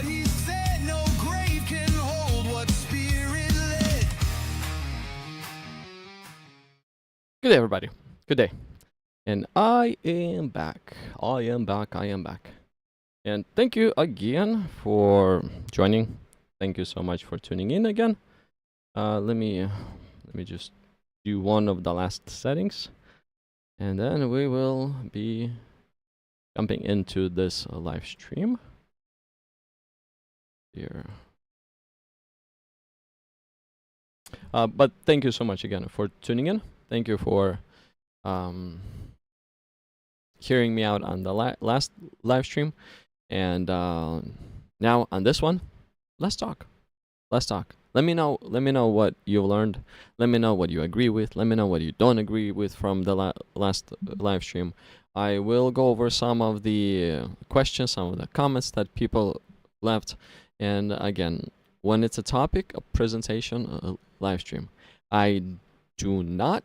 He said no grave can hold what spirit led. Good day, everybody. Good day. And I am back. I am back. I am back. And thank you again for joining. Thank you so much for tuning in again. Let me just do one of the last settings, and then we will be jumping into this live stream here. But thank you so much again for tuning in. Thank you for hearing me out on the last live stream, and now on this one, let's talk. Let's talk. Let me know what you learned. Let me know what you agree with. Let me know what you don't agree with from the last live stream. I will go over some of the questions, some of the comments that people left, and again, when it's a topic, a presentation, a live stream, I do not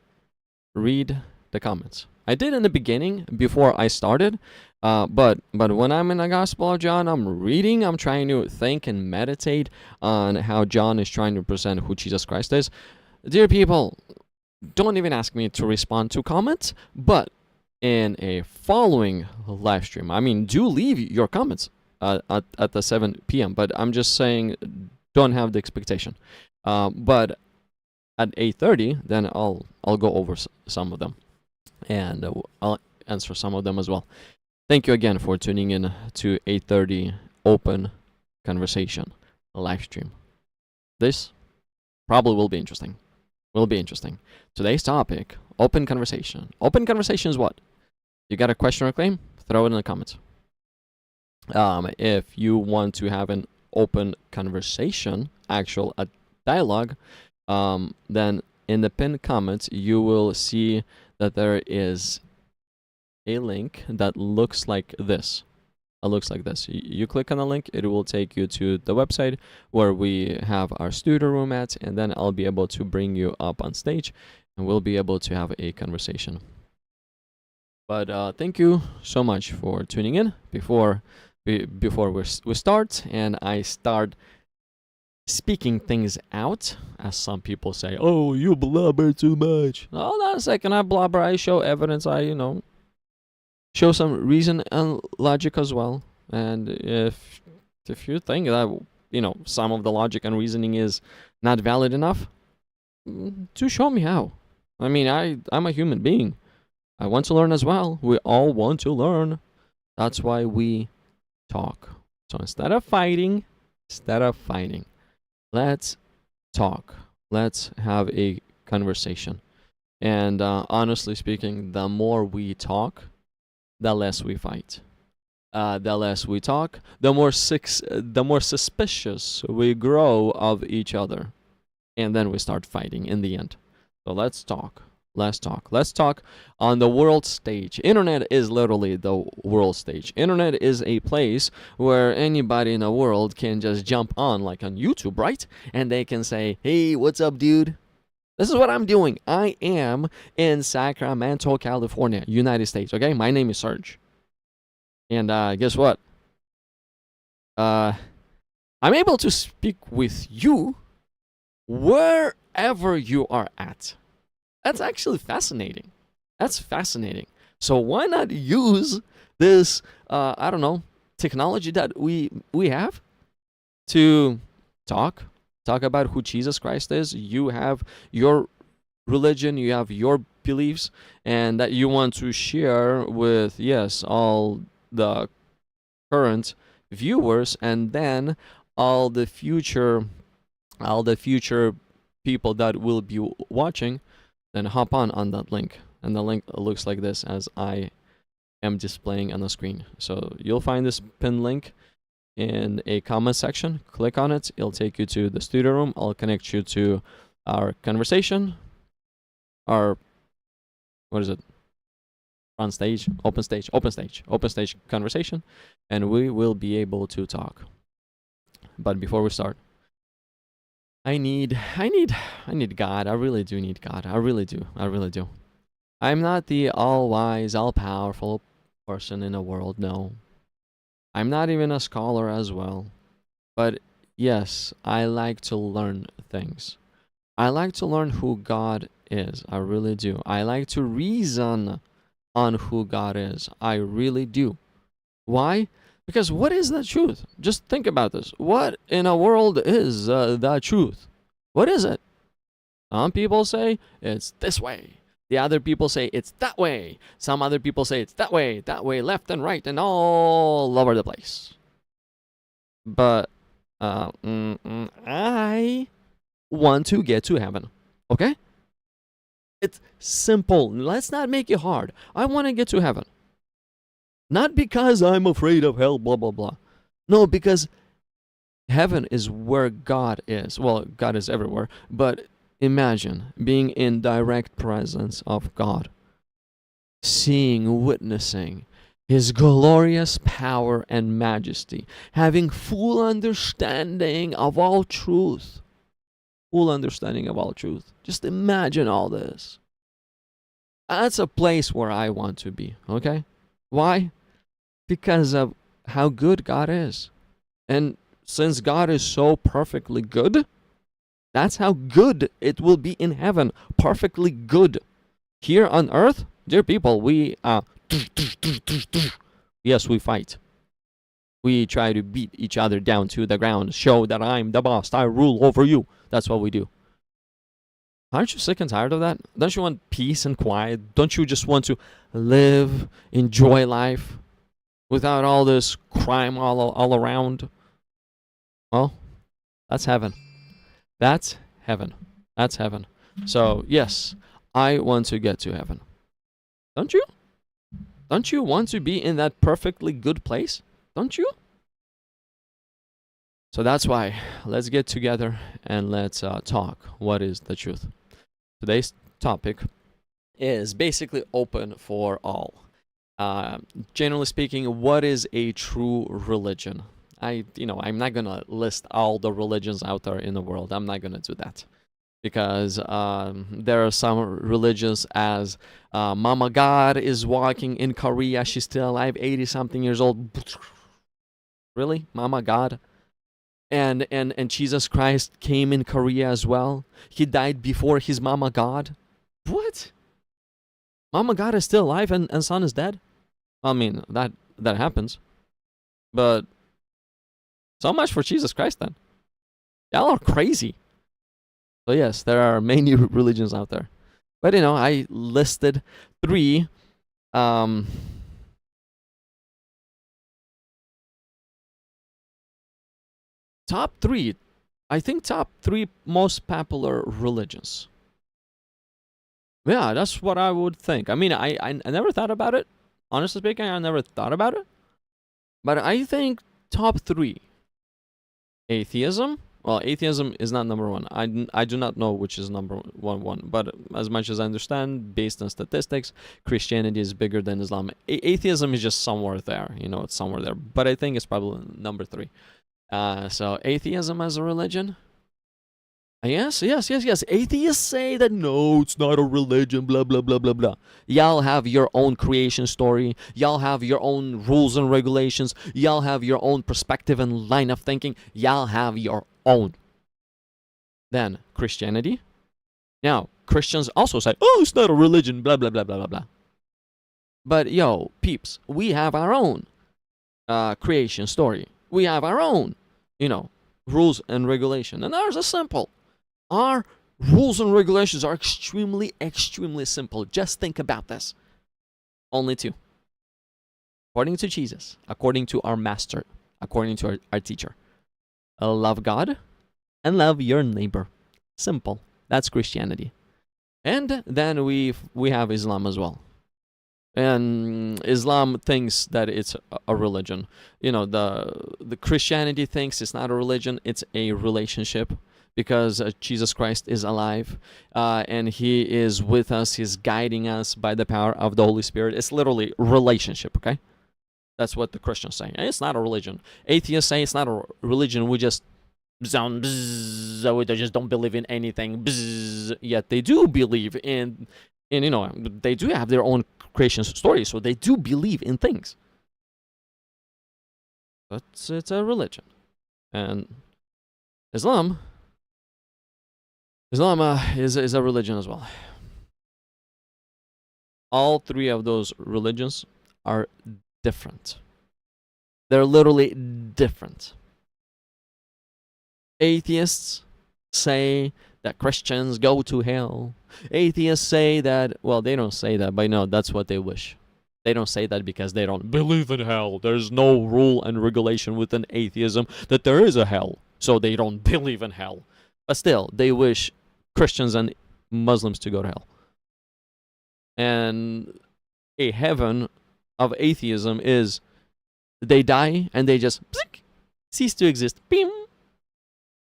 read the comments. I did in the beginning before I started, but when I'm in the Gospel of John, I'm reading, I'm trying to think and meditate on how John is trying to present who Jesus Christ is. Dear people, don't even ask me to respond to comments, but in a following live stream, I mean, do leave your comments at the 7 p.m., but I'm just saying, don't have the expectation. But at 8:30, then I'll go over some of them, and I'll answer some of them as well. Thank you again for tuning in to 8:30 Open Conversation live stream. This probably will be interesting. Today's topic, open conversation. Open conversation is what? You got a question or claim? Throw it in the comments. If you want to have an open conversation, actual dialogue, then in the pinned comments you will see that there is a link that looks like this. You click on the link, it will take you to the website where we have our studio room at, and then I'll be able to bring you up on stage and we'll be able to have a conversation. But thank you so much for tuning in. Before we start and I start speaking things out, as some people say, oh, you blubber too much. Hold on a second, I blubber, I show evidence, I show some reason and logic as well. And if you think that some of the logic and reasoning is not valid enough, to show me how. I mean, I'm a human being. I want to learn as well. We all want to learn. That's why we talk. So instead of fighting, let's talk. Let's have a conversation. And honestly speaking, the more we talk, the less we fight. The less we talk, the more suspicious we grow of each other. And then we start fighting in the end. So let's talk. Let's talk on the world stage. Internet is literally the world stage. Internet is a place where anybody in the world can just jump on, like on YouTube, right? And they can say, hey, what's up, dude? This is what I'm doing. I am in Sacramento, California, United States, okay? My name is Serge. And guess what? I'm able to speak with you wherever you are at. That's actually fascinating. That's fascinating. So why not use this, technology that we have to talk about who Jesus Christ is? You have your religion, you have your beliefs, and that you want to share with, yes, all the current viewers, and then all the future people that will be watching. Then hop on that link, and the link looks like this as I am displaying on the screen. So you'll find this pinned link in a comment section. Click on it, it'll take you to the studio room. I'll connect you to our conversation, our, what is it, on stage, open stage conversation, and we will be able to talk. But before we start, I need God. I really do need God. I really do. I'm not the all-wise, all-powerful person in the world, no. I'm not even a scholar as well. But yes, I like to learn things. I like to learn who God is. I really do. I like to reason on who God is. I really do. Why? Because what is the truth? Just think about this. What in a world is the truth? What is it? Some people say it's this way. The other people say it's that way. Some other people say it's that way, left and right, and all over the place. But I want to get to heaven. Okay? It's simple. Let's not make it hard. I want to get to heaven. Not because I'm afraid of hell, blah, blah, blah. No, because heaven is where God is. Well, God is everywhere. But imagine being in direct presence of God, seeing, witnessing His glorious power and majesty, having full understanding of all truth. Full understanding of all truth. Just imagine all this. That's a place where I want to be, okay? Why? Because of how good God is. And since God is so perfectly good, that's how good it will be in heaven. Perfectly good. Here on earth, dear people, we yes, we fight. We try to beat each other down to the ground, show that I'm the boss, I rule over you. That's what we do. Aren't you sick and tired of that? Don't you want peace and quiet? Don't you just want to live, enjoy life without all this crime all around? Well, that's heaven. That's heaven. That's heaven. So, yes, I want to get to heaven. Don't you? Don't you want to be in that perfectly good place? Don't you? So that's why let's get together and let's talk. What is the truth? Today's topic is basically open for all. Generally speaking, what is a true religion? I'm not gonna list all the religions out there in the world. I'm not gonna do that because there are some religions as Mama God is walking in Korea. She's still alive, 80 something years old. Really, Mama God? And Jesus Christ came in Korea as well. He died before his Mama God. What? Mama God is still alive and son is dead? I mean, that happens. But so much for Jesus Christ then. Y'all are crazy. So yes, there are many religions out there. But I listed 3 top 3, I think top 3 most popular religions. Yeah, that's what I would think. I mean, I never thought about it. Honestly speaking, I never thought about it. But I think top 3. Atheism. Well, atheism is not number 1. I do not know which is number one. But as much as I understand, based on statistics, Christianity is bigger than Islam. Atheism is just somewhere there. It's somewhere there. But I think it's probably number 3. So atheism as a religion? Yes. Atheists say that no, it's not a religion, blah, blah, blah, blah, blah. Y'all have your own creation story. Y'all have your own rules and regulations. Y'all have your own perspective and line of thinking. Y'all have your own. Then Christianity. Now, Christians also say, oh, it's not a religion, blah, blah, blah, blah, blah, blah. But yo, peeps, we have our own creation story. We have our own, rules and regulation. And ours are simple. Our rules and regulations are extremely, extremely simple. Just think about this. Only 2. According to Jesus, according to our master, according to our teacher. Love God and love your neighbor. Simple. That's Christianity. And then we have Islam as well. And Islam thinks that it's a religion. The Christianity thinks it's not a religion, it's a relationship. Because Jesus Christ is alive and He is with us. He's guiding us by the power of the Holy Spirit. It's literally relationship, okay? That's what the Christians say. It's not a religion. Atheists say it's not a religion. We just sound we just don't believe in anything. Yet they do believe in they do have their own creation story, so they do believe in things. But it's a religion. And Islam is a religion as well. All three of those religions are different. They're literally different. Atheists say that Christians go to hell. Atheists say that, well, they don't say that, but no, that's what they wish. They don't say that because they don't believe in hell. There's no rule and regulation within atheism that there is a hell, so they don't believe in hell. But still, they wish Christians and Muslims to go to hell. And a heaven of atheism is they die and they just cease to exist. Beam.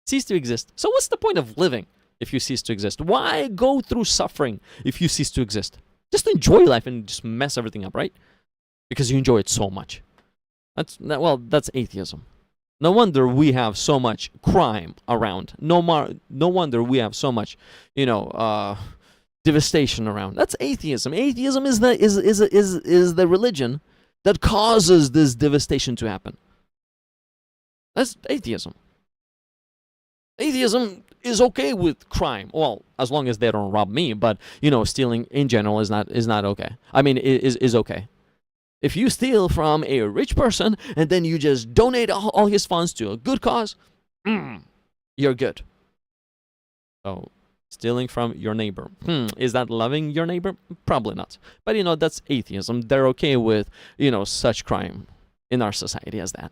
Cease to exist. So what's the point of living if you cease to exist? Why go through suffering if you cease to exist? Just enjoy life and just mess everything up, right? Because you enjoy it so much. That's atheism. No wonder we have so much crime around. No wonder we have so much, devastation around. That's atheism. Atheism is the religion that causes this devastation to happen. That's atheism. Atheism is okay with crime. Well, as long as they don't rob me, but stealing in general is not okay. I mean, is okay. If you steal from a rich person and then you just donate all his funds to a good cause, you're good. So, stealing from your neighbor. Is that loving your neighbor? Probably not. But that's atheism. They're okay with, such crime in our society as that.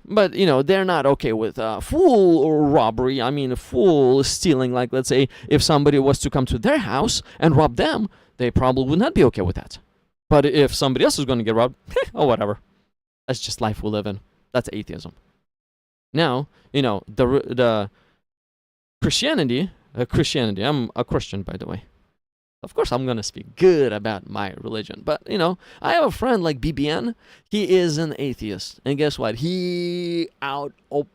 But, they're not okay with full robbery. I mean, full stealing. Like, let's say, if somebody was to come to their house and rob them, they probably would not be okay with that. But if somebody else is going to get robbed, oh, whatever. That's just life we live in. That's atheism. Now, the Christianity, I'm a Christian, by the way. Of course, I'm going to speak good about my religion. But, I have a friend like BBN. He is an atheist. And guess what? He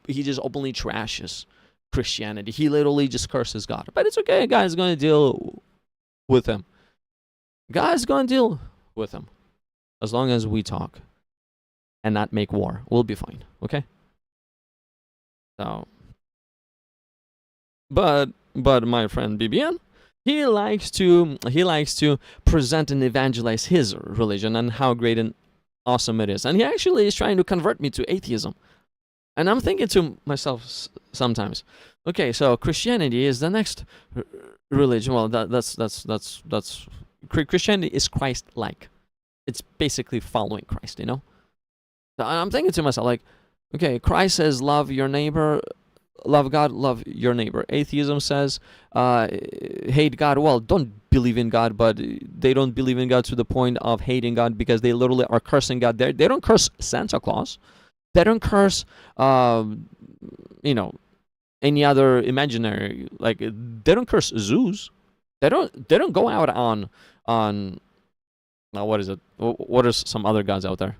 just openly trashes Christianity. He literally just curses God. But it's okay. God's going to deal with him. God's going to deal with him. As long as we talk and not make war, we'll be fine. Okay? So, but my friend BBN, he likes to present and evangelize his religion and how great and awesome it is. And he actually is trying to convert me to atheism. And I'm thinking to myself sometimes, okay, so Christianity is the next religion. Well, that's Christianity is Christ-like. It's basically following Christ, So I'm thinking to myself, like, okay, Christ says love your neighbor, love God, love your neighbor. Atheism says hate God. Well, don't believe in God, but they don't believe in God to the point of hating God because they literally are cursing God. They don't curse Santa Claus. They don't curse, any other imaginary, like, they don't curse zoos. They don't go out on now, what is it? What are some other gods out there?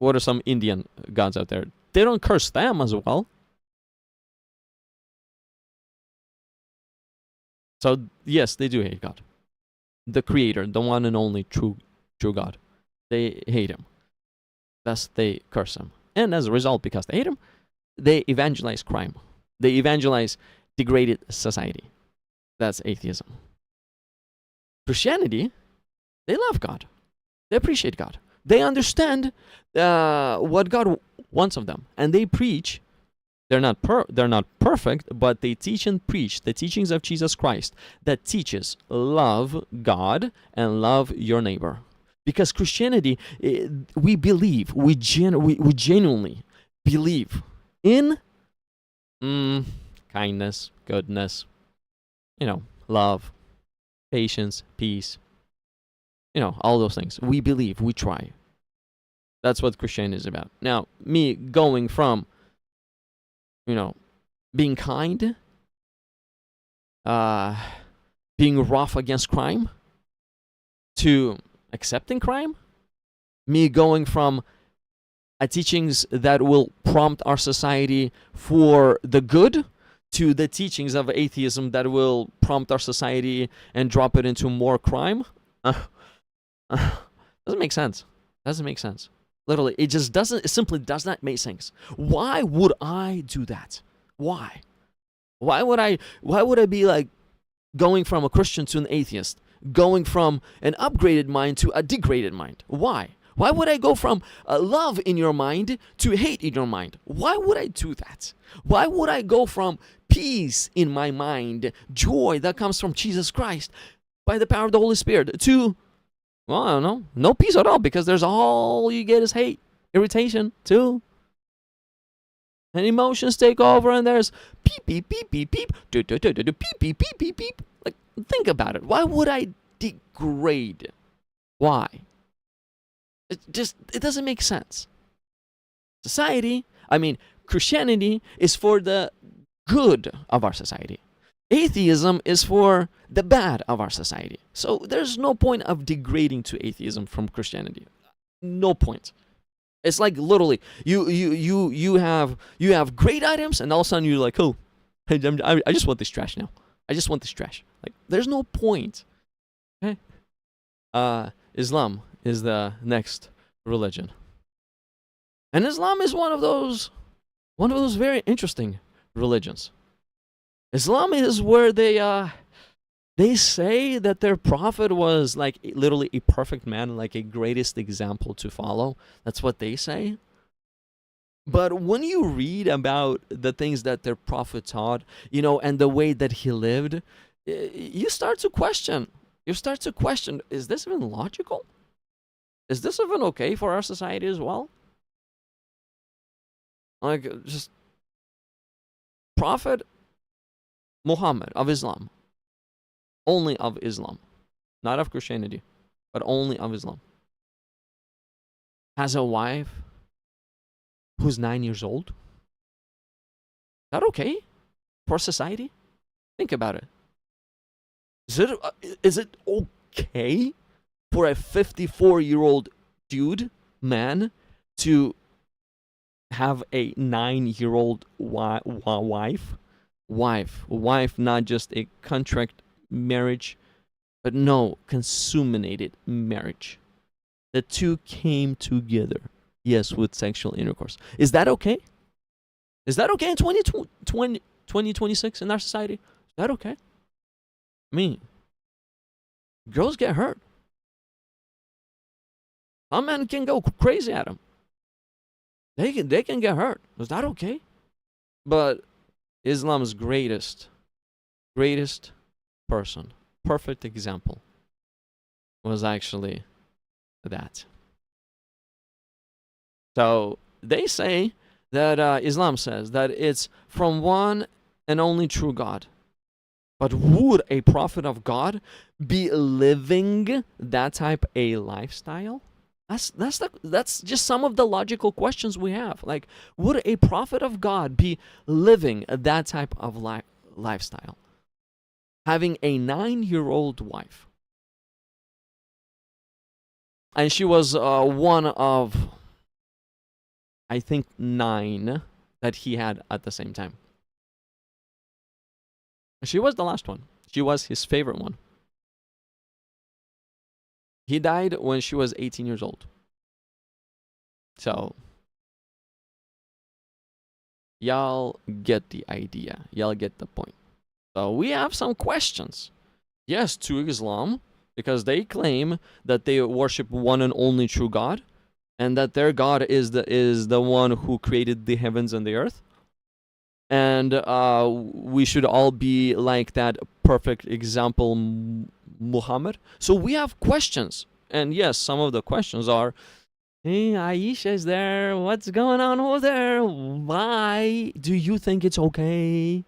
What are some Indian gods out there? They don't curse them as well. So, yes, they do hate God. The creator, the one and only true God. They hate him. Thus, they curse him. And as a result, because they hate him, they evangelize crime. They evangelize degraded society. That's atheism. Christianity, they love God. They appreciate God. They understand what God wants of them. And they preach. They're not perfect, but they teach and preach the teachings of Jesus Christ that teaches love God and love your neighbor. Because Christianity, we believe, we genuinely believe in kindness, goodness, love, patience, peace, all those things. We believe, we try. That's what Christianity is about. Now, me going from being kind, being rough against crime, to accepting crime, me going from teachings that will prompt our society for the good to the teachings of atheism that will prompt our society and drop it into more crime, doesn't make sense. Literally, it simply does not make sense. Why would I do that? Why? Why would I be like going from a Christian to an atheist, going from an upgraded mind to a degraded mind? Why? Why would I go from love in your mind to hate in your mind? Why would I do that? Why would I go from peace in my mind, joy that comes from Jesus Christ by the power of the Holy Spirit, to, well, I don't know, no peace at all, because there's all you get is hate, irritation, too. And emotions take over, and there's beep, beep, beep, beep, beep, beep, beep, beep, beep, beep. Like, think about it. Why would I degrade? Why? It doesn't make sense. Christianity is for the good of our society. Atheism is for the bad of our society. So there's no point of degrading to atheism from Christianity. No point. It's like literally you have great items, and all of a sudden you're like, oh, I just want this trash now. I just want this trash. Like, there's no point. Okay. Islam is the next religion, and Islam is one of those very interesting religions. Islam is where they say that their prophet was like literally a perfect man, like a greatest example to follow. That's what they say. But when you read about the things that their prophet taught, and the way that he lived, you start to question. Is this even logical? Is this even okay for our society as well? Like, just Prophet Muhammad of Islam, only of Islam, not of Christianity, but only of Islam, has a wife who's 9 years old. Is that okay for society? Think about it. Is it okay for a 54-year-old man, to have a 9-year-old wife? Wife, not just a contract marriage, but no, consummated marriage. The two came together, yes, with sexual intercourse. Is that okay? Is that okay in 2026 in our society? Is that okay? I mean, girls get hurt. Some men can go crazy at them. They can get hurt. Is that okay? But Islam's greatest person, perfect example, was actually that. So they say that Islam says that it's from one and only true God. But would a prophet of God be living that type a lifestyle? That's just some of the logical questions we have. Like, would a prophet of God be living that type of lifestyle? Having a 9-year-old wife. And she was one of, I think, 9 that he had at the same time. She was the last one. She was his favorite one. He died when she was 18 years old. So, y'all get the idea. Y'all get the point. So we have some questions. Yes, to Islam, because they claim that they worship one and only true God, and that their God is the one who created the heavens and the earth. And we should all be like that perfect example, Muhammad. So we have questions. And yes, some of the questions are, hey, Aisha is there. What's going on over there? Why do you think it's okay?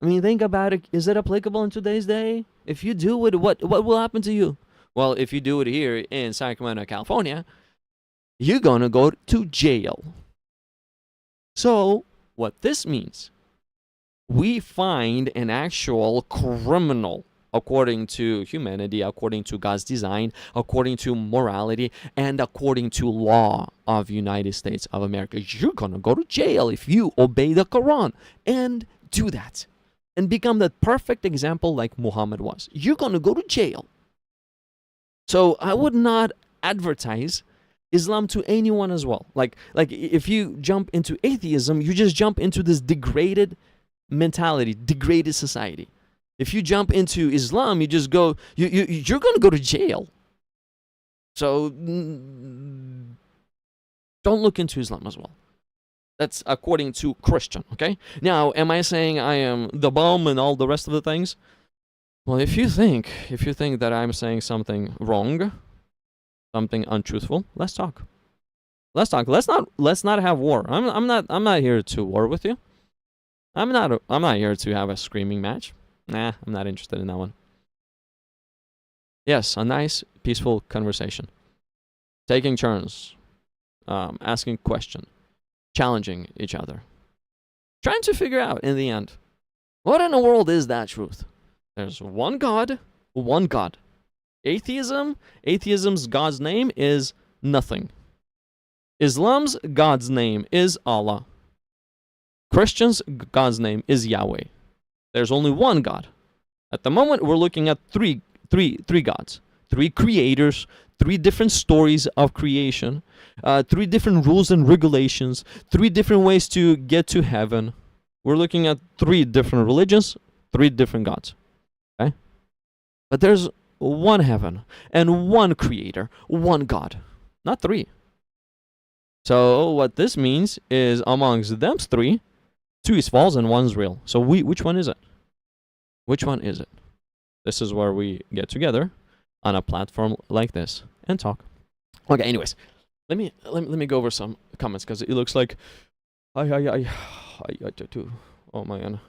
I mean, think about it. Is it applicable in today's day? If you do it, what will happen to you? Well, if you do it here in Sacramento, California, you're going to go to jail. So what this means, we find an actual criminal according to humanity, according to God's design, according to morality, and according to law of United States of America. You're going to go to jail if you obey the Quran and do that and become the perfect example like Muhammad was. You're going to go to jail. So I would not advertise Islam to anyone as well. Like if you jump into atheism, you just jump into this degraded mentality, degraded society. If you jump into Islam, you just go you're going to go to jail. So don't look into Islam as well. That's according to Christian, okay? Now, am I saying I am the bomb and all the rest of the things? Well, if you think that I'm saying something wrong, something untruthful, let's talk. Let's talk. Let's not have war. I'm not here to war with you. I'm not here to have a screaming match. Nah, I'm not interested in that one. Yes, a nice, peaceful conversation. Taking turns, asking questions, challenging each other. Trying to figure out, in the end, what in the world is that truth? There's one God, one God. Atheism's God's name is nothing. Islam's God's name is Allah. Christians' God's name is Yahweh. There's only one God. At the moment, we're looking at three gods, three creators, three different stories of creation, three different rules and regulations, three different ways to get to heaven. We're looking at three different religions, three different gods. Okay? But there's one heaven and one creator, one God, not three. So what this means is amongst them three, two is false and one's real. So which one is it? Which one is it? This is where we get together on a platform like this and talk. Okay, anyways, let me go over some comments because it looks like oh man,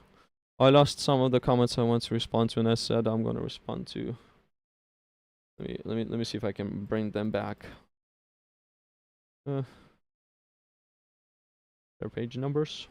I lost some of the comments I want to respond to, and I said I'm going to respond to. Let me see if I can bring them back. Their page numbers.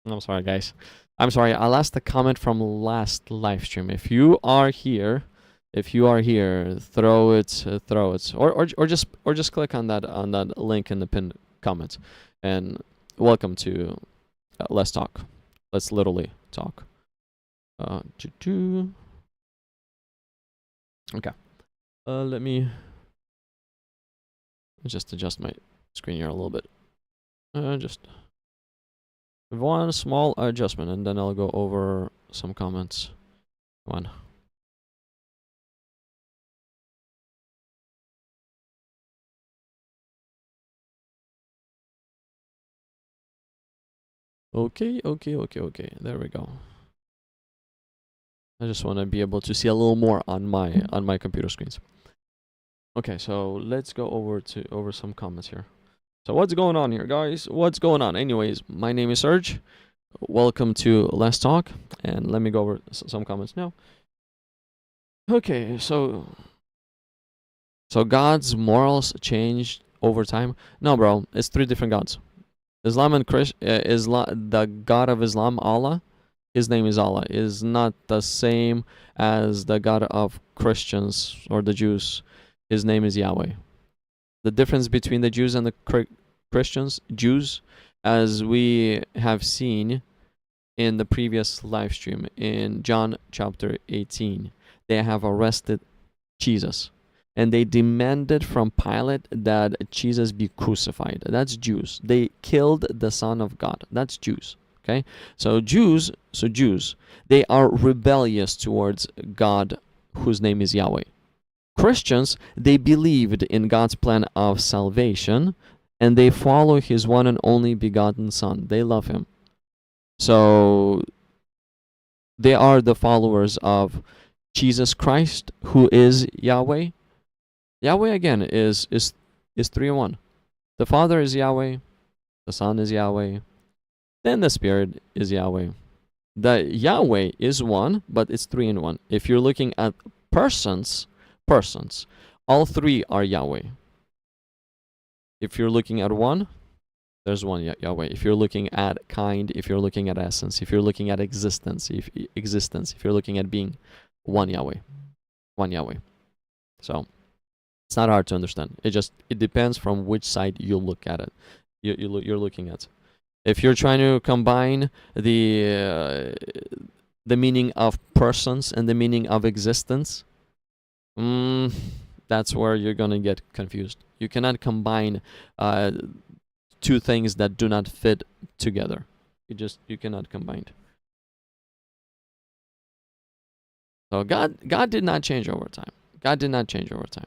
I'm sorry, guys. I'm sorry. I lost the comment from last live stream. If you are here, throw it, or just click on that link in the pinned comments, and welcome to Let's Talk. Let's literally talk. Okay. Let me just adjust my screen here a little bit. Just one small adjustment, and then I'll go over some comments. Come on. Okay. There we go. I just want to be able to see a little more on my computer screens. Okay, so let's go over some comments here. So what's going on here, guys? What's going on? Anyways, my name is Serge. Welcome to Let's Talk, and let me go over some comments now. Okay, so God's morals changed over time? No, bro, it's three different gods. Islam and the God of Islam, Allah, his name is Allah, is not the same as the God of Christians or the Jews. His name is Yahweh. The difference between the Jews and the Jews, as we have seen in the previous live stream in John chapter 18, they have arrested Jesus. And they demanded from Pilate that Jesus be crucified. That's Jews. They killed the Son of God. That's Jews. Okay? So Jews, they are rebellious towards God, whose name is Yahweh. Christians, they believed in God's plan of salvation, and they follow his one and only begotten Son. They love him. So they are the followers of Jesus Christ, who is Yahweh. Yahweh, again, is 3 in 1. The Father is Yahweh, the Son is Yahweh, then the Spirit is Yahweh. The Yahweh is one, but it's 3 in 1. If you're looking at persons, all three are Yahweh. If you're looking at one, there's one Yahweh. If you're looking at kind, if you're looking at essence, if you're looking at existence, if you're looking at being, one Yahweh. So it's not hard to understand. It depends from which side you look at it. You're looking at. If you're trying to combine the the meaning of persons and the meaning of existence, that's where you're gonna get confused. You cannot combine two things that do not fit together. You cannot combine. So God did not change over time. God did not change over time.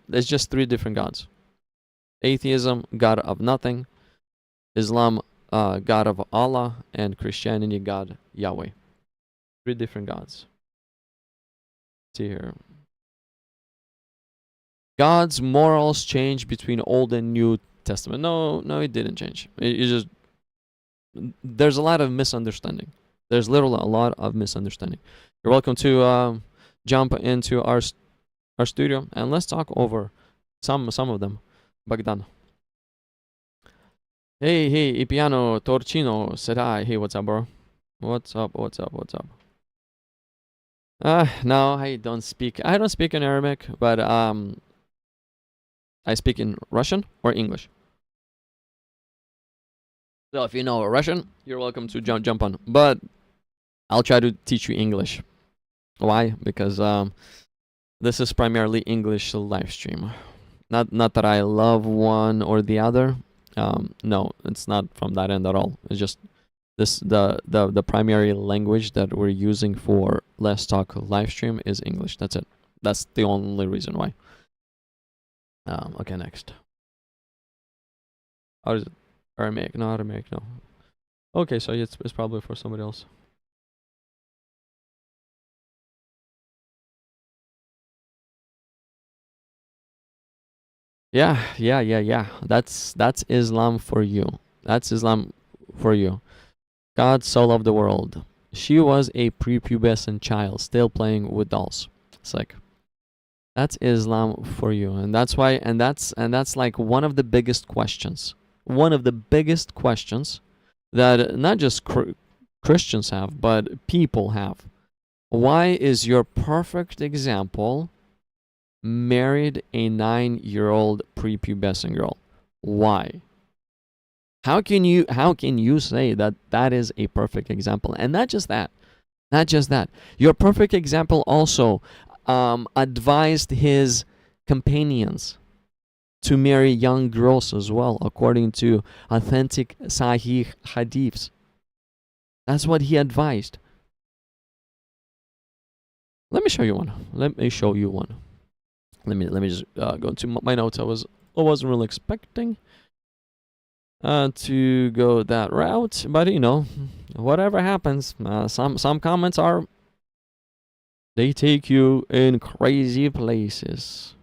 There's just three different gods. Atheism, God of nothing. Islam, God of Allah. And Christianity, God Yahweh. Three different gods. Let's see here. God's morals change between Old and New Testament. No, it didn't change. It just, there's a lot of misunderstanding. There's literally a lot of misunderstanding. You're welcome to jump into our studio and let's talk over some of them. Bogdan. Hey, Ipiano Torcino said hi. Hey, what's up, bro? What's up? No, I don't speak in Arabic, but I speak in Russian or English. So if you know Russian, you're welcome to jump on. But I'll try to teach you English. Why? Because this is primarily English live stream. Not that I love one or the other. No, it's not from that end at all. It's just the primary language that we're using for Let's Talk live stream is English. That's it. That's the only reason why. Okay, next. How is it? Aramaic? No, Aramaic, no. Okay, so it's probably for somebody else. Yeah. That's Islam for you. That's Islam for you. God so loved the world. She was a prepubescent child, still playing with dolls. It's like, that's Islam for you, and that's why, and that's like one of the biggest questions. One of the biggest questions that not just Christians have, but people have. Why is your perfect example married a 9-year-old prepubescent girl? Why? How can you say that is a perfect example? And not just that. Your perfect example also advised his companions to marry young girls as well, according to authentic Sahih hadiths. That's what he advised. Let me show you one. Let me just go into my notes. I wasn't really expecting to go that route, but whatever happens, some comments they take you in crazy places.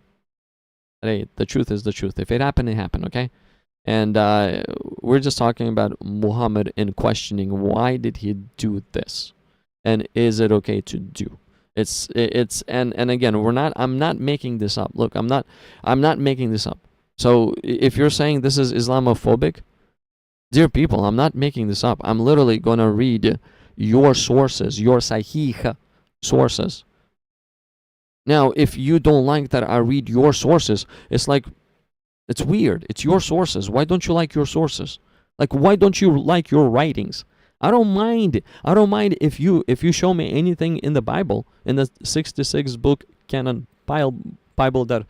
Hey, the truth is the truth. If it happened, it happened, okay? And we're just talking about Muhammad in questioning why did he do this, and is it okay to do? It's and again, I'm not making this up. Look, I'm not making this up. So if you're saying this is Islamophobic, dear people, I'm not making this up. I'm literally gonna read your sources, your Sahih sources. Now, if you don't like that I read your sources, it's like, it's weird. It's your sources. Why don't you like your sources? Like, why don't you like your writings? I don't mind if you show me anything in the Bible, in the 66 book canon Bible that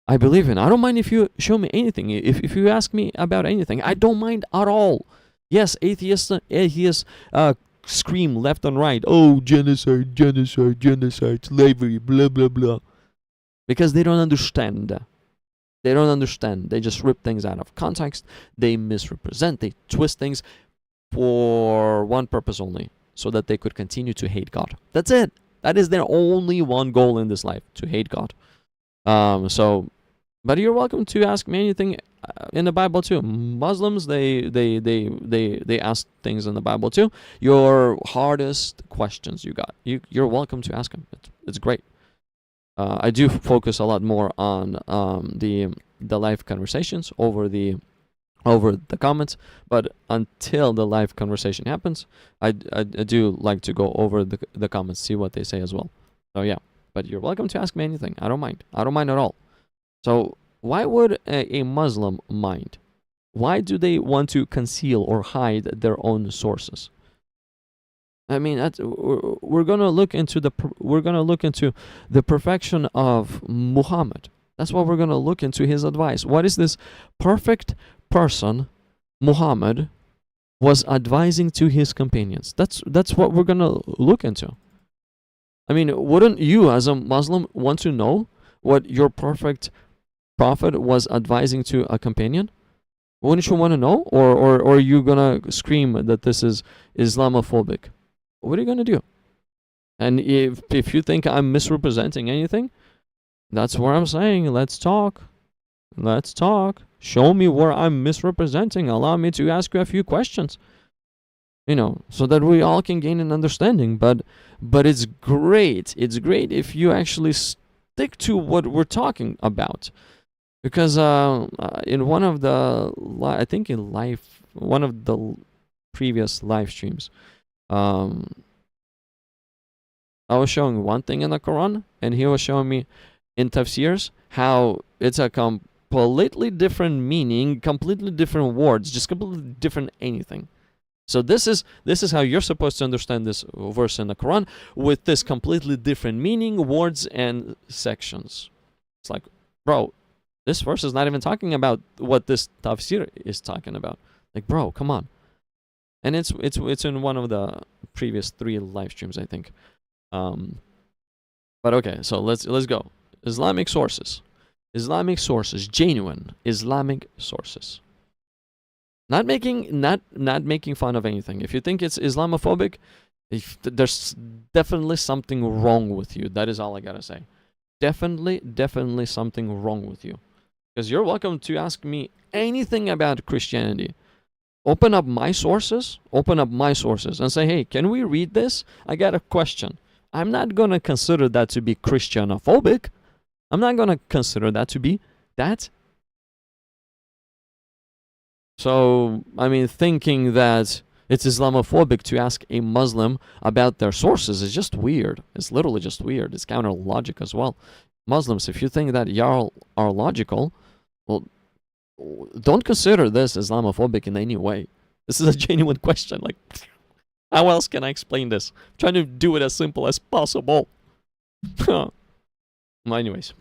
I believe in. I don't mind if you show me anything. If you ask me about anything, I don't mind at all. Yes, atheists scream left and right, oh, genocide, slavery, blah, blah, blah. Because they don't understand. They just rip things out of context. They misrepresent. They twist things for one purpose only, so that they could continue to hate God. That's it. That is their only one goal in this life, to hate God. But you're welcome to ask me anything in the Bible too. Muslims, they ask things in the Bible too. Your hardest questions you're welcome to ask them. It's great. I do focus a lot more on the live conversations over the comments, but until the live conversation happens, I do like to go over the comments, see what they say as well. So yeah, but you're welcome to ask me anything. I don't mind at all. So why would a Muslim mind? Why do they want to conceal or hide their own sources? I mean, we're gonna look into the perfection of Muhammad. That's what we're gonna look into, his advice. What is this perfect person, Muhammad, was advising to his companions? That's what we're gonna look into. I mean, wouldn't you, as a Muslim, want to know what your perfect prophet was advising to a companion? Wouldn't you want to know, or are you gonna scream that this is Islamophobic? What are you gonna do? And if you think I'm misrepresenting anything, that's what I'm saying. Let's talk. Let's talk. Show me where I'm misrepresenting. Allow me to ask you a few questions. So that we all can gain an understanding. But it's great. It's great if you actually stick to what we're talking about. Because in one of the, I think in one of the previous live streams, I was showing one thing in the Quran, and he was showing me in tafsirs how it's a completely different meaning, completely different words, just completely different anything. So this is how you're supposed to understand this verse in the Quran, with this completely different meaning, words, and sections. It's like, bro, this verse is not even talking about what this tafsir is talking about. Like, bro, come on. And it's in one of the previous 3 live streams, I think. But okay, so let's go. Islamic sources, genuine Islamic sources. Not making fun of anything. If you think it's Islamophobic, there's definitely something wrong with you. That is all I gotta say. Definitely something wrong with you. Because you're welcome to ask me anything about Christianity. Open up my sources, and say, hey, can we read this? I got a question. I'm not going to consider that to be Christianophobic. I'm not going to consider that to be that. So, I mean, thinking that it's Islamophobic to ask a Muslim about their sources is just weird. It's literally just weird. It's counter logic as well. Muslims, if you think that y'all are logical, well, don't consider this Islamophobic in any way. This is a genuine question. Like, how else can I explain this? I'm trying to do it as simple as possible. Well, anyways.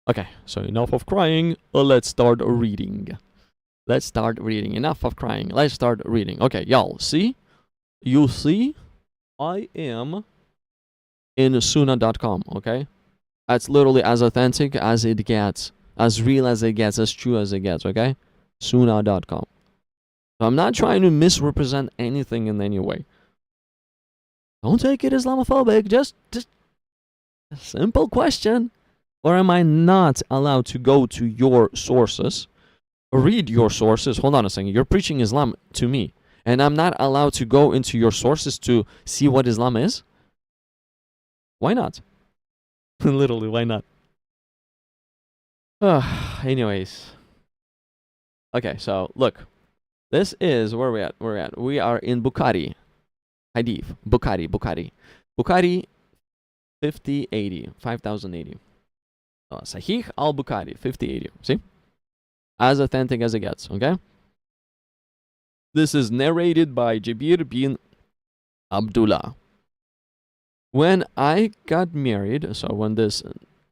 Okay, so enough of crying. Let's start reading. Enough of crying. Let's start reading. Okay, y'all, see? You see? I am in sunnah.com, okay? That's literally as authentic as it gets, as real as it gets, as true as it gets, okay? Sunnah.com. So I'm not trying to misrepresent anything in any way. Don't take it Islamophobic, just a simple question. Or am I not allowed to go to your sources, read your sources? Hold on a second. You're preaching Islam to me, and I'm not allowed to go into your sources to see what Islam is? Why not? Literally, why not? Anyways. Okay, so look. This is where we're at. We are in Bukhari. Hadith. Bukhari. Bukhari 5080. Sahih al-Bukhari 5080. See? As authentic as it gets, okay? This is narrated by Jabir bin Abdullah. When I got married, so when this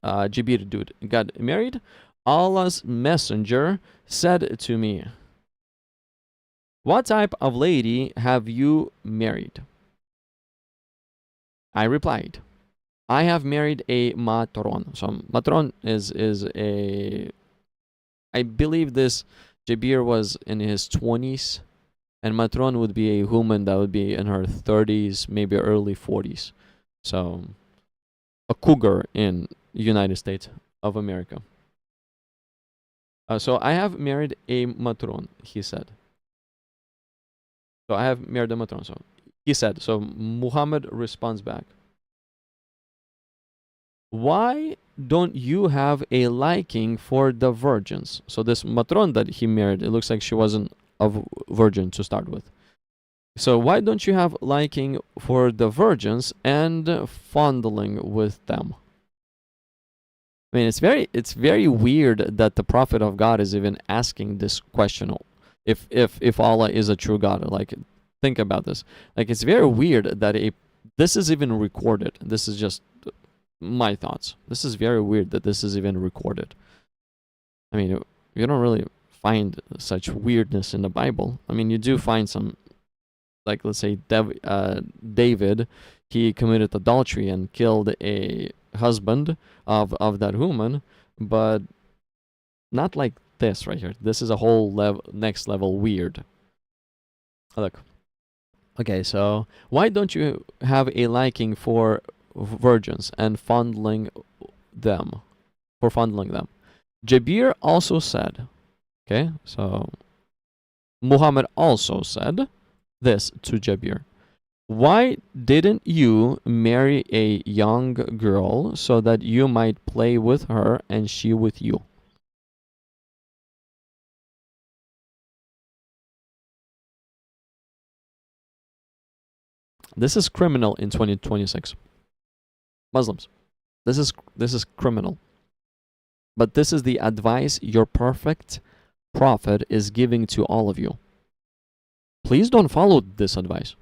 Jabir dude got married, Allah's messenger said to me, what type of lady have you married? I replied, I have married a matron. So matron is a, I believe this Jabir was in his 20s, and matron would be a woman that would be in her 30s, maybe early 40s. So a cougar in United States of America. So I have married a matron, he said. So I have married a matron. So he said, so Muhammad responds back, why don't you have a liking for the virgins? So this matron that he married, it looks like she wasn't a virgin to start with. So why don't you have liking for the virgins and fondling with them? I mean, it's very weird that the prophet of God is even asking this question. If Allah is a true God, like, think about this. Like, it's very weird that this is even recorded. This is just my thoughts. This is very weird that this is even recorded. I mean, you don't really find such weirdness in the Bible. I mean, you do find some, like, let's say David, he committed adultery and killed a husband of that woman, but not like this right here. This is a whole next level weird. Look. Okay, so why don't you have a liking for virgins and fondling them? For fondling them. Jabir also said, okay, so Muhammad also said this to Jabir. Why didn't you marry a young girl so that you might play with her and she with you? This is criminal in 2026. Muslims, this is criminal. But this is the advice your perfect prophet is giving to all of you. Please don't follow this advice.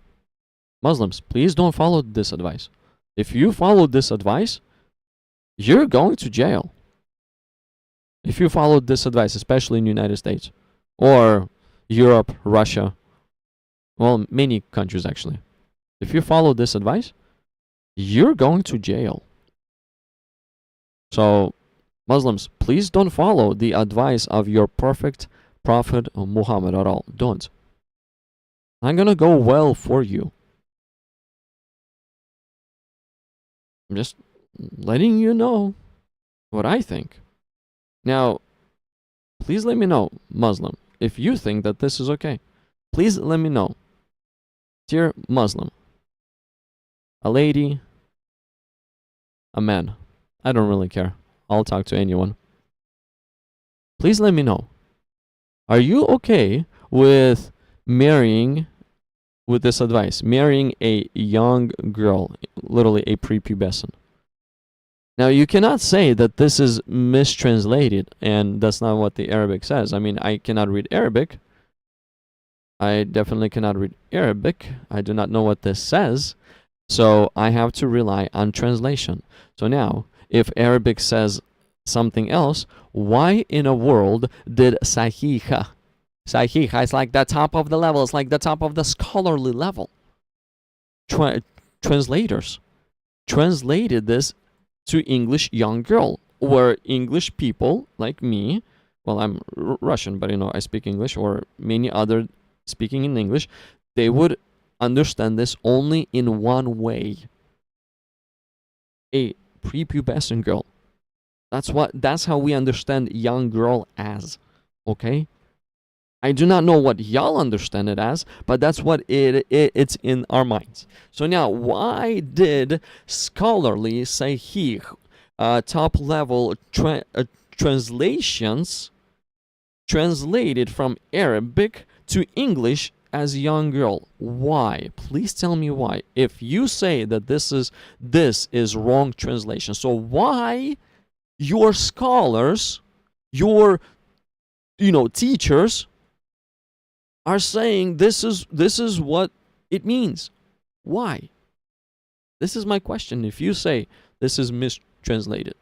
Muslims, please don't follow this advice. If you follow this advice, you're going to jail. If you follow this advice, especially in the United States or Europe, Russia, well, many countries actually. If you follow this advice, you're going to jail. So, Muslims, please don't follow the advice of your perfect prophet Muhammad at all. Don't. I'm gonna go well for you. I'm just letting you know what I think. Now, please let me know, Muslim, if you think that this is okay. Please let me know. Dear Muslim, a lady, a man, I don't really care. I'll talk to anyone. Please let me know. Are you okay with marrying, with this advice, marrying a young girl, literally a prepubescent? Now, you cannot say that this is mistranslated, and that's not what the Arabic says. I mean, I cannot read Arabic. I definitely cannot read Arabic. I do not know what this says. So I have to rely on translation. So now, if Arabic says something else, why in a world did Sahiha is like the top of the level, it's like the top of the scholarly level. Translators translated this to English young girl, where English people like me, well, I'm Russian, but I speak English, or many other speaking in English, they would understand this only in one way. A prepubescent girl. That's how we understand young girl as. Okay? I do not know what y'all understand it as, but that's what it's in our minds. So now, why did scholarly sahih, top level translations translated from Arabic to English as young girl? Why? Please tell me why. If you say that this is wrong translation, so why your scholars, your teachers are saying this is what it means? Why? This is my question. If you say this is mistranslated,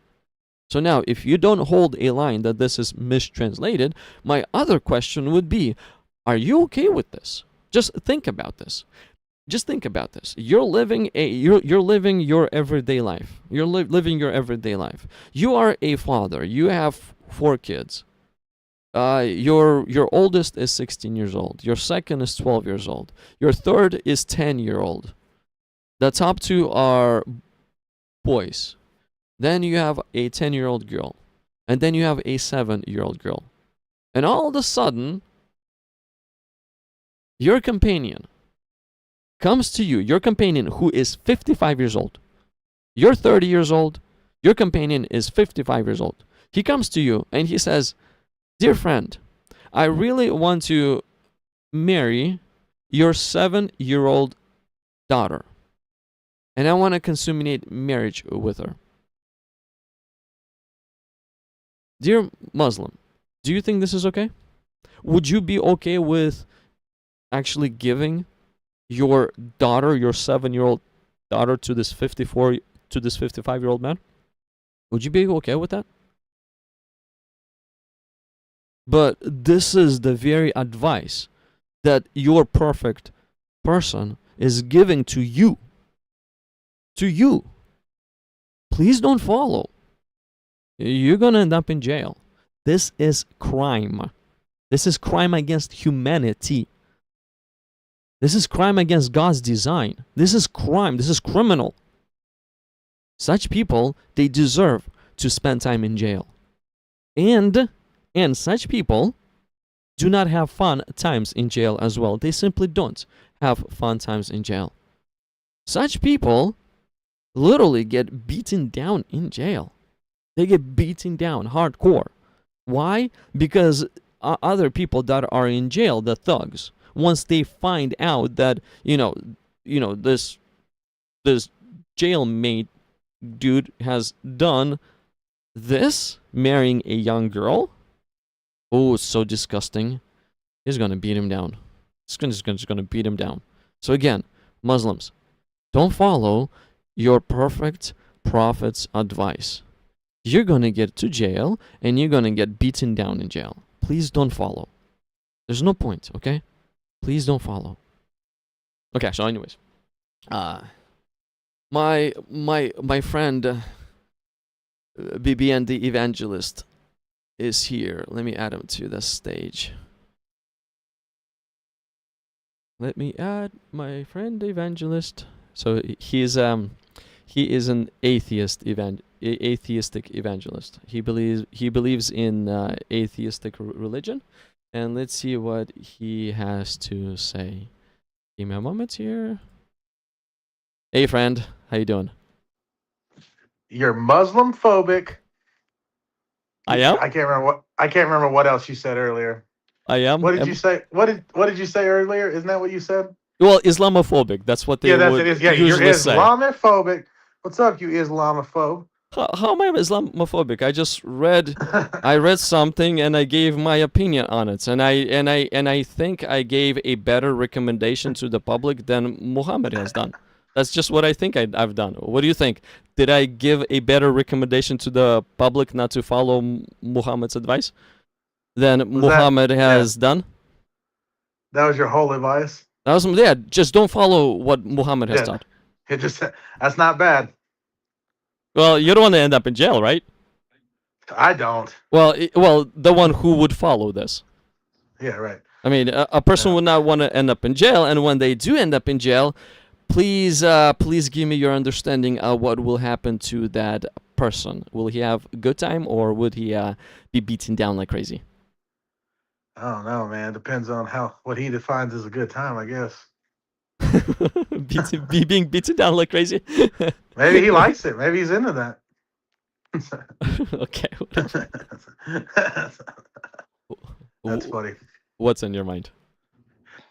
so now if you don't hold a line that this is mistranslated, my other question would be, are you okay with this? Just think about this. Just think about this. You're living your everyday life. You're living your everyday life. You are a father. You have 4 kids. Your oldest is 16 years old. Your second is 12 years old. Your third is 10-year-old. The top 2 are boys. Then you have a 10-year-old girl. And then you have a 7-year-old girl. And all of a sudden, your companion comes to you, your companion who is 55 years old. You're 30 years old. Your companion is 55 years old. He comes to you and he says, dear friend, I really want to marry your 7-year-old daughter. And I want to consummate marriage with her. Dear Muslim, do you think this is okay? Would you be okay with actually giving your daughter, your 7-year-old daughter, to this 55-year-old man? Would you be okay with that? But this is the very advice that your perfect person is giving to you. To you. Please don't follow. You're gonna end up in jail. This is crime. This is crime against humanity. This is crime against God's design. This is crime. This is criminal. Such people, they deserve to spend time in jail. And such people do not have fun times in jail as well. They simply don't have fun times in jail. Such people literally get beaten down in jail. They get beaten down hardcore. Why? Because other people that are in jail, the thugs, once they find out that this jailmate dude has done this, marrying a young girl, oh, it's so disgusting. He's gonna beat him down. It's just gonna beat him down. So again, Muslims, don't follow your perfect prophet's advice. You're gonna get to jail and you're gonna get beaten down in jail. Please don't follow. There's no point, okay? Please don't follow. Okay, so anyways, my friend BBN the evangelist is here. Let me add him to the stage. Let me add my friend evangelist. So he is an atheistic evangelist. He believes in atheistic religion, and let's see what he has to say. Give me a moment here. Hey friend, how you doing? You're Muslim phobic. I am. I can't remember what else you said earlier. I am. What did you say? What did you say earlier? Isn't that what you said? Well, Islamophobic. That's what they that's would it. Yeah, you're usually say. Islamophobic. What's up, you Islamophobe? How am I Islamophobic? I just read something and I gave my opinion on it, and I think I gave a better recommendation to the public than Muhammad has done. That's just what I think I've done. What do you think? Did I give a better recommendation to the public not to follow Muhammad's advice than Muhammad has done? That was your whole advice? That was, yeah, just don't follow what Muhammad has taught. That's not bad. Well, you don't want to end up in jail, right? I don't. Well, the one who would follow this. Yeah, right. I mean, a person would not want to end up in jail, and when they do end up in jail, please give me your understanding of what will happen to that person. Will he have a good time, or would he be beaten down like crazy? I don't know, man. Depends on what he defines as a good time, I guess. Being beaten down like crazy? Maybe he likes it. Maybe he's into that. Okay. That's funny. What's on your mind?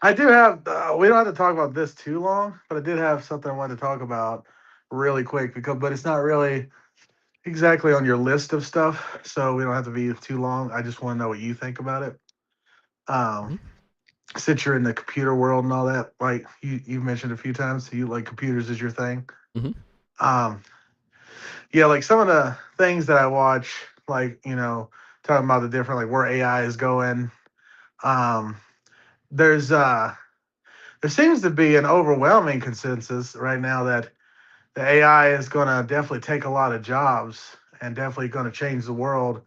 I do have, we don't have to talk about this too long, but I did have something I wanted to talk about really quick, but it's not really exactly on your list of stuff, so we don't have to be too long. I just want to know what you think about it. Since you're in the computer world and all that, like you've mentioned a few times, you like computers is your thing. Mm-hmm. Yeah, like some of the things that I watch, like, talking about the different, like where AI is going. There seems to be an overwhelming consensus right now that the AI is going to definitely take a lot of jobs and definitely going to change the world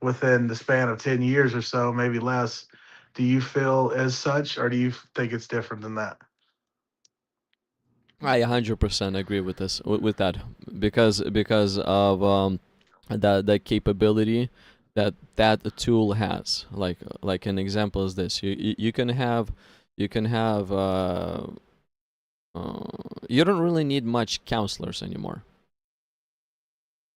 within the span of 10 years or so, maybe less. Do you feel as such, or do you think it's different than that? I 100% agree with this, with that, because of the capability that tool has. Like an example is this: you can have you don't really need much counselors anymore.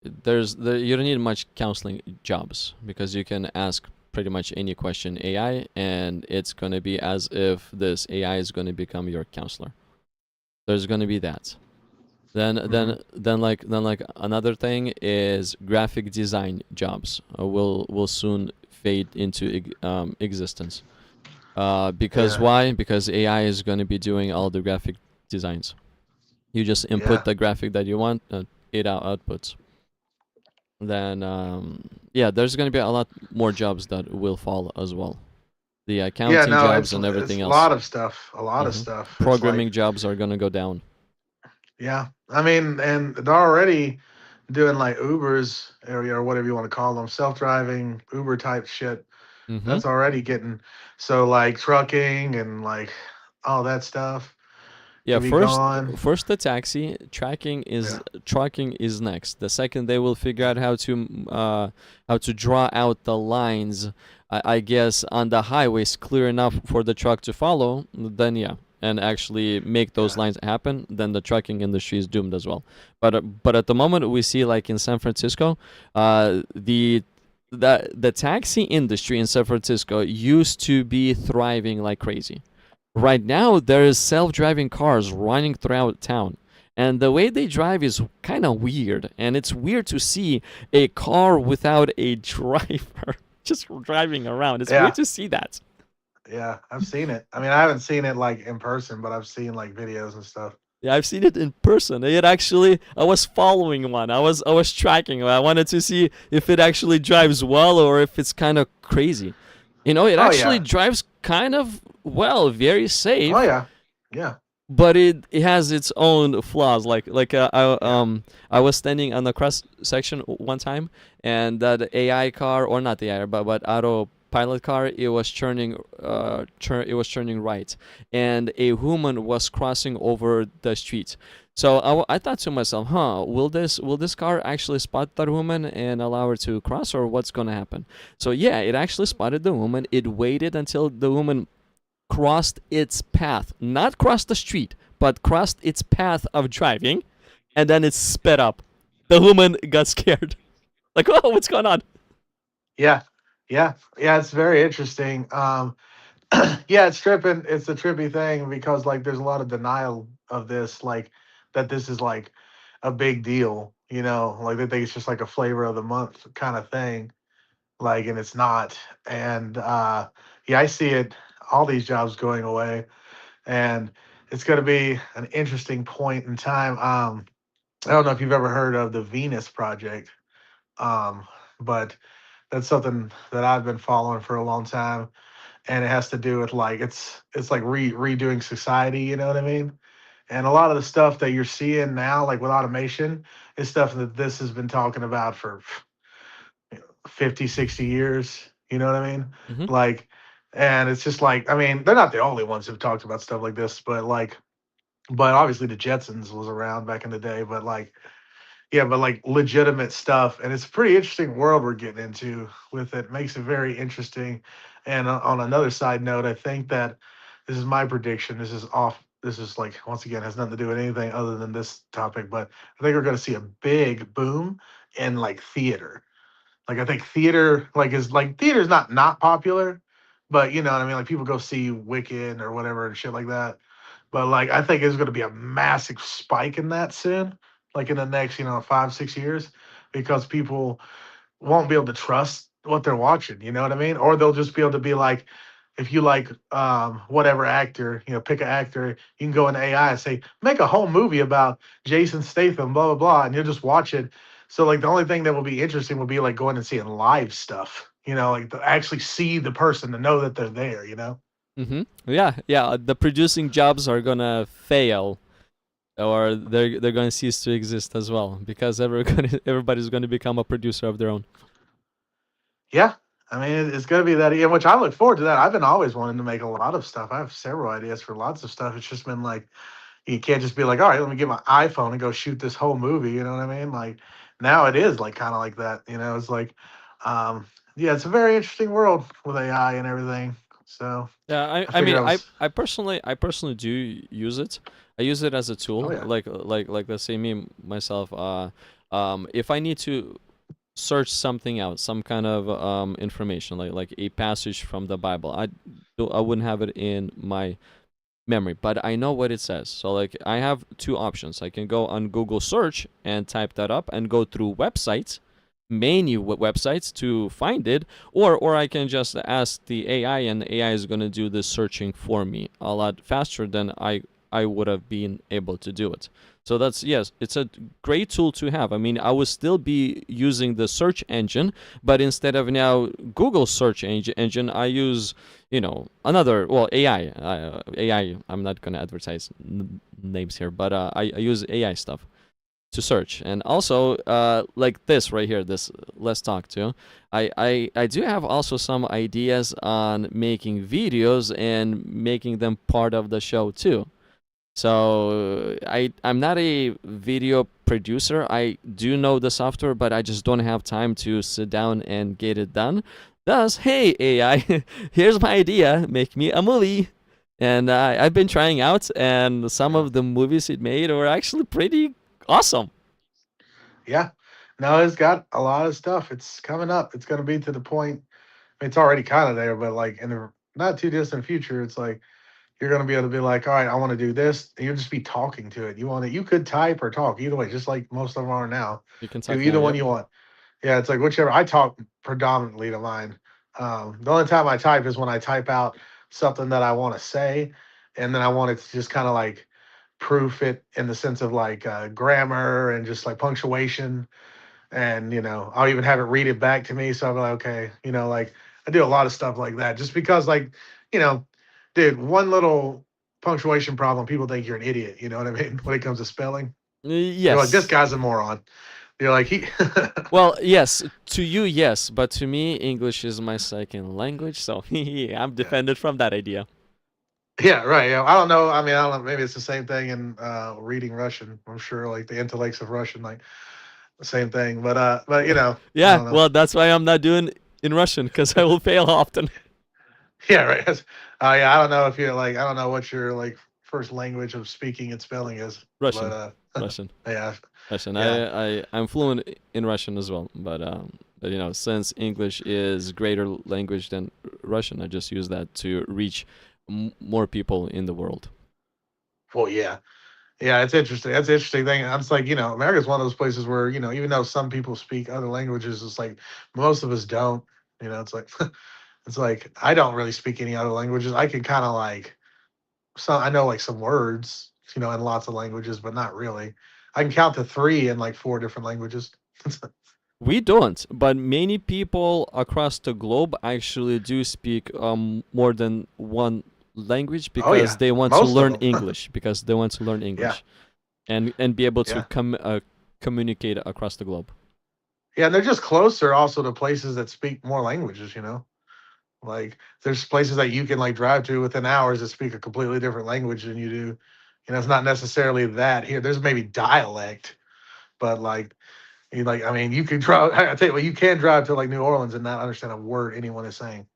You don't need much counseling jobs, because you can ask pretty much any question AI, and it's going to be as if this AI is going to become your counselor. There's going to be that. Then another thing is graphic design jobs will soon fade into existence. Because Yeah, why? Because AI is going to be doing all the graphic designs. You just input yeah, the graphic that you want, it outputs. Then yeah, there's going to be a lot more jobs that will fall as well. The yeah. accounting No, jobs it's and it's everything a else. lot of stuff. A lot of hmm stuff. It's like, Programming jobs are going to go down. yeah. I mean, and they're already doing like Ubers area or whatever you want to call them, self-driving Uber type shit. hmm That's already getting so like trucking and like all that stuff Yeah, can be first gone. first the taxi tracking is Yeah, trucking is next. The second they will figure out how to draw out the lines, I guess on the highways clear enough for the truck to follow, then yeah, and actually make those yeah, lines happen, then the trucking industry is doomed as well. But at the moment we see like in San Francisco, the taxi industry in San Francisco used to be thriving like crazy. Right now, there is self-driving cars running throughout town, and the way they drive is kind of weird. And it's weird to see a car without a driver just driving around. It's weird yeah, to see that. yeah. I've seen it. I mean, I haven't seen it like in person, but I've seen like videos and stuff. Yeah, I've seen it in person. It actually, I was following one. I was tracking. I wanted to see if it actually drives well or if it's kind of crazy. It Oh actually yeah, drives kind of well, very oh safe. yeah, yeah, But it has its own flaws. yeah, I was standing on the cross section one time, and that AI car, or not the AI, but autopilot car, it was turning right, and a woman was crossing over the street. So I thought to myself, huh, will this car actually spot that woman and allow her to cross, or what's gonna happen? So yeah, it actually spotted the woman. It waited until the woman crossed its path, not crossed the street, but crossed its path of driving, and then it sped up. The woman got scared. Like, oh, what's going on? yeah, yeah, yeah. It's very interesting. Yeah, it's tripping. It's a trippy thing because like there's a lot of denial of this, like that this is like a big deal. Like they think it's just like a flavor of the month kind of thing. Like, and it's not. And yeah, I see it. All these jobs going away, and it's going to be an interesting point in time. I don't know if you've ever heard of the Venus Project, um, but that's something that I've been following for a long time, and it has to do with like it's like redoing society. You know what I mean? And a lot of the stuff that you're seeing now, like with automation, is stuff that this has been talking about for 50, 60 years. You know what I mean? hmm Like, and it's just like, I mean, they're not the only ones who've talked about stuff like this, but obviously the Jetsons was around back in the day, but like, yeah, but like legitimate stuff. And it's a pretty interesting world we're getting into with it. Makes it very interesting. And on another side note, I think that this is my prediction. This is off. This is like, once again, has nothing to do with anything other than this topic, but I think we're going to see a big boom in like theater. Like I think theater like theater's not popular, but you know what I mean. Like people go see Wicked or whatever and shit like that. But like I think there's going to be a massive spike in that soon, like in the next 5 6 years, because people won't be able to trust what they're watching. You know what I mean? Or they'll just be able to be like, if you like whatever actor, pick an actor, you can go in AI and say, make a whole movie about Jason Statham, blah blah blah, and you'll just watch it. So like the only thing that will be interesting will be like going and seeing live stuff, like to actually see the person to know that they're there. Yeah, yeah. The producing jobs are gonna fail, or they're gonna cease to exist as well, because everybody's gonna become a producer of their own. Yeah. I mean, it's going to be that, yeah, which I look forward to that. I've been always wanting to make a lot of stuff. I have several ideas for lots of stuff. It's just been like, you can't just be like, all right, let me get my iPhone and go shoot this whole movie. You know what I mean? Like now it is like kind of like that. It's like, um, yeah, it's a very interesting world with AI and everything. So Yeah, I I I figured mean I was, I personally do use it. I use it as a oh tool. yeah, Like let's say me myself. If I need to search something out, some kind of information, like a passage from the Bible, I wouldn't have it in my memory, but I know what it says. So like I have two options. I can go on Google search and type that up and go through websites, menu websites to find it, or I can just ask the AI, and the AI is going to do the searching for me a lot faster than I would have been able to do it. So that's, yes, it's a great tool to have. I mean, I would still be using the search engine, but instead of now Google search engine, I use, another, well, AI. AI, I'm not going to advertise names here, but I use AI stuff to search. And also, like this right here, this Let's Talk to, I do have also some ideas on making videos and making them part of the show too. So I'm not a video producer. I do know the software, but I just don't have time to sit down and get it done. Thus, hey AI, here's my idea. Make me a movie. And I've been trying out, and some Yeah. of the movies it made were actually pretty awesome. Yeah. No, it's got a lot of stuff. It's coming up. It's going to be to the point. I mean, it's already kind of there, but like in the not too distant future, it's like you're going to be able to be like, all right, I want to do this. And you'll just be talking to it. You want it, you could type or talk either way, just like most of them are now. You can Do talk now, either one yep. you want. Yeah, it's like whichever. I talk predominantly to mine. The only time I type is when I type out something that I want to say, and then I want it to just kind of like proof it in the sense of like grammar and just like punctuation. And I'll even have it read it back to me. So I'm like, okay, like I do a lot of stuff like that, just because like, you know, dude, one little punctuation problem, people think you're an idiot. You know what I mean? When it comes to spelling, they're like, this Yes. guy's a moron. You're like, he. Well, yes, to you, yes, but to me, English is my second language, so I'm Yeah. defended from that idea. Yeah, right. Yeah, I don't know. I mean, I don't know. Maybe it's the same thing in reading Russian. I'm sure, like the intellects of Russian, like the same thing. But I Yeah, don't know. well, that's why I'm not doing in Russian, because I will fail often. Yeah, right. Yeah, I don't know if you're like, I don't know what your like first language of speaking and spelling is, but Russian, Russian, yeah, Russian. yeah, I'm fluent in Russian as well, but since English is greater language than Russian, I just use that to reach more people in the world. well, yeah, yeah. It's interesting. That's an interesting thing. I'm just like, America's one of those places where even though some people speak other languages, it's like most of us don't. It's like it's like I don't really speak any other languages. I can kind of like some. I know like some words, in lots of languages, but not really. I can count to three in like four different languages. We don't, but many people across the globe actually do speak more than one language Oh because yeah, they want to most of learn them. English because they want to learn Yeah, English and be able to yeah. communicate across the globe. Yeah, and they're just closer also to places that speak more languages. Like there's places that you can like drive to within hours that speak a completely different language than you do. It's not necessarily that here. There's maybe dialect, but like I mean, you can drive. I tell you what, you can drive to like New Orleans and not understand a word anyone is saying.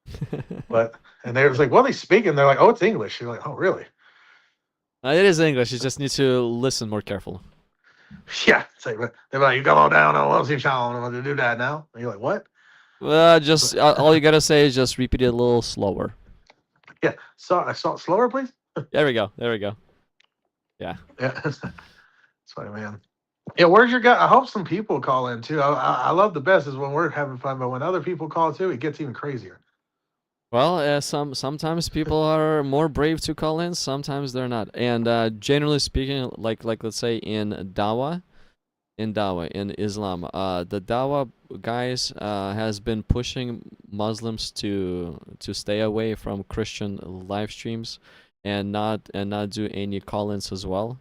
But and they was like, "What are they speaking?" They're like, "Oh, it's English." You're like, "Oh, really?" It is English. You just need to listen more careful. Yeah. It's like, they're like, "You come on down on Wellesley Town. I want to do that now." And you're like, "What?" Just all you gotta say is just repeat it a little slower. Yeah. So I saw slower, please. There we go. There we go. Yeah. Yeah. That's funny, man. Yeah, where's your guy? I hope some people call in too. I love the best is when we're having fun, but when other people call too, it gets even crazier. Well, sometimes people are more brave to call in, sometimes they're not. And generally speaking, like let's say in Islam, the Dawa guys has been pushing Muslims to stay away from Christian live streams and not do any call-ins as well.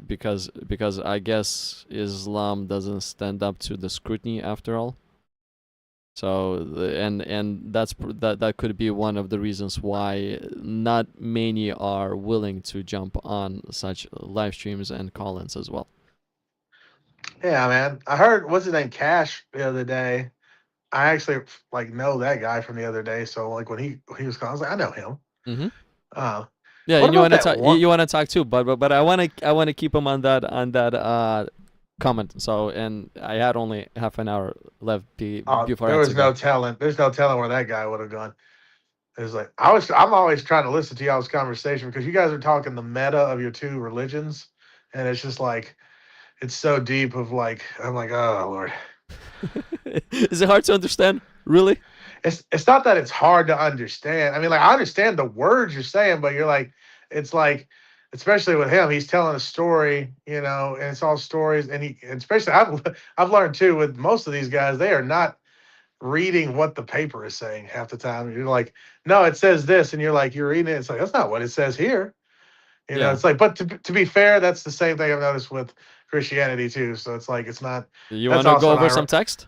Because I guess Islam doesn't stand up to the scrutiny after all. So and that could be one of the reasons why not many are willing to jump on such live streams and call-ins as well. Yeah, man. I heard what's his name, Cash, the other day. I actually like know that guy from the other day. So like when he was calling, I was like, I know him. Mm-hmm. Uh, Yeah, what and you about want to that talk. one? You want to talk too, but I want to keep him on that comment. So and I had only half an hour left before I There had was to go. no telling. There's no telling where that guy would have gone. It's like I'm always trying to listen to y'all's conversation because you guys are talking the meta of your two religions, and it's just like it's so deep. Of like, I'm like, oh Lord. Is it hard to understand? Really? It's not that it's hard to understand. I mean, like I understand the words you're saying, but you're like, it's like, especially with him, he's telling a story, you know, and it's all stories, and especially I've learned too with most of these guys, they are not reading what the paper is saying half the time. You're like, no, it says this, and you're like, you're reading it. It's like that's not what it says here. You know, Yeah. it's like, but to be fair, that's the same thing I've noticed with Christianity too. So it's like it's not. You That's want to go also over some text?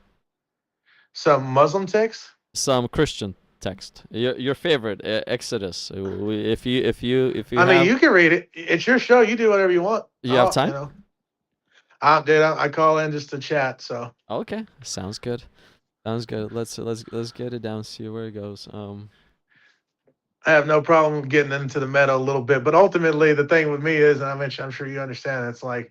some Muslim ticks. Some Christian text. Your favorite, Exodus. If you I mean, have you can read it. It's your show. You do whatever you want. you have You time? know, dude, I call in just to chat. So Okay, sounds good. Sounds good. Let's get it down. See where it goes. I have no problem getting into the meta a little bit. But ultimately, the thing with me is, and I mentioned, I'm sure you understand, it's like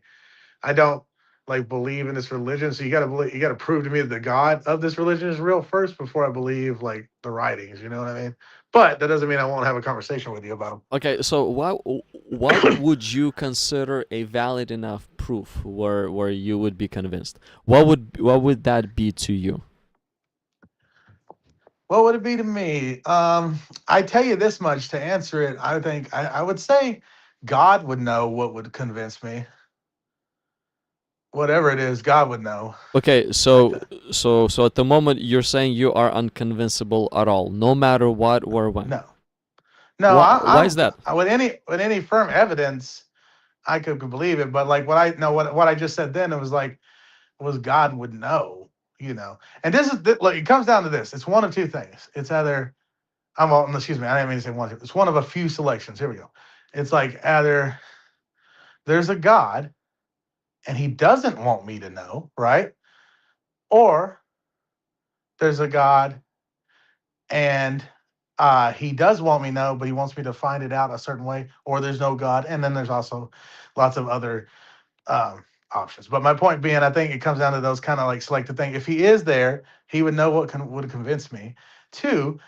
I don't like believe in this religion. So you got to prove to me that the God of this religion is real first before I believe like the writings. You know what I mean? But that doesn't mean I won't have a conversation with you about Okay, so what them. would you consider a valid enough proof where you would be convinced? What would that be to you? What would it be to me? I tell you this much to answer it. I think I would say God would know what would convince me. Whatever it is, God would know. Okay, Like so that. so at the moment you're saying you are unconvincible at all, no matter what or when. No, no. Why is that? With any firm evidence, I could believe it. But like what I know, what I just said then, it was like was God would know. You know, and this is look. It comes down to this. It's one of two things. It's either excuse me. I didn't mean to say one. It's one of a few selections. Here we go. It's like either there's a God and he doesn't want me to know, right? Or there's a God and he does want me to know, but he wants me to find it out a certain way, or there's no God. And then there's also lots of other um, options. But my point being, I think it comes down to those kind of like selected thing. If he is there, he would know what would convince me. Two,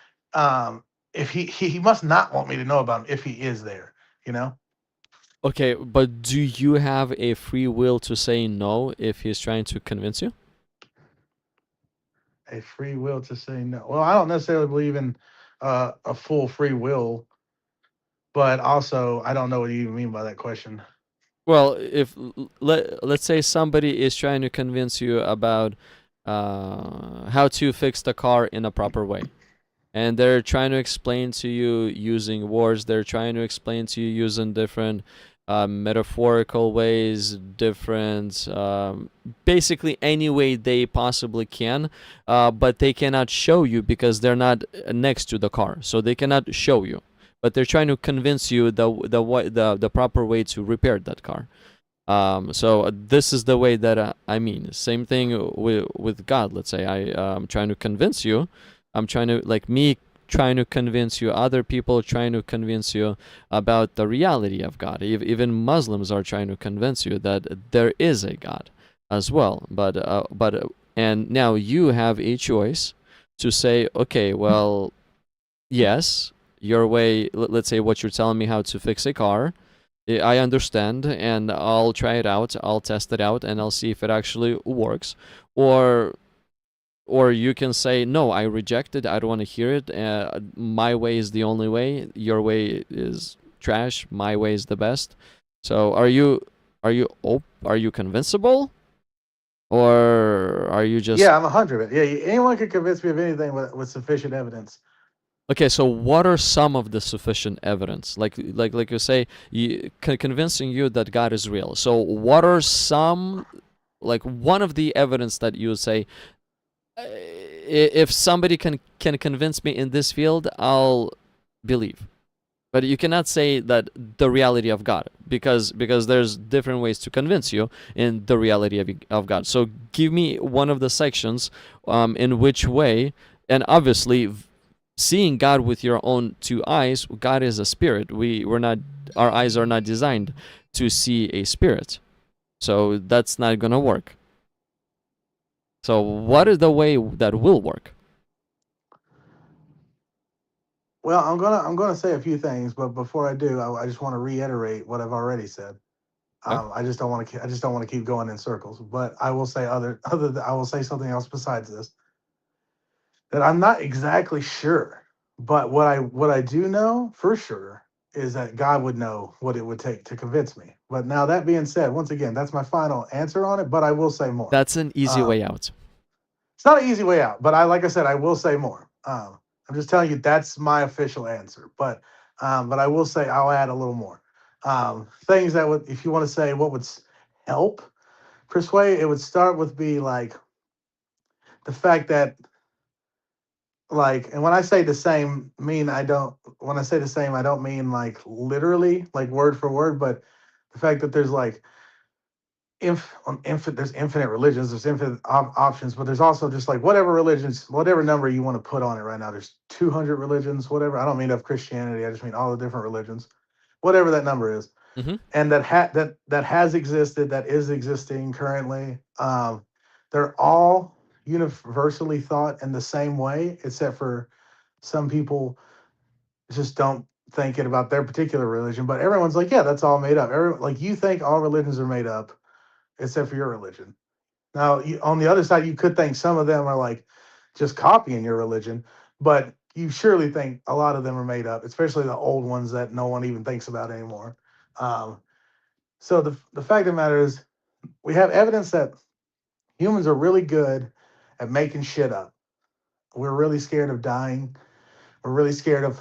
if he must not want me to know about him if he is there, you know? Okay, but do you have a free will to say no if he's trying to convince you? A free will to say no. Well, I don't necessarily believe in a full free will, but also I don't know what you mean by that question. Well, if let's say somebody is trying to convince you about how to fix the car in a proper way, and they're trying to explain to you using words, they're trying to explain to you using different metaphorical ways, different basically any way they possibly can, but they cannot show you because they're not next to the car, so they cannot show you, but they're trying to convince you the proper way to repair that car. So this is the way that I mean. Same thing with God. Let's say I'm trying to convince you. I'm trying to like me trying to convince you. Other people trying to convince you about the reality of God. Even Muslims are trying to convince you that there is a God as well. But and now you have a choice to say, okay, well, yes, your way. Let's say what you're telling me how to fix a car. I understand, and I'll try it out. I'll test it out, and I'll see if it actually works. Or, or you can say, no, I reject it. I don't want to hear it. My way is the only way. Your way is trash. My way is the best. So, are you convincible, or are you just Yeah, I'm 100. Yeah, anyone could convince me of anything with sufficient evidence. okay? So, what are some of the sufficient evidence? Like you say, convincing you that God is real. So, what are some like one of the evidence that you would say if somebody can convince me in this field, I'll believe. But you cannot say that the reality of God because there's different ways to convince you in the reality of God. So give me one of the sections in which way, and obviously seeing God with your own two eyes, God is a spirit. We're not, our eyes are not designed to see a spirit. So that's not gonna work. So what is the way that will work? Well, I'm gonna say a few things, but before I do, I just want to reiterate what I've already said. Yeah. I just don't want to keep going in circles. But I will say I will say something else besides this that I'm not exactly sure. But what I do know for sure is that God would know what it would take to convince me. But now that being said, once again, that's my final answer on it. But I will say more. That's an easy Um, way out. it's not an easy way out, but like I said, I will say more. I'm just telling you that's my official answer. But I will say I'll add a little more. Things that would, if you want to say what would help persuade, it would start with be like the fact that and when I say the same, mean I don't. When I say the same, I don't mean like literally, like word for word, but the fact that there's like there's infinite religions, there's infinite options, but there's also just like whatever religions, whatever number you want to put on it right now. There's 200 religions, whatever. I don't mean of Christianity. I just mean all the different religions, whatever that number is, Hmm. and that has existed, that is existing currently. They're all universally thought in the same way, except for some people just don't think it about their particular religion. But everyone's like, yeah, that's all made up. Like you think all religions are made up except for your religion. Now, on the other side, you could think some of them are like just copying your religion, but you surely think a lot of them are made up, especially the old ones that no one even thinks about anymore. Um, so the fact of the matter is, we have evidence that humans are really good at making shit up. We're really scared of dying. We're really scared of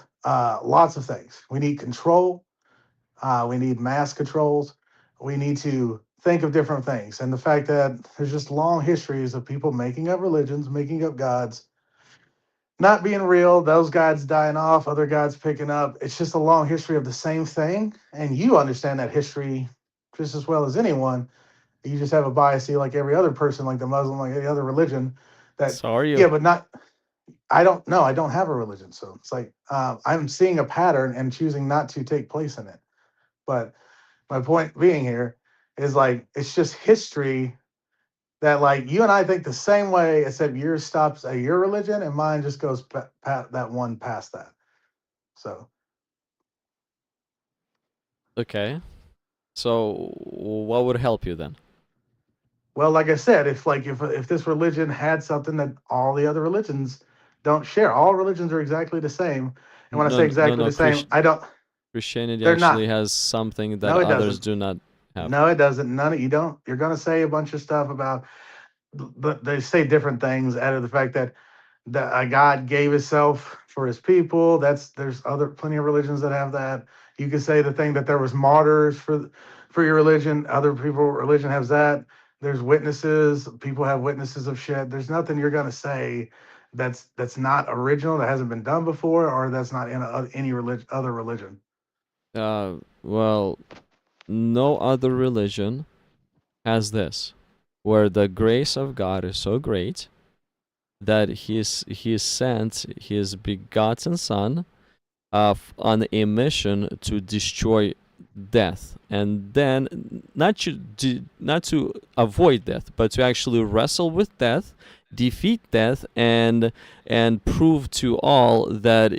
lots of things. We need control. We need mass controls. We need to think of different things. And the fact that there's just long histories of people making up religions, making up gods, not being real, those gods dying off, other gods picking up. It's just a long history of the same thing. And you understand that history just as well as anyone. You just have a bias, like every other person, like the Muslim, like any other religion. That, So are you? yeah, but not. I don't know. I don't have a religion, so it's like I'm seeing a pattern and choosing not to take place in it. But my point being here is like it's just history that like you and I think the same way, except yours stops at your religion and mine just goes that one past that. So Okay. So what would help you then? well, like I said, if this religion had something that all the other religions don't share, all religions are exactly the same. And when I say No, no, exactly no. the same, I don't. Christianity They're actually not. has something that No, it others doesn't. do not have. No, it doesn't. None of you don't. You're going to say a bunch of stuff about, but they say different things out of the fact that God gave Himself for His people. There's other plenty of religions that have that. You could say the thing that there was martyrs for your religion. Other people religion has that. There's witnesses. People have witnesses of shit. There's nothing you're gonna say that's not original, that hasn't been done before, or that's not in any other religion. Well, no other religion has this, where the grace of God is so great that He sent His begotten Son on a mission to destroy death, and then not to avoid death, but to actually wrestle with death, defeat death, and prove to all that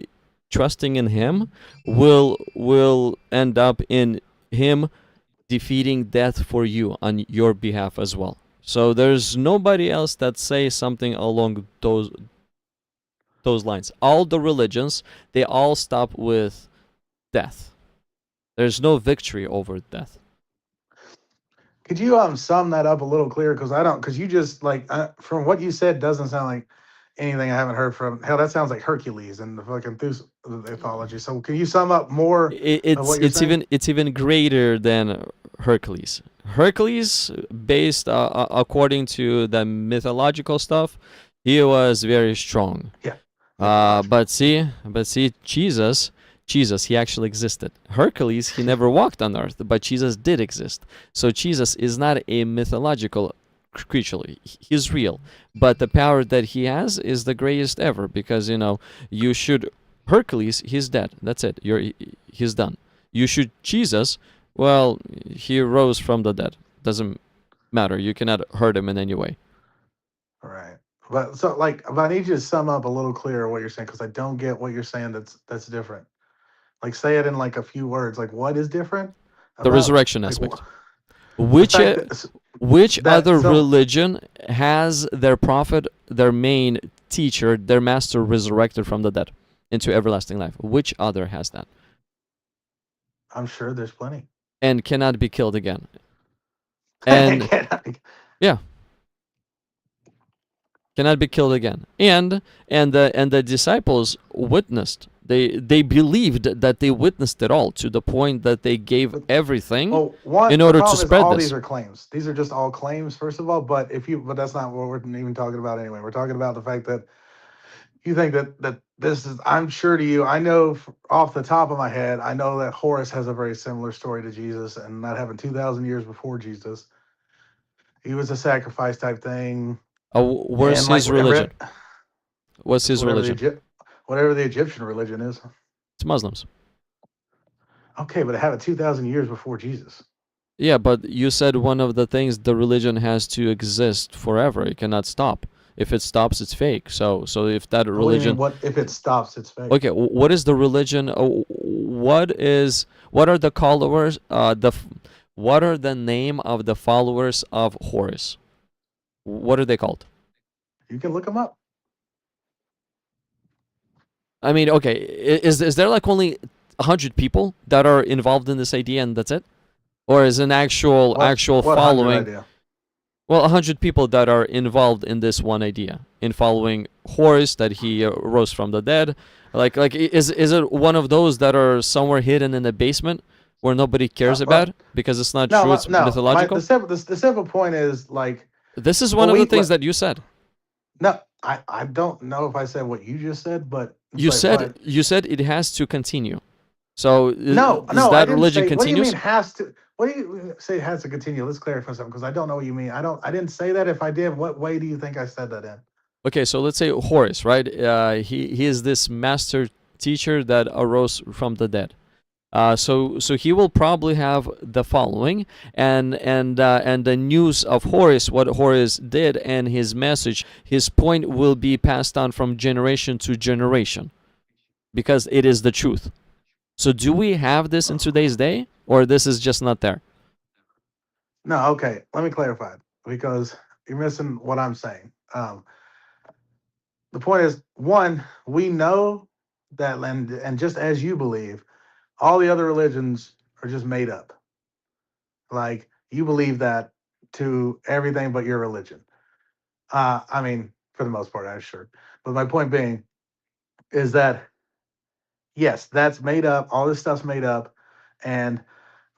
trusting in Him will end up in Him defeating death for you on your behalf as well. So there's nobody else that says something along those lines. All the religions, they all stop with death. There's no victory over death. Could you sum that up a little clearer? Because I don't. Because you just like from what you said doesn't sound like anything I haven't heard from. Hell, that sounds like Hercules and the fucking mythology. So can you sum up more of what you're saying? It's even greater than Hercules. Hercules, based according to the mythological stuff, he was very strong. Yeah. But see, Jesus, he actually existed. Hercules, he never walked on earth, but Jesus did exist. So Jesus is not a mythological creature. He's real. But the power that he has is the greatest ever, because, you should Hercules, he's dead. That's it. He's done. You should Jesus, well, he rose from the dead. Doesn't matter. You cannot hurt him in any way. All right. But so but I need you to sum up a little clearer what you're saying because I don't get what you're saying. That's different. Like say it in like a few words. Like what is different The about resurrection like aspect. the Which fact that which that other so religion has their prophet, their main teacher, their master resurrected from the dead into everlasting life? Which other has that I'm sure there's plenty. and cannot be killed again? And yeah, cannot be killed again. And the disciples witnessed. They believed that they witnessed it all to the point that they gave everything Well, one in the order to problem is spread all this. these are claims. These are just all claims, first of all. But that's not what we're even talking about anyway. We're talking about the fact that you think that this is. I'm sure to you. I know off the top of my head. I know that Horus has a very similar story to Jesus, and that happened 2,000 years before Jesus. He was a sacrifice type thing, Where's and like his religion? What's his whatever religion? whatever the Egyptian religion is. It's Muslims. Okay, but it happened 2,000 years before Jesus. Yeah, but you said one of the things, the religion has to exist forever. It cannot stop. If it stops, it's fake. So if that What do you mean? religion, What if it stops? It's fake. okay, what is the religion? What are the followers? What are the name of the followers of Horus? What are they called? You can look them up. I mean, okay, is there like only 100 people that are involved in this idea and that's it, or is an actual What 100 following? idea? Well, 100 people that are involved in this one idea, in following Horus, that he rose from the dead. Is it one of those that are somewhere hidden in the basement where nobody cares about because it's not true, it's mythological? The simple point is like This is one of the things that you said. no, I don't know if I said what you just said, but You said it has to continue. So no, does I that didn't religion say. What do you continues? mean has to? What do you say it has to continue? Let's clarify something because I don't know what you mean. I didn't say that. If I did, what way do you think I said that in? Okay, so let's say Horus, right? He is this master teacher that arose from the dead. So he will probably have the following, and the news of Horus, what Horus did, and his message, his point will be passed on from generation to generation, because it is the truth. So do we have this in today's day, or this is just not there? No, okay. Let me clarify because you're missing what I'm saying. The point is, one, we know that, and just as you believe, all the other religions are just made up. Like you believe that to everything but your religion. I mean, for the most part, I'm sure. But my point being is that yes, that's made up. All this stuff's made up. And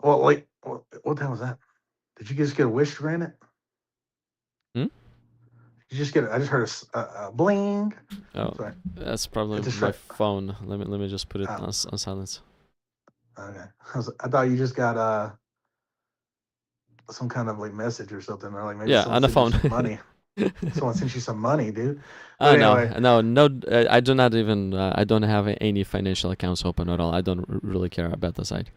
well, like, what the hell was that? Did you just get a wish granted? Hmm? You just get. I just heard a bling. Oh, Sorry. that's probably It's my phone. Let me just put it on silence. Okay. I thought you just got some kind of like message or something, or like maybe Yeah, someone on the sent you phone. some money. Someone sent you some money, dude. But anyway, No. I do not even. I don't have any financial accounts open at all. I don't really care about the site.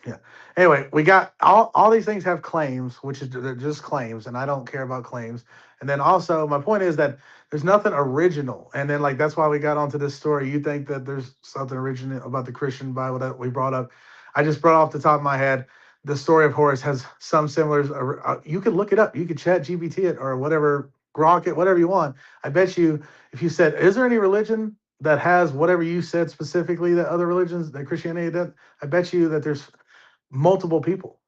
yeah. Anyway, we got all these things have claims, which is they're just claims, and I don't care about claims. And then also, my point is that there's nothing original. And then like that's why we got onto this story. You think that there's something original about the Christian Bible that we brought up? I just brought off the top of my head. The story of Horus has some similars. You could look it up. You could chat GPT it or whatever, grok it, whatever you want. I bet you, if you said, is there any religion that has whatever you said specifically that other religions, that Christianity did? I bet you that there's multiple people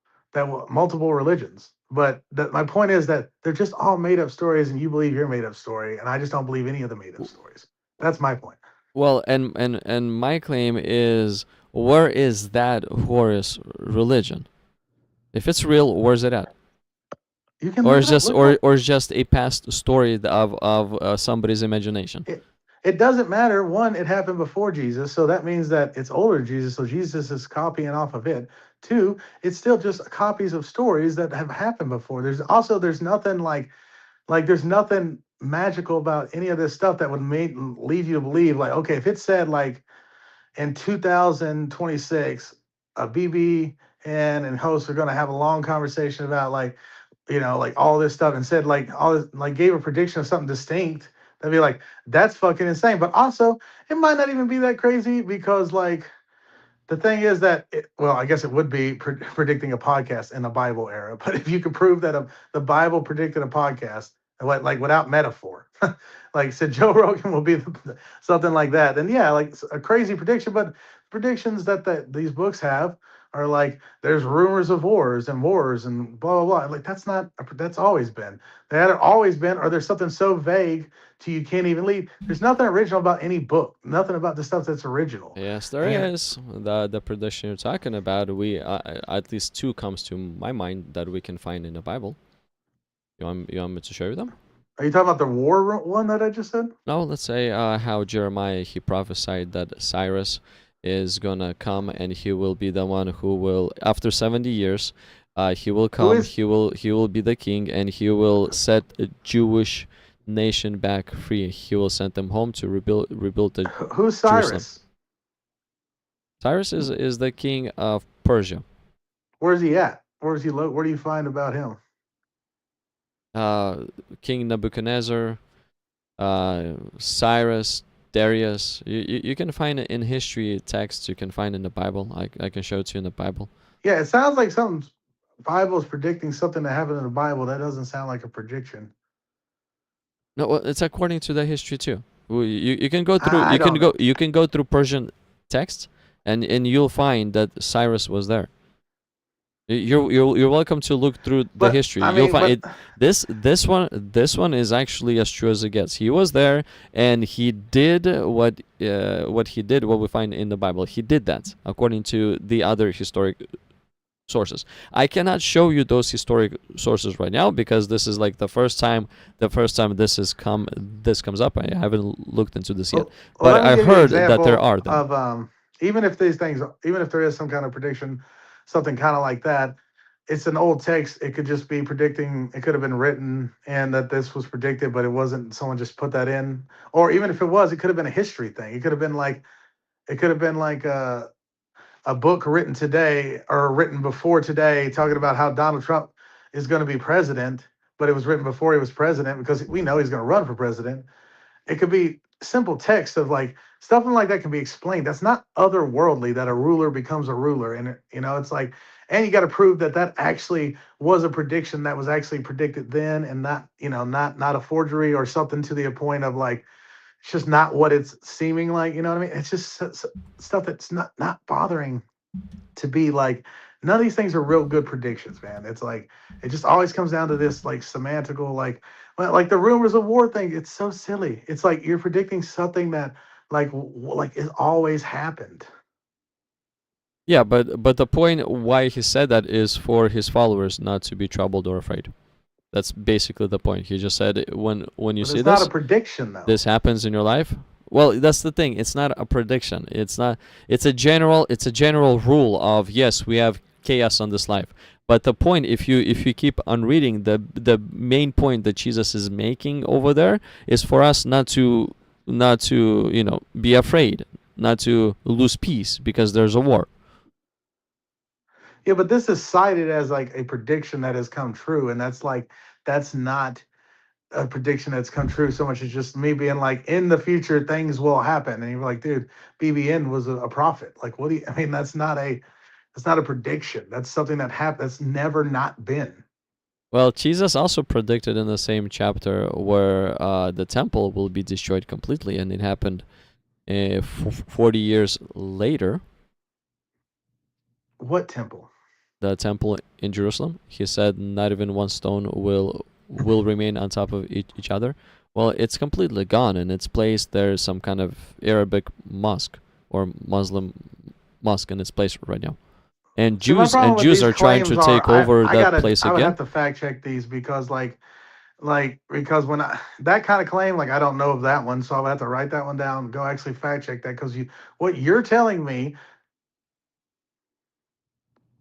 multiple religions. But my point is that they're just all made up stories, and you believe your made up story, and I just don't believe any of the made up stories. That's my point. Well, and my claim is, where is that Horus religion? If it's real, where's it at? You can Or look it's it up, just look it up. or it's just a past story of somebody's imagination. It doesn't matter. One, it happened before Jesus, so that means that it's older than Jesus, so Jesus is copying off of it. Two, it's still just copies of stories that have happened before. There's nothing there's nothing magical about any of this stuff that would lead you to believe like, okay, if it said like in 2026, BB and host are going to have a long conversation about like like all this stuff and said like all this, like gave a prediction of something distinct, that'd be like, that's fucking insane. But also, it might not even be that crazy because like the thing is that, well, I guess it would be predicting a podcast in the Bible era. But if you could prove that the Bible predicted a podcast, like without metaphor, like said Joe Rogan will be something like that, then yeah, like a crazy prediction. But predictions that these books have are like there's rumors of wars and blah blah blah. Like that's always been, that had always been, or there's something so vague to you can't even leave. There's nothing original about any book. Nothing about the stuff that's original. Yes, there And is. The prediction you're talking about, we at least two comes to my mind that we can find in the Bible. You want me to show you them? are you talking about the one that I just said? No, let's say how Jeremiah he prophesied that Cyrus is gonna come and he will be the one who will, after 70 years, he will come. is He will be the king and he will set a Jewish nation back free. He will send them home to rebuild the who's Jerusalem. Cyrus? Cyrus is the king of Persia. Where's he at? Where's he? Where do you find about him? King Nebuchadnezzar, Cyrus, Darius. You can find it in history texts. You can find in the Bible. I can show it to you in the Bible. Yeah, it sounds like something. Bible is predicting something that happened in the Bible. That doesn't sound like a prediction. No, well, it's according to the history too. You can go through. I don't know. You can go through Persian texts, and you'll find that Cyrus was there. You're welcome to look through the But history. I You'll mean, find but it. This one is actually as true as it gets. He was there, and he did what he did. What we find in the Bible, he did that according to the other historic sources. I cannot show you those historic sources right now because this is like the first time this comes up. I haven't looked into this yet, well, but let me I give you an heard that there example are them. of even if these things, even if there is some kind of prediction, something kind of like that, it's an old text. It could just be predicting. It could have been written and that this was predicted, but it wasn't. Someone just put that in, or even if it was, it could have been a history thing. It could have been like, it could have been like a book written today or written before today talking about how Donald Trump is going to be president, but it was written before he was president because we know he's going to run for president. It could be simple text of like stuff like that can be explained. That's not otherworldly that a ruler becomes a ruler. And, it's like, and you got to prove that that actually was a prediction that was actually predicted then and not, not a forgery or something to the point of like, it's just not what it's seeming like, you know what I mean? It's just stuff that's not bothering to be like, none of these things are real good predictions, man. It's like, it just always comes down to this like semantical, like the rumors of war thing. It's so silly. It's like you're predicting something that like it always happened. Yeah, but the point why he said that is for his followers not to be troubled or afraid. That's basically the point. He just said when you But see it's not this, a prediction though. this happens in your life. Well, that's the thing. It's not a prediction. It's not. It's a general rule of yes, we have chaos on this life. But the point, if you keep on reading, the main point that Jesus is making over there is for us not to be afraid, not to lose peace because there's a war. Yeah, but this is cited as like a prediction that has come true, and that's not a prediction that's come true so much as just me being like, in the future things will happen, and you're like, dude, BBN was a prophet. Like, what do you? I mean, that's not a prediction. That's something that happened. That's never not been. Well, Jesus also predicted in the same chapter where the temple will be destroyed completely, and it happened 40 years later. What temple? The temple in Jerusalem. He said not even one stone will remain on top of each other. Well, it's completely gone. In its place, there's some kind of Arabic mosque or Muslim mosque in its place right now. And See, my problem with Jews these are trying to claims take over that place I would again. have to fact check these because because when that kind of claim, like I don't know of that one, so I'll have to write that one down, go actually fact check that because what you're telling me.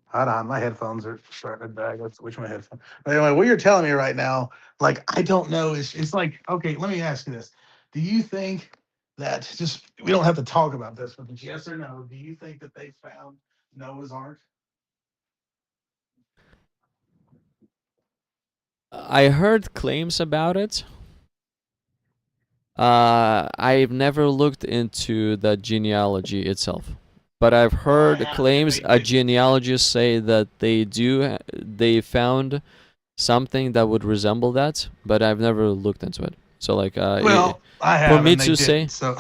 Hold on, my headphones are starting to die. Let's switch my headphones. But anyway, what you're telling me right now, like I don't know, it's like, okay, let me ask you this. Do you think that, just we don't have to talk about this, but yes or no, do you think that they found Noah's Ark? I heard claims about it. I've never looked into the genealogy itself, but I've I heard have claims. debated. Genealogists say that they found something that would resemble that, but I've never looked into it. So like, Well, I for have, me and they to didn't. say,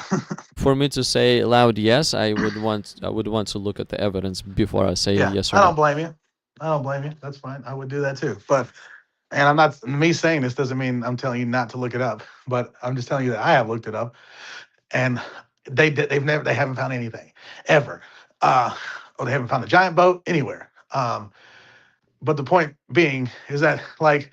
So loud yes, I would want to look at the evidence before I say yeah, yes or I don't no. blame you. I don't blame you. That's fine. I would do that too. But and I'm not me saying this doesn't mean I'm telling you not to look it up. But I'm just telling you that I have looked it up, and they haven't found anything ever. Or they haven't found the giant boat anywhere. But the point being is that like,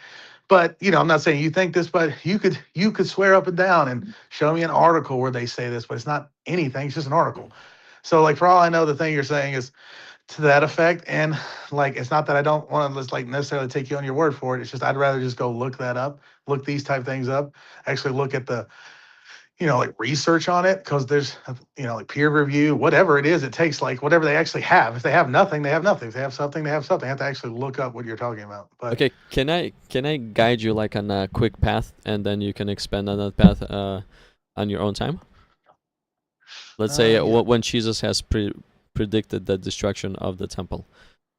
but I'm not saying you think this, but you could swear up and down and show me an article where they say this, but it's not anything. It's just an article. So like for all I know, the thing you're saying is to that effect, and like it's not that I don't want to just like necessarily take you on your word for it. It's just I'd rather just go look that up, look these type things up, actually look at the like research on it because there's like peer review, whatever it is, it takes like whatever they actually have. If they have nothing, they have nothing. If they have something, they have something. I have to actually look up what you're talking about. But Okay, can I guide you like on a quick path, and then you can expand on that path on your own time? Let's say yeah. when Jesus has predicted the destruction of the temple.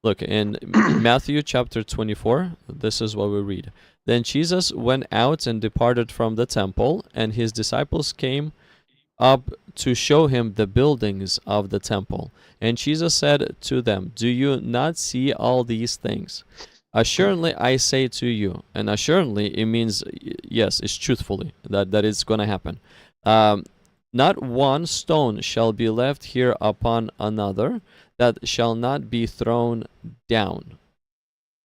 Look, in Matthew chapter 24, this is what we read. Then Jesus went out and departed from the temple, and his disciples came up to show him the buildings of the temple. And Jesus said to them, "Do you not see all these things? Assuredly I say to you," and assuredly it means yes, it's truthfully that it's going to happen. Um, Not one stone shall be left here upon another that shall not be thrown down.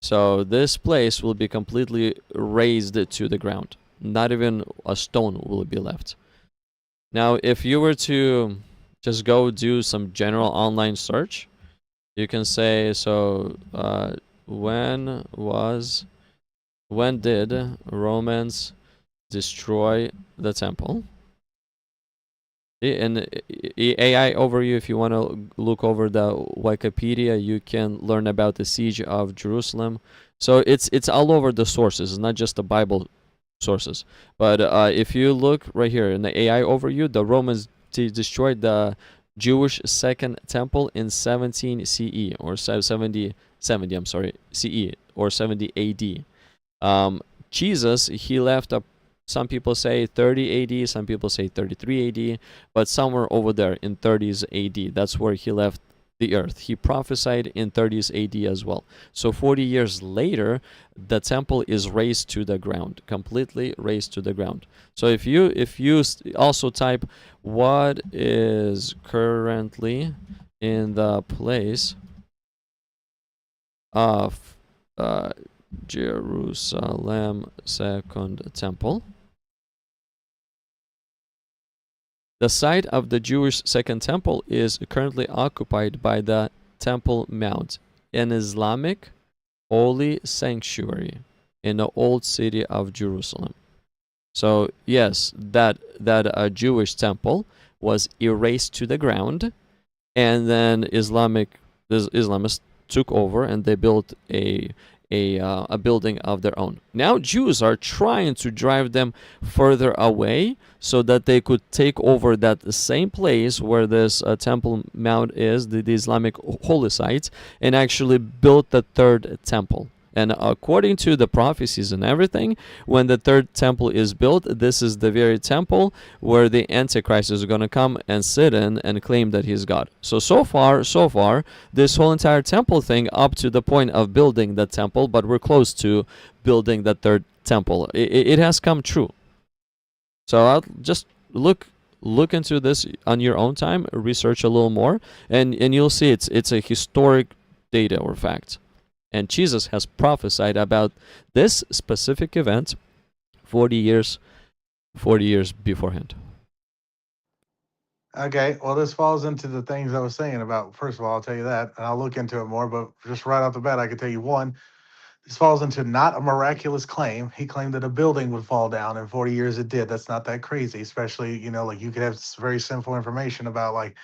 So this place will be completely razed to the ground. Not even a stone will be left. Now, if you were to just go do some general online search, you can say, so when did Romans destroy the temple? In AI overview, if you want to look over the Wikipedia, you can learn about the siege of Jerusalem. So it's all over the sources. It's not just the Bible sources. But if you look right here in the AI overview, the Romans destroyed the Jewish second temple in 17 CE or 70 CE or 70 AD. Jesus, he left a, some people say 30 AD, some people say 33 AD, but somewhere over there in 30s AD, that's where he left the earth. He prophesied in 30s AD as well. So 40 years later, the temple is razed to the ground, completely razed to the ground. So if you also type what is currently in the place of Jerusalem Second Temple, the site of the Jewish Second Temple is currently occupied by the Temple Mount, an Islamic holy sanctuary in the old city of Jerusalem. So yes, that Jewish temple was erased to the ground, and then Islamists took over and they built a building of their own. Now Jews are trying to drive them further away so that they could take over that same place where this Temple Mount is, the Islamic holy site, and actually build the third temple. And according to the prophecies and everything, when the third temple is built, this is the very temple where the Antichrist is going to come and sit in and claim that he's God. So far, this whole entire temple thing up to the point of building the temple, but we're close to building the third temple. It has come true. So I'll just look into this on your own time, research a little more, and you'll see it's a historic data or fact. And Jesus has prophesied about this specific event 40 years beforehand. Okay, well, this falls into the things I was saying about. First of all, I'll tell you that, and I'll look into it more. But just right off the bat, I can tell you one. This falls into not a miraculous claim. He claimed that a building would fall down in 40 years. It did. That's not that crazy, especially like you could have very simple information about like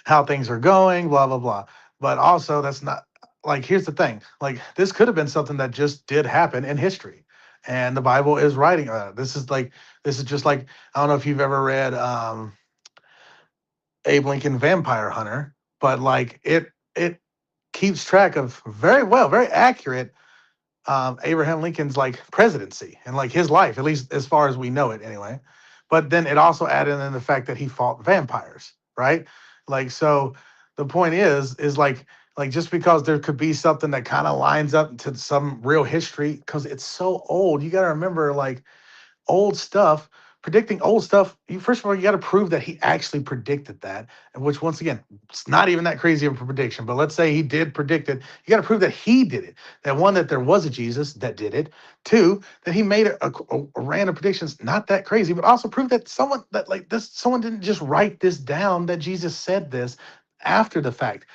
how things are going, blah blah blah. But also, that's not like here's the thing. Like this could have been something that just did happen in history. and the Bible is writing. This is just like, I don't know if you've ever read Abe Lincoln Vampire Hunter, but like it keeps track of very accurate Abraham Lincoln's like presidency and like his life, at least as far as we know it anyway. But then it also added in the fact that he fought vampires, right? Like, so the point is like just because there could be something that kind of lines up to some real history, because it's so old, you got to remember like old stuff, predicting old stuff. First of all, you got to prove that he actually predicted that, and which once again, it's not even that crazy of a prediction. But let's say he did predict it. You got to prove that he did it. That one, that there was a Jesus that did it. Two, that he made a random predictions, not that crazy, but also prove that someone didn't just write this down, that Jesus said this after the fact.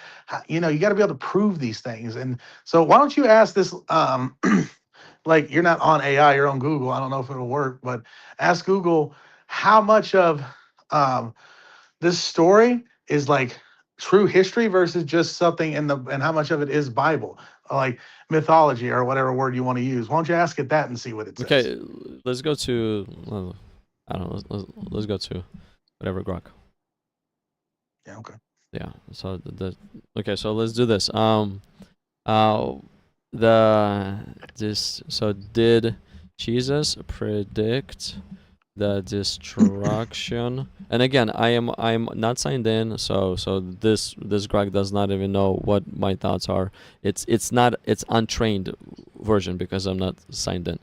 You know, you got to be able to prove these things. And so why don't you ask this like, you're not on AI, you're on Google. I don't know if it'll work, but ask Google how much of um, this story is like true history versus just something and how much of it is Bible, like mythology or whatever word you want to use. Why don't you ask it that and see what it says? Okay, let's go to. I don't know. Let's go to whatever Grok. Yeah. Okay. Yeah. So okay. So let's do this. So did Jesus predict the destruction? And again, I'm not signed in, so this Greg does not even know what my thoughts are. It's untrained version because I'm not signed in,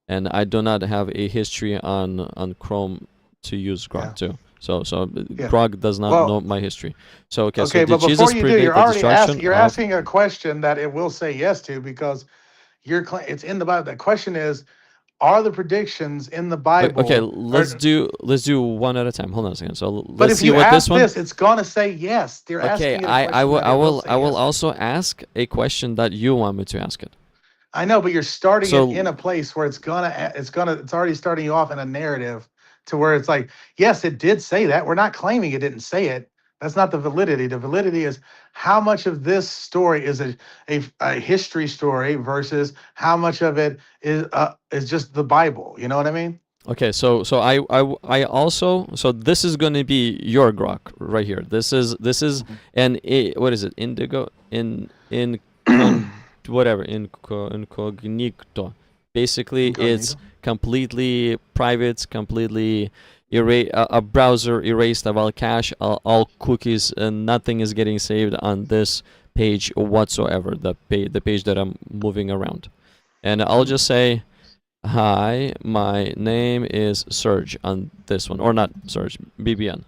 and I do not have a history on Chrome to use Grok too. So Grog does not know my history. So okay, so but did before Jesus you do, predict you're the already destruction? you're asking a question that it will say yes to, because it's in the Bible. The question is, are the predictions in the Bible? Okay, let's do one at a time. Hold on a second. So But let's if see you what ask this one. this, it's gonna say yes. You're Okay, asking it a question I will that it will say yes. also ask a question that you want me to ask it. I know, but you're starting So- it in a place where it's already starting you off in a narrative to where it's like, yes, it did say that. We're not claiming it didn't say it. That's not the validity. The validity is how much of this story is a history story versus how much of it is just the Bible. You know what I mean? Okay, so I also, so this is going to be your Grok right here. This is what is it? Indigo whatever, incognito. Basically, it's Incognito? completely private, completely a browser erased of all cache, all cookies, and nothing is getting saved on this page whatsoever. The page that I'm moving around, and I'll just say, "Hi, my name is Serge" on this one, or not Serge, BBN.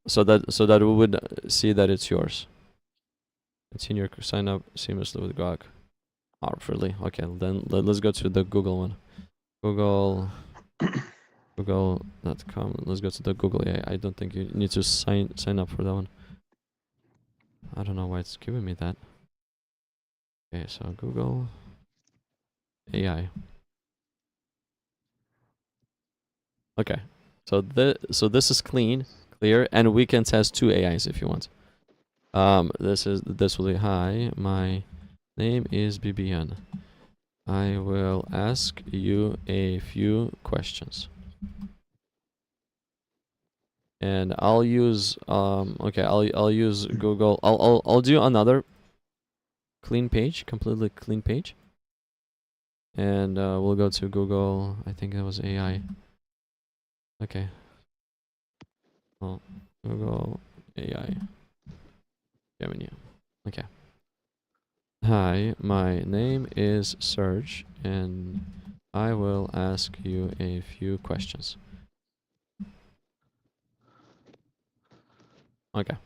So that we would see that it's yours. Continue sign up seamlessly with Grok. Really? Okay, then let's go to the Google one. Google.com. Let's go to the Google AI. I don't think you need to sign up for that one. I don't know why it's giving me that. Okay, so Google AI. Okay, so this is clear, and we can test two AIs if you want. This will be, hi, my name is BBN. I will ask you a few questions. And I'll use I'll use Google. I'll do another clean page, completely clean page. And we'll go to Google. I think that was AI. Okay. Oh, Google AI. Gemini. Okay. Hi, my name is Serge, and I will ask you a few questions. Okay.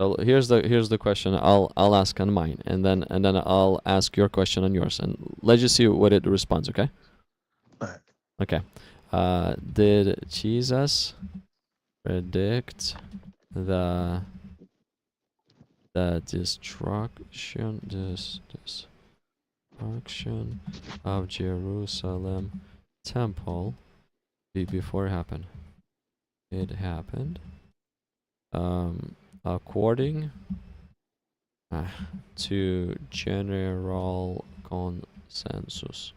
So here's the question I'll ask on mine, and then I'll ask your question on yours, and let's just see what it responds. Okay. Right. Okay. Did Jesus predict the destruction of Jerusalem temple before it happened? It happened. According to general consensus.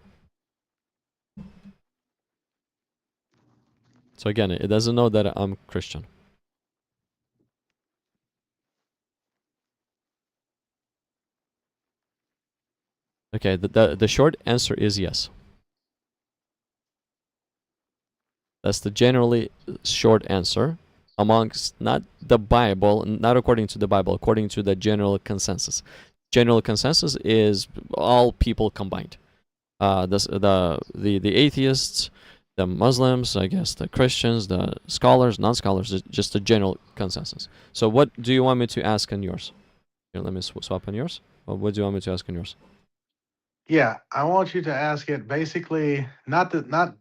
So again, it doesn't know that I'm Christian. Okay, the short answer is yes. That's the generally short answer amongst not the Bible, not according to the Bible, according to the general consensus. General consensus is all people combined. The atheists, the Muslims, I guess the Christians, the scholars, non-scholars, just a general consensus. So what do you want me to ask on yours? Here, let me swap on yours. What do you want me to ask on yours? Yeah, I want you to ask it basically not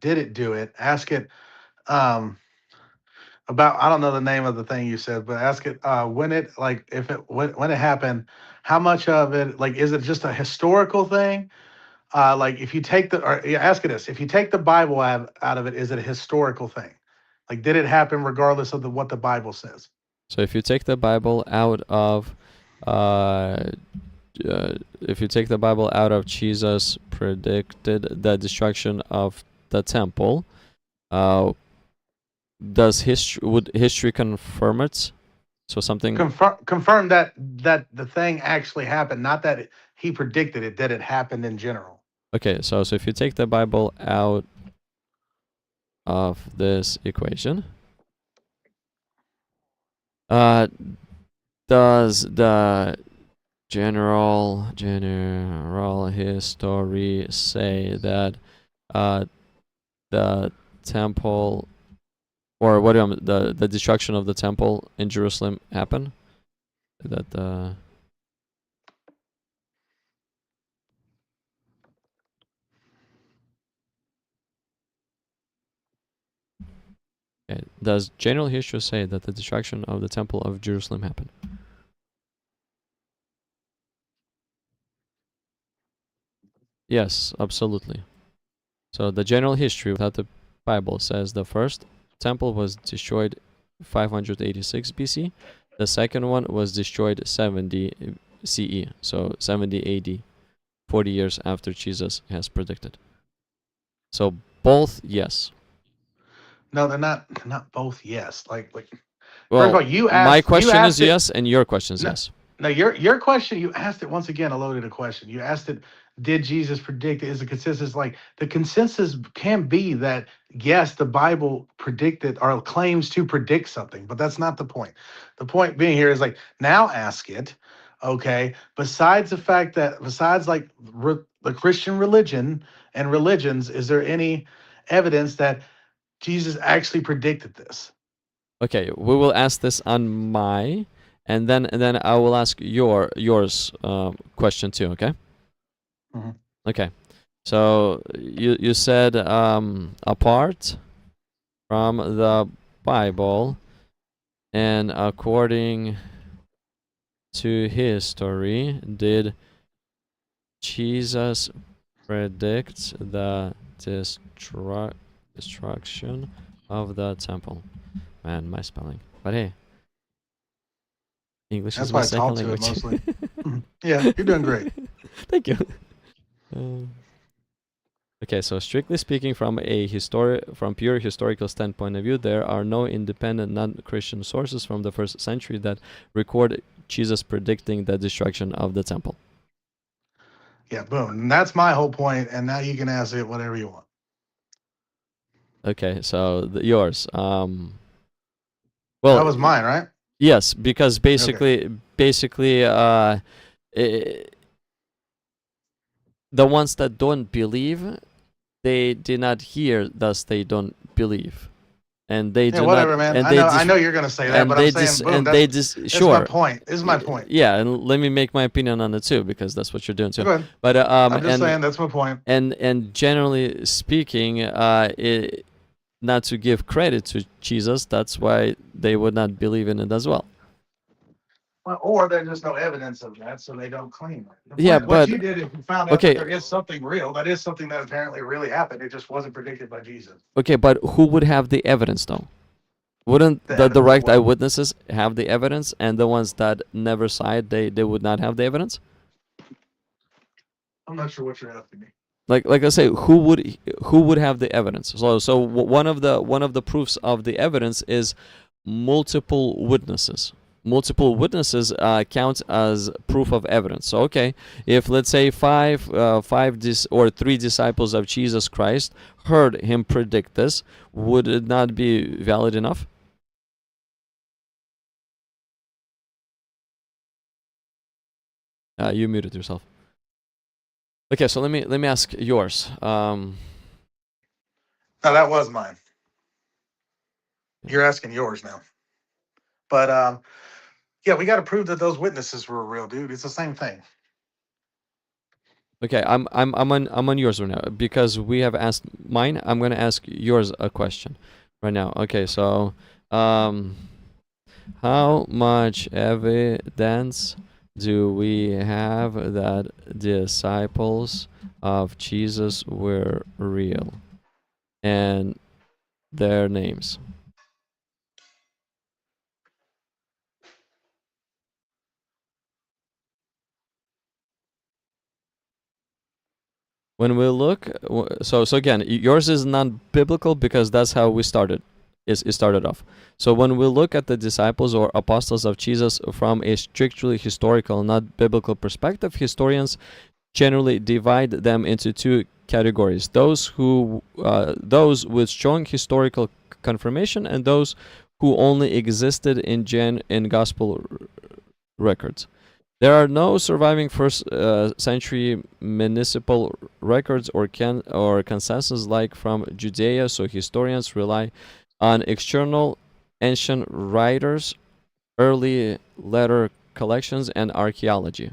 did it do it. Ask it um about, I don't know the name of the thing you said, but ask it when it, like, if it when it happened, how much of it, like, is it just a historical thing? Like, if you take the, or yeah, ask it this: if you take the Bible out of it, is it a historical thing? Like, did it happen regardless of what the Bible says? So if you take the Bible out of, if you take the Bible out of Jesus predicted the destruction of the temple, would history confirm it? So something. Confirm that the thing actually happened, not that he predicted it, that it happened in general. Okay, so if you take the Bible out of this equation, does the general history say that the temple, or what the destruction of the temple in Jerusalem happened? That okay. Does general history say that the destruction of the temple of Jerusalem happened? Yes, absolutely. So the general history without the Bible says the first temple was destroyed 586 BC. The second one was destroyed 70 CE, so 70 AD, 40 years after Jesus has predicted. So both, yes. No, they're not. They're not both. Yes, like Well, first of all, you my asked. You question is asked it. yes, and your question is No, yes. no, your question, you asked it once again, a loaded question. You asked it, did Jesus predict it? Is the consensus, like, the consensus can be that yes, the Bible predicted or claims to predict something, but that's not the point. The point being here is, like, now ask it, okay, besides the fact that, besides, like, the Christian religion and religions, is there any evidence that Jesus actually predicted this? Okay, we will ask this on my, and then I will ask yours question too. Okay. Mhm. Okay. So you said apart from the Bible and according to history, did Jesus predict the destruction of the temple? Man, my spelling. But hey, English is That's my why I second talk to it language. mostly. Yeah, you're doing great. Thank you. Okay, so strictly speaking, from pure historical standpoint of view, there are no independent non-Christian sources from the first century that record Jesus predicting the destruction of the temple. Yeah, boom. And that's my whole point. And now you can ask it whatever you want. Okay, so yours. That Well, was mine, right? yes, because Okay. basically, the ones that don't believe, they did not hear, thus they don't believe, and they Yeah, do not, whatever, man. and I know you're gonna say that, but I'm saying, boom. That's my sure. point. This is my point. Yeah, and let me make my opinion on it too, because that's what you're doing too. Go ahead. But I'm just saying that's my point. and generally speaking, not to give credit to Jesus, that's why they would not believe in it as well. Well, or there's just no evidence of that, so they don't claim it. Yeah, What but you did is you found out that okay, there is something real. That is something that apparently really happened. It just wasn't predicted by Jesus. okay, but who would have the evidence though? Wouldn't The the evidence of direct what? eyewitnesses have the evidence, and the ones that never saw it, they would not have the evidence? I'm not sure what you're asking me. like I say, who would have the evidence? So one of the proofs of the evidence is multiple witnesses. Multiple witnesses count as proof of evidence. So okay, if let's say three disciples of Jesus Christ heard him predict this, would it not be valid enough? You muted yourself. Okay, so let me ask yours. No, that was mine. You're asking yours now. But yeah, we got to prove that those witnesses were real, dude. It's the same thing. Okay, I'm on yours right now because we have asked mine. I'm gonna ask yours a question right now. Okay, so how much evidence do we have that disciples of Jesus were real, and their names? When we look, so again, yours is not biblical because that's how we started. It started off. So when we look at the disciples or apostles of Jesus from a strictly historical, not biblical perspective, historians generally divide them into two categories: those with strong historical confirmation, and those who only existed in gospel records. There are no surviving first century municipal records or consensus like from Judea, so historians rely on external ancient writers, early letter collections, and archaeology.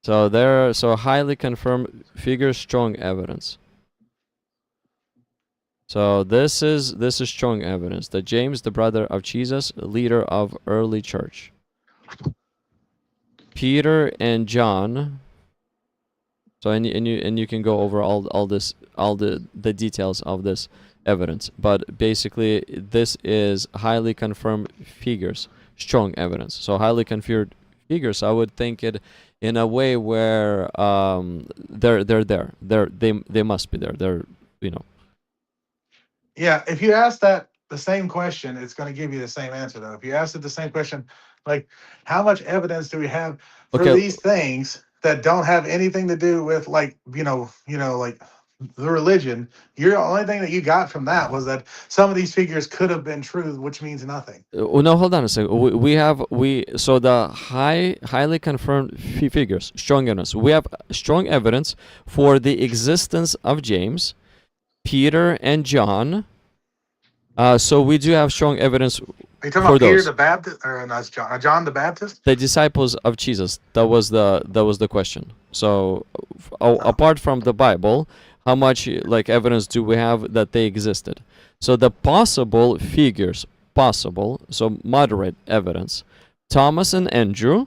So there are highly confirmed figures, strong evidence. So this is strong evidence that James, the brother of Jesus, leader of early church. Peter and John. So and you can go over all the details of this evidence, but basically this is highly confirmed figures, strong evidence. So highly confirmed figures, I would think it in a way where they're there. They must be there. They're, you know. Yeah, if you ask that the same question, it's going to give you the same answer though. If you ask it the same question, like how much evidence do we have for these things that don't have anything to do with like like the religion? The only thing that you got from that was that some of these figures could have been true, which means nothing. No, hold on a second. So the highly confirmed figures, strong evidence. We have strong evidence for the existence of James, Peter, and John. So we do have strong evidence. Are you talking about Peter the Baptist, or not John the Baptist? The disciples of Jesus. That was the question. So, apart from the Bible, how much like evidence do we have that they existed? So the possible figures, so moderate evidence: Thomas and Andrew.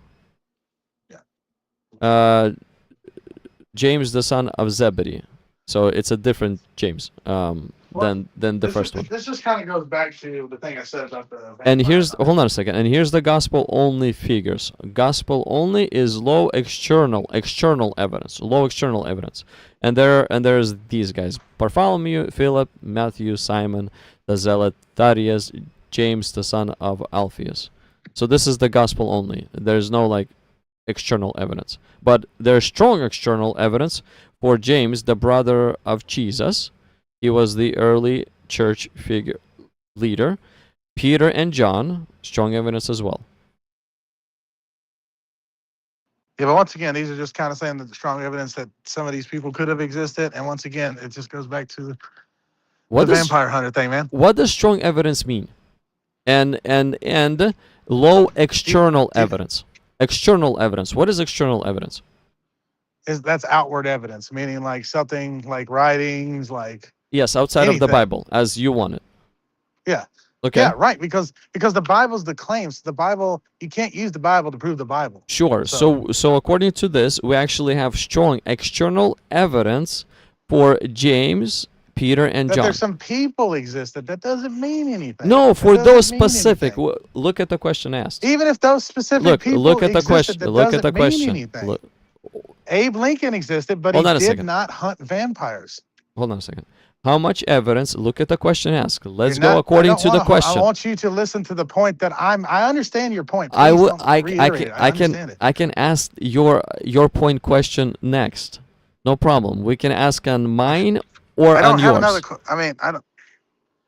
Yeah. James, the son of Zebedee. So it's a different James than the first one. This just kind of goes back to the thing I said about the. And hold on a second. And here's the gospel only figures. Gospel only is low external evidence. Low external evidence. And there's these guys: Bartholomew, Philip, Matthew, Simon, the Zealot, Thaddeus, James, the son of Alphaeus. So this is the gospel only. There's no like external evidence. But there's strong external evidence for James, the brother of Jesus. He was the early church figure leader. Peter and John, strong evidence as well. Yeah, but once again, these are just kind of saying that the strong evidence that some of these people could have existed. And once again, it just goes back to the vampire hunter thing, man. What does strong evidence mean? And low external evidence. External evidence. What is external evidence? That's outward evidence, meaning like something like writings, like yes, outside of the Bible, as you want it. Yeah. Okay. Yeah, right. Because the Bible's the claims. The Bible, you can't use the Bible to prove the Bible. Sure. So according to this, we actually have strong external evidence for James, Peter, and John. There's some people existed. That doesn't mean anything. No, for those specific. Look at the question asked. Even if those specific people look at the existed, question. Look at the question. Anything. Abe Lincoln existed, but Hold he on a did second. not hunt vampires. Hold on a second. How much evidence? Look at the question asked. Let's You're go not. I according don't to the want to. I question. want you to listen to the point that I'm. I understand your point. I Please will. don't reiterate it. I understand it. I can ask your point question next. No problem. We can ask on mine or I on don't have another. yours. I mean, I don't.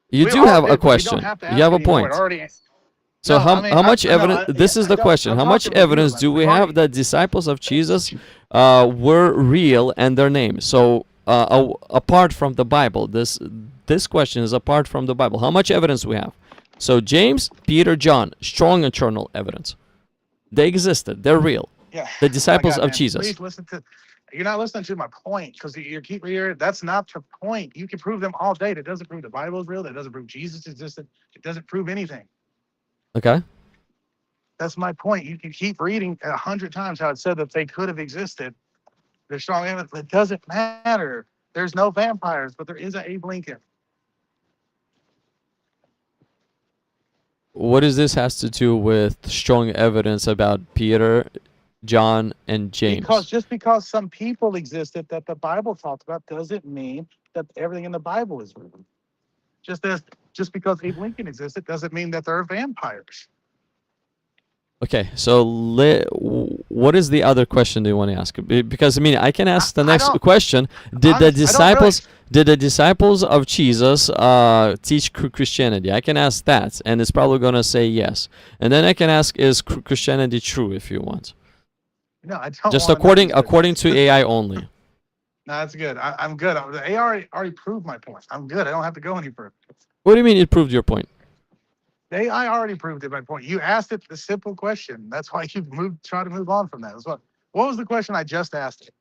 You We do have a we don't question. have to You ask have a anymore. It point. already. So No, I mean, how much I no, evidence? This is I the don't. question. I'm How much talking with you. evidence do We've we have already. that disciples of Jesus were real and their names? So apart from the Bible, this question is apart from the Bible. How much evidence we have? So James, Peter, John, strong internal evidence. They existed. They're real. Yeah. The Oh my disciples God, of man! Jesus. Please listen to. You're not listening to my point because you keep reiterating. That's not the point. You can prove them all day. That doesn't prove the Bible is real. That doesn't prove Jesus existed. It doesn't prove anything. Okay. That's my point. You can keep reading 100 times how it said that they could have existed. There's strong evidence. It doesn't matter. There's no vampires, but there is an Abe Lincoln. What does this has to do with strong evidence about Peter, John, and James? Because just because some people existed that the Bible talked about doesn't mean that everything in the Bible is real. Just because Abe Lincoln existed doesn't mean that there are vampires. Okay, so what is the other question do you want to ask? Because I mean, I can ask the next question. Did the disciples of Jesus teach Christianity? I can ask that, and it's probably gonna say yes. And then I can ask, is Christianity true? If you want, No, I don't. just wanna know according to AI only. No, that's good. I'm good. The AI already proved my point. I'm good. I don't have to go any further. What do you mean it proved your point? The AI already proved it. My point. You asked it the simple question. That's why you try to move on from that. What was the question I just asked it?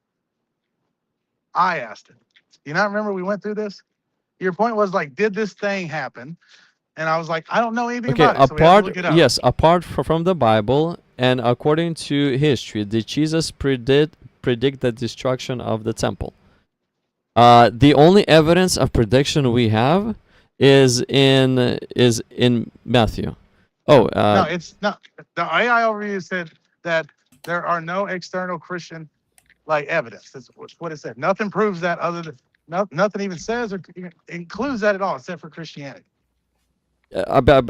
I asked it. You not remember we went through this? Your point was like, did this thing happen? And I was like, I don't know anything Okay, about it. So we have to look it up. yes, apart from the Bible and according to history, did Jesus predict the destruction of the temple? The only evidence of prediction we have is in Matthew. Oh, No, it's not. The AI overview said that there are no external Christian like evidence. That's what it said. Nothing proves that other than nothing even says or includes that at all, except for Christianity. about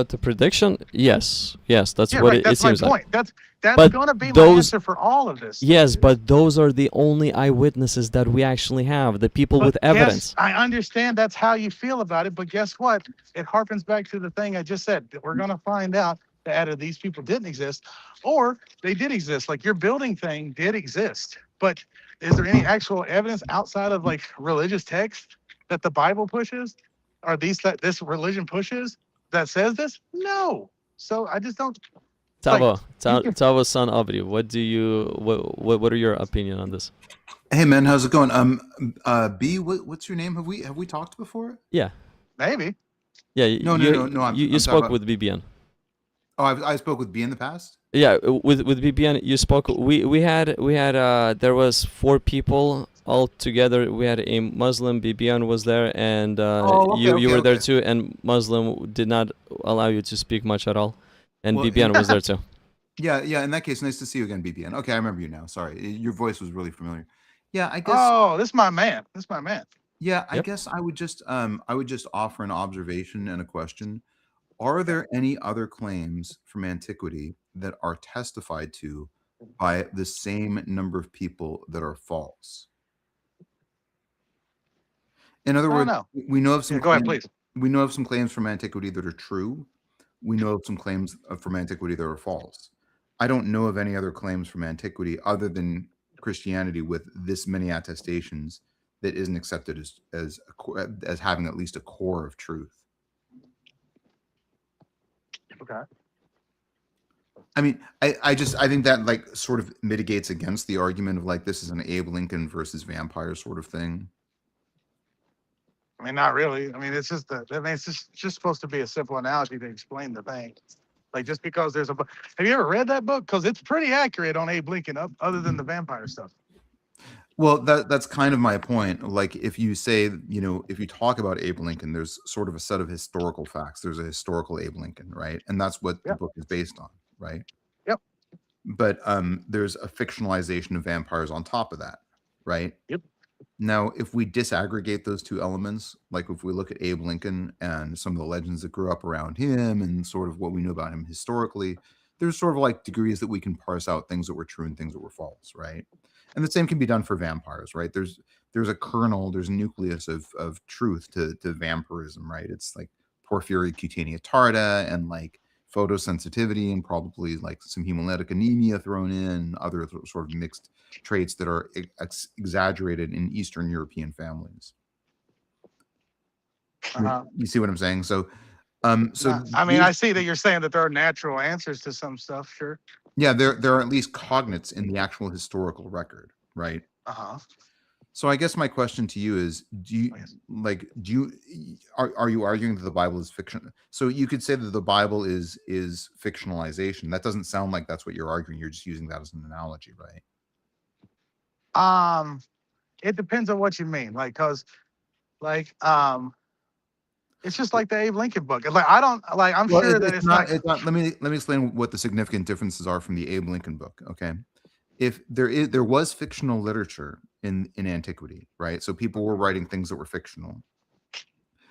the prediction. Yes, that's Yeah, what right. it That's my seems like. point. That's But gonna be my those- answer for all of this. Yes, but those are the only eyewitnesses that we actually have. The people But with evidence. Yes, I understand that's how you feel about it, but guess what? It harkens back to the thing I just said. That we're gonna find out that either these people didn't exist or they did exist. Like your building thing did exist. But is there any actual evidence outside of like religious text that the Bible pushes? Or that this religion pushes that says this? No. So I just don't Tavo, you can- Tavo son Abri, what are your opinion on this? Hey man, how's it going? B, what's your name? Have we talked before? Yeah, maybe. yeah. No. I'm You talking spoke about- with BBN. Oh, I spoke with B in the past. Yeah, with BBN you spoke. We had there was 4 people all together. We had a Muslim. BBN was there, and you were there too. And Muslim did not allow you to speak much at all, and Well, BBN was there too. Yeah. In that case, nice to see you again, BBN. Okay, I remember you now. Sorry, your voice was really familiar. Yeah, I guess. Oh, this is my man. This is my man. Yeah, I Yep. guess I would just offer an observation and a question. Are there any other claims from antiquity that are testified to by the same number of people that are false? In other I don't words, know. we know of some Yeah, go ahead, claims- please. we know of some claims from antiquity that are true. We know of some claims from antiquity that are false. I don't know of any other claims from antiquity other than Christianity with this many attestations that isn't accepted as having at least a core of truth. Okay. I mean, I think that like sort of mitigates against the argument of like this is an Abe Lincoln versus vampire sort of thing. I mean, not really. I mean, it's just it's just supposed to be a simple analogy to explain the thing. Like just because there's a book. Have you ever read that book? Because it's pretty accurate on Abe Lincoln, other than the vampire stuff. Well, that's kind of my point. Like if you say, if you talk about Abe Lincoln, there's sort of a set of historical facts. There's a historical Abe Lincoln, right? And that's what the Yep. book is based on, right? Yep. but there's a fictionalization of vampires on top of that, right? Yep. Now, if we disaggregate those two elements, like if we look at Abe Lincoln and some of the legends that grew up around him and sort of what we know about him historically, there's sort of like degrees that we can parse out things that were true and things that were false, right? And the same can be done for vampires, right? There's a kernel, there's a nucleus of truth to vampirism, right? It's like porphyria cutaneous tarda and like photosensitivity and probably like some hemolytic anemia thrown in, and other sort of mixed traits that are exaggerated in Eastern European families. You see what I'm saying? So, I mean, I see that you're saying that there are natural answers to some stuff. Sure. yeah, there are at least cognates in the actual historical record, right? So I guess my question to you is, are you arguing that the Bible is fiction? So you could say that the Bible is fictionalization. That doesn't sound like that's what you're arguing. You're just using that as an analogy, right? It depends on what you mean. Like, cause like, it's just like the Abe Lincoln book. Like, I don't like. I'm sure that it's not. Let me explain what the significant differences are from the Abe Lincoln book. Okay, if there was fictional literature in antiquity, right? So people were writing things that were fictional.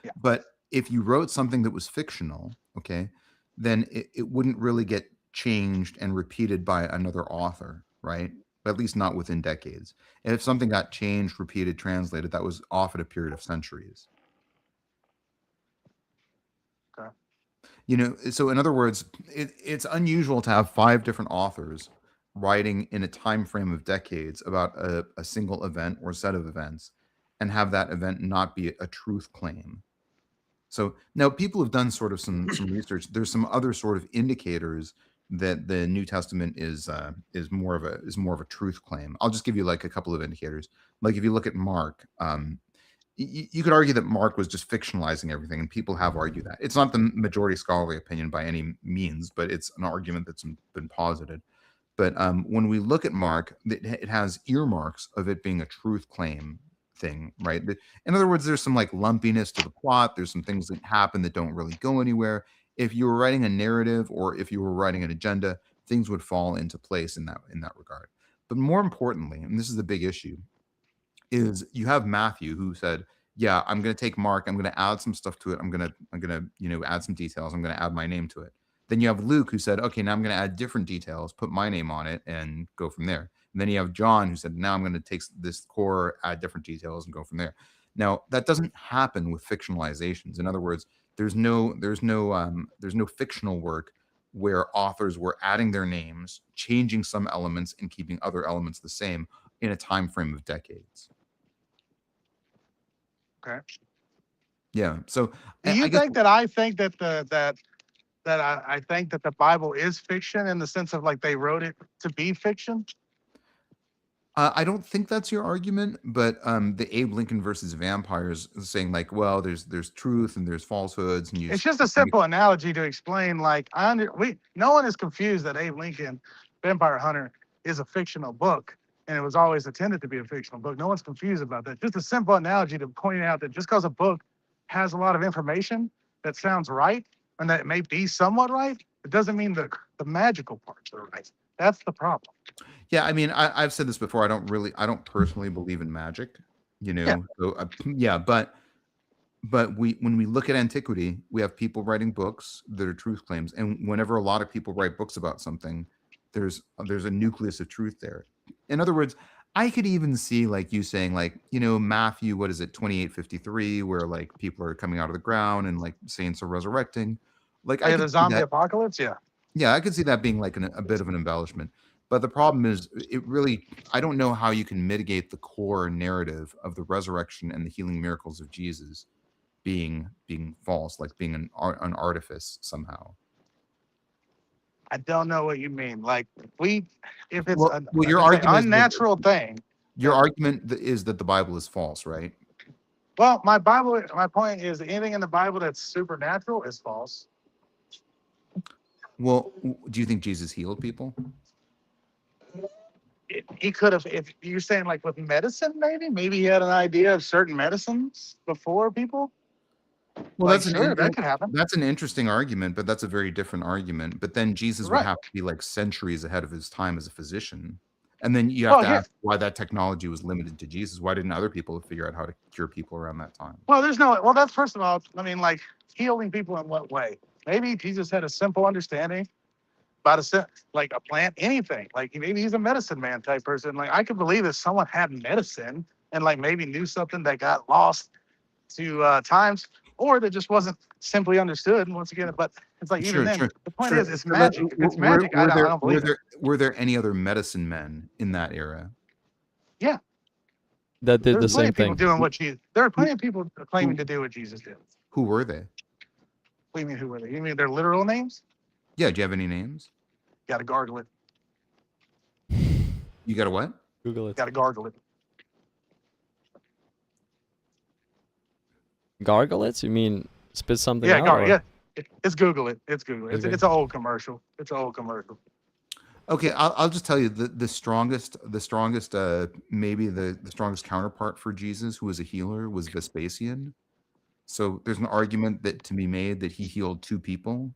Yeah. But if you wrote something that was fictional, okay, then it wouldn't really get changed and repeated by another author, right? At least not within decades. And if something got changed, repeated, translated, that was often a period of centuries. Okay. You know, so in other words, it's unusual to have 5 different authors writing in a time frame of decades about a single event or set of events and have that event not be a truth claim. So now people have done sort of some research. There's some other sort of indicators that the New Testament is more of a truth claim. I'll just give you like a couple of indicators. Like if you look at Mark, you could argue that Mark was just fictionalizing everything, and people have argued that. It's not the majority scholarly opinion by any means, but it's an argument that's been posited. But when we look at Mark, it has earmarks of it being a truth claim thing, right? In other words, there's some like lumpiness to the plot. There's some things that happen that don't really go anywhere. If you were writing a narrative or if you were writing an agenda, things would fall into place in that regard. But more importantly, and this is the big issue, is you have Matthew who said, yeah, I'm going to take Mark, I'm going to add some stuff to it. I'm going to add some details. I'm going to add my name to it. Then you have Luke who said, okay, now I'm going to add different details, put my name on it and go from there. And then you have John who said, now I'm going to take this core, add different details and go from there. Now that doesn't happen with fictionalizations. In other words, there's no fictional work where authors were adding their names, changing some elements and keeping other elements the same in a time frame of decades. Okay. Yeah. So do you think that I think that I think that the Bible is fiction in the sense of like they wrote it to be fiction? I don't think that's your argument, but the Abe Lincoln versus vampires is saying like, well, there's truth and there's falsehoods, and It's just a simple analogy to explain. Like no one is confused that Abe Lincoln, Vampire Hunter, is a fictional book, and it was always intended to be a fictional book. No one's confused about that. Just a simple analogy to point out that just because a book has a lot of information that sounds right and that it may be somewhat right, it doesn't mean the magical parts are right. That's the problem. Yeah, I mean, I've said this before. I don't personally believe in magic, you know. Yeah. So yeah, but when we look at antiquity, we have people writing books that are truth claims, and whenever a lot of people write books about something, there's a nucleus of truth there. In other words, I could even see like you saying like, you know, Matthew, what is it, 28:53, where like people are coming out of the ground and like saints are resurrecting. Like I Yeah, could the see zombie that. apocalypse. Yeah. Yeah, I could see that being like a bit of an embellishment. But the problem is, I don't know how you can mitigate the core narrative of the resurrection and the healing miracles of Jesus being false, like being an artifice somehow. I don't know what you mean. Like if it's Well, your argument is unnatural thing. Your argument is that the Bible is false, right? Well, my point is anything in the Bible that's supernatural is false. Well, do you think Jesus healed people? He could have, if you're saying like with medicine, maybe he had an idea of certain medicines before people. Well, Like, sure, that could happen. that's an interesting argument, but that's a very different argument. But then Jesus would Right. have to be like centuries ahead of his time as a physician. And then you have Well, to yeah. ask why that technology was limited to Jesus. Why didn't other people figure out how to cure people around that time? Well, there's no. Well, that's first of all. I mean, like healing people in what way? Maybe Jesus had a simple understanding about like a plant, anything. Like maybe he's a medicine man type person. Like I could believe if someone had medicine and like maybe knew something that got lost to times, or that just wasn't simply understood. And once again, but it's like even Sure, then, sure, the point sure. is, it's So that- magic. If it's magic, I don't believe it. were there any other medicine men in that era? Yeah, That did the there's plenty same of people thing. doing what Jesus. There are plenty of people claiming to do what Jesus did. Who were they? What do you mean? Who were they? You mean their literal names? Yeah, do you have any names? Got to gargle it. You got a what? Google it. Got to gargle it. Gargle it? You mean spit something Yeah, out? Or- yeah. It's Google it. It's Google it. Okay. It's an old commercial. It's an old commercial. Okay, I'll just tell you the strongest maybe the strongest counterpart for Jesus, who was a healer, was Vespasian. So there's an argument that to be made that he healed 2 people,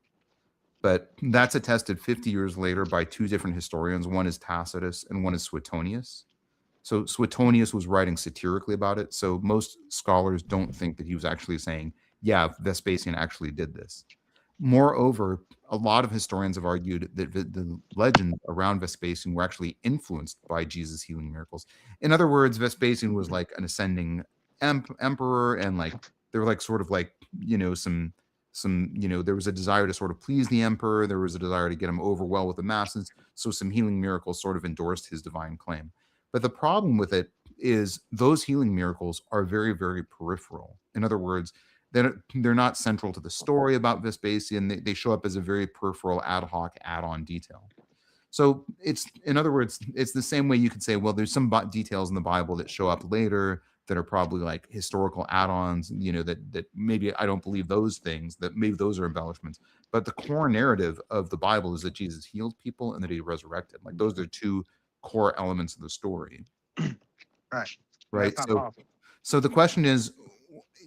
but that's attested 50 years later by 2 different historians. One is Tacitus and one is Suetonius. So Suetonius was writing satirically about it. So most scholars don't think that he was actually saying, yeah, Vespasian actually did this. Moreover, a lot of historians have argued that the legends around Vespasian were actually influenced by Jesus' healing miracles. In other words, Vespasian was like an ascending emperor, and like there were like sort of like, you know, some there was a desire to sort of please the emperor. There was a desire to get him over well with the masses. So some healing miracles sort of endorsed his divine claim. But the problem with it is those healing miracles are very, very peripheral. In other words, they're not central to the story about Vespasian. They show up as a very peripheral, ad hoc, add-on detail. So it's, in other words, it's the same way you could say, well, there's some details in the Bible that show up later that are probably like historical add-ons, you know, that maybe I don't believe those things, that maybe those are embellishments. But the core narrative of the Bible is that Jesus healed people and that he resurrected. Like those are 2 core elements of the story. Right. Right. That's not possible. So the question is,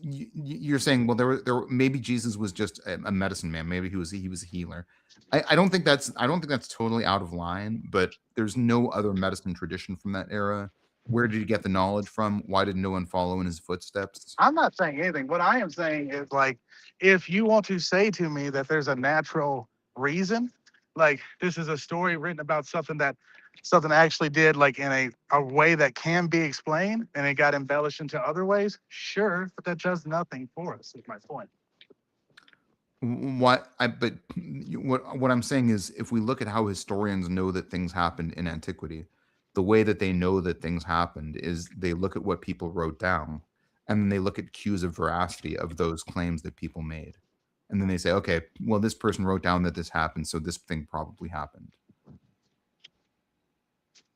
you're saying, well, there were maybe Jesus was just a medicine man. Maybe he was a healer. I don't think that's totally out of line, but there's no other medicine tradition from that era. Where did he get the knowledge from? Why did no one follow in his footsteps? I'm not saying anything. What I am saying is like, if you want to say to me that there's a natural reason, like this is a story written about something actually did like in a way that can be explained and it got embellished into other ways, sure, but that does nothing for us, is my point. What I'm saying is, if we look at how historians know that things happened in antiquity, the way that they know that things happened is they look at what people wrote down, and then they look at cues of veracity of those claims that people made. And then they say, okay, well, this person wrote down that this happened, so this thing probably happened.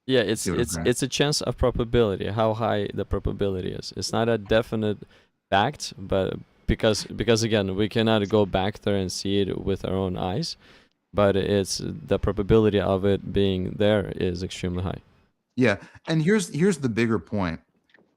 Yeah, it's See what I'm saying? it's a chance of probability, how high the probability is. It's not a definite fact, but because again, we cannot go back there and see it with our own eyes, but it's the probability of it being there is extremely high. Yeah, and here's the bigger point.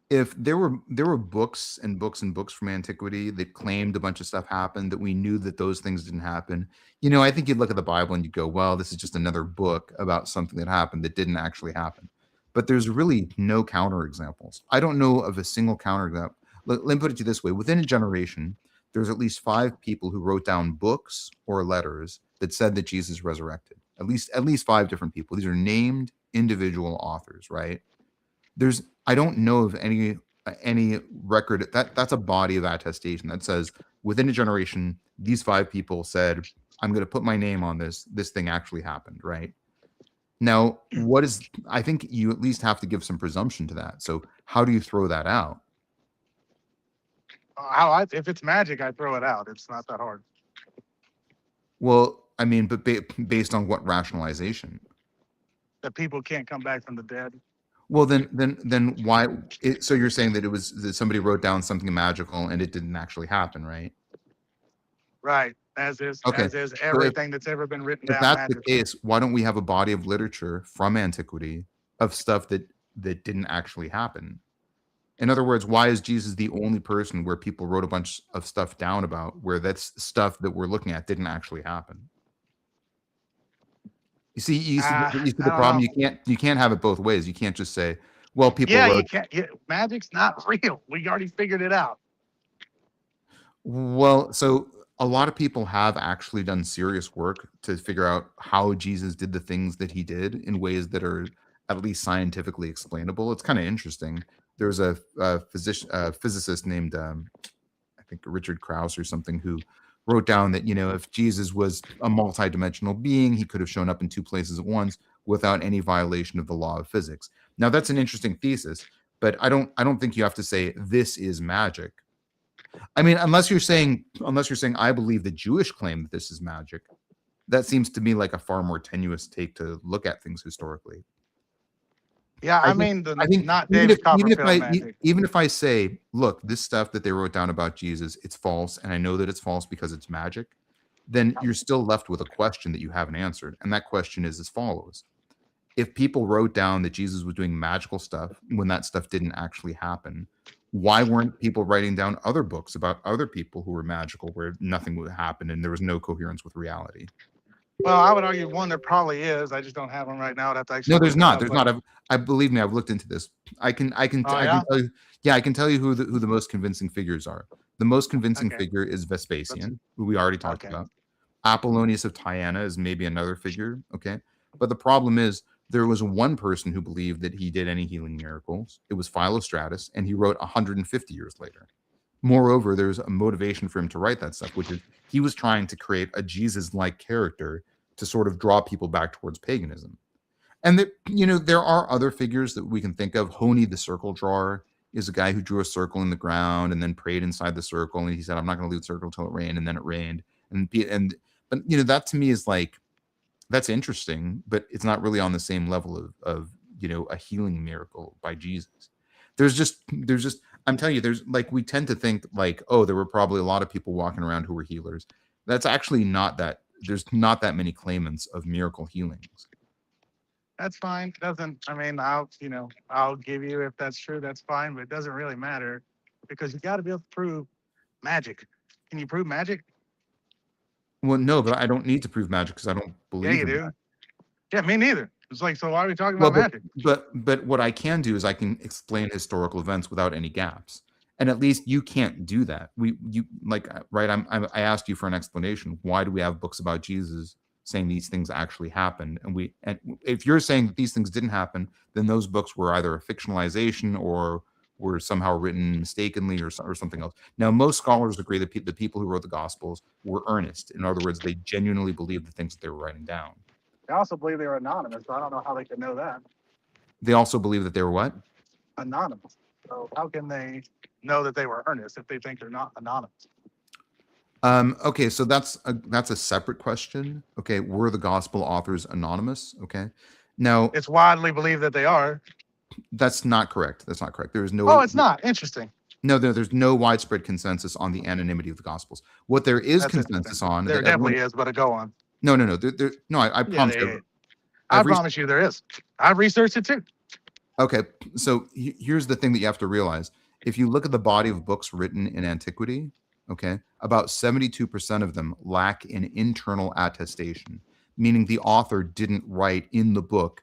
If there were books and books and books from antiquity that claimed a bunch of stuff happened, that we knew that those things didn't happen, you know, I think you'd look at the Bible and you'd go, well, this is just another book about something that happened that didn't actually happen. But there's really no counterexamples. I don't know of a single counterexample. Let me put it to you this way. Within a generation, there's at least 5 people who wrote down books or letters that said that Jesus resurrected. At least 5 different people. These are named individual authors, right? I don't know of any record that's a body of attestation that says within a generation, these 5 people said, I'm going to put my name on this thing actually happened, right? Now, I think you at least have to give some presumption to that. So how do you throw that out? If it's magic, I throw it out. It's not that hard. Well, I mean, but based on what rationalization? That people can't come back from the dead. Well, then why? So you're saying that it was that somebody wrote down something magical and it didn't actually happen, right? Right. As is everything that's ever been written down. If that's magically. the case, why don't we have a body of literature from antiquity of stuff that didn't actually happen? In other words, why is Jesus the only person where people wrote a bunch of stuff down about where that's stuff that we're looking at didn't actually happen? You see I the don't know. problem. You can't have it both ways. You can't just say, well, people Yeah, wrote. you can't. Yeah, magic's not real. We already figured it out. Well, so a lot of people have actually done serious work to figure out how Jesus did the things that he did in ways that are at least scientifically explainable. It's kind of interesting. There was a physicist named I think Richard Krauss or something, who wrote down that, if Jesus was a multidimensional being, he could have shown up in two places at once without any violation of the law of physics. Now that's an interesting thesis, but I don't think you have to say this is magic. I mean, unless you're saying I believe the Jewish claim that this is magic, that seems to me like a far more tenuous take to look at things historically. Yeah, I I think mean I the think not David Copperfield magic. even if I say, look, this stuff that they wrote down about Jesus, it's false, and I know that it's false because it's magic, then you're still left with a question that you haven't answered. And that question is as follows. If people wrote down that Jesus was doing magical stuff when that stuff didn't actually happen, why weren't people writing down other books about other people who were magical where nothing would happen and there was no coherence with reality? Well, I would argue one there probably is. I just don't have them right now. I'd have to actually No, there's look it not. up. There's But not. I believe me, I've looked into this. I can oh I yeah, can tell you. Yeah, I can tell you who the most convincing figures are. The most convincing okay, figure is Vespasian, who we already talked okay. about. Apollonius of Tyana is maybe another figure. Okay, but the problem is there was one person who believed that he did any healing miracles. It was Philostratus, and he wrote 150 years later. Moreover, there's a motivation for him to write that stuff, which is he was trying to create a Jesus-like character to sort of draw people back towards paganism. And there are other figures that we can think of. Honi the circle drawer is a guy who drew a circle in the ground and then prayed inside the circle, and he said, "I'm not going to leave the circle until it rained," and then it rained. But that to me is like, that's interesting, but it's not really on the same level of a healing miracle by Jesus. There's just I'm telling you, there's like, we tend to think like, oh, there were probably a lot of people walking around who were healers. That's actually not that. There's not that many claimants of miracle healings. That's fine. Doesn't. I mean, I'll give you if that's true. That's fine, but it doesn't really matter because you got to be able to prove magic. Can you prove magic? Well, no, but I don't need to prove magic because I don't Yeah, believe you in do. that. Yeah, me neither. It's like, so why are we talking Well, about magic? but what I can do is I can explain historical events without any gaps, and at least you can't do that. You like, right? I asked you for an explanation. Why do we have books about Jesus saying these things actually happened? And if you're saying that these things didn't happen, then those books were either a fictionalization or were somehow written mistakenly or something else. Now, most scholars agree that the people who wrote the Gospels were earnest. In other words, they genuinely believed the things that they were writing down. I also believe they were anonymous, so I don't know how they could know that. They also believe that they were what? Anonymous. So how can they know that they were earnest if they think they're not anonymous? Okay, so that's a separate question. Okay, were the gospel authors anonymous? Okay, now It's widely believed that they are. that's not correct. That's not correct. There is no. Oh, it's not. Interesting. No, there's no widespread consensus on the anonymity of the gospels. What there is That's consensus on. There that definitely is, but go on. No. No, I Yeah, promise yeah, you. yeah. I promise you there is. I've researched it too. Okay, so here's the thing that you have to realize. If you look at the body of books written in antiquity, okay, about 72% of them lack an internal attestation, meaning the author didn't write in the book,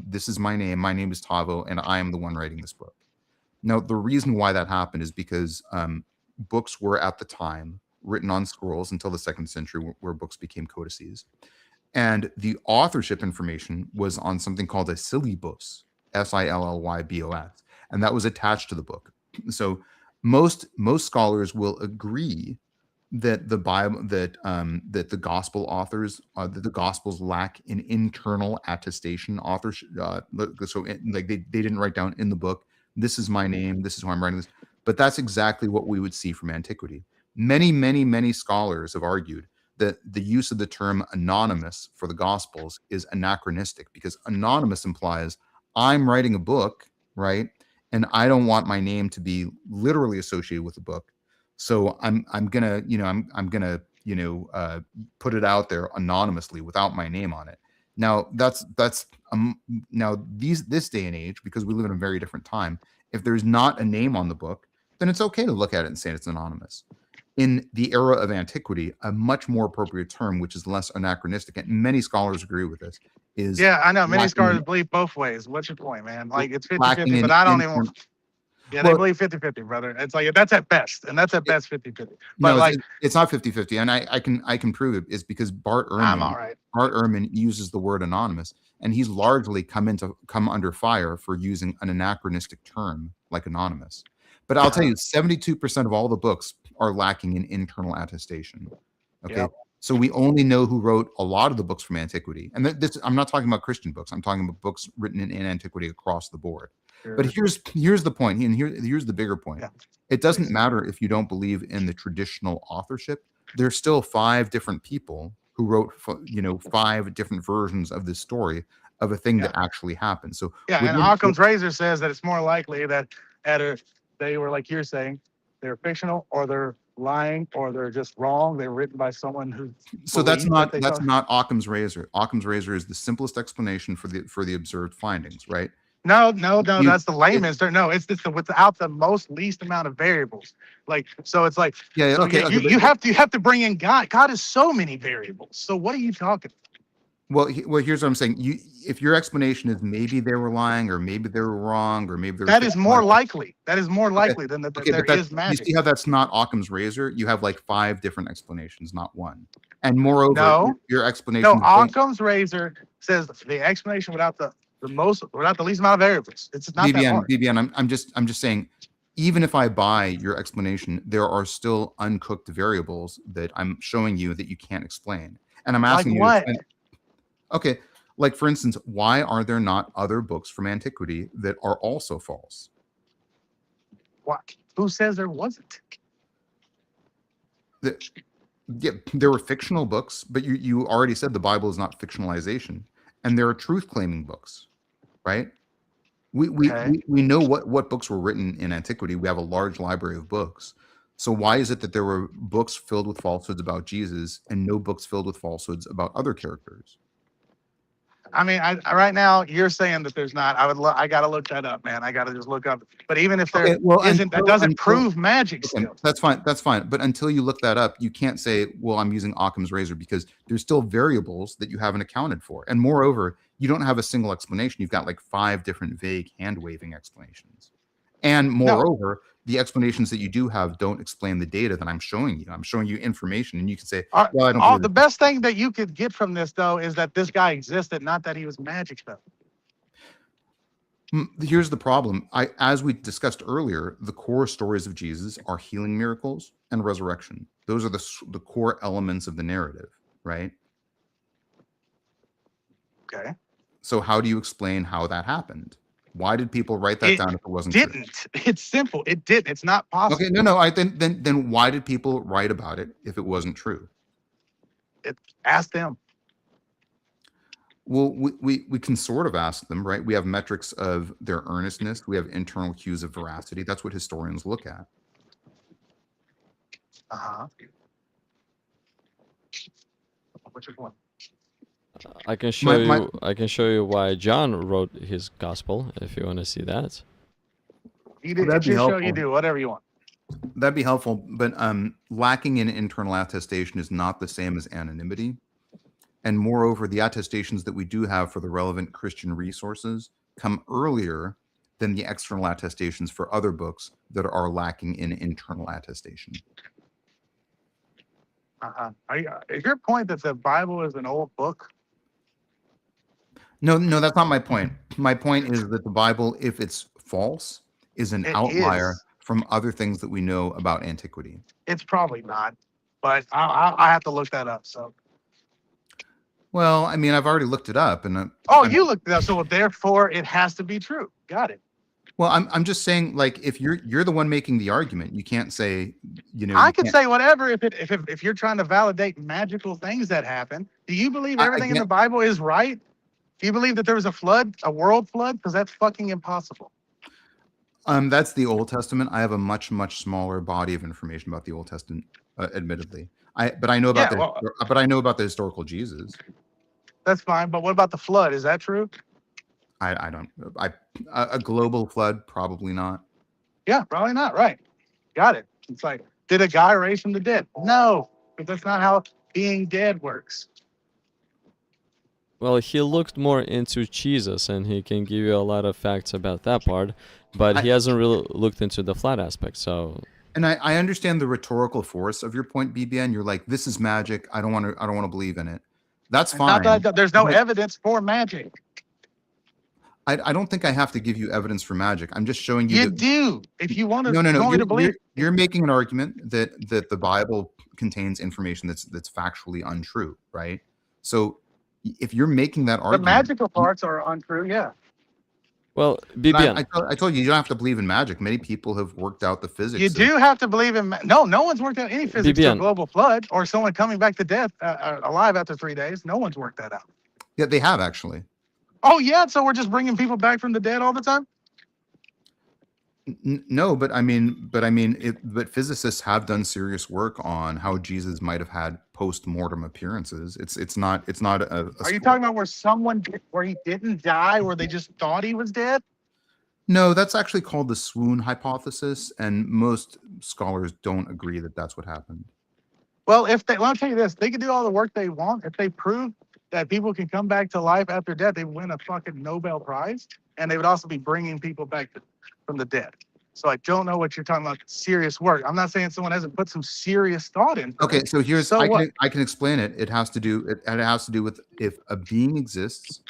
this is my name is Tavo, and I am the one writing this book. Now, the reason why that happened is because books were at the time written on scrolls until the 2nd century, where books became codices. And the authorship information was on something called a syllabus, Sillybos, and that was attached to the book. So most scholars will agree that the Bible, that the gospel authors, that the gospels lack an internal attestation authorship. Like they didn't write down in the book, this is my name, this is who I'm writing this. But that's exactly what we would see from antiquity. Many scholars have argued that the use of the term anonymous for the gospels is anachronistic, because anonymous implies I'm writing a book, right? And I don't want my name to be literally associated with the book. So I'm gonna put it out there anonymously without my name on it. Now that's now this day and age, because we live in a very different time, If there's not a name on the book, then it's okay to look at it and say it's anonymous. In the era of antiquity, a much more appropriate term, which is less anachronistic, and many scholars agree with this, is Yeah, I know. Many lacking scholars in, believe both ways. What's your point, man? Like it's 50 lacking 50, in but I don't even internal. yeah, they Well, believe 50 50, brother. It's like that's at best, and that's at it, best 50 50. But no, like, it's not 50-50, and I can prove it. Is because I'm all right. Bart Ehrman uses the word anonymous, and he's largely come under fire for using an anachronistic term like anonymous. But I'll tell you, 72% of all the books are lacking in internal attestation. Okay. Yep. So we only know who wrote a lot of the books from antiquity. And this, I'm not talking about Christian books. I'm talking about books written in antiquity across the board. But here's the point, and here's the bigger point. Yeah. It doesn't matter if you don't believe in the traditional authorship. There's still 5 different people who wrote, 5 different versions of this story of a thing that actually happened. So yeah, and within- Occam's razor says that it's more likely that they were, like you're saying, they're fictional, or they're lying, or they're just wrong. They're written by someone who. So that's believed that not they not Occam's razor. Occam's razor is the simplest explanation for the observed findings, right? No, You- that's the layman's term. No, it's without the most least amount of variables. Like, so it's like, Yeah, so okay, you, but- you have to bring in God. God is so many variables. So what are you talking? Well, here's what I'm saying. If your explanation is maybe they were lying, or maybe they were wrong, or maybe That is more likely. That is more likely than that there but is magic. You see how that's not Occam's razor? You have like 5 different explanations, not one. And moreover, No. your explanation. No, Occam's razor says the explanation without the least amount of variables. It's not that hard. BBN, I'm just saying, even if I buy your explanation, there are still uncooked variables that I'm showing you that you can't explain. And I'm asking you. What? Okay, like for instance, why are there not other books from antiquity that are also false? What? Who says there wasn't? Yeah, there were fictional books, but you already said the Bible is not fictionalization, and there are truth claiming books, right? We know what books were written in antiquity. We have a large library of books. So why is it that there were books filled with falsehoods about Jesus and no books filled with falsehoods about other characters? I mean, right now you're saying that there's not. I got to look that up, man. I got to just look up. But even if there isn't, that doesn't prove magic still. That's fine. But until you look that up, you can't say, well, I'm using Occam's razor, because there's still variables that you haven't accounted for. And moreover, you don't have a single explanation. You've got like 5 different vague hand-waving explanations. And moreover, the explanations that you do have don't explain the data that I'm showing you. I'm showing you information, and you can say, well, I don't believe the best thing that you could get from this, though, is that this guy existed, not that he was magic stuff. Here's the problem. As we discussed earlier, the core stories of Jesus are healing miracles and resurrection. Those are the core elements of the narrative, right? Okay. So how do you explain how that happened? Why did people write that down if it wasn't true? It's simple. It didn't. It's not possible. Okay, no. Then why did people write about it if it wasn't true? Ask them. Well, we can sort of ask them, right? We have metrics of their earnestness. We have internal cues of veracity. That's what historians look at. Which one? I can show you why John wrote his gospel if you want to see that. You do. That'd be helpful. You do whatever you want. That'd be helpful, but lacking in internal attestation is not the same as anonymity. And moreover, the attestations that we do have for the relevant Christian resources come earlier than the external attestations for other books that are lacking in internal attestation. Is your point that the Bible is an old book? No, that's not my point. My point is that the Bible, if it's false, is an outlier from other things that we know about antiquity. It's probably not, but I have to look that up. So. Well, I mean, I've already looked it up, and you looked it up, so therefore it has to be true. Got it. Well, I'm just saying, like, if you're the one making the argument, you can't say, I can say whatever if you're trying to validate magical things that happen. Do you believe everything in the Bible is right? Do you believe that there was a flood, a world flood? Because that's fucking impossible. That's the Old Testament. I have a much smaller body of information about the Old Testament, admittedly. But I know about the historical Jesus. That's fine, but what about the flood? Is that true? I don't. A global flood, probably not. Yeah, probably not. Right. Got it. It's like, did a guy raise from the dead? No, because that's not how being dead works. Well, he looked more into Jesus, and he can give you a lot of facts about that part, but he hasn't really looked into the flat aspect. So, And I understand the rhetorical force of your point, BBN. You're like, this is magic. I don't want to believe in it. That's It's not fine. that there's no But evidence for magic. I don't think I have to give you evidence for magic. I'm just showing you You that. do. If you want to, No. you want me to believe. You're making an argument that the Bible contains information that's factually untrue, right? So if you're making that The argument, magical parts are untrue. Yeah. well, and BBN, I told you don't have to believe in magic. Many people have worked out the physics. You do have to believe in. No one's worked out any physics to a BBN. global flood or someone coming back to death alive after 3 days. No one's worked that out. Yeah, they have actually. Oh yeah, so we're just bringing people back from the dead all the time. No, but physicists have done serious work on how Jesus might have had post-mortem appearances. It's not a Are you talking about where he didn't die, where they just thought he was dead? No, that's actually called the swoon hypothesis, and most scholars don't agree that that's what happened. Well, I'll tell you this, they can do all the work they want. If they prove that people can come back to life after death, they win a fucking Nobel Prize, and they would also be bringing people back from the dead. So I don't know what you're talking about. Serious work. I'm not saying someone hasn't put some serious thought into Okay, it. so here's So what? I can explain it. It has to do with if a being exists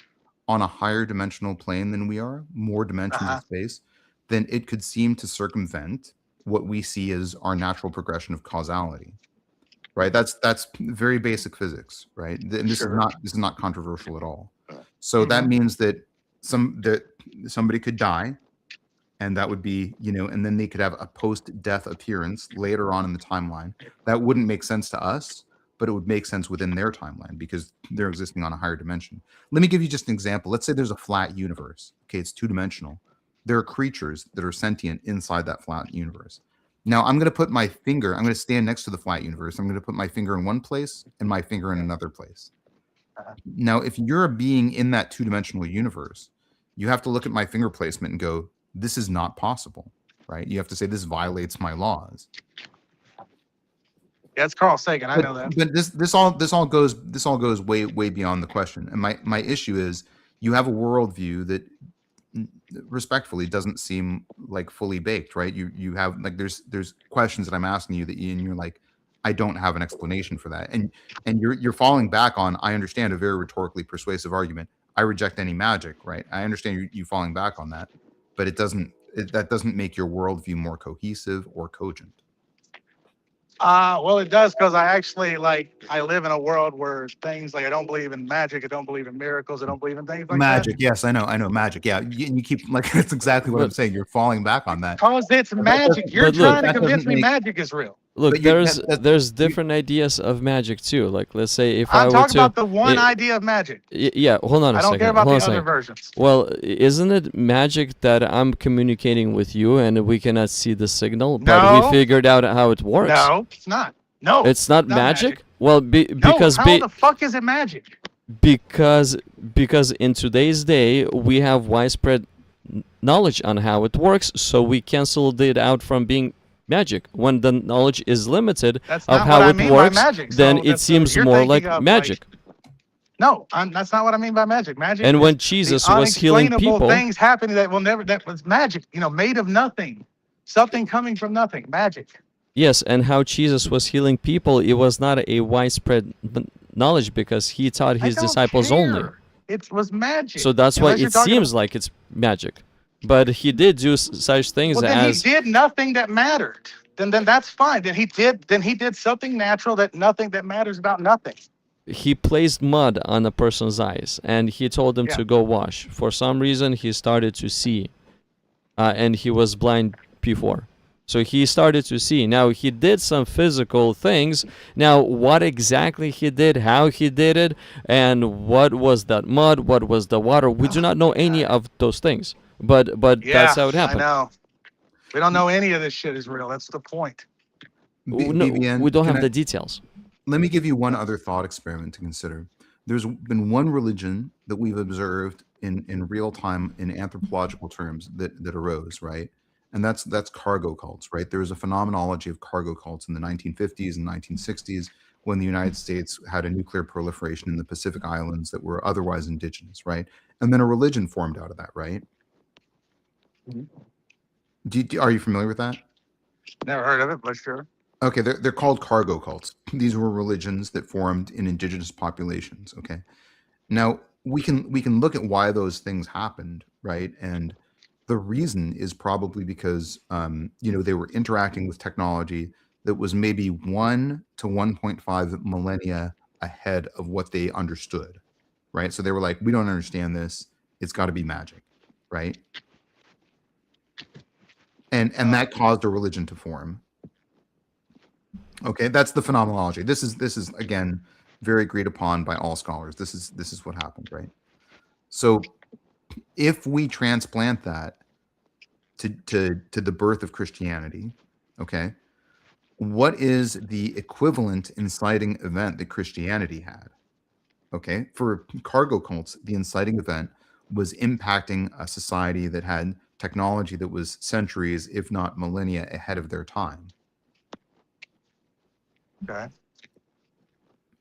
on a higher dimensional plane than we are, more dimensions of space, then it could seem to circumvent what we see as our natural progression of causality. Right? That's very basic physics, right? And this is not controversial at all. So that means that somebody could die, and that would be, and then they could have a post-death appearance later on in the timeline. That wouldn't make sense to us, but it would make sense within their timeline because they're existing on a higher dimension. Let me give you just an example. Let's say there's a flat universe. Okay, it's two-dimensional. There are creatures that are sentient inside that flat universe. Now, I'm going to put my finger, I'm going to stand next to the flat universe. I'm going to put my finger in one place and my finger in another place. Now, if you're a being in that two-dimensional universe, you have to look at my finger placement and go, this is not possible, right? You have to say this violates my laws. Yeah, it's Carl Sagan. I know that. But this all goes way beyond the question. And my issue is you have a worldview that respectfully doesn't seem like fully baked, right? You have like there's questions that I'm asking you and you're like, I don't have an explanation for that. And you're falling back on, I understand, a very rhetorically persuasive argument. I reject any magic, right? I understand you falling back on that, but that doesn't make your worldview more cohesive or cogent. Well, it does, because I live in a world where things like I don't believe in magic, I don't believe in miracles, I don't believe in things like magic. that. Yes, I know magic. Yeah, you keep like that's exactly what I'm saying. You're falling back on that. Because it's magic. You're trying to convince me magic is real. Look, there's different ideas of magic too. Like, let's say if I'm I were talking to, about the one idea of magic. Yeah, hold on a I don't second. care about hold the on a other second. versions. Well, isn't it magic that I'm communicating with you and we cannot see the signal, but we figured out how it works? No, it's not. No, it's not magic. Well, because how the fuck is it magic? Because in today's day we have widespread knowledge on how it works, so we canceled it out from being magic. When the knowledge is limited of how it works, then it seems more like magic. No, that's not what I mean by magic. Magic. And when Jesus was healing people, things happening that was magic. Made of nothing, something coming from nothing. Magic. Yes, and how Jesus was healing people, it was not a widespread knowledge because he taught his disciples only. It was magic. So that's why it seems like it's magic. But he did do such things as he did nothing that mattered. Then that's fine. Then he did something natural that matters about nothing. He placed mud on a person's eyes and he told them to go wash. For some reason he started to see. And he was blind before. So he started to see. Now, he did some physical things. Now, what exactly he did, how he did it, and what was that mud, what was the water, we do not know any of those things. But that's how it happened. I know. We don't know any of this shit is real. That's the point. We don't have the details. Let me give you one other thought experiment to consider. There's been one religion that we've observed in real time in anthropological terms that arose, right? And that's cargo cults, right? There was a phenomenology of cargo cults in the 1950s and 1960s when the United States had a nuclear proliferation in the Pacific Islands that were otherwise indigenous, right? And then a religion formed out of that, right? Are you familiar with that? Never heard of it, but sure. Okay, they're called cargo cults. These were religions that formed in indigenous populations. Okay, now we can look at why those things happened, right? And the reason is probably because they were interacting with technology that was maybe 1 to 1.5 millennia ahead of what they understood, right? So they were like, we don't understand this. It's got to be magic, right? And that caused a religion to form. Okay, that's the phenomenology. This is again very agreed upon by all scholars. This is what happened, right? So if we transplant that to the birth of Christianity, okay, what is the equivalent inciting event that Christianity had? Okay, for cargo cults, the inciting event was impacting a society that had technology that was centuries, if not millennia, ahead of their time. Okay.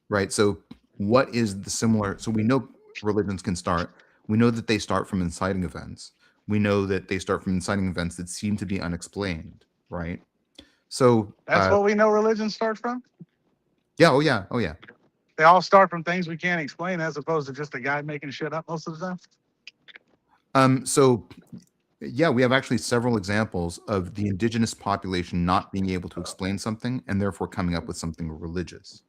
Right. So what is the similar? So we know religions can start. We know that they start from inciting events. We know that they start from inciting events that seem to be unexplained. Right. So That's what we know religions start from? yeah. Oh yeah. Oh yeah. They all start from things we can't explain as opposed to just a guy making shit up most of the time? So yeah, we have actually several examples of the indigenous population not being able to explain something and therefore coming up with something religious.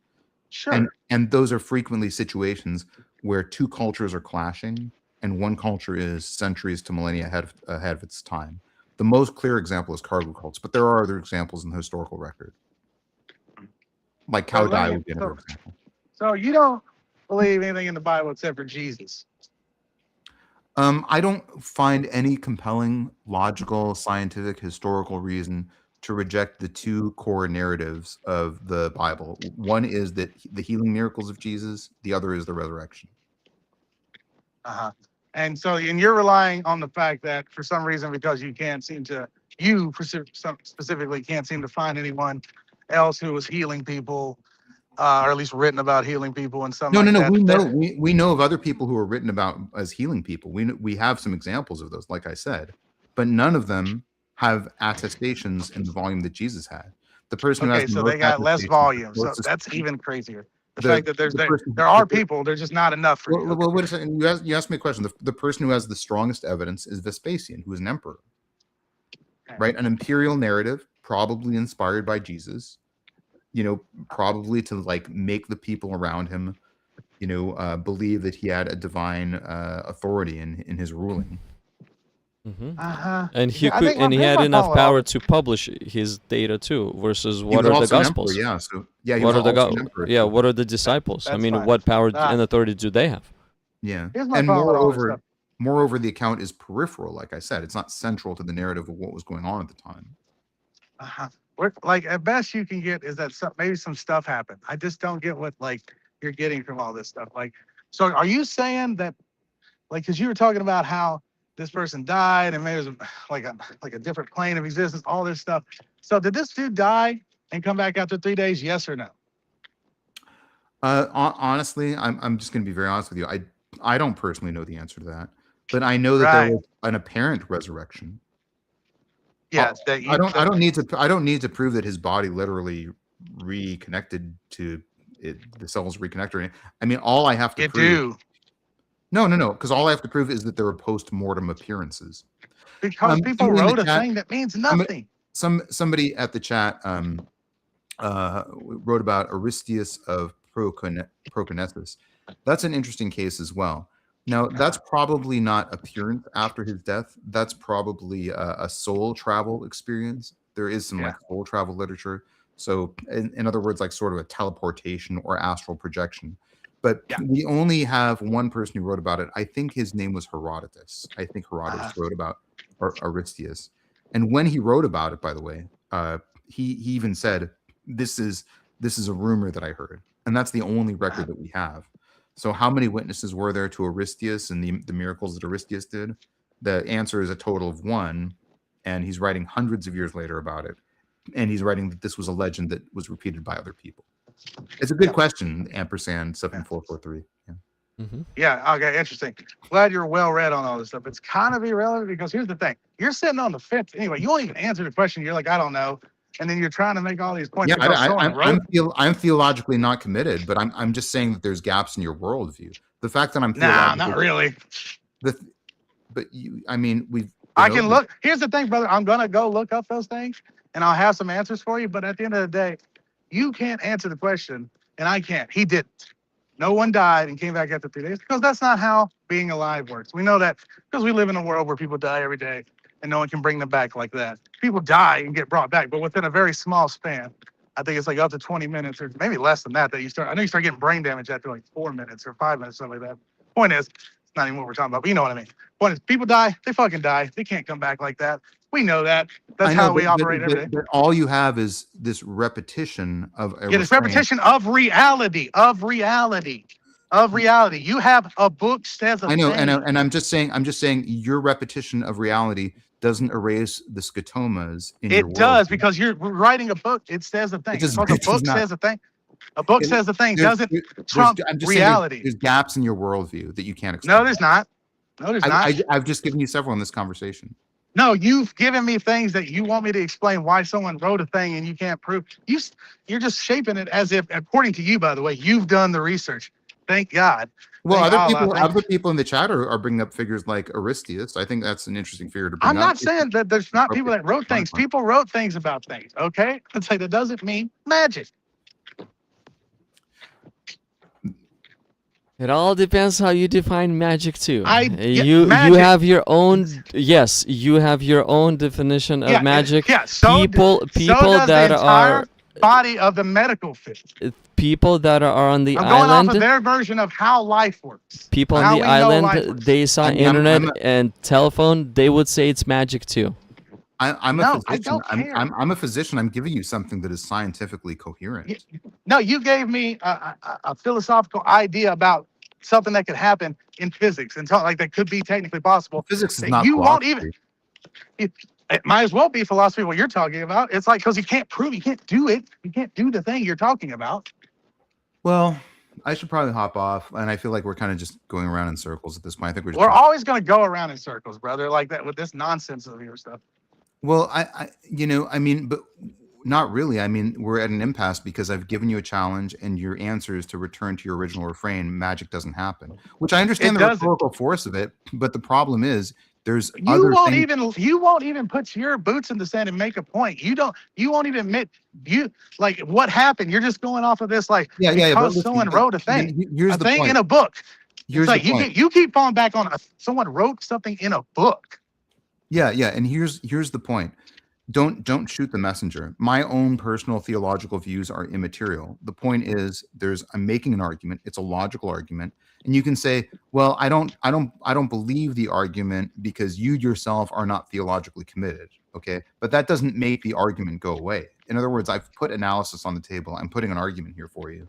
Sure. And those are frequently situations where two cultures are clashing and one culture is centuries to millennia ahead of its time. The most clear example is cargo cults, but there are other examples in the historical record. Like So Cao would be another example. So you don't believe anything in the Bible except for Jesus? I don't find any compelling, logical, scientific, historical reason to reject the two core narratives of the Bible. One is that the healing miracles of Jesus, the other is the resurrection. Uh-huh. And so, and you're relying on the fact that for some reason, because you specifically can't seem to find anyone else who was healing people, or at least written about healing people and something No. that. We know of other people who are written about as healing people. We have some examples of those, like I said, but none of them have attestations in the volume that Jesus had. The person who has Okay, the so most they got less attestations, volume. So closest- that's even crazier. The the- fact that the person- there are people, there's just not enough for you. Well, wait a second. You asked me a question. The person who has the strongest evidence is Vespasian, who is an emperor, right? An imperial narrative, probably inspired by Jesus. Probably to like make the people around him, believe that he had a divine authority in his ruling. Uh-huh. And he Yeah, could, and he here's had my enough problem with all power this. to publish his data too. Versus He what was are the also an gospels? emperor, yeah. So yeah, he What was are the also an emperor. yeah? What are the disciples? I That's mean, fine. what power Ah. and authority do they have? Yeah, Here's my and problem with all this stuff. moreover, the account is peripheral. Like I said, it's not central to the narrative of what was going on at the time. Uh-huh. Like at best you can get is that maybe some stuff happened. I just don't get what like you're getting from all this stuff. Like, so are you saying that, like, because you were talking about how this person died and maybe it was like a different plane of existence, all this stuff. So did this dude die and come back after 3 days? Yes or no? Honestly, I'm just going to be very honest with you. I don't personally know the answer to that, but I know that Right. there was an apparent resurrection. Yes. I don't need to prove that his body literally reconnected to it, the cells reconnected. I mean, all I have to You prove. do. No, because all I have to prove is that there were post-mortem appearances. Because people somebody in the wrote a chat- thing that means nothing. Somebody at the chat wrote about Aristeas of Proconnesus. That's an interesting case as well. Now, that's probably not appearance after his death. That's probably a soul travel experience. There is some like soul travel literature. So, in other words, like sort of a teleportation or astral projection. But we only have one person who wrote about it. I think his name was Herodotus. I think Herodotus wrote about Aristeas. And when he wrote about it, by the way, he even said, this is a rumor that I heard. And that's the only record that we have. So how many witnesses were there to Aristeas and the miracles that Aristeas did? The answer is a total of 1, and he's writing hundreds of years later about it. And he's writing that this was a legend that was repeated by other people. It's a good question, ampersand 7443. Yeah. Yeah, okay, interesting. Glad you're well read on all this stuff. It's kind of irrelevant because here's the thing. You're sitting on the fence. Anyway, you won't even answer the question. You're like, I don't know. And then you're trying to make all these points. Yeah, I'm theologically not committed, but I'm just saying that there's gaps in your worldview. The fact that I'm not really. But you, I mean, I can look. Here's the thing, brother. I'm gonna go look up those things, and I'll have some answers for you. But at the end of the day, you can't answer the question, and I can't. He didn't. No one died and came back after 3 days because that's not how being alive works. We know that because we live in a world where people die every day, and no one can bring them back like that. People die and get brought back, but within a very small span. I think it's like up to 20 minutes or maybe less than that you start. I know you start getting brain damage after like 4 minutes or 5 minutes, something like that. Point is, it's not even what we're talking about, but you know what I mean. Point is, people die, they fucking die. They can't come back like that. We know that. That's how we operate every day. But all you have is this repetition of a this repetition of reality. You have a book says a I know, thing. and I'm just saying your repetition of reality doesn't erase the scotomas in your world. It does, because you're writing a book. It says a thing. It does- Because a it does book not. says a thing. A book says a thing. There's- Doesn't there's- trump I'm just saying reality. there's gaps in your worldview that you can't explain. No, there's not. No, there's not. I've just given you several in this conversation. No, you've given me things that you want me to explain why someone wrote a thing and you can't prove. You're just shaping it as if, according to you, by the way, you've done the research. Thank God. Well, Thank other people in the chat are bringing up figures like Aristeas. I think that's an interesting figure to bring up. I'm not saying that there's not people that wrote things. People wrote things about things, okay? Let's say that doesn't mean magic. It all depends how you define magic too. Magic. You have your own. Yes, you have your own definition of magic. Yeah, people that the entire are body of the medical field. People that are on the I'm going island. off of their version of how life works. People on the island, they saw internet and telephone. They would say it's magic too. I'm a physician. I'm a physician. I'm giving you something that is scientifically coherent. No, you gave me a philosophical idea about something that could happen in physics and like that could be technically possible. Physics is not. You won't even. It might as well be philosophy what you're talking about. It's like because you can't prove, you can't do it, you can't do the thing you're talking about. Well, I should probably hop off, and I feel like we're kind of just going around in circles at this point. I think we're always going to go around in circles, brother, like that with this nonsense of your stuff. Well, I mean, but not really. I mean, we're at an impasse because I've given you a challenge, and your answer is to return to your original refrain. Magic doesn't happen, which I understand the rhetorical force of it, but the problem is there's you won't even put your boots in the sand and make a point. You won't even admit like what happened. You're just going off of this like because someone wrote a thing. Here's a thing in a book. Here's like you keep falling back on someone wrote something in a book. Yeah, and here's the point. Don't shoot the messenger. My own personal theological views are immaterial. The point is I'm making an argument. It's a logical argument. And you can say, well, I don't believe the argument because you yourself are not theologically committed. Okay. But that doesn't make the argument go away. In other words, I've put analysis on the table. I'm putting an argument here for you.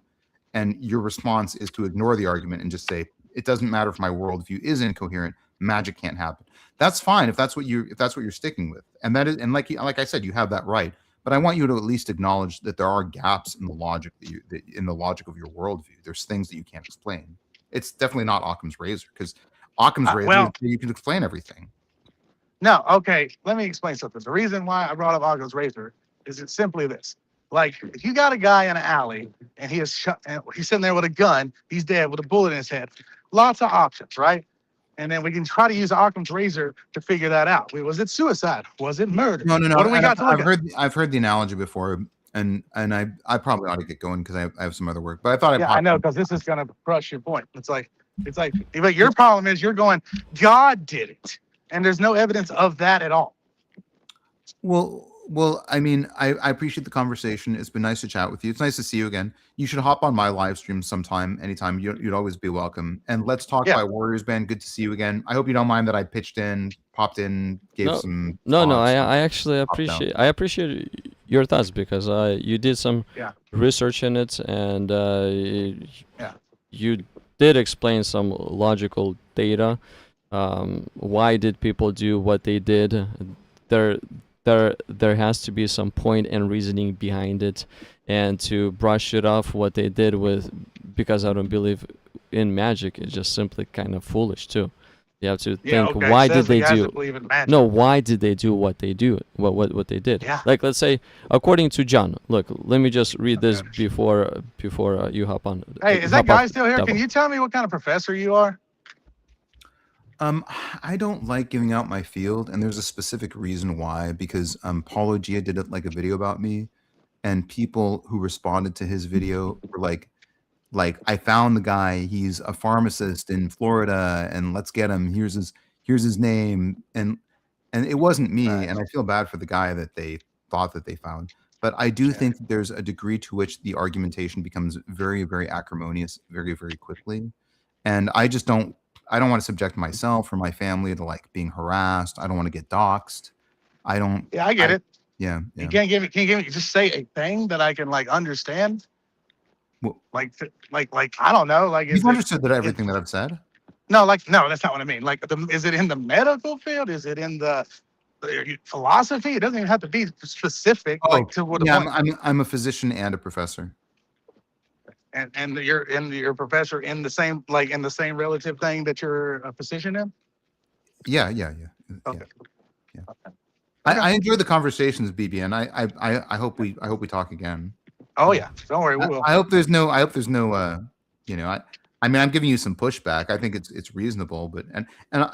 And your response is to ignore the argument and just say, it doesn't matter if my worldview is incoherent. Magic can't happen. That's fine if that's what you're sticking with. And that is, and like I said, you have that right. But I want you to at least acknowledge that there are gaps in the logic in the logic of your worldview. There's things that you can't explain. It's definitely not Occam's razor, because Occam's razor, you can explain everything. No, okay. Let me explain something. The reason why I brought up Occam's razor is it's simply this. Like, if you got a guy in an alley and he is shot, and he's sitting there with a gun, he's dead with a bullet in his head. Lots of options, right? And then we can try to use Occam's razor to figure that out. Was it suicide? Was it murder? No. What do we got to look at? I've heard the analogy before, and I probably ought to get going because I have some other work. But I thought I know, because this is gonna crush your point. It's like, but your problem is you're going, God did it, and there's no evidence of that at all. Well, I mean, I appreciate the conversation. It's been nice to chat with you. It's nice to see you again. You should hop on my live stream sometime, anytime. You'd always be welcome. And let's talk by Warriors Band. Good to see you again. I hope you don't mind that I popped in, gave some. No. I actually appreciate your thoughts because you did some research in it, and you did explain some logical data. Why did people do what they did? There, there has to be some point and reasoning behind it, and to brush it off what they did with, because I don't believe in magic, is just simply kind of foolish too. You have to Yeah, think, okay. why did Says the they guys do? that believe in magic. No, why did they do what they do? What they did? Yeah. Like, let's say, according to John. Look, let me just read this Okay. before you hop on. Hey, is that hop guy off, still here? Devil. Can you tell me what kind of professor you are? I don't like giving out my field, and there's a specific reason why. Because Paulo Gia did like a video about me, and people who responded to his video were like I found the guy. He's a pharmacist in Florida, and let's get him. Here's his name, and it wasn't me, Right. and I feel bad for the guy that they thought that they found. But I do think that there's a degree to which the argumentation becomes very, very acrimonious very, very quickly, and I just don't. I don't want to subject myself or my family to like being harassed. I don't want to get doxxed. I don't. Yeah, I get it. Yeah. You can't give me just say a thing that I can like understand. Well- like I don't know. Like, is You've it, understood that everything that I've said. no, that's not what I mean. Like, is it in the medical field? Is it in the philosophy? It doesn't even have to be specific. Like to what yeah, the point. I'm a physician and a professor. And you're a professor in the same relative thing that you're a physician in. Yeah. Okay. Yeah. I enjoy the conversations, BBN. I hope we talk again. Oh yeah, don't worry, we will. I hope there's no I mean, I'm giving you some pushback. I think it's reasonable, but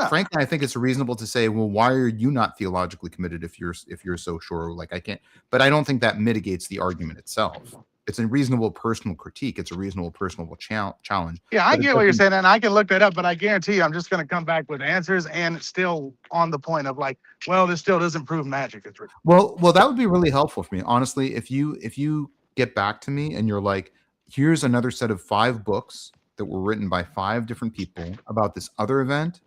frankly, I think it's reasonable to say, well, why are you not theologically committed if you're so sure? Like, I can't, but I don't think that mitigates the argument itself. It's a reasonable personal critique. It's a reasonable personal challenge. Yeah, I But it get what you're doesn't- saying, and I can look that up, but I guarantee you, I'm just going to come back with answers, and still on the point of like, well, this still doesn't prove magic is real. Well, that would be really helpful for me, honestly. If you get back to me and you're like, here's another set of 5 books that were written by 5 different people about this other event,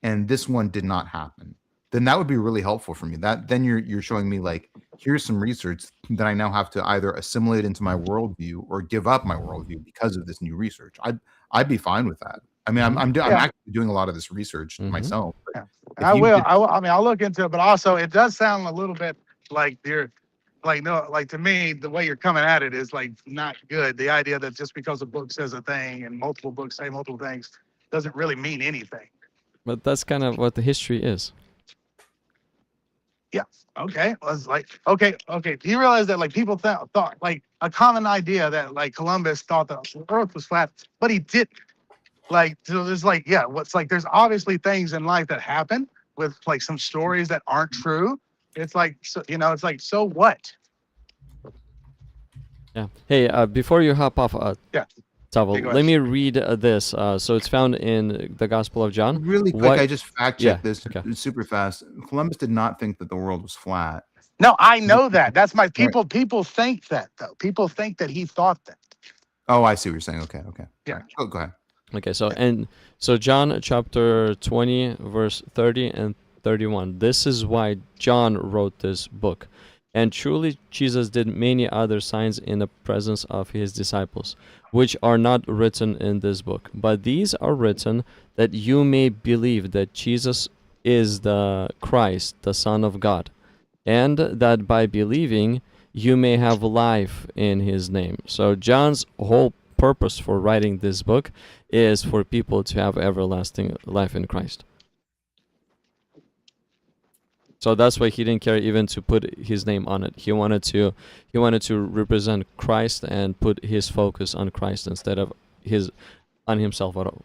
and this one did not happen, then that would be really helpful for me. Then you're showing me like, here's some research that I now have to either assimilate into my worldview or give up my worldview because of this new research. I'd be fine with that. I mean, I'm actually doing a lot of this research myself. But Yeah. if I you will. did- I mean, I'll look into it, but also it does sound a little bit like you're like, no, like to me, the way you're coming at it is like not good. The idea that just because a book says a thing and multiple books say multiple things doesn't really mean anything. But that's kind of what the history is. Yeah. Okay. Well, it's like, okay. Do you realize that like people thought like a common idea that like Columbus thought the earth was flat, but he didn't. Like, so there's like, yeah, what's like, there's obviously things in life that happen with like some stories that aren't true. It's like, so, it's like, so what? Yeah. Hey, before you hop off, Yeah. Tavo, Okay, go let ahead. me read this. So it's found in the Gospel of John. Really quick, What- I just fact Yeah, checked this okay. super fast. Columbus did not think that the world was flat. No, I know that. That's my people. People think that though. People think that he thought that. Oh, I see what you're saying. Okay. Yeah. All right. Go ahead. Okay, so John chapter 20, verse 30 and 31. This is why John wrote this book. And truly Jesus did many other signs in the presence of his disciples, which are not written in this book. But these are written that you may believe that Jesus is the Christ, the Son of God, and that by believing you may have life in his name. So John's whole purpose for writing this book is for people to have everlasting life in Christ. So that's why he didn't care even to put his name on it. He wanted to represent Christ and put his focus on Christ instead of on himself at all.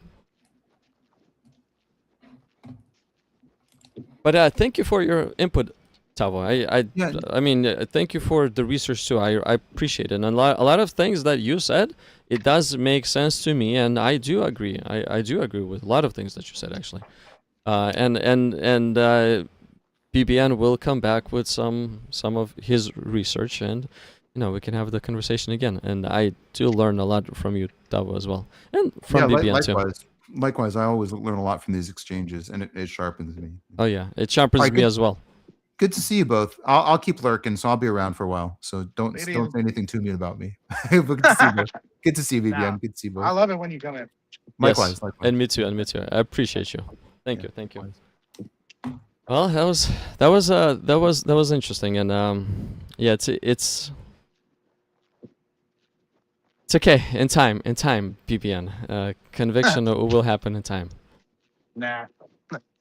But thank you for your input, Tavo. I mean, thank you for the research too. I appreciate it. And a lot of things that you said, it does make sense to me, and I do agree. I do agree with a lot of things that you said, actually. And BBN will come back with some of his research, and we can have the conversation again. And I do learn a lot from you, Tavo, as well, and from BBN too. Likewise, I always learn a lot from these exchanges, and it sharpens me. Oh yeah, it sharpens All right, me as well. Good to see you both. I'll keep lurking, so I'll be around for a while. So don't say anything too mean about me. But good to see you both. Good to see you, BBN. Nah. Good to see you both. I love it when you come in. Likewise, Yes, likewise. and me too, and me too. I appreciate you. Thank Yeah, you, thank you. likewise. Well, that was interesting, and yeah, it's okay in time, PPN. Conviction will happen in time. Nah.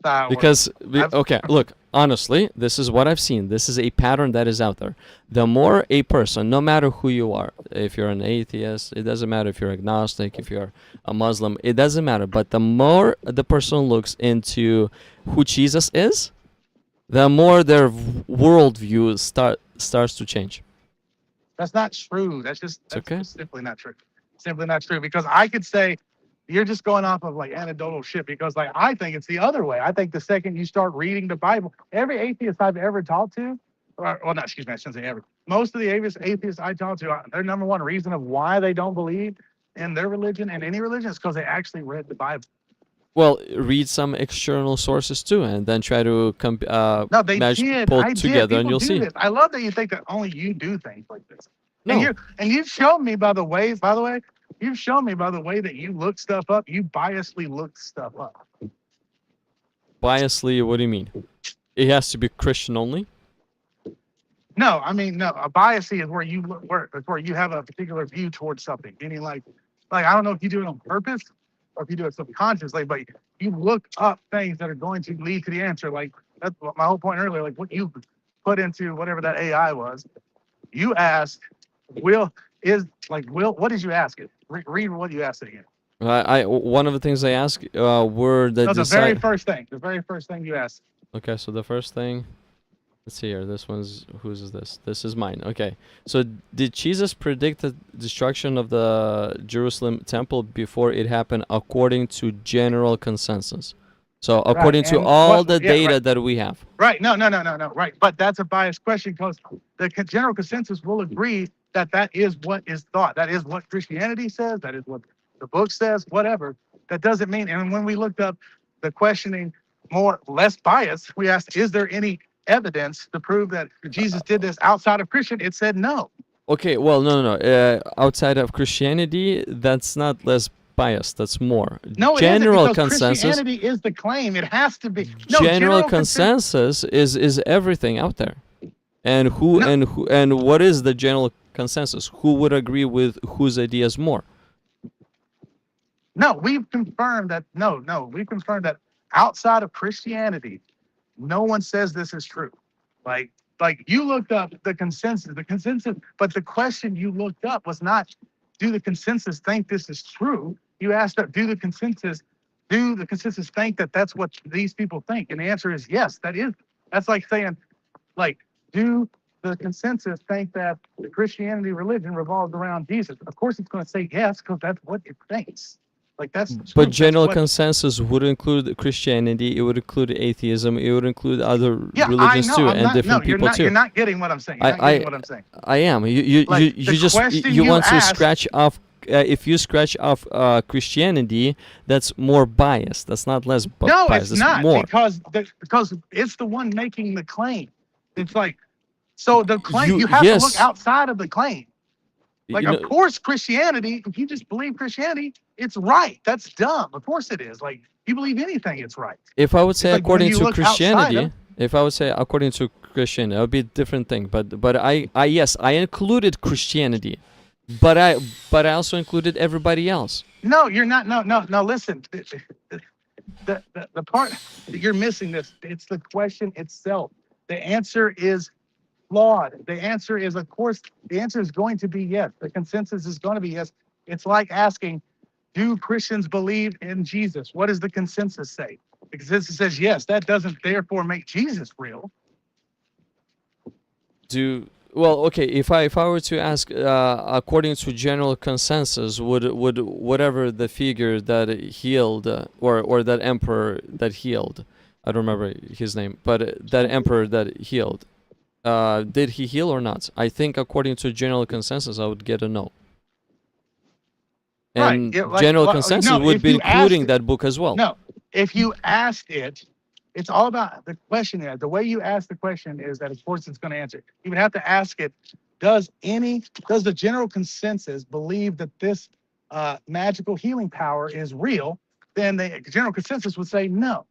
Nah, Because I've- okay, look, honestly, this is what I've seen. This is a pattern that is out there. The more a person, no matter who you are, if you're an atheist, it doesn't matter if you're agnostic, if you're a Muslim, it doesn't matter. But the more the person looks into who Jesus is, the more their worldview starts to change. That's not true. That's okay. just simply not true. Simply not true. Because I could say you're just going off of like anecdotal shit. Because like I think it's the other way. I think the second you start reading the Bible, every atheist I've ever talked to, well, not excuse me, I shouldn't say every. Most of the atheists I talk to, their number one reason of why they don't believe in their religion and any religion is because they actually read the Bible. Well, read some external sources too, and then try to No, they match did. both I together, did. and you'll see. This. I love that you think that only you do things like this. No, And you've shown me by the way, you've shown me by the way that you look stuff up, you biasly look stuff up. biasly. What do you mean? It has to be Christian only. No, I mean no. A biasy is where you look where you have a particular view towards something. Meaning like I don't know if you do it on purpose or if you do it subconsciously, but you look up things that are going to lead to the answer. Like that's my whole point earlier. Like what you put into whatever that AI was, you asked, what did you ask it? Read what you asked it again. One of the things I asked were the No, the very first thing. The very first thing you asked. Okay, so the first thing, let's see here. This one's whose is this? This is mine. Okay, so did Jesus predict the destruction of the Jerusalem temple before it happened, according to general consensus? So according to all the data that we have. Right. No. Right. But that's a biased question because the general consensus will agree that that is what is thought. That is what Christianity says. That is what the book says. Whatever. That doesn't mean. And when we looked up the questioning, less biased, we asked, is there any evidence to prove that Jesus did this outside of Christian? It said no. Okay. Well, no. Outside of Christianity, that's not less biased. That's more. No, general it isn't, consensus. Christianity is the claim. It has to be. No, general consensus is everything out there. And and what is the general consensus? Who would agree with whose ideas more? No, we've confirmed that. We've confirmed that outside of Christianity, no one says this is true. Like you looked up the consensus, but the question you looked up was not, do the consensus think this is true? You asked, do the consensus think that that's what these people think? And the answer is yes, that's like saying, like, do the consensus think that the Christianity religion revolves around Jesus? Of course it's going to say yes, because that's what it thinks. Like that's true. But general consensus would include Christianity, it would include atheism, it would include other religions too, and different people too. You're not getting what I'm saying. You're not getting what I'm saying. I am. You want to scratch off. If you scratch off Christianity, that's more biased. That's not less biased. No, it's not more. because it's the one making the claim. It's like, so the claim you have to look outside of the claim. Like, of course, Christianity, if you just believe Christianity, it's right. That's dumb. Of course it is. Like, you believe anything, it's right. If I would say according to Christianity, that would be a different thing. But I included Christianity, but I also included everybody else. No, you're not. No. Listen, the part that you're missing it's the question itself. The answer is flawed. The answer is, of course, the answer is going to be yes. The consensus is going to be yes. It's like asking, do Christians believe in Jesus? What does the consensus say? The consensus says yes. That doesn't therefore make Jesus real. If I were to ask, according to general consensus, would whatever the figure that healed or that emperor that healed, I don't remember his name, but that emperor that healed, did he heal or not? I think according to general consensus, I would get a no. And general consensus would be including that book as well. No, if you asked it, it's all about the question there. The way you ask the question is that, of course, it's going to answer. You would have to ask it, does the general consensus believe that this magical healing power is real, then the general consensus would say no.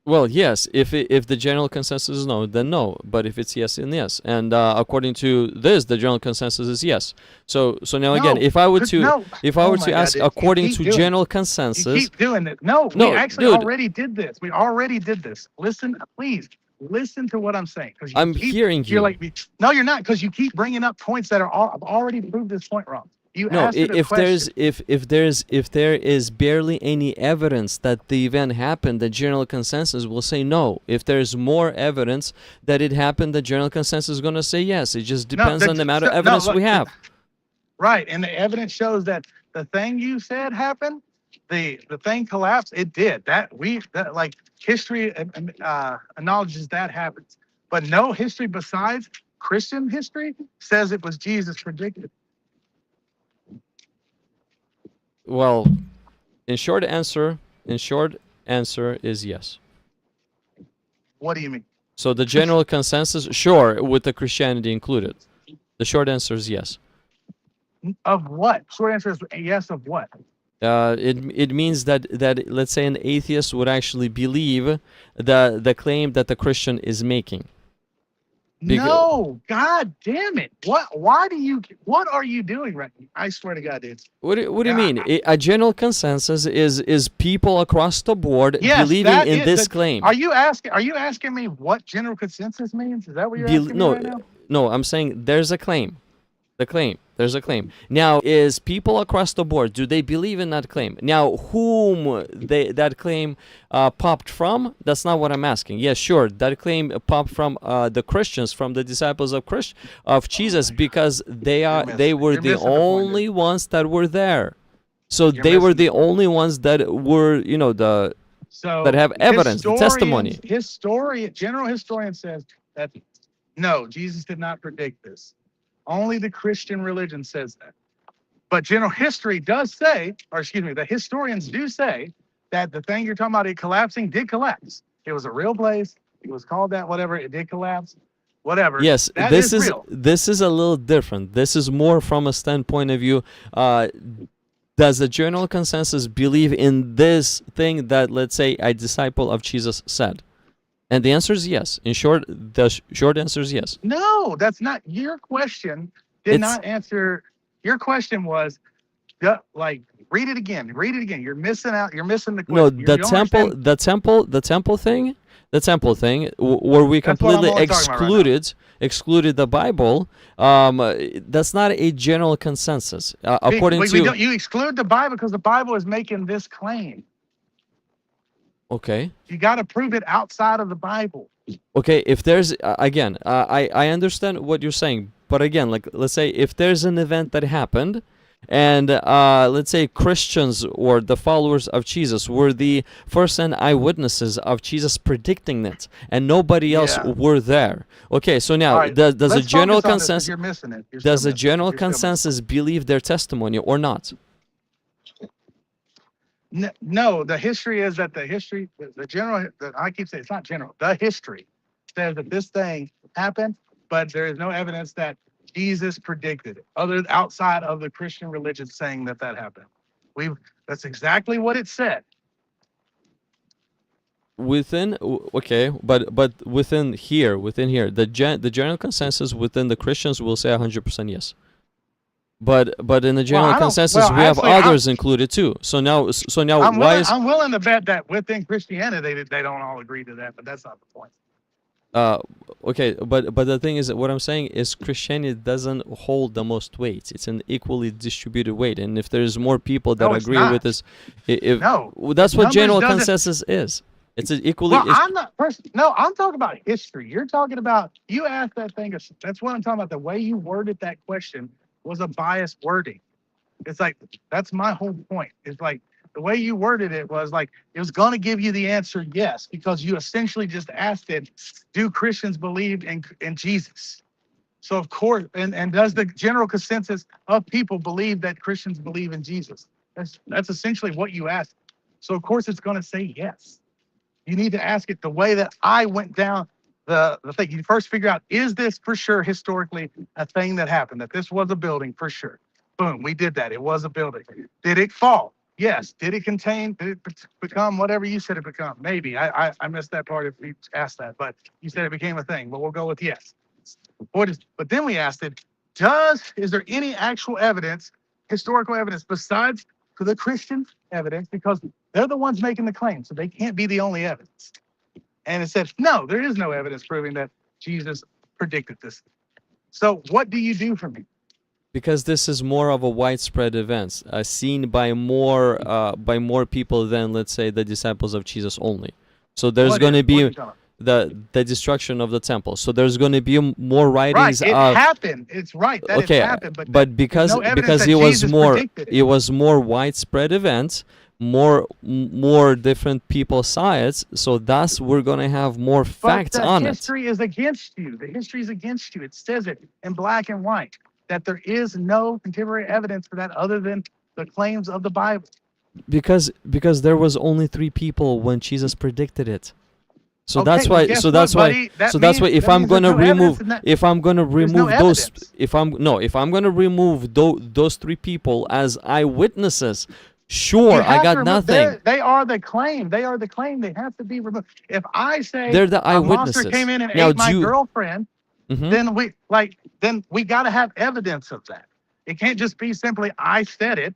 Well, yes. If the general consensus is no, then no. But if it's yes, then yes. And according to this, the general consensus is yes. So now again, No, if I were good- to no. if I Oh were my to God, ask dude, you according keep to doing it. general You consensus, keep doing it. No, No, we actually dude. already did this. We already did this. Listen, please listen to what I'm saying. Because I'm hearing you're you. like, no, you're not. Because you keep bringing up points that are I've already proved this point wrong. You No, asked it a if question. if there is barely any evidence that the event happened, the general consensus will say no. If there's more evidence that it happened, the general consensus is going to say yes. It just depends on the amount of evidence look, we have. Right, and the evidence shows that the thing you said happened, the thing collapsed. It did. That like history acknowledges that happens, but no history besides Christian history says it was Jesus predicted. Well, in short answer is yes. What do you mean? So the general consensus, sure, with the Christianity included. The short answer is yes. Of what? Short answer is yes. Of what? It means that let's say an atheist would actually believe the claim that the Christian is making. No, God damn it! What? Why do you? What are you doing right now? I swear to God, dude. What do you mean? A general consensus is people across the board believing in this claim. Are you asking me what general consensus means? Is that what you're asking me right now? No, I'm saying there's a claim. There's a claim. Now, is people across the board, do they believe in that claim? Now, whom that claim popped from? That's not what I'm asking. Yes, sure, that claim popped from the Christians, from the disciples of Jesus, because they were the only ones that were there. So they were the only ones that were, that have evidence, the testimony. General historian says that no, Jesus did not predict this. Only the Christian religion says that. But general history does say, or excuse me, the historians do say that the thing you're talking about, it collapsing, did collapse. It was a real place. It was called that, whatever. It did collapse. Whatever. Yes, that this is real. This is a little different. This is more from a standpoint of view. Does the general consensus believe in this thing that, let's say, a disciple of Jesus said? And the answer is yes. In short, the short answer is yes. No, that's not your question. Did not answer. Your question was, like, read it again. Read it again. You're missing out. You're missing the No, question. the temple thing, where we completely excluded the Bible. That's not a general consensus. According to you exclude the Bible because the Bible is making this claim. Okay. You got to prove it outside of the Bible. Okay, if there's again, I understand what you're saying, but again, like, let's say if there's an event that happened, and let's say Christians or the followers of Jesus were the first-hand eyewitnesses of Jesus predicting it, and nobody else were there. Okay, so now does a general consensus? You're missing it. Does a general consensus believe their testimony or not? No, the history is that the general, I keep saying it's not general, the history says that this thing happened, but there is no evidence that Jesus predicted it, outside of the Christian religion saying that happened. That's exactly what it said. Okay, but within here, the general consensus within the Christians will say 100% yes. But in the general consensus, we have others included too. So now I'm willing to bet that within Christianity they don't all agree to that, but that's not the point. Okay, but the thing is that what I'm saying is Christianity doesn't hold the most weight. It's an equally distributed weight, and if there's more people that agree with this, that's what general consensus is. It's an equally. Well, I'm talking about history. You're talking about, you asked that thing. That's what I'm talking about. The way you worded that question was a biased wording. It's like, that's my whole point. It's like the way you worded it was like, it was going to give you the answer yes, because you essentially just asked it, do Christians believe in Jesus? So of course, and does the general consensus of people believe that Christians believe in Jesus? That's essentially what you asked. So of course it's going to say yes. You need to ask it the way that I went down the thing. You first figure out, is this for sure historically a thing that happened? That this was a building for sure. Boom, we did that. It was a building. Did it fall? Yes. Did it become whatever you said it become? Maybe. I missed that part if you asked that, but you said it became a thing. But we'll go with yes. But then we asked it, is there any actual evidence, historical evidence, besides the Christian evidence? Because they're the ones making the claim, so they can't be the only evidence. And it said, no, there is no evidence proving that Jesus predicted this. So what do you do for me? Because this is more of a widespread event, seen by more people than, let's say, the disciples of Jesus only. So there's going to be the destruction of the temple. So there's going to be more writings. Right, it happened. It's right that okay, it happened, but because it was more widespread event, more different people saw it. So thus we're going to have more facts on it. The history is against you. The history is against you. It says it in black and white that there is no contemporary evidence for that other than the claims of the Bible. Because there was only 3 people when Jesus predicted it. So Okay, that's well, why. guess So what, that's why. buddy? That So that's why. means- If that I'm means there's gonna no evidence remove, in that. if I'm gonna There's remove no those, evidence. if I'm gonna remove those 3 people as eyewitnesses, sure, You I have got to remove- nothing. They are the claim. They are the claim. They have to be removed. If I say They're the a monster eyewitnesses. came in and Now, ate my do you- girlfriend, Mhm. then we got to have evidence of that. It can't just be simply I said it.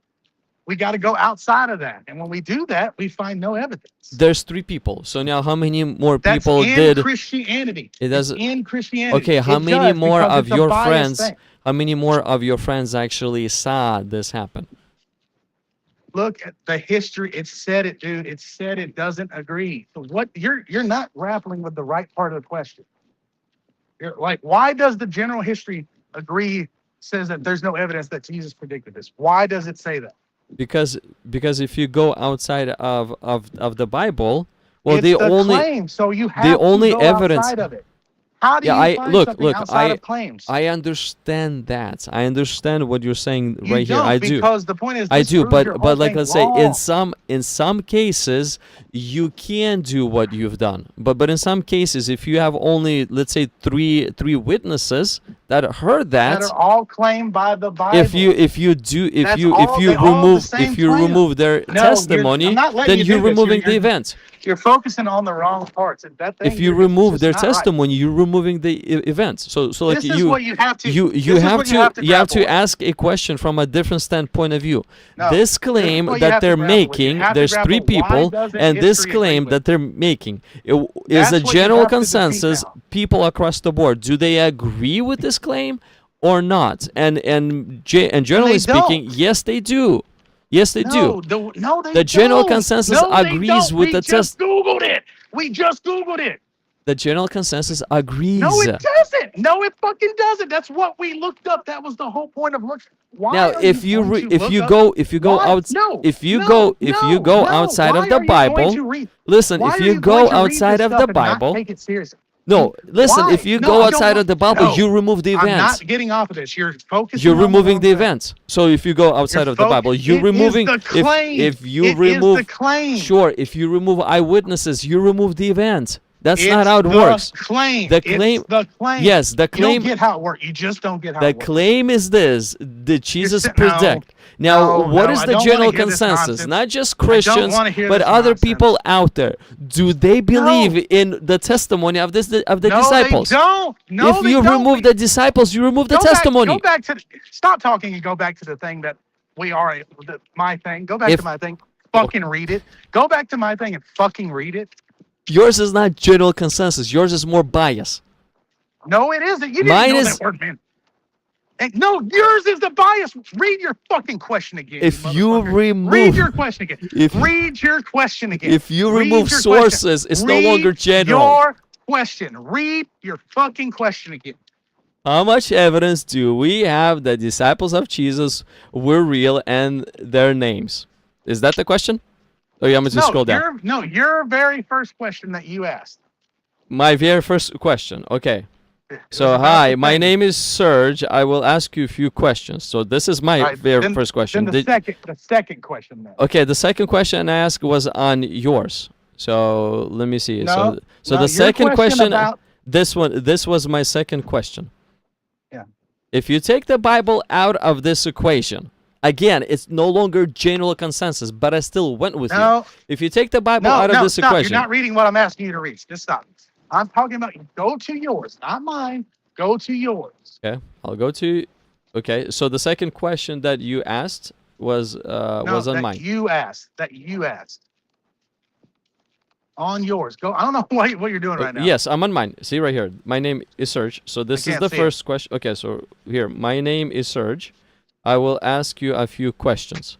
We got to go outside of that. And when we do that, we find no evidence. There's 3 people. So now, how many more That's people in did? Christianity. It It's doesn't. in Christianity. Okay, how It many does, more because of it's a your biased friends? thing. How many more of your friends actually saw this happen? Look at the history. It said it, dude. It said it doesn't agree. So what you're not grappling with the right part of the question. You're like, why does the general history agree? Says that there's no evidence that Jesus predicted this. Why does it say that? Because if you go outside of the Bible, well, It's the the only claim, so you have only to go evidence- outside of it. How do Yeah, you I- find look, something look, outside I- of claims? I understand that. I understand what you're saying You right here. don't, I do. because the point is I this do, proves your but whole like thing let's say wrong. in some cases you can do what you've done. But in some cases, if you have only, let's say, three witnesses that heard that that, are all claimed by the Bible. if you That's all- they all the same claim. remove their No, I'm testimony, not letting then you you're do this. removing the You're- event. You're focusing on the wrong parts. And that thing If you you're- it's remove just their not right. testimony, you're removing the event. So like This is what you have to. you this is have what to you have to grapple with. ask a question from a different standpoint of view. No, This this is claim what you that have to they're grapple with. You making, have to there's grapple 3 with why people, doesn't and this history agree claim with that they're making is That's a what you general have to defeat consensus. now. People across the board, do they agree with this claim or not? And generally speaking, don't. yes, they do. Yes, they do. No, they The general don't. consensus No, they agrees don't. with we the just Googled it. We just Googled it. The general consensus agrees. No, it doesn't. No, it fucking doesn't. That's what we looked up. That was the whole point of looking. Why Now, are if you going if to you look go up- if you go Why? out No, if you no, go if you no, go no. outside Why of the are you going Bible, to read- listen. why If are you going go to read outside this of the stuff and not Bible, take it seriously? no, listen. Why? If you No, go I don't outside want- of the Bible, no. you remove the I'm event. not getting off of this. You're focusing. You're on the removing wrong the thing. event. So if you go outside of the Bible, you're It is removing. the claim. If you It is remove, the claim. sure. If you remove eyewitnesses, you remove the event. That's It's not how it the works. Claim. The It's claim- the claim. Yes, the You claim. don't get how it works. You just don't get how The it works. claim is this: did Jesus no, predict? Now, no, what no, is I the don't general wanna hear this consensus? nonsense. Not just don't Christians, wanna hear but this other nonsense. people out there. Do they believe in the testimony of the No, disciples? they don't. No, If you they don't. remove the disciples, you remove the Go back- testimony. Go back to. Stop talking and go back to the thing that we are. My thing. Go back If- to my thing. Fucking read it. Go back to my thing and fucking read it. Yours is not general consensus. Yours is more bias. No, it isn't. You didn't Mine know is- that word, man. And no, yours is the bias. Read your fucking question again. If you motherfucker. remove- read your question again. if- read your question again. if you Read remove your sources, question. it's no Read longer general. Your question. Read your fucking question again. How much evidence do we have that disciples of Jesus were real and their names? Is that the question? Or you want me to scroll down? Your very first question that you asked. My very first question. Okay. So, about hi, the my thing. name is Serge. I will ask you a few questions. So, this is my All right, very then- first question. Then the second question then. Okay, the second question I asked was on yours. So, let me see. No, so no, the your second question, about- This was my second question. Yeah. If you take the Bible out of this equation, again, it's no longer general consensus, but I still went with you. No, If you take the Bible no, out of no, this stop. equation, You're not reading what I'm asking you to read. Just stop. I'm talking about go to yours, not mine. Go to yours. okay, I'll go to. Okay, so the second question that you asked was on that mine. you asked. That you asked. On yours. Go. I don't know what you're doing right now. Yes, I'm on mine. See right here. My name is Serge. So this is can't the see it. first question. Okay, so here, my name is Serge. I will ask you a few questions.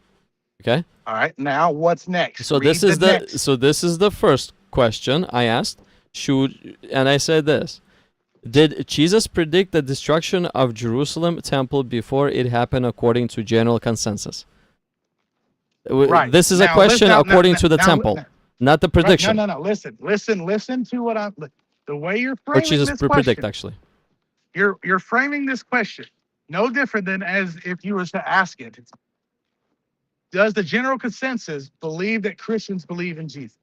Okay? All right. Now what's next? So Read this is next. this is the first question I asked. And I said this. Did Jesus predict the destruction of Jerusalem temple before it happened according to general consensus? Right. This is a Now, question listen, according to the now, temple, now, not the right, prediction. No. Listen to what I'm. The way you're Or framing Jesus this predict question. actually. You're framing this question no different than as if you was to ask it. Does the general consensus believe that Christians believe in Jesus?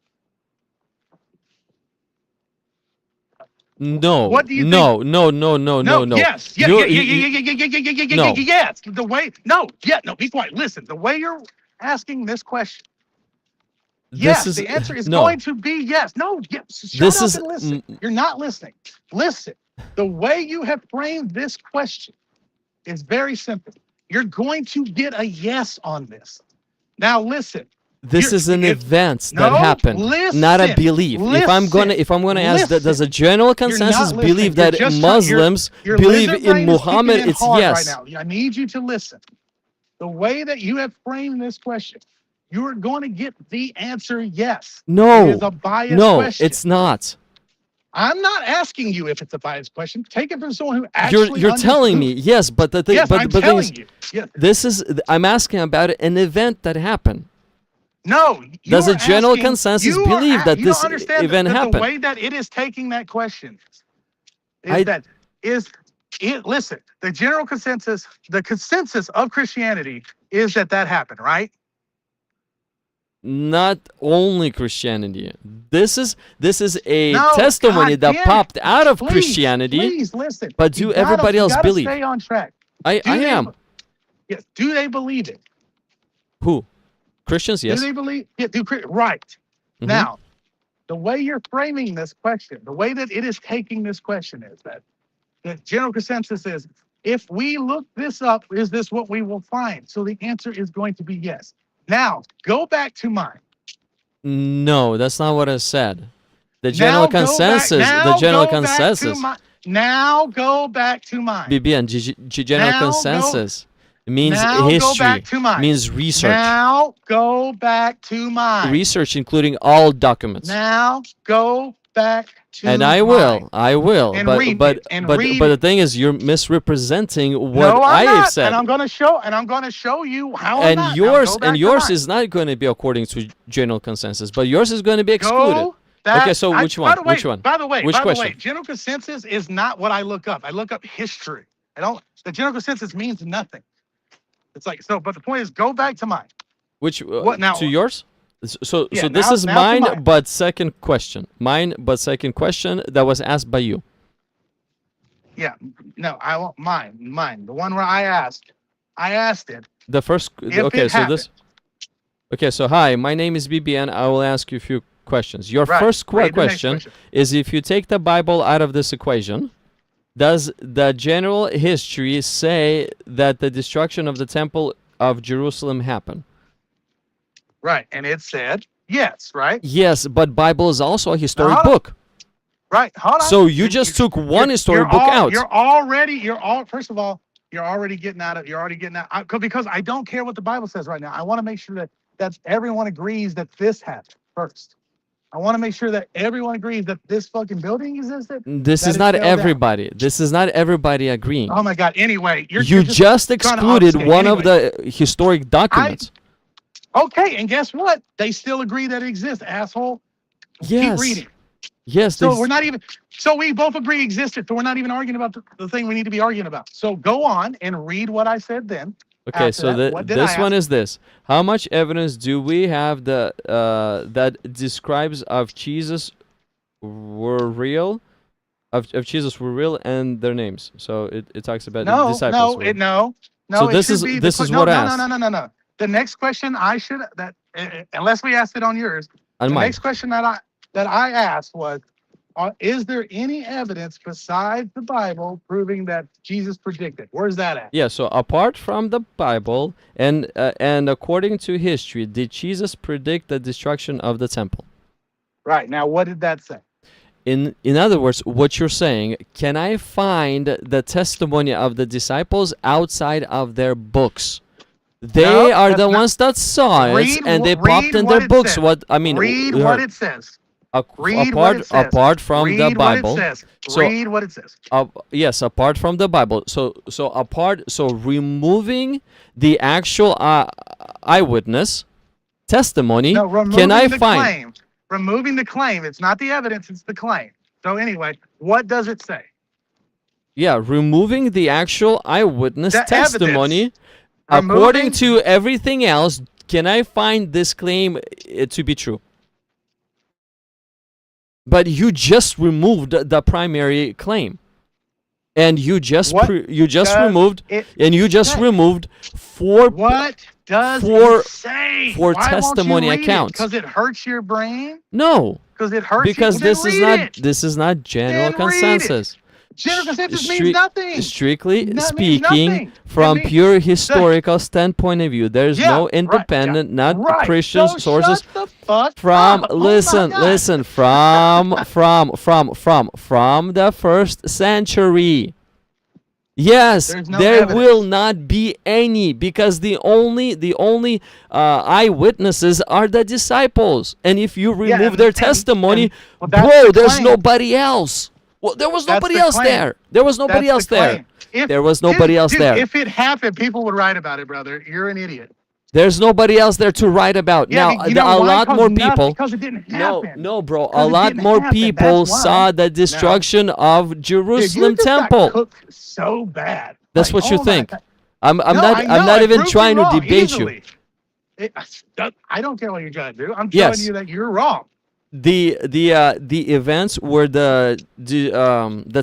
No. What do you no, think? no, no, no, no, no. Yes. Yeah. You're- No. Yes. The way. No. Yeah. No. Be quiet. Listen. The way you're asking this question. Yes. The answer is no. going to be yes. No. Yes. Shut This up is- and listen. You're not listening. Listen. The way you have framed this question is very simple. You're going to get a yes on this. Now listen. This You're- is an it- event that No, happened, not a listen, belief. If I'm gonna ask that, does a general consensus listening. believe You're that just Muslims your believe lizard in brain is kicking Muhammad? in It's hard yes. Right now. I need you to listen. The way that you have framed this question, you are going to get the answer yes. No. It is a biased No, question. it's not. I'm not asking you if it's a biased question. Take it from someone who actually You're telling me understood. yes, but the thing, Yes, but I'm the thing telling is, you. Yes. this is I'm asking about an event that happened. No. you Does a are general asking- consensus you are believe that you this don't understand event that happened? The way that it is taking that question listen, the general consensus, the consensus of Christianity is that happened, right? Not only Christianity. This is a No, testimony God that damn it. popped out of Please, Christianity. Please listen. but do You gotta- everybody you else gotta believe? Stay on track. I Do they- am. Yes. Do they believe it? Who? Christians? Yes. Do they believe? Yeah. Right. Mhm. Now, the way you're framing this question, the way that it is taking this question is that the general consensus is, if we look this up, is this what we will find? So the answer is going to be yes. Now, go back to mine. No, that's not what I said. The general Now go back- consensus. now The general go back to consensus. Now go back to mine. BBN. General Now go- consensus means Now go history. back to mine. Means research. Now go back to mine. Research, including all documents. Now go back to And I mine. will. I will. And but read but it, and but read but the it. thing is, you're misrepresenting what No, I I'm have not. said. And I'm gonna show you how I'm And not. Now yours go back and to yours mine. is not going to be according to general consensus, but yours is going to be excluded. Go back- Okay, so which one? By the way, Which one? By the way, Which by the way, question? general consensus is not what I look up. I look up history. I don't. The general consensus means nothing. It's like so. But the point is, go back to mine. Which What now? to yours? So Yeah, this now- is now to mine, mine. but second question. Mine, but second question that was asked by you. Yeah. No, I want mine. Mine. The one where I asked. I asked it. The first. If Okay, it so this. Okay, so hi, my name is BBN. I will ask you a few questions. Your Right. first Read the next question is: if you take the Bible out of this equation, does the general history say that the destruction of the temple of Jerusalem happened? Right. And it said yes. Right. Yes, but Bible is also a historic hold on. book. Right. Hold on. So you just took one historic book out. First of all, you're already getting out. Because I don't care what the Bible says right now. I want to make sure that everyone agrees that this happened first. I want to make sure that everyone agrees that this fucking building existed. This that is it not fell down. everybody. This is not everybody agreeing. Oh my God. Anyway, You you're just trying to excluded obfuscate. one of Anyway. the historic documents. Okay, and guess what? They still agree that it exists, asshole. Yes. Keep reading. Yes. So this- we're not even. So we both agree existed. So we're not even arguing about the thing we need to be arguing about. So go on and read what I said then. Okay, after so that, what did this I one ask? is this. How much evidence do we have that describes of Jesus were real of Jesus were real and their names. So it talks about the No, disciples. no, no. So It this should is be this is no, what no, I no, asked. no, no, no, no. The next question I should unless we asked it on yours. On The mine. next question that I asked was, is there any evidence besides the Bible proving that Jesus predicted? Where's that at? Yeah. So apart from the Bible and according to history, did Jesus predict the destruction of the temple? Right. Now, what did that say? In other words, what you're saying, can I find the testimony of the disciples outside of their books? They No, are that's the not- ones that saw it, Read and they wh- popped read in what their it books. says. What I mean, Read we what heard- it says. a- Read what it says. apart from the Read Bible. what it says. So- Read what it says. Yes, apart from the Bible. So removing the actual eyewitness testimony, No, removing can I the find? claim. Removing the claim. It's not the evidence, it's the claim. So anyway, what does it say? Yeah, removing the actual eyewitness The testimony, evidence. according Removing- to everything else, can I find this claim to be true? But you just removed the primary claim, and you just What does removed, it and you just say? removed four. What does for- it say? for Why testimony accounts. Because it hurts your brain? No, Because it hurts because you? Well, this then is read not it. this is not general Then read it. consensus. General consensus Stre- means nothing. Strictly That means speaking, nothing. from It means- pure historical standpoint of view, there's Yeah, no right, independent, not Right. Christian So sources. shut the fuck From up. Oh my God. listen from the first century. Yes, There's no there evidence. will not be any, because the only eyewitnesses are the disciples, and if you remove and- their and- testimony, well, that's bro, the there's claim. nobody else. Well, there was That's nobody the else claim. there. There was nobody That's else the there. claim. If- There was nobody else dude, there. If it happened, people would write about it, brother. You're an idiot. There's nobody else there to write about. Yeah, Now, but you know a why? lot more people. Because it didn't No, happen. no, bro. A 'Cause it lot didn't more happen, people that's why. saw the destruction of Dude, Jerusalem you just got temple. cooked so bad. That's Like, what you oh my think. God. I'm No, not. I I'm know, not I even proved you trying to wrong debate you. easily. I don't care what you're trying to do. I'm telling Yes. you that you're wrong. The events where the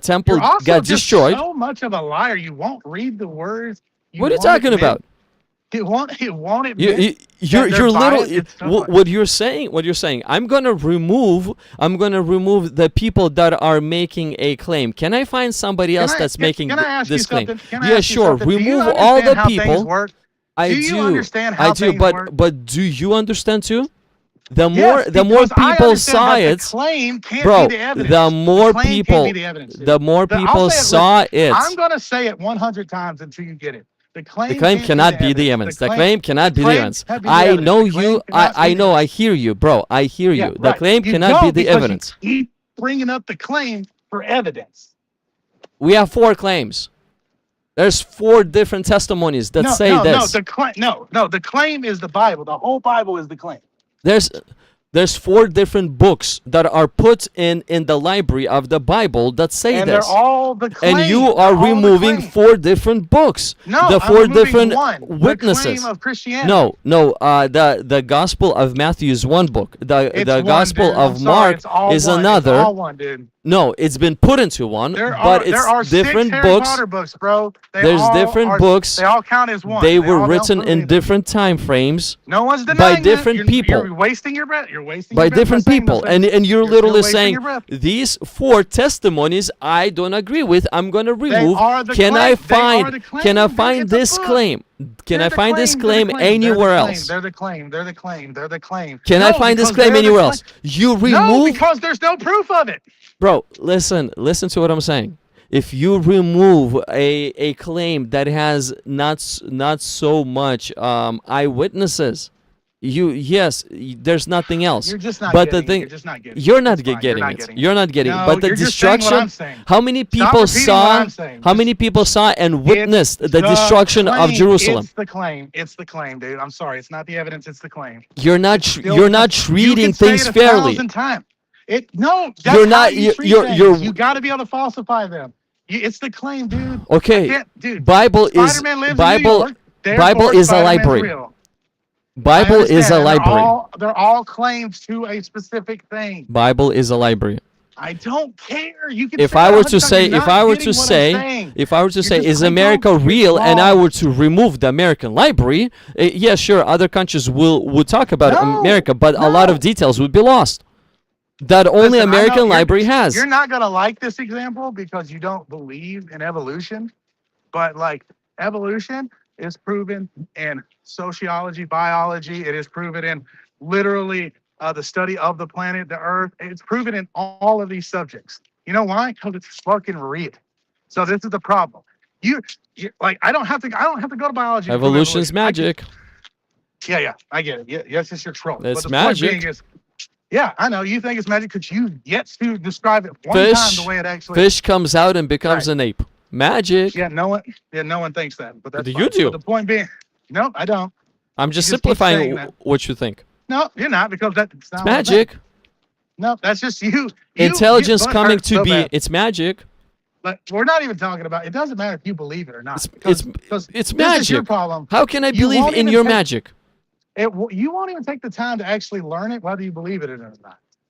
temple You're also got just destroyed. so much of a liar. You won't read the words. What are you won't talking admit- about? You won't admit. You're they're little. biased and stuff like What you're saying. I'm gonna remove the people that are making a claim. Can I find somebody else that's making can I ask this you claim? something? Can I Yeah, ask you sure. something? Do you Remove all understand the how things people. work? I Do you understand how I do, things work? but do you understand too? The more Yes, the more because I people understand saw that the it, claim can't bro. be the evidence. The more claim can't people, be the evidence, dude. the more I'll people say it, saw it. I'm gonna say it 100 times until you get it. The claim, The claim can't cannot be the evidence. The claim cannot be the claim evidence. can't be the I evidence. know The claim you. cannot I be know. the- I hear you, bro. I hear you. Yeah, The right. claim You cannot don't be the because you evidence. keep bringing up the claim for evidence. We have 4 claims. There's 4 different testimonies that say this. The claim is the Bible. The whole Bible is the claim. There's 4 different books that are put in the library of the Bible that say And this. they're all the claim. And you They're are all the removing claim. 4 different books. No, The I'm 4 removing different one. witnesses. The claim of Christianity. No. The Gospel of Matthew is one book. The It's one, Gospel dude. of I'm sorry, Mark it's all is one. another. It's all one, dude. No, it's been put into one, There but it's are different 6 Harry books. Potter books, bro. There's different books. They all count as one. They were all don't written prove in anything. different time frames No one's by denying that. different people. You're wasting your breath. You're wasting by your breath different saying people, those and things. you're still literally wasting saying your breath. these 4 testimonies I don't agree with. I'm gonna remove. are the Can claim. I They are find? the claim, Can I dude. find It's a this book. claim? Can They're I the find this claim. claim They're the anywhere claim. else? They're the claim. They're the claim. They're the claim. Can No, I find this because claim they're the anywhere claim. else? You No, remove, because there's no proof of it. bro. Listen to what I'm saying. If you remove a claim that has not so much eyewitnesses, there's nothing else. You're just not But getting the thing, it. You're just not getting it. you're not It's fine. getting You're not it. getting You're not getting it. No, But the you're just saying what destruction. I'm saying. How many Stop people repeating what saw? I'm saying. How many people saw and witnessed It's the destruction of claim. Jerusalem? It's the claim. It's the claim, dude. I'm sorry. It's not the evidence. It's the claim. You're not. Still You're the- not treating you can say things it fairly. 1,000 times. That's You're how not- you treat you're- things. you're- You got to be able to falsify them. It's the claim, dude. Okay. Dude. Bible is Spider-Man lives in New Bible. York, Bible therefore is a Spider-Man's library. real. I Bible is understand, a and library. They're all claims to a specific thing. Bible is a library. I don't care. You can If say I that were 100 to times, say, you're if not I were getting to what I'm say, saying. if I were to You're say, just is playing America dumb. You're real, and I wrong. were to remove the American library, yeah, sure, other countries will talk about No, America, but a lot of no. details would be lost that only Listen, I know American library has. you're not gonna like this example because you don't believe in evolution, but like evolution is proven in sociology, biology. It is proven in literally the study of the planet, the Earth. It's proven in all of these subjects. You know why? Because it's fucking real. So this is the problem. You like I don't have to go to biology. to prove Evolution's evolution. I can- magic. yeah, I get it. Yeah, yes, it's your troll. It's but the point magic. being is, yeah, I know you think it's magic because you yet to describe it one time Fish, the way it actually. fish comes out and becomes Right. an ape. Magic. Yeah, no one thinks that. But that's You fine. do. But the point being, no, I don't. I'm just You just keep saying simplifying that. what you think. No, you're not because that's not It's what I think. magic. No, that's just you. Intelligence butt coming hurt to so be. bad. It's magic. But we're not even talking about. It doesn't matter if you believe it or not. It's because it's this is your magic. problem. How can I You believe won't in even your take- magic? You won't even take the time to actually learn it, whether you believe it or not.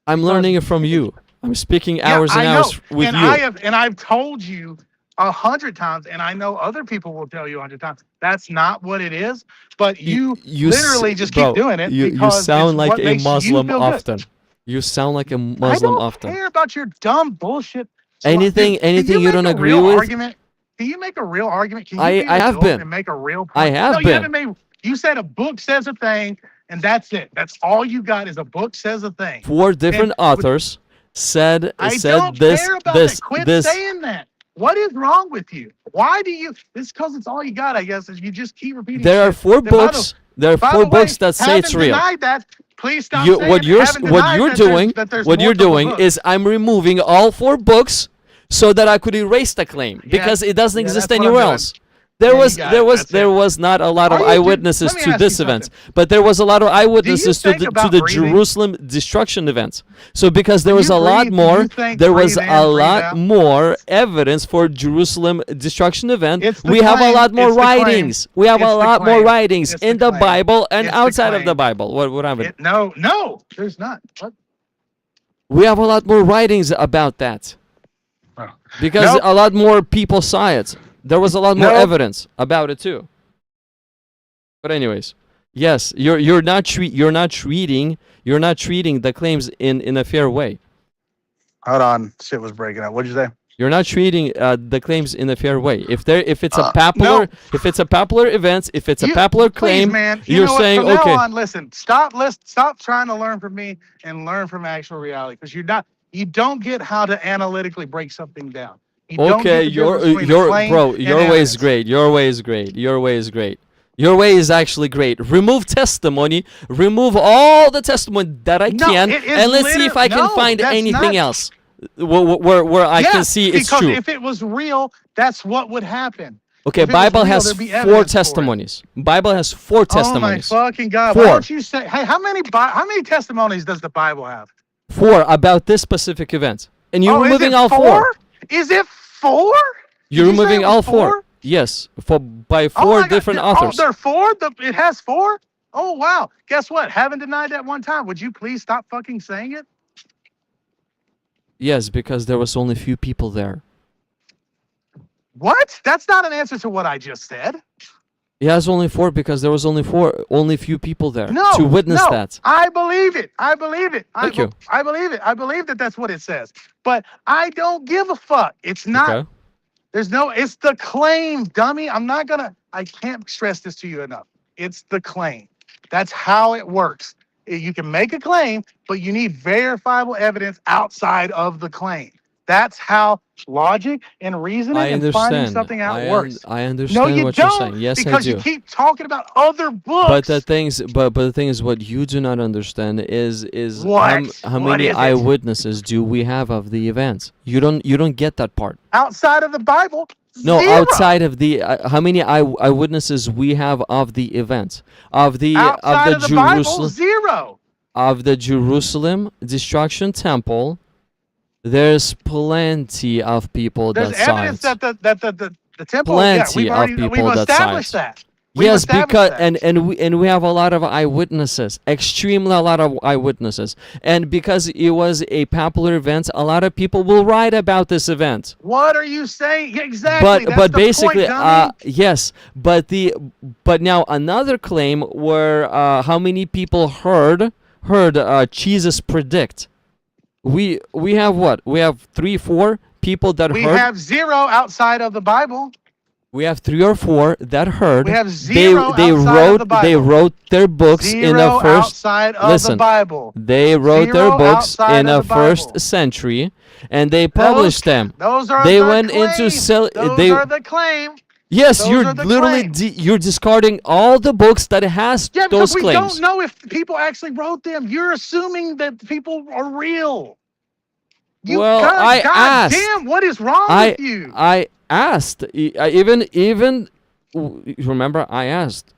I'm Because- learning it from you. I'm speaking Yeah, hours and I know. hours with and you. I've told you 100 times, and I know other people will tell you 100 times. That's not what it is. But you literally just bro, keep doing it. You because sound it's like what a makes you Muslim feel good. often. You sound like a I Muslim don't often. care about your dumb bullshit. Anything Can you make don't a agree real with? Argument? Can you make a real argument? Can you I be have adult been. and make a real point? I have no, been. You haven't made. You said a book says a thing, and that's it. That's all you got is a book says a thing. 4 different And with- authors said I said don't this care about this that. Quit this. saying that. What is wrong with you? Why do you? It's because it's all you got, I guess. Is you just keep repeating. There are shit. 4 Then by the- books. There are by 4 the way, books that say it's haven't real. denied that. Please stop You, saying what it. you're Haven't what denied you're that there's- doing that there's what more you're to the doing book. is I'm removing all 4 books so that I could erase the claim Yeah. because it doesn't Yeah, exist that's what I'm anywhere doing. else. There Yeah, you was got there it. was That's there it. was not a lot of Are you- eyewitnesses let me to ask you this event, something. but there was a lot of eyewitnesses to think the about to the breathing? Jerusalem destruction events. So because there When was you a lot breathe, do more, you think there was breathe in, a breathe lot out? more evidence for Jerusalem destruction event. It's the We have a claim. lot more It's the claim. writings. We have It's a the lot more claim. writings It's the in the claim. Bible and It's the outside of the claim. Bible. What happened? No, there's not. What? We have a lot more writings about that. Oh. Because Nope. a lot more people saw it. There was a lot more Nope. evidence about it too. But anyways, yes, you're not treating the claims in a fair way. Hold on, shit was breaking up. What'd you say? You're not treating the claims in a fair way. If it's a No. popular event, if it's a popular Please, claim, man. You you're know what? saying From okay. now on, listen. Stop trying to learn from me and learn from actual reality because you don't get how to analytically break something down. You don't get Okay, the difference between the claim bro, and your way evidence. is great. Your way is great. Your way is great. Your way is actually great. Remove testimony. Remove all the testimony that I No, can, it is and let's see if I can no, find that's anything not- else where I can see it's because true. if it was real, that's what would happen. Okay, if it was Bible real, has there'd be 4 evidence for it. testimonies. Bible has 4 testimonies. Oh my fucking god! 4. Why don't you say? Hey, how many testimonies does the Bible have? 4 about this specific event, and you're is removing it all 4. Is it 4? You're Did you say removing it all was 4. Yes, by Oh 4 my God, different Oh, authors. there are 4. It has 4. Oh wow! Guess what? Haven't denied that one time. Would you please stop fucking saying it? Yes, because there was only few people there. What? That's not an answer to what I just said. It has only 4 because there was only few people there No, to witness no, that. I believe it. I believe it. Thank you. I believe it. I believe that that's what it says. But I don't give a fuck. It's not. Okay. There's no. It's the claim, dummy. I can't stress this to you enough. It's the claim. That's how it works. You can make a claim, but you need verifiable evidence outside of the claim. That's how logic and reasoning I and finding understand. something out I works. I No, understand you what don't. you're saying. Yes, I because do. you keep talking about other books. But the thing is, what you do not understand is What? how What many is it? eyewitnesses do we have of the events? You don't get that part. outside of the Bible. No, 0. outside of the how many eyewitnesses we have of the event of the outside of the Bible, Jerusalem 0. of the Jerusalem destruction temple. There's plenty of people There's that saw evidence it. that the temple. Plenty we've of people we've that saw established it. that. Yes, established because that. and we have a lot of eyewitnesses, extremely a lot of eyewitnesses, and because it was a popular event, a lot of people will write about this event. What are you saying? Yeah, exactly. But That's but the basically, point, dummy. yes, but now another claim where how many people heard Jesus predict? We have what? We have 3-4 people that We heard. have 0 outside of the Bible. We have 3 or 4 that heard. We have they 0 they outside wrote of the Bible. they wrote their books in 0 the first. outside of Listen, the Bible. they wrote their 0 books outside in of the the Bible. first century, and they published them. Those are They the went claim. into sell. Those They are the claim. yes, those you're are the literally claims. you're discarding all the books that has Yeah, those because we claims. don't know if people actually wrote them. You're assuming that people are real. You, Well, I God asked. damn, what is wrong I with you? I asked. I even remember I asked.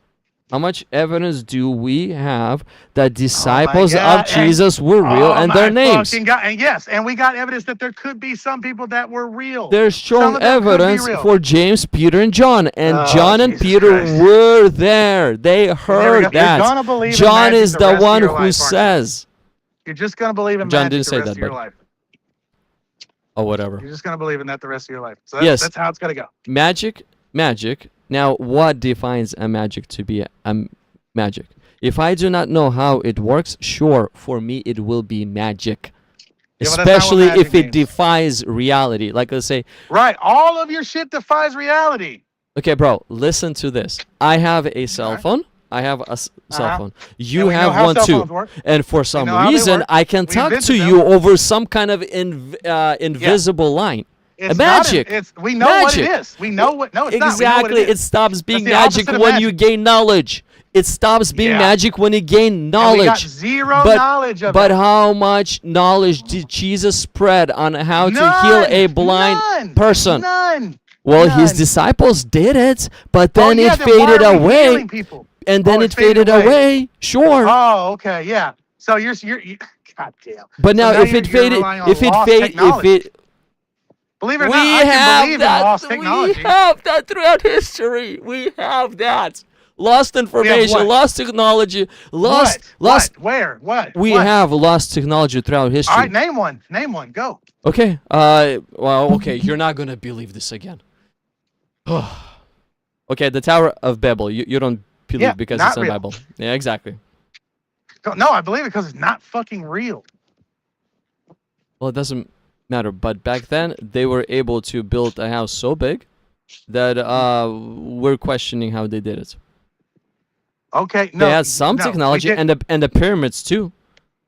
How much evidence do we have that disciples God, of Jesus were real and their names? God. And yes, and we got evidence that there could be some people that were real. There's Some strong of them could be evidence real. for James, Peter, and John. And Oh, John and Jesus Peter Christ. were there. They There we heard go. that. You're gonna believe in John magic is the the rest of one your who life, aren't you? says. You're just gonna believe in John magic didn't the say rest that, of your but- life. Oh, whatever. You're just gonna believe in that the rest of your life. So Yes. that's how it's gonna go. Magic. Now, what defines a magic to be a magic? If I do not know how it works, sure, for me it will be magic. Yeah, but that's not what Especially magic if it means. defies reality. Like, let's say, Right. All of your shit defies reality. okay, bro, listen to this. I have a cell Alright. phone. I have a cell Uh-huh. phone. And You we know have how one cell too. phones work. And for some know how they reason, work. I can We talk to invented you them. over some kind of invisible line. It's magic. Not it's we know what Magic. it is. We know what. No, it's Exactly. not. We know what it is. stops being the magic opposite of when you magic. gain knowledge. It stops being Yeah. magic when you gain And we got knowledge. zero But- knowledge of But it. how much knowledge did Jesus spread on how to None. heal a blind None. person? None. Well, his None. disciples did it, but Oh, then yeah, it then why faded are we away, healing people? and then Oh, it faded away. Sure. Oh, okay, yeah. So you're God damn. But So now, now if you're it faded, relying on if it lost faded, if technology. it, Believe it or we not, I can have believe that. in lost We technology. have that throughout history. We have that. Lost information, what? lost technology, lost. What? Where? What? We What? have lost technology throughout history. All right, name one. Name one. Go. Okay. Well, okay. You're not gonna believe this again. Okay, the Tower of Babel. You don't believe Yeah, because not it's in the real. Bible. Yeah, exactly. No, I believe it because it's not fucking real. Well, it doesn't matter. But back then, they were able to build a house so big that we're questioning how they did it. Okay, no. They had some no, we technology, didn't. and the pyramids too.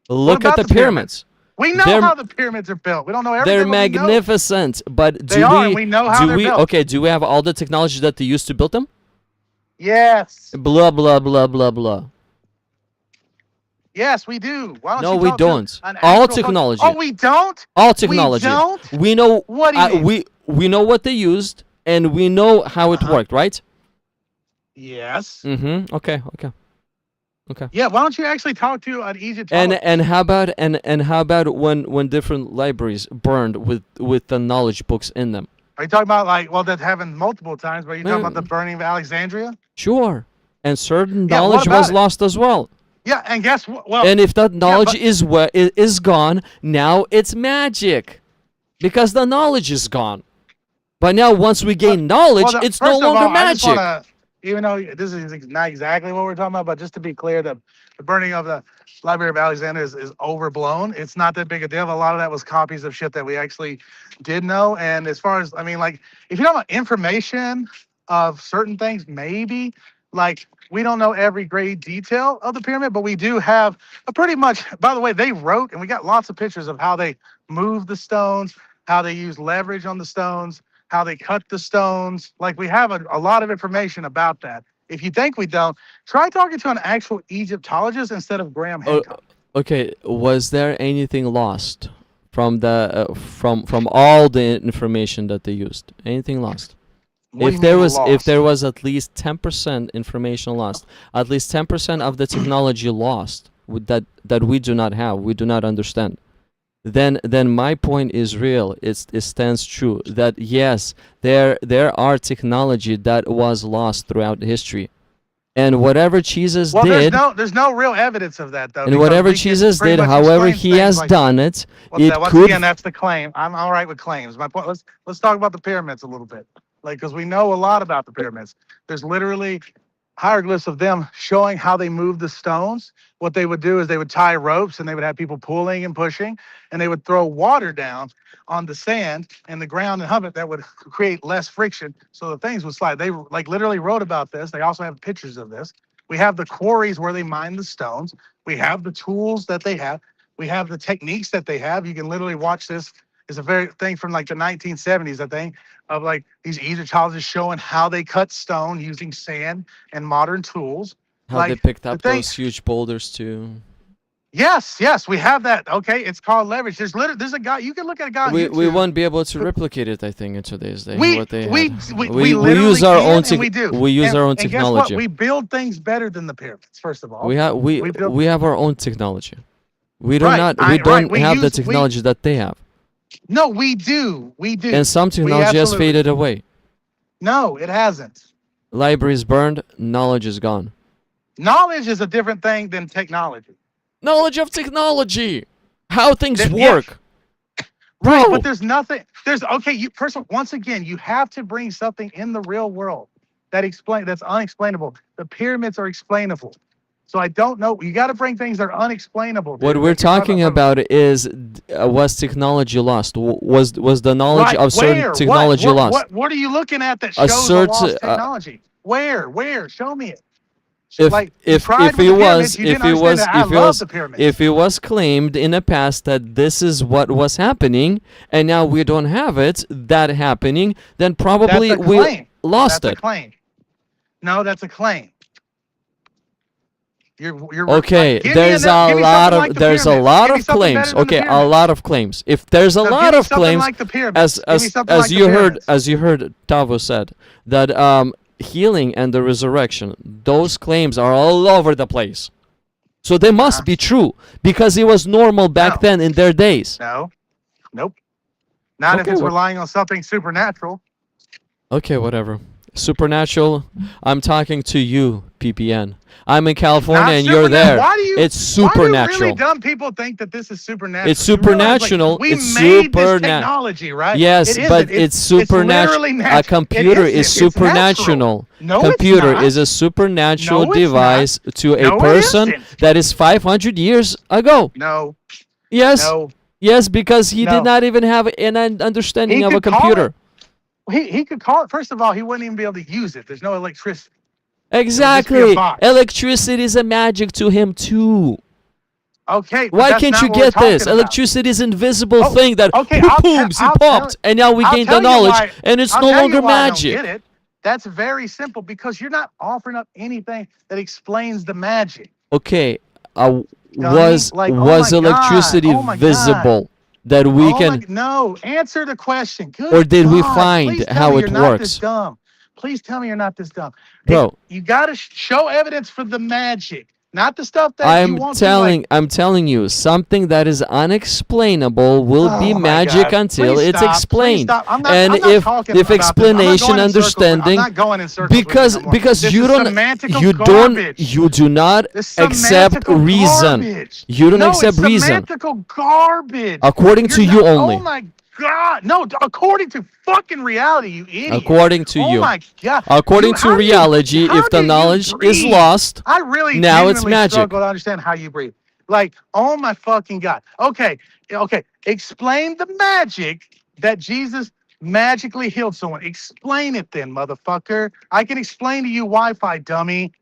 Look at about the the pyramids. We know they're- how the pyramids are built. We don't know everything. They're but we know. magnificent, but do They are, we? and we know how do they're we? built. Okay, do we have all the technology that they used to build them? Yes. Blah blah blah blah blah. Yes, we do. Why don't No, you we talk to don't. an All actual technology. Oh, we don't? All technology. don't? We know. What do you mean? we know what they used, and we know how it Uh-huh. worked, right? Yes. Mm-hmm. Okay. Yeah, why don't you actually talk to an Egyptologist? And how about when different libraries burned with the knowledge books in them? Are you talking about that happened multiple times, but are you talking about the Man. burning of Alexandria? Sure. And certain Yeah, what knowledge about was it? lost as well. Yeah, and guess what? Well, And if that knowledge but- is gone, now it's magic, because the knowledge is gone. But now, once we gain knowledge, it's no first of longer all, I just magic. wanna, even though this is not exactly what we're talking about, but just to be clear, the burning of the Library of Alexandria is overblown. It's not that big a deal. A lot of that was copies of shit that we actually did know. And as far as, if you know about information of certain things, maybe, we don't know every great detail of the pyramid, but we do have a pretty much, by the way, they wrote, and we got lots of pictures of how they moved the stones, how they used leverage on the stones, how they cut the stones. We have a lot of information about that. If you think we don't, try talking to an actual Egyptologist instead of Graham Hancock. Okay, was there anything lost from the from all the information that they used? Anything lost? What do If you there mean was lost? at least 10% information lost, at least 10% of the technology lost that we do not have, we do not understand, then my point is real. It stands true that yes, there are technology that was lost throughout history. And whatever Jesus Well, did, there's no real evidence of that though. and because whatever we can Jesus pretty did, much however explain he things has like- done it, What's it that? Once could. again, that's the claim. I'm all right with claims. My point. Let's talk about the pyramids a little bit, like because we know a lot about the pyramids. There's literally hieroglyphs of them showing how they moved the stones. What they would do is they would tie ropes and they would have people pulling and pushing, and they would throw water down on the sand and the ground and hub it that would create less friction, so the things would slide. They like literally wrote about this. They also have pictures of this. We have the quarries where they mine the stones. We have the tools that they have. We have the techniques that they have. You can literally watch this. It's a very thing from like the 1970s, I think, of like these Egyptologists showing how they cut stone using sand and modern tools. How they like, picked the up thing- those huge boulders too. Yes, we have that. Okay, it's called leverage. There's a guy. You can look at a guy. On We YouTube. won't be able to replicate it, I think, in today's day. We what they we, had. we, we literally use our can own and we do. we use And- our own and guess technology. what? We build things better than the pyramids. First of all, We have we we built- we have our own technology. We do Right, not I- we don't right, we have the use- we- technology that they have. no, we do. And some technology has absolutely- faded away. No, it hasn't. Libraries burned, knowledge is gone. Knowledge is a different thing than technology. Knowledge of technology. How things Yeah. work. Right, Bro. but there's nothing. There's okay. You first of all, once again, you have to bring something in the real world that's unexplainable. The pyramids are explainable. So I don't know. You got to bring things that are unexplainable. What dude. we're Like, you're talking about is was technology lost? Was the knowledge Right, of certain where? technology what, lost? What are you looking at that A shows the certain- lost technology? Where? Show me it. If Like, if tried if with it the pyramids, was you if didn't it understand was that. I if it love was the pyramids. if it was claimed in the past that this is what was happening and now we don't have it that happening, then probably That's a we claim. lost That's it. a claim. No, that's a claim. You're Okay, like, give me there's ano- a give me lot something of like the there's a pyramids. lot Give me of something claims. better than the Okay, a pyramids. lot of claims. If there's a No, lot give me of something claims, like the pyramids. Give me as something like the you heard pyramids. as you heard Tavo said that healing and the resurrection, those claims are all over the place. So they must be true because it was normal back No. then in their days. No, nope. Not if Okay, it's what- relying on something supernatural. Okay, whatever. Supernatural. I'm talking to you, PPN. I'm in California Not and you're supernatural. there. Why do you? It's Why do supernatural. really dumb people think that this is supernatural? It's You realize, like, supernatural. we It's made this superna- technology, right? Yes, It but isn't. it's supernatural. literally A natural. computer It is isn't. It's natural. supernatural. No, Computer it's not. is a supernatural No, it's device to a No, it person isn't. that is 500 years ago. No, Yes, no. yes, because he No. did not even have an understanding He of a could call computer. He could call it. First of all, he wouldn't even be able to use it. There's no electricity. Exactly. box. Electricity is a magic to him too. Okay. but Why that's can't not you what we're get this? talking about. Electricity is invisible Oh, thing that okay, booms, I'll it tell popped, it- and now we I'll gain the tell you knowledge, why- and it's I'll no tell you longer why I don't magic. get it. That's very simple because you're not offering up anything that explains the magic. Okay, Dummy. was Like, oh was my God, electricity oh my God. visible that we Oh can? no, answer the question. Good Or did we God, find please tell how me it you're not this works? dumb. Please tell me you're not this dumb. Bro. You got to show evidence for the magic, not the stuff that you I'm want telling, to, like, I'm telling you, something that is unexplainable will be Oh my magic God. until Please it's stop. Please explained. stop. I'm not, And I'm not if talking if about this. I'm not explanation, going in circles. understanding, I'm not going in circles with because you no more. because This you is don't semantical you don't garbage. you do not This accept semantical reason. garbage. You don't No, accept it's reason. semantical garbage. According to You're you not- only. Oh my God! No, according to fucking reality, you idiot. According to oh you. my God! According You- to how do you- reality, how if the do you knowledge is breathe? lost, I really now it's genuinely magic. struggle to understand how you breathe. Like, oh my fucking God. Okay, explain the magic that Jesus magically healed someone. Explain it then, motherfucker. I can explain to you Wi-Fi, dummy.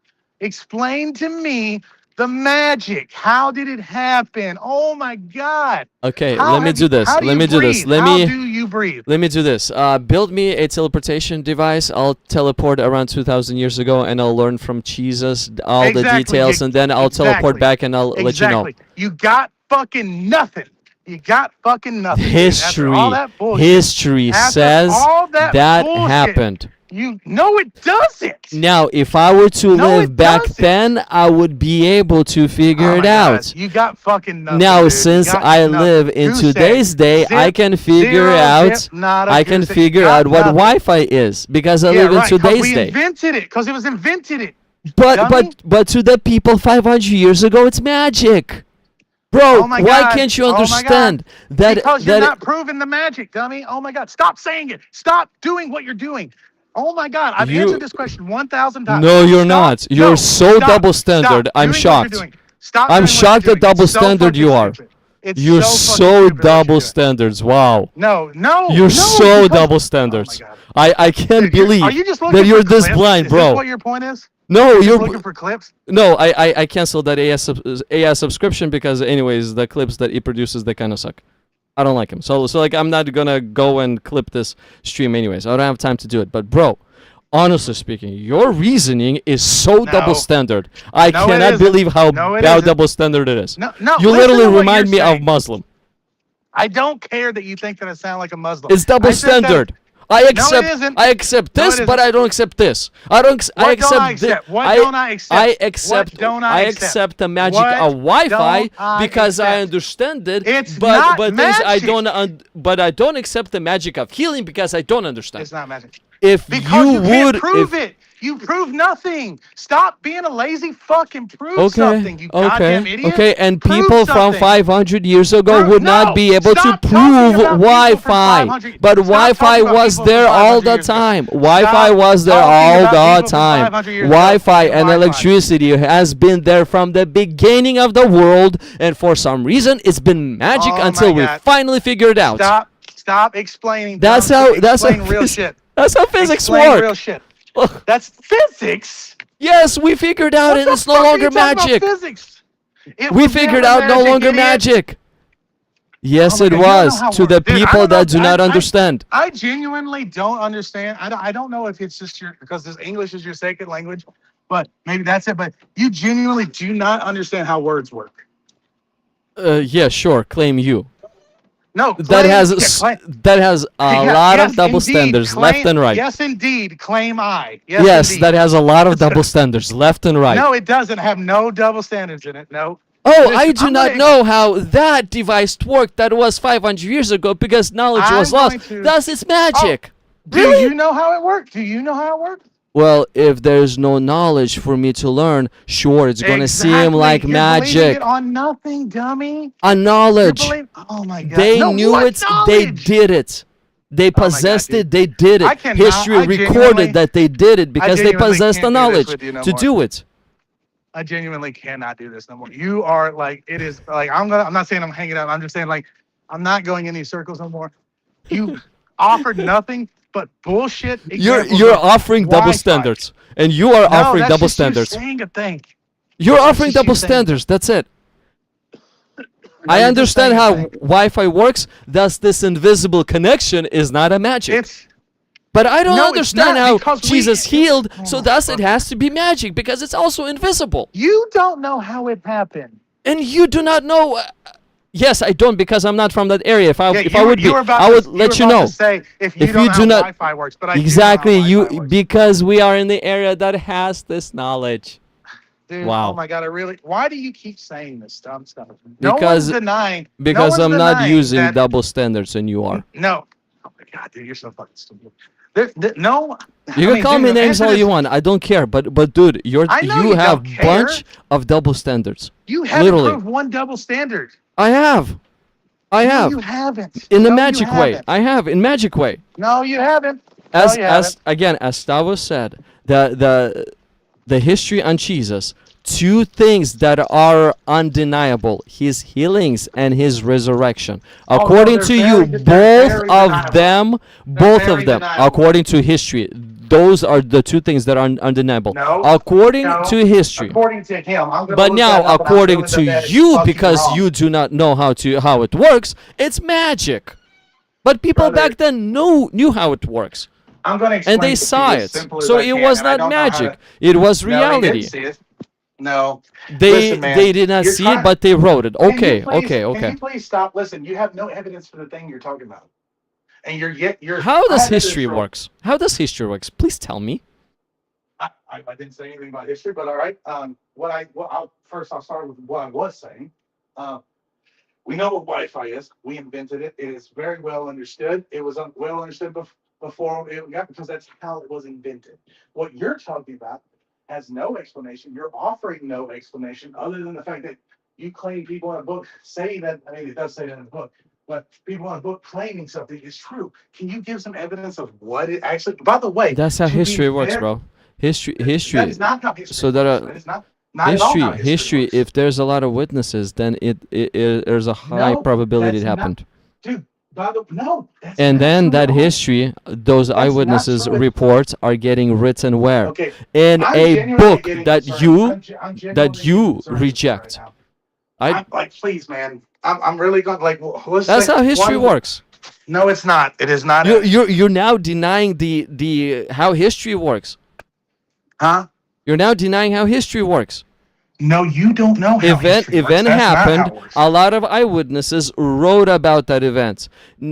Explain to me the magic. How did it happen? Oh my God. okay, How let me have do you- this. how do Let you me do this. breathe? Let How me do you breathe? let me do this. Build me a teleportation device. I'll teleport around 2,000 years ago, and I'll learn from Jesus all the Exactly, details, you- and then I'll teleport exactly, back, and I'll let you know. Exactly. You got fucking nothing. You got fucking nothing. dude. After History, all that bullshit, history After says all that bullshit, happened. You know it doesn't. Now, if I were to No, live it back doesn't. then, I would be able to figure Oh it my God, out. You got fucking nothing. Now, dude. You since got I nothing. live in Goose today's egg. day, I Zip, can figure zero, out. zip, nada, I can goose egg. figure Got out what nothing. Wi-Fi is because I Yeah, live in right, 'cause today's we day. invented it because it was invented it. Dummy. but to the people 500 years ago, it's magic. Bro, Oh my why God. can't you Oh my God. understand that Because you're that not proving the magic, dummy. Oh my God. Stop saying it. Stop doing what you're doing. Oh my God. I've You- answered this question 1,000 times. No, you're Stop. not. You're No, so stop. double Stop standard. I'm doing what shocked. you're doing. Stop I'm doing what shocked you're at doing. double It's so standard fucking you are. stupid. It's You're so fucking so stupid what you're double doing. standards. Wow. No, You're no, so because- double Oh my standards. God. I can't Dude, believe are you just looking that you're for this clips? blind, Is bro. this what your point is? No, You're you're just looking for clips? no. I canceled that AI subscription because anyways the clips that he produces they kind of suck. I don't like him. So like I'm not gonna go and clip this stream anyways. I don't have time to do it. But bro, honestly speaking, your reasoning is so No. double standard. I No, it cannot isn't. believe how No, it how isn't. double standard it is. No. You listen literally to what remind you're me of saying. Muslim. I don't care that you think that I sound like a Muslim. It's double I said that- standard. I accept. isn't. I accept No, it this, but isn't. I don't accept this. I don't. I What accept. don't I accept? What don't I accept? I What accept. don't I I accept the magic What of Wi-Fi don't I because I accept? understand it. It's but not but things I magic. don't. But I don't accept the magic of healing because I don't understand. It's not magic. If Because you you can't would, prove if, it. You prove nothing. Stop being a lazy fucking prove okay, something, you goddamn okay, idiot. okay, and Prove people from something. 500 years ago would No, not be able to stop talking prove about people from Wi-Fi, 500 but stop Wi-Fi talking about was people from there all 500 the years ago. time. Wi-Fi Stop was there talking all about the people from time. 500 years ago Wi-Fi and and Wi-Fi. electricity has been there from the beginning of the world, and for some reason, it's been magic Oh my until we God. finally figured it out. Stop explaining. That's dumb how. shit. That's how. Explain real phys- shit. That's how physics Explain work. real shit. Ugh. That's physics. Yes, we figured out What it. the It's fuck no are you longer talking about magic. Physics. It We was figured never out no longer idiot. magic. Yes, Oh my it God, you don't know was how to it the works. Dude, I people don't know- that do not I- understand. I genuinely don't understand. I don't know if it's just because this English is your second language, but maybe that's it. But you genuinely do not understand how words work. Yeah, sure. Claim you. No, That claim- has yeah, s- claim- that has a yeah, lot yes, of double indeed, standards claim- left and right. Yes, indeed. Claim I. Yes, Yes, indeed. that has a lot of double standards left and right. No, it doesn't have no double standards in it. No. Oh, Listen, I do I'm not gonna- know how that device worked that was 500 years ago because knowledge I'm was lost. going to- Thus, it's magic. Do Really? you know how it works? Do you know how it works? Well, if there's no knowledge for me to learn, sure, it's gonna seem like You're believing magic. it on nothing, dummy. A knowledge. Oh my God. They No, knew what it. They knowledge? did it. They God, possessed dude. it. They did I it. cannot- History I recorded genuinely- that they did it because they genuinely possessed the can't do this knowledge with you no to more. do it. I genuinely cannot do this no more. You are like, it is like, I'm not saying I'm hanging out. I'm just saying like, I'm not going in these circles no more. You offered nothing but bullshit. You're examples you're of offering double Wi-Fi. standards, and you are No, offering that's double just you standards. saying a thing. You're That's offering just you double saying standards. That's it. No, I you're just understand saying a how thing. Wi-Fi works. Thus, this invisible connection is not a magic. It's But I don't No, it's understand not, how because we- Jesus healed, so Oh, thus it fuck. has to be magic because it's also invisible. you don't know how it happened. And you do not know. Yes, I don't because I'm not from that area. If I Yeah, if you I were- would be, you were about I to- would you let were you about know. to say if you If don't you know do how not- Wi-Fi works, but I do know how Exactly, Wi-Fi you works. because we are in the area that has this knowledge. Dude, Wow. oh my God, why do you keep saying this dumb stuff? No Because- one's denying. Because no I'm one's not denying using that- double standards, and you are. No. Oh my God, dude, you're so fucking stupid. No. You can call me names all you want. I don't care. But dude, I know you you have don't care. bunch of double standards. You haven't Literally. proved one double standard. I have. I No, have. you haven't. In the No, you magic way. haven't. I have in magic way. No, you haven't. As no, you haven't. as Stavros said, the history on Jesus, two things that are undeniable: his healings and his resurrection. Oh, no, According they're to very- you, they're both very of deniable. them, both very of them, deniable. according to history, those are the two things that are undeniable. No, according no, to history. According to him, I'm gonna But look now, that up, and I'm according willing to bet it's you, fucking because wrong. you do not know how it works, it's magic. But people Brother. back then knew how it works, I'm gonna explain and they it to you saw as it. simple as So I it can, was and I not don't know how magic; to- it was No, he didn't reality. see it. No. They Listen, man, they did not you're see trying- it, but they wrote it. Can you Okay, please- Can okay. you please stop? Listen, you have no evidence for the thing you're talking about, and you're. How I does had this history from- works? How does history works? Please tell me. I didn't say anything about history, but all right. I'll start with what I was saying. We know what Wi-Fi is. We invented it. It is very well understood. It was well understood before it got, because that's how it was invented. What you're talking about has no explanation. You're offering no explanation other than the fact that you claim people in a book say that. I mean, it does say that in the book, but people in a book claiming something is true. Can you give some evidence of what it actually? By the way, That's how to be history works, fair, bro. History. that is not how history So that works. That is not at all how history works. If there's a lot of witnesses, then there's a high No, probability it that's not- happened. Dude, no. That's And then that absolutely wrong. history, those not eyewitnesses true. reports are getting written where? Okay, In I'm a genuinely book getting that concerned. you I'm genuinely you concerned with reject. right now. I I'm like, please, man. I'm really going like. Let's That's say how history one- works. No, it's not. It is not. You're now denying the how history works. Huh? You're now denying how history works. No, you don't know how Event history works. event That's not how happened. it works. A lot of eyewitnesses wrote about that event.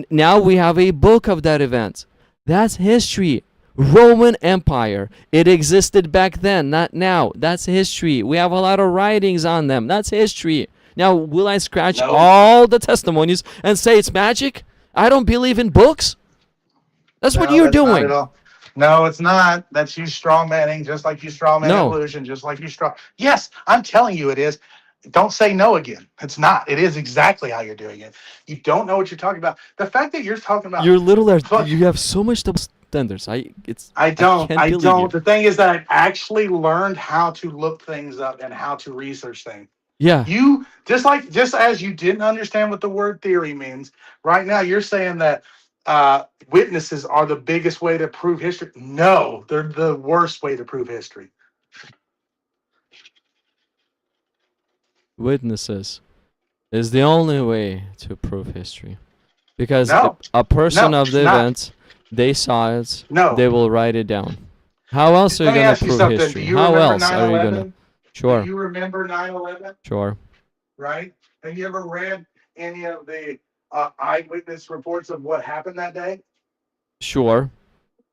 Now we have a book of that event. That's history. Roman Empire. It existed back then, not now. That's history. We have a lot of writings on them. That's history. Now, will I scratch No. all the testimonies and say it's magic? I don't believe in books. That's what No, you're that's not doing. at all. No, it's not. That's you strawmanning, just like you strawman No. evolution, just like you straw. Yes, I'm telling you it is. Don't say no again. It's not. It is exactly how you're doing it. You don't know what you're talking about. The fact that you're talking about You're little. Fuck. You have so much double standards. I don't. can't I believe don't. you. The thing is that I actually learned how to look things up and how to research things. Yeah. You just as you didn't understand what the word theory means, right now you're saying that witnesses are the biggest way to prove history. No, they're the worst way to prove history. Witnesses is the only way to prove history, because No. a person No, of the it's not. event, they saw it, No. they will write it down. How else are you Let me gonna ask you prove something. history? Do you How remember else are you 9/11? gonna? Sure, Do you remember 9/11? sure. Right? Have you ever read any of the eyewitness reports of what happened that day? Sure.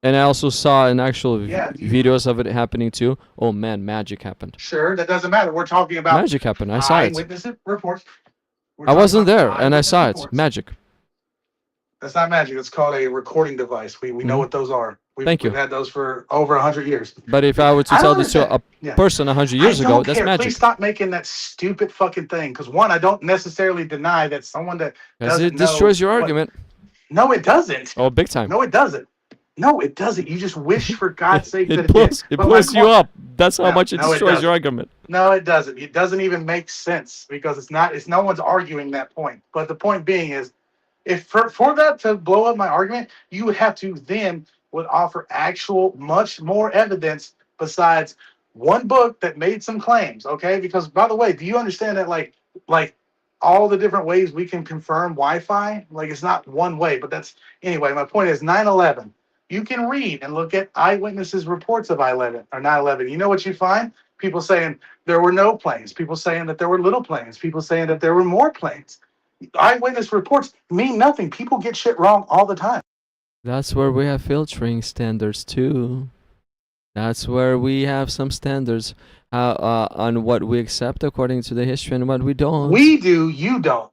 And I also saw an actual Yeah, videos of it happening too. Oh man, magic happened. Sure, that doesn't matter. We're talking about Magic happened. I saw it. eyewitness reports. We're I talking wasn't about there, and I eyewitness saw it. reports. Magic. That's not magic. It's called a recording device. We know Mhm. what those are. Thank you. We've had those for over 100 years. But if I were to I tell don't this to a understand. Yeah. person 100 years I ago, don't that's care. magic. Please stop making that stupid fucking thing. Because one, I don't necessarily deny that someone that Because doesn't it destroys know your what- argument. No, it doesn't. Oh, big time. No, it doesn't. No, it doesn't. You just wish for God's sake that It it blows, did. it But my blows you point- up. That's how No, much it no, it destroys doesn't. your argument. No, it doesn't. It doesn't even make sense because it's not. It's no one's arguing that point. But the point being is, if for that to blow up my argument, you would have to then would offer actual much more evidence besides one book that made some claims. Okay, because by the way, do you understand that like all the different ways we can confirm Wi-Fi? Like it's not one way, but that's anyway. My point is 9/11. You can read and look at eyewitnesses' reports of 9/11. You know what you find? People saying there were no planes. People saying that there were little planes. People saying that there were more planes. Eyewitness reports mean nothing. People get shit wrong all the time. That's where we have filtering standards too. That's where we have some standards on what we accept according to the history and what we don't. We do, you don't.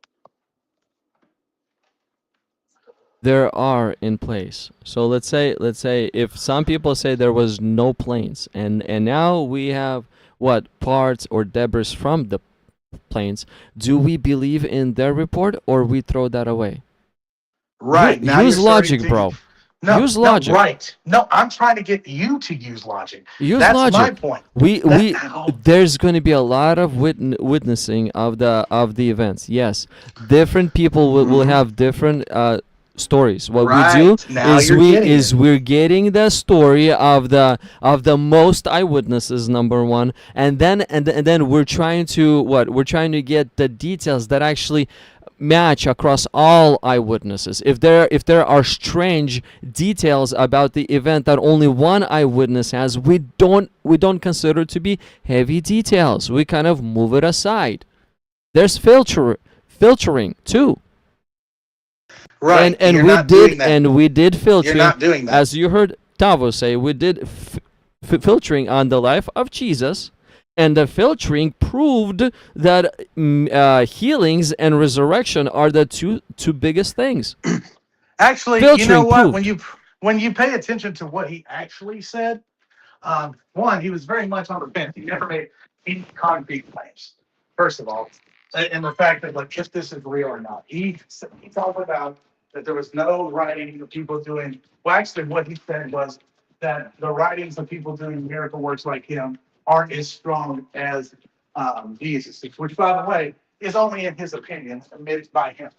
There are in place. So let's say if some people say there was no planes and now we have what parts or debris from the planes, do we believe in their report or we throw that away? Right. Now Use you're starting logic, to- bro. No, Use no, logic. right. No, I'm trying to get you to use logic. Use That's logic. my point. Ow. There's going to be a lot of witnessing of the events. Yes, different people will have different stories. What Right. we do Now is you're getting it. we're getting the story of the most eyewitnesses, number one, and then we're trying to we're trying to get the details that actually match across all eyewitnesses. If there are strange details about the event that only one eyewitness has, we don't consider to be heavy details. We kind of move it aside. There's filtering too. Right. And You're we not doing did that. we did filtering. You're not doing that. As you heard Tavo say, we did filtering on the life of Jesus. And the filtering proved that healings and resurrection are the two biggest things. Actually, Filtering you know what? proved. When you pay attention to what he actually said, One, he was very much on the fence. He never made any concrete claims. First of all, and the fact that like if this is real or not, he talked about that there was no writing of people doing. Well, actually, what he said was that the writings of people doing miracle works like him aren't as strong as Jesus, which, by the way, is only in his opinion, admitted by him.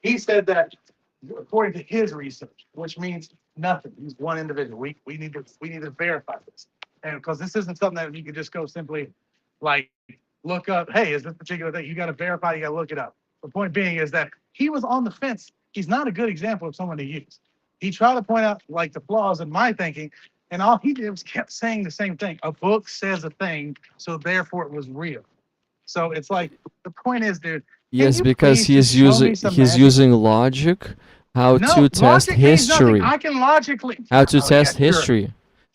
He said that according to his research, which means nothing. He's one individual. We need to verify this, and because this isn't something that you could just go simply like look up. Hey, is this particular thing? You got to verify. You got to look it up. The point being is that he was on the fence. He's not a good example of someone to use. He tried to point out like the flaws in my thinking, and all he did was kept saying the same thing. A book says a thing, so therefore it was real. So it's like the point is, dude. Yes, you because please he's just show me using some he's magic? using logic, how No, to test logic means nothing. history, I can logically. how to Oh, yeah, test sure. history.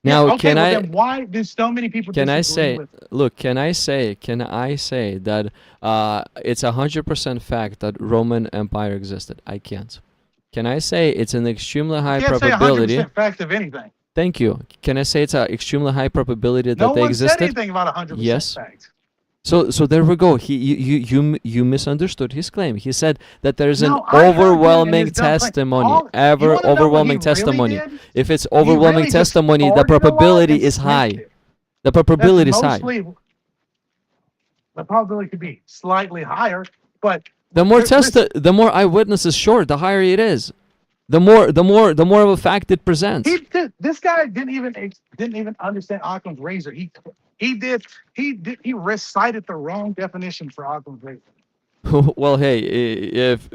Yeah, Now, okay, can well I then why do so many people can I disagree say, with it? look, can I say that it's 100% fact that Roman Empire existed? I can't. Can I say it's an extremely high You can't say probability? 100% fact of anything. Thank you. Can I say it's an extremely high probability that No they one said existed? anything about 100% Yes. fact. So there we go. You misunderstood his claim. He said that there's an No, I heard him and overwhelming his dumb claim. testimony. You wanna know what Overwhelming he really testimony. did? If it's He overwhelming really just testimony, the farted a lot probability and is sniffed high. it. The That's probability is high. mostly the probability could be slightly higher, but The more listen, the more eyewitnesses, sure, the higher it is. The more of a fact it presents. this guy didn't even understand Occam's razor. He recited the wrong definition for Occam's razor. Well, hey, if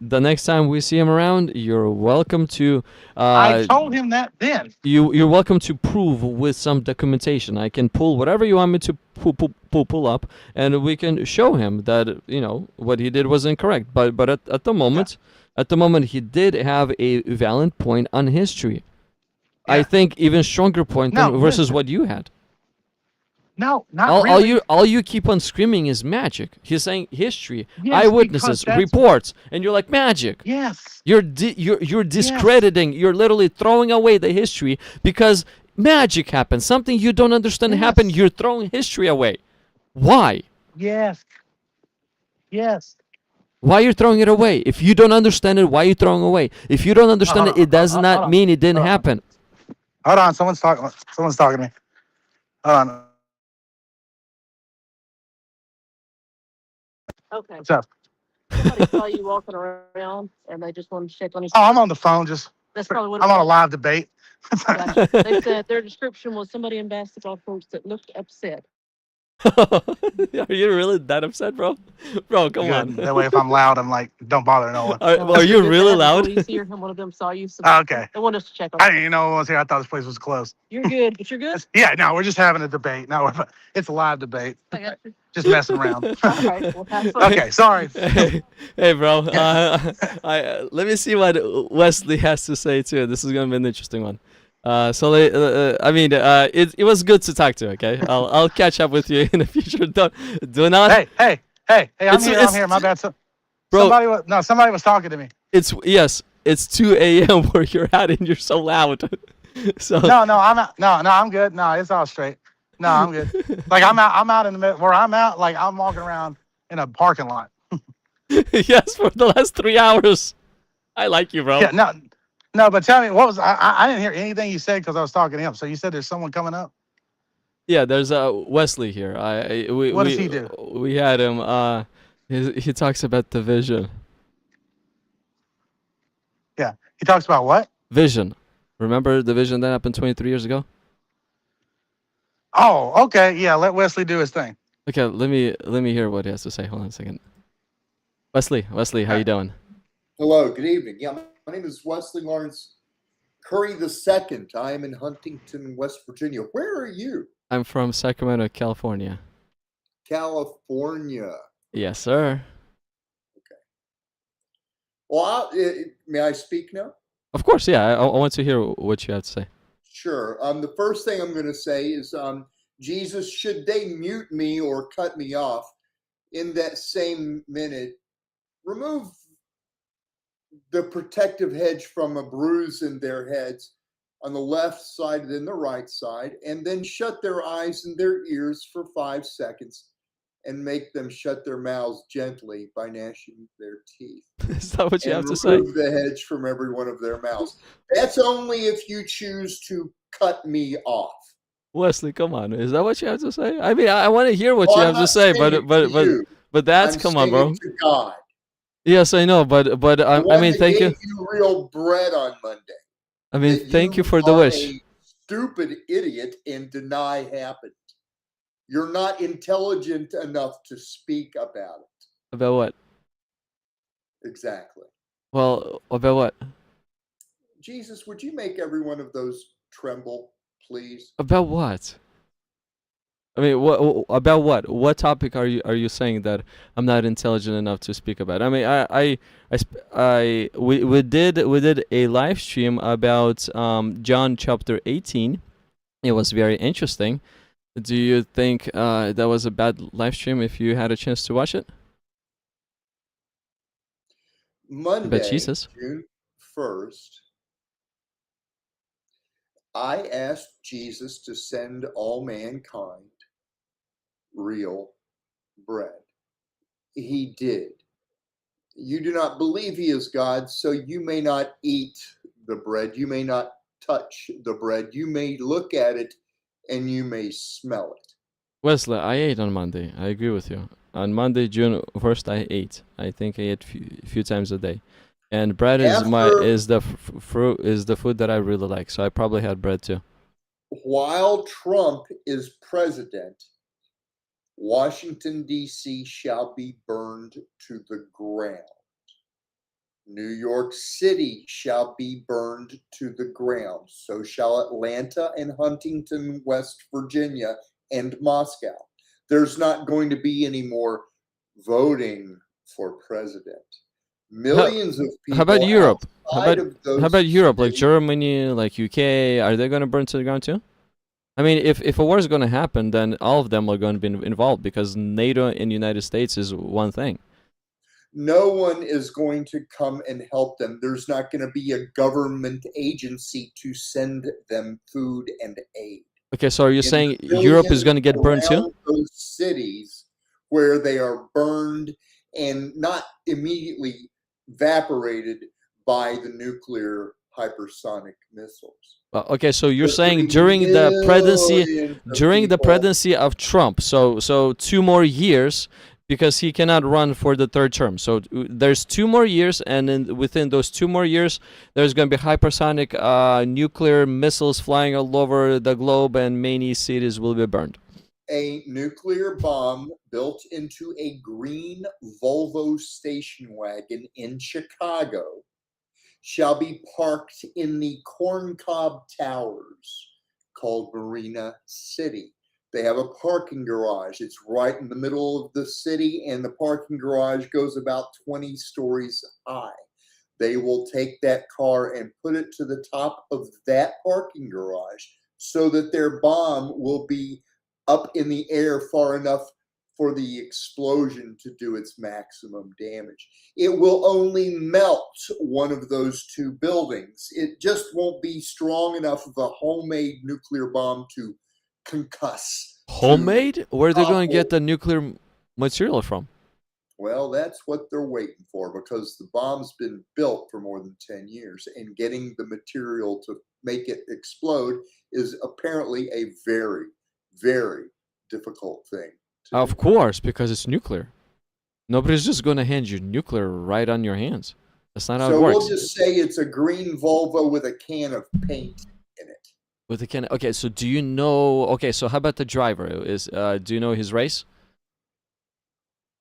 the next time we see him around, you're welcome to. I told him that then. You're welcome to prove with some documentation. I can pull whatever you want me to pull up, and we can show him that what he did was incorrect. But at the moment, he did have a valid point on history. I Yeah. think even stronger point No, than versus listen. what you had. No, not really. All you keep on screaming is magic. He's saying history, Yes, eyewitnesses, because that's- reports, and you're like magic. Yes. You're discrediting. You're literally throwing away the history because magic happened. Something you don't understand happened. Yes. You're throwing history away. Why? Yes. Yes. Why you're throwing it away? If you don't understand it, why are you throwing away? If you don't understand it, it does hold not on. mean it didn't Hold on. happen. Hold on, someone's talking to me. Hold on. Okay. What's up? Somebody saw you walking around and they just wanted to check on you. Oh, I'm on the phone. That's probably what I'm it on a was. live debate. Gotcha. They said their description was somebody in basketball shorts that looked upset. Are you really that upset, bro? Bro, come Good. on. That way, if I'm loud, I'm like, don't bother no one. Are That's you good to really have loud? employees here, and one of them saw you. So Okay. they wanted us to check on I you. didn't even know one was here. I thought this place was closed. You're good, but you're good. Yeah, no, we're just having a debate. No, it's a live debate. I got you. Just messing around. All right. Well, have fun. Okay, sorry. Hey, bro. Let me see what Wesley has to say too. This is gonna be an interesting one. It was good to talk to. Okay, I'll catch up with you in the future. Do not. Hey, I'm It's- here. it's- I'm here. My bad. Bro. Somebody was talking to me. It's 2 a.m. where you're at and you're so loud. So No, I'm out. No, I'm good. No, it's all straight. No, I'm good. Like I'm out in the middle where I'm out. Like I'm walking around in a parking lot. yes, for the last 3 hours. I like you, bro. Yeah, no. But tell me, what was I didn't hear anything you said because I was talking to him. So you said there's someone coming up. Yeah, there's Wesley here. What does he do? We had him. He talks about the vision. Yeah, he talks about what? Vision. Remember the vision that happened 23 years ago? Oh, okay. Yeah, let Wesley do his thing. Okay, let me hear what he has to say. Hold on a second. Wesley, how you doing? Hello, good evening. Yeah, my name is Wesley Lawrence Curry II. I am in Huntington, West Virginia. Where are you? I'm from Sacramento, California. California. Yes, sir. Well, may I speak now? Of course, yeah. I want to hear what you have to say. Sure. The first thing I'm going to say is, Jesus, should they mute me or cut me off in that same minute, remove the protective hedge from a bruise in their heads. on the left side, then the right side, and then shut their eyes and their ears for 5 seconds and make them shut their mouths gently by gnashing their teeth Is that what you and have to say? remove the hedge from every one of their mouths. That's only if you choose to cut me off. Wesley, come on. Is that what you have to say? I mean, I want to hear what Well, you I'm have to not say, saying it to you. but that's I'm come on, saying bro. it to God. Yes, I know, but The I one mean, that thank you. gave you real bread on Monday. I mean, That thank you for the are wish. a stupid idiot and deny happened. You're not intelligent enough to speak about it. About what? Exactly. Well, about what? Jesus, would you make every one of those tremble, please? About what? I mean, what about what? What topic are you saying that I'm not intelligent enough to speak about? I mean, we did a live stream about John chapter 18. It was very interesting. Do you think that was a bad live stream if you had a chance to watch it? About Monday, Jesus. June 1st, I asked Jesus to send all mankind real bread. He did. You do not believe he is God, so you may not eat the bread. You may not touch the bread. You may look at it and you may smell it. Wesley, I ate on Monday. I agree with you. On Monday, June 1st, I ate. I think I ate few times a day. And bread is the food that I really like. So I probably had bread too. While Trump is president, Washington, D.C. shall be burned to the ground. New York City shall be burned to the ground. So shall Atlanta and Huntington, West Virginia, and Moscow. There's not going to be any more voting for president. Millions of people. How about Europe? How about Europe, like cities, Germany, like UK? Are they going to burn to the ground too? I mean, if a war is going to happen, then all of them are going to be involved because NATO and United States is one thing. no one is going to come and help them. There's not going to be a government agency to send them food and aid. Okay, so are you And saying the Europe is going to get burned around too? those cities where they are burned and not immediately evaporated by the nuclear hypersonic missiles. Well, okay, so you're There's saying gonna be during the presidency millions of during the people. presidency of Trump, so 2 more years because he cannot run for the third term. So there's 2 more years, and within those 2 more years, there's going to be hypersonic nuclear missiles flying all over the globe, and many cities will be burned. A nuclear bomb built into a green Volvo station wagon in Chicago shall be parked in the corncob towers called Marina City. They have a parking garage. It's right in the middle of the city, and the parking garage goes about 20 stories high. They will take that car and put it to the top of that parking garage so that their bomb will be up in the air far enough for the explosion to do its maximum damage. It will only melt one of those 2 buildings. It just won't be strong enough of a homemade nuclear bomb to concuss. Homemade? Where are they going to get topple. the nuclear material from? Well, that's what they're waiting for, because the bomb's been built for more than 10 years, and getting the material to make it explode is apparently a very, very difficult thing to Of do. course, because it's nuclear. Nobody's just going to hand you nuclear right on your hands. That's not how So it works. we'll just say it's a green Volvo with a can of paint in it. With the can. Okay, so do you know? Okay, so how about the driver? Do you know his race?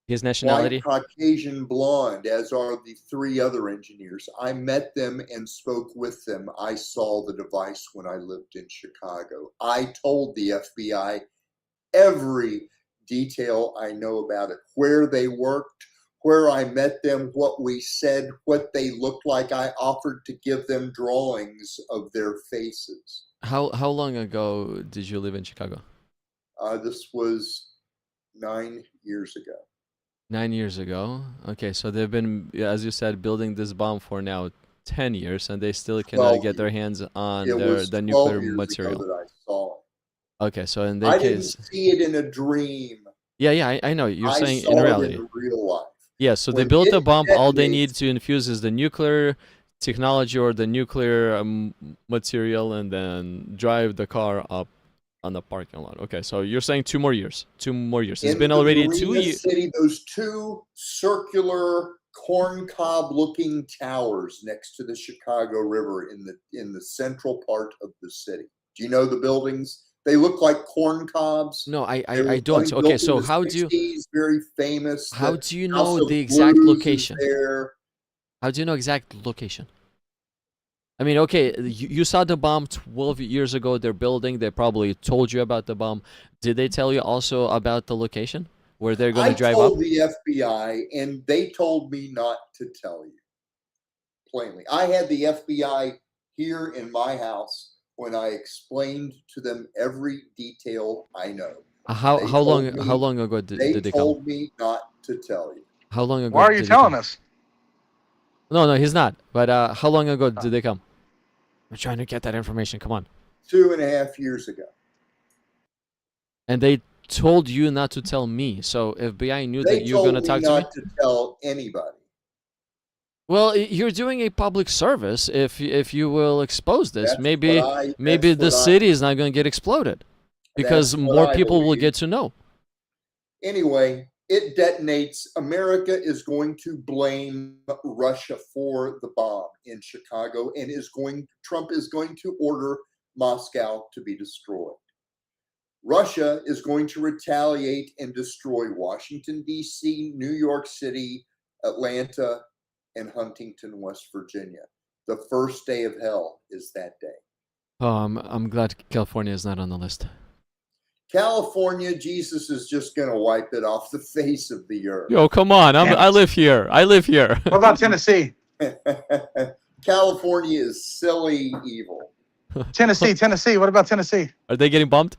His nationality? White, Caucasian, blonde, as are the 3 other engineers. I met them and spoke with them. I saw the device when I lived in Chicago. I told the FBI every detail I know about it, where they worked, where I met them, what we said, what they looked like. I offered to give them drawings of their faces. How long ago did you live in Chicago? This was 9 years ago. 9 years ago. Okay, so they've been, as you said, building this bomb for now 10 years, and they still cannot 12 get their years. hands on It was the 12 nuclear years material. ago that I saw it. Okay, so in I that didn't case, see it in a dream. yeah, I know. You're I saying saw in it reality. in real life. Yeah, so they When built a it bomb. All they detonates- need to infuse is the nuclear technology or the nuclear material, and then drive the car up on the parking lot. Okay, so you're saying 2 more years. 2 more years. It's in been the already Marina 2 years. City, those two circular corncob-looking towers next to the Chicago River in the central part of the city. Do you know the buildings? They look like corn cobs. No, They I were don't. built Okay, in so the how do you 60s, very famous. how The do you House know of the exact Blues is location? there. How do you know exact location? I mean, okay, you saw the bomb 12 years ago. They're building. They probably told you about the bomb. Did they tell you also about the location where they're going I to drive told up? the FBI, and they told me not to tell you. Plainly, I had the FBI here in my house when I explained to them every detail I know. How They how long told me- how long ago did They they come? told me not to tell you. How long ago? Why are you did they telling come? us? No, he's not. But how long ago did they come? I'm trying to get that information. Come on. 2.5 years ago. And they told you not to tell me. So FBI knew They that you were going told to me talk to me. not to tell anybody. Well, you're doing a public service if you will expose this. That's Maybe what I- maybe that's the what I- city is not going to get exploded because That's what more I people will believe. get to know. Anyway, it detonates. America is going to blame Russia for the bomb in Chicago, and Trump is going to order Moscow to be destroyed. Russia is going to retaliate and destroy Washington, D.C., New York City, Atlanta, and Huntington, West Virginia. The first day of hell is that day. Oh, I'm glad California is not on the list. California, Jesus is just going to wipe it off the face of the earth. Yo, come on! I live here. I live here. What about Tennessee? California is silly evil. Tennessee. What about Tennessee? Are they getting bombed?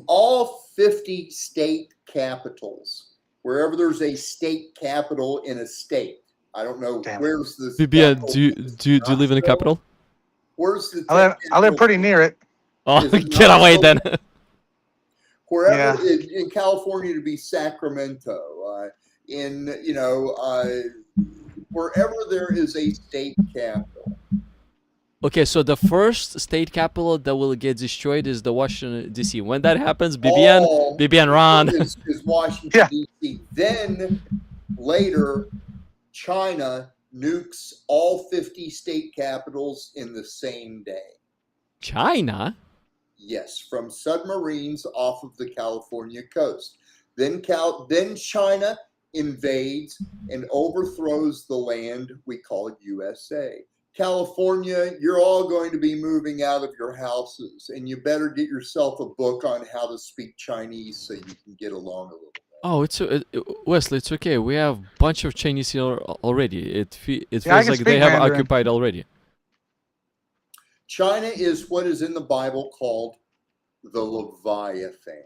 All 50 state capitals, wherever there's a state capital in a state. I don't know Damn. where's the BBN, capital. do you live in the capital? Where's the I live pretty near it. Oh, Is it get not away so- then. Wherever in California to be Sacramento, wherever there is a state capital. Okay, so the first state capital that will get destroyed is the Washington D.C. When that happens, BBN run. Is Washington Yeah. D.C. Then later, China nukes all 50 state capitals in the same day. China? Yes, from submarines off of the California coast. Then China invades and overthrows the land we call USA. California, you're all going to be moving out of your houses, and you better get yourself a book on how to speak Chinese so you can get along a little bit. Oh, Wesley, it's okay. We have a bunch of Chinese here already. It I feels can like speak they have Mandarin. occupied already. China is what is in the Bible called the Leviathan.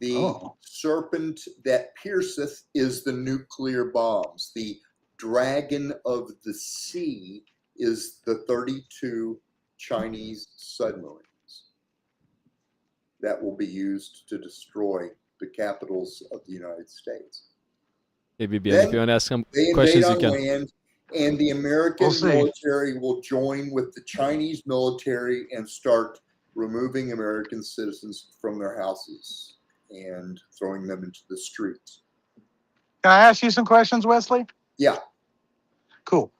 The serpent that pierceth is the nuclear bombs. The dragon of the sea is the 32 Chinese submarines that will be used to destroy the capitals of the United States. Hey, BBN, Then if you want to ask some They questions, invade you on can. land, and the American We'll see. military will join with the Chinese military and start removing American citizens from their houses and throwing them into the streets. Can I ask you some questions, Wesley? Yeah. Cool.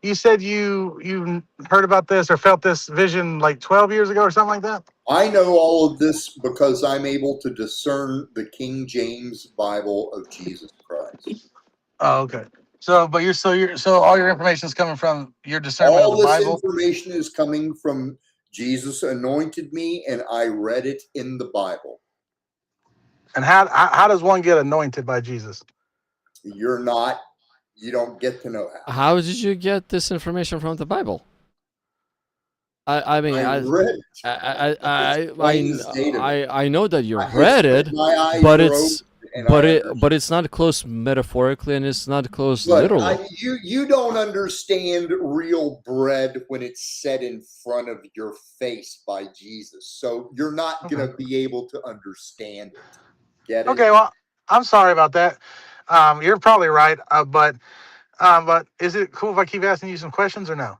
You said you heard about this or felt this vision like 12 years ago or something like that? I know all of this because I'm able to discern the King James Bible of Jesus Christ. Oh, okay. So all your information is coming from your discernment All of the this Bible. information is coming from Jesus anointed me, and I read it in the Bible. And how does one get anointed by Jesus? You don't get to know how. How did you get this information from the Bible? I mean, I read it. I know that you read it, My eyes but were it's open and But I it's not close metaphorically, and it's not close But literally. you don't understand real bread when it's set in front of your face by Jesus. So you're not going to be able to understand it. Get it? Okay, well, I'm sorry about that. You're probably right, but is it cool if I keep asking you some questions or no?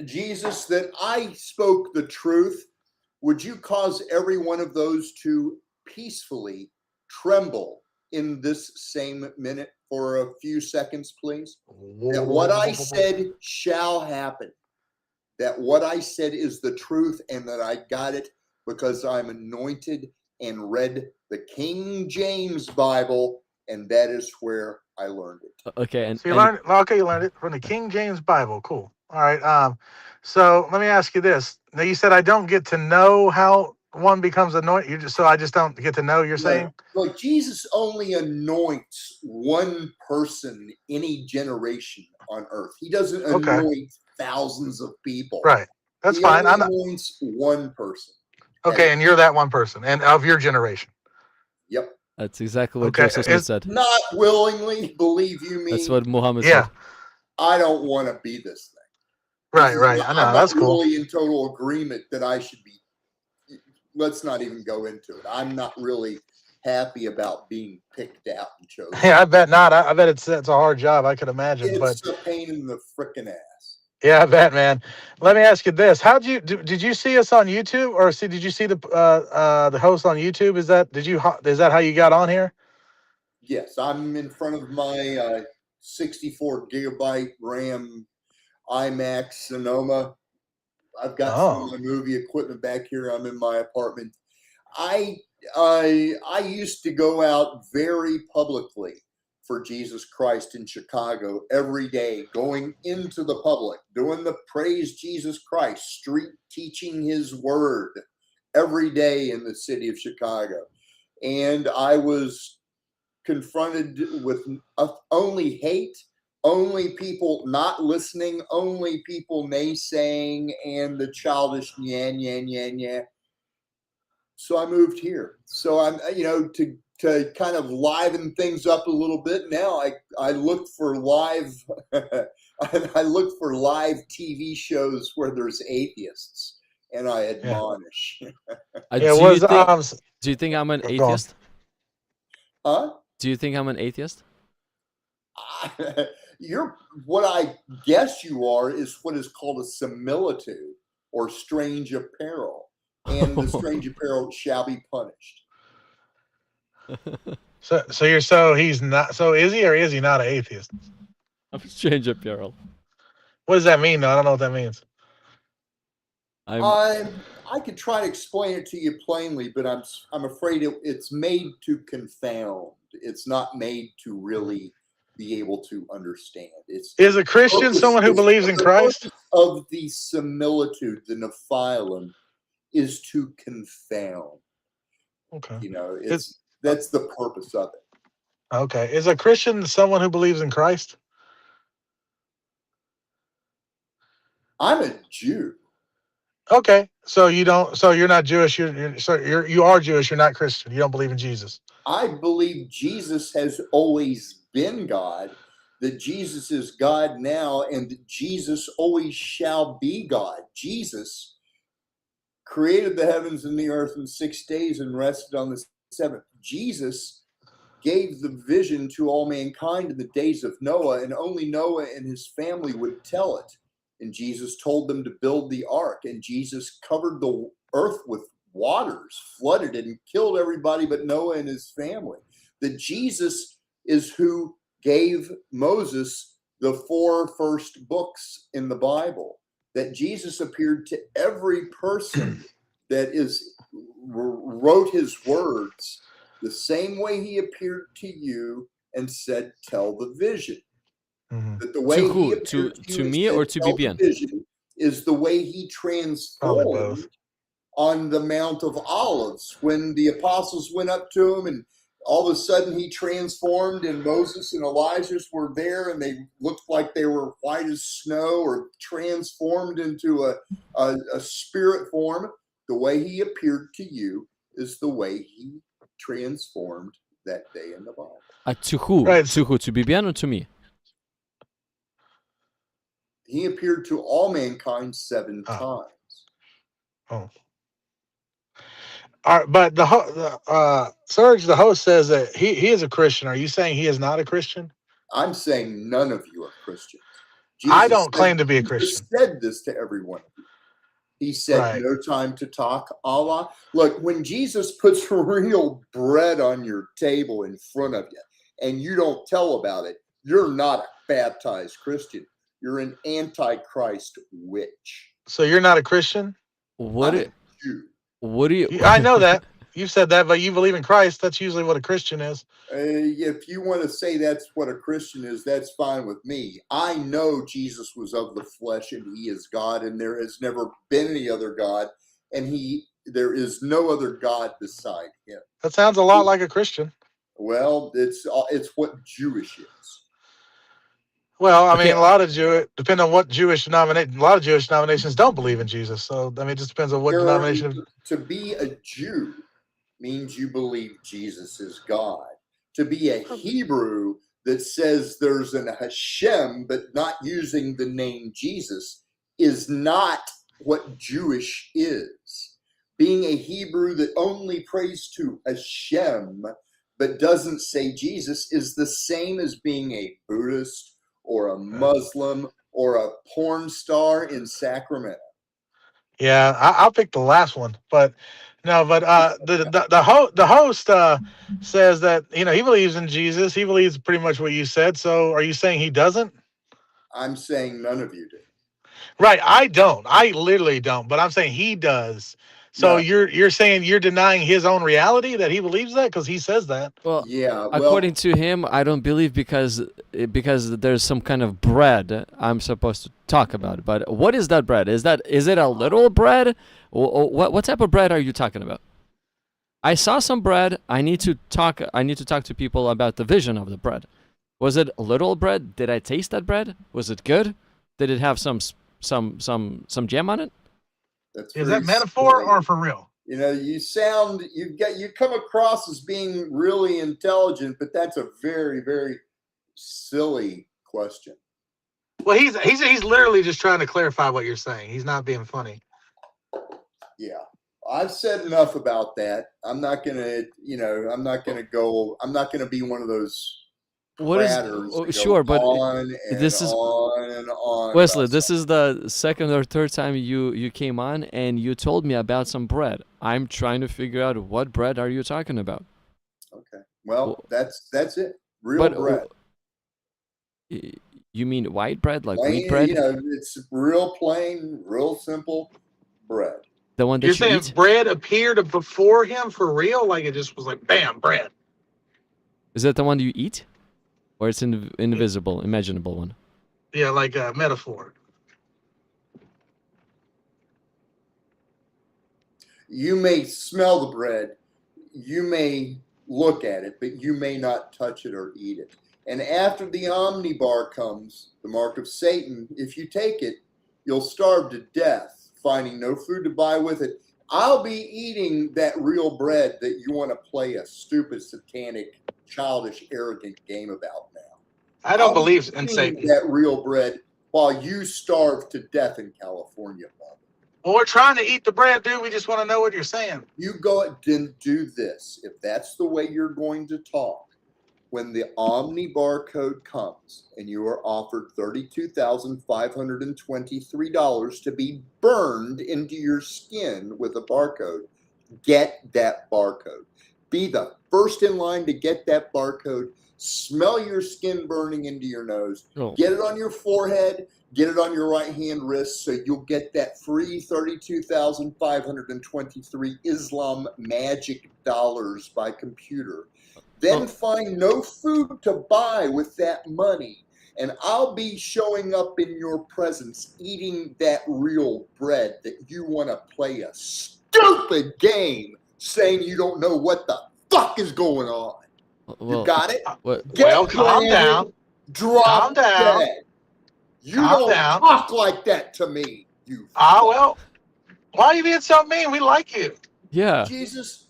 Jesus, that I spoke the truth, would you cause every one of those to peacefully tremble in this same minute for a few seconds, please? That what I said shall happen. That what I said is the truth, and that I got it because I'm anointed and read the King James Bible, and that is where I learned it. Okay, and So you learned. Okay, you learned it from the King James Bible. Cool. All right. So let me ask you this. Now you said I don't get to know how one becomes anointed. I just don't get to know. You're saying? Like Jesus only anoints one person any generation on earth. He doesn't anoint thousands of people. Right. That's he fine. only anoints one person. Okay, and you're that one person, and of your generation. Yep. that's exactly what Joseph Smith said. Not willingly, believe you me. That's what Muhammad said. I don't want to be this thing. Right. I know. I'm That's not cool. really in total agreement that I should be. Let's not even go into it. I'm not really happy about being picked out and chosen. Yeah, I bet not. I bet it's a hard job. I could imagine. It's a pain in the frickin' ass. Yeah, I bet, man. Let me ask you this: did you see us on YouTube, or did you see the host on YouTube? Is that how you got on here? Yes, I'm in front of my 64 gigabyte RAM iMac Sonoma. I've got some of my movie equipment back here. I'm in my apartment. I used to go out very publicly for Jesus Christ in Chicago every day, going into the public, doing the praise Jesus Christ, street teaching his word every day in the city of Chicago. And I was confronted with only hate, only people not listening, only people naysaying, and the childish yeah. So I moved here. So I'm, to kind of liven things up a little bit. Now I look for live, I look for live TV shows where there's atheists, and I admonish. Do you think I'm an atheist? Huh? Do you think I'm an atheist? What I guess you are is what is called a similitude or strange apparel, and the strange apparel shall be punished. So he's not. So is he or is he not an atheist? I'm strange apparel. What does that mean? Though? I don't know what that means. I could try to explain it to you plainly, but I'm afraid it's made to confound. It's not made to really be able to understand. Is a Christian someone who believes in Christ? Of the similitude, the nephilum, is to confound. Okay. That's the purpose of it. Okay. Is a Christian someone who believes in Christ? I'm a Jew. Okay. So you don't. So you're not Jewish. You are Jewish. You're not Christian. You don't believe in Jesus. I believe Jesus has always been God. That Jesus is God now, and that Jesus always shall be God. Jesus created the heavens and the earth in 6 days and rested on the seventh. Jesus gave the vision to all mankind in the days of Noah, and only Noah and his family would tell it. And Jesus told them to build the ark, and Jesus covered the earth with waters, flooded it, and killed everybody but Noah and his family. That Jesus is who gave Moses the 4 first books in the Bible. That Jesus appeared to every person that wrote his words the same way he appeared to you and said, "Tell the vision." Mm-hmm. That the way to who? he appeared To me or to BBN? vision is the way he transformed on the Mount of Olives when the apostles went up to him, and all of a sudden he transformed, and Moses and Elijah were there, and they looked like they were white as snow, or transformed into a spirit form. The way he appeared to you is the way he transformed that day in the Bible. To who? Right. To who? To Bibian or to me? He appeared to all mankind 7 Oh. times. Oh. All right, but Serge, the host, says that he is a Christian. Are you saying he is not a Christian? I'm saying none of you are Christians. I don't claim to be a Jesus Christian. said this to every one of you. He said, Right. no time to talk, Allah. Look, when Jesus puts real bread on your table in front of you and you don't tell about it, you're not a baptized Christian. You're an antichrist witch. So you're not a Christian? What? I'm a Jew. What do you? I know that. You've said that, but you believe in Christ. That's usually what a Christian is. If you want to say that's what a Christian is, that's fine with me. I know Jesus was of the flesh and he is God, and there has never been any other God, and there is no other God beside him. That sounds a lot like a Christian. Well, it's what Jewish is. Well, I Okay. mean, a lot of depending on what Jewish denomination, a lot of Jewish denominations don't believe in Jesus. So, I mean, it just depends on what denomination. To be a Jew means you believe Jesus is God. To be a Hebrew that says there's an Hashem, but not using the name Jesus, is not what Jewish is. Being a Hebrew that only prays to Hashem, but doesn't say Jesus, is the same as being a Buddhist or a Muslim or a porn star in Sacramento. Yeah, I'll pick the last one, but no, but the host says that he believes in Jesus. He believes pretty much what you said. So, are you saying he doesn't? I'm saying none of you do. Right, I don't. I literally don't. But I'm saying he does. So No. you're saying you're denying his own reality that he believes that because he says that. Well, Yeah, according to him, I don't believe because there's some kind of bread I'm supposed to talk about. But what is that bread? Is it a literal bread? Or what type of bread are you talking about? I saw some bread. I need to talk to people about the vision of the bread. Was it literal bread? Did I taste that bread? Was it good? Did it have some jam on it? Is that metaphor or for real? You come across as being really intelligent, but that's a very, very silly question. Well, he's literally just trying to clarify what you're saying. He's not being funny. Yeah. I've said enough about that. I'm not gonna be one of those What is? platters that Sure, go but on and this is on and on. Wesley. about This is the second or third time you came on and you told me about some bread. I'm trying to figure out what bread are you talking about. Okay. Well, that's it. Real But bread. you mean white bread, like Plain, wheat bread? it's real plain, real simple bread. The one that You're you saying eat? bread appeared before him for real? Like it just was like, bam, bread. Is that the one you eat? Or it's invisible, imaginable one? Yeah, like a metaphor. You may smell the bread, you may look at it, but you may not touch it or eat it. And after the omnibar comes, the mark of Satan, if you take it, you'll starve to death, finding no food to buy with it. I'll be eating that real bread that you want to play a stupid, satanic, childish, arrogant game about now. I don't I'll believe be in eating Satan. that real bread while you starve to death in California, Bob. Well, we're trying to eat the bread, dude. We just want to know what you're saying. You go and do this. If that's the way you're going to talk, when the Omni barcode comes and you are offered $32,523 to be burned into your skin with a barcode, get that barcode. Be the first in line to get that barcode. Smell your skin burning into your nose. Oh. Get it on your forehead. Get it on your right hand wrist so you'll get that free 32,523 Islam magic dollars by computer. Then find no food to buy with that money. And I'll be showing up in your presence eating that real bread that you want to play a stupid game saying you don't know what the fuck is going on. Well, You got it? What? Well, calm down. Drop Calm down. dead. You Calm don't down. talk like that to me, you Well, why are you being so mean? We like you. Yeah. Jesus,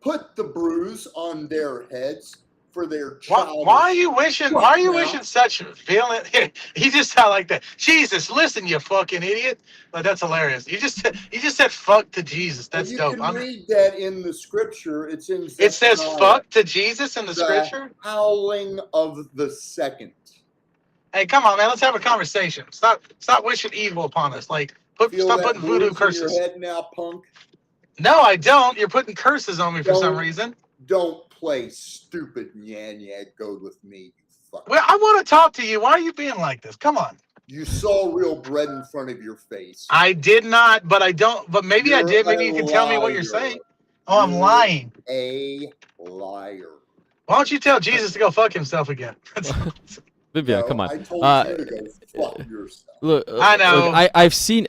put the bruise on their heads for their Why child. are you wishing? Why are you Now- wishing such feeling? He just sound like that. Jesus, listen, you fucking idiot! Like that's hilarious. You just said fuck to Jesus. That's you dope. can read that in the scripture. It's in It says Zephaniah, fuck to Jesus in the scripture. howling of the second. Hey, come on, man. Let's have a conversation. Stop wishing evil upon us. Like, Feel stop that putting voodoo bruise in curses. your head now, punk? No, I don't. You're putting curses on me for some Don't. reason. Don't play stupid Nyanya Go with me, you fuck. Well, I want to talk to you. Why are you being like this? Come on. You saw real bread in front of your face. I did not, but I don't. But maybe I You're did. Maybe a you can tell me what you're liar. saying. Oh, I'm You're lying. A liar. Why don't you tell Jesus to go fuck himself again? Vivian, No, come on. I told you to go fuck yourself. Look, I know. Look,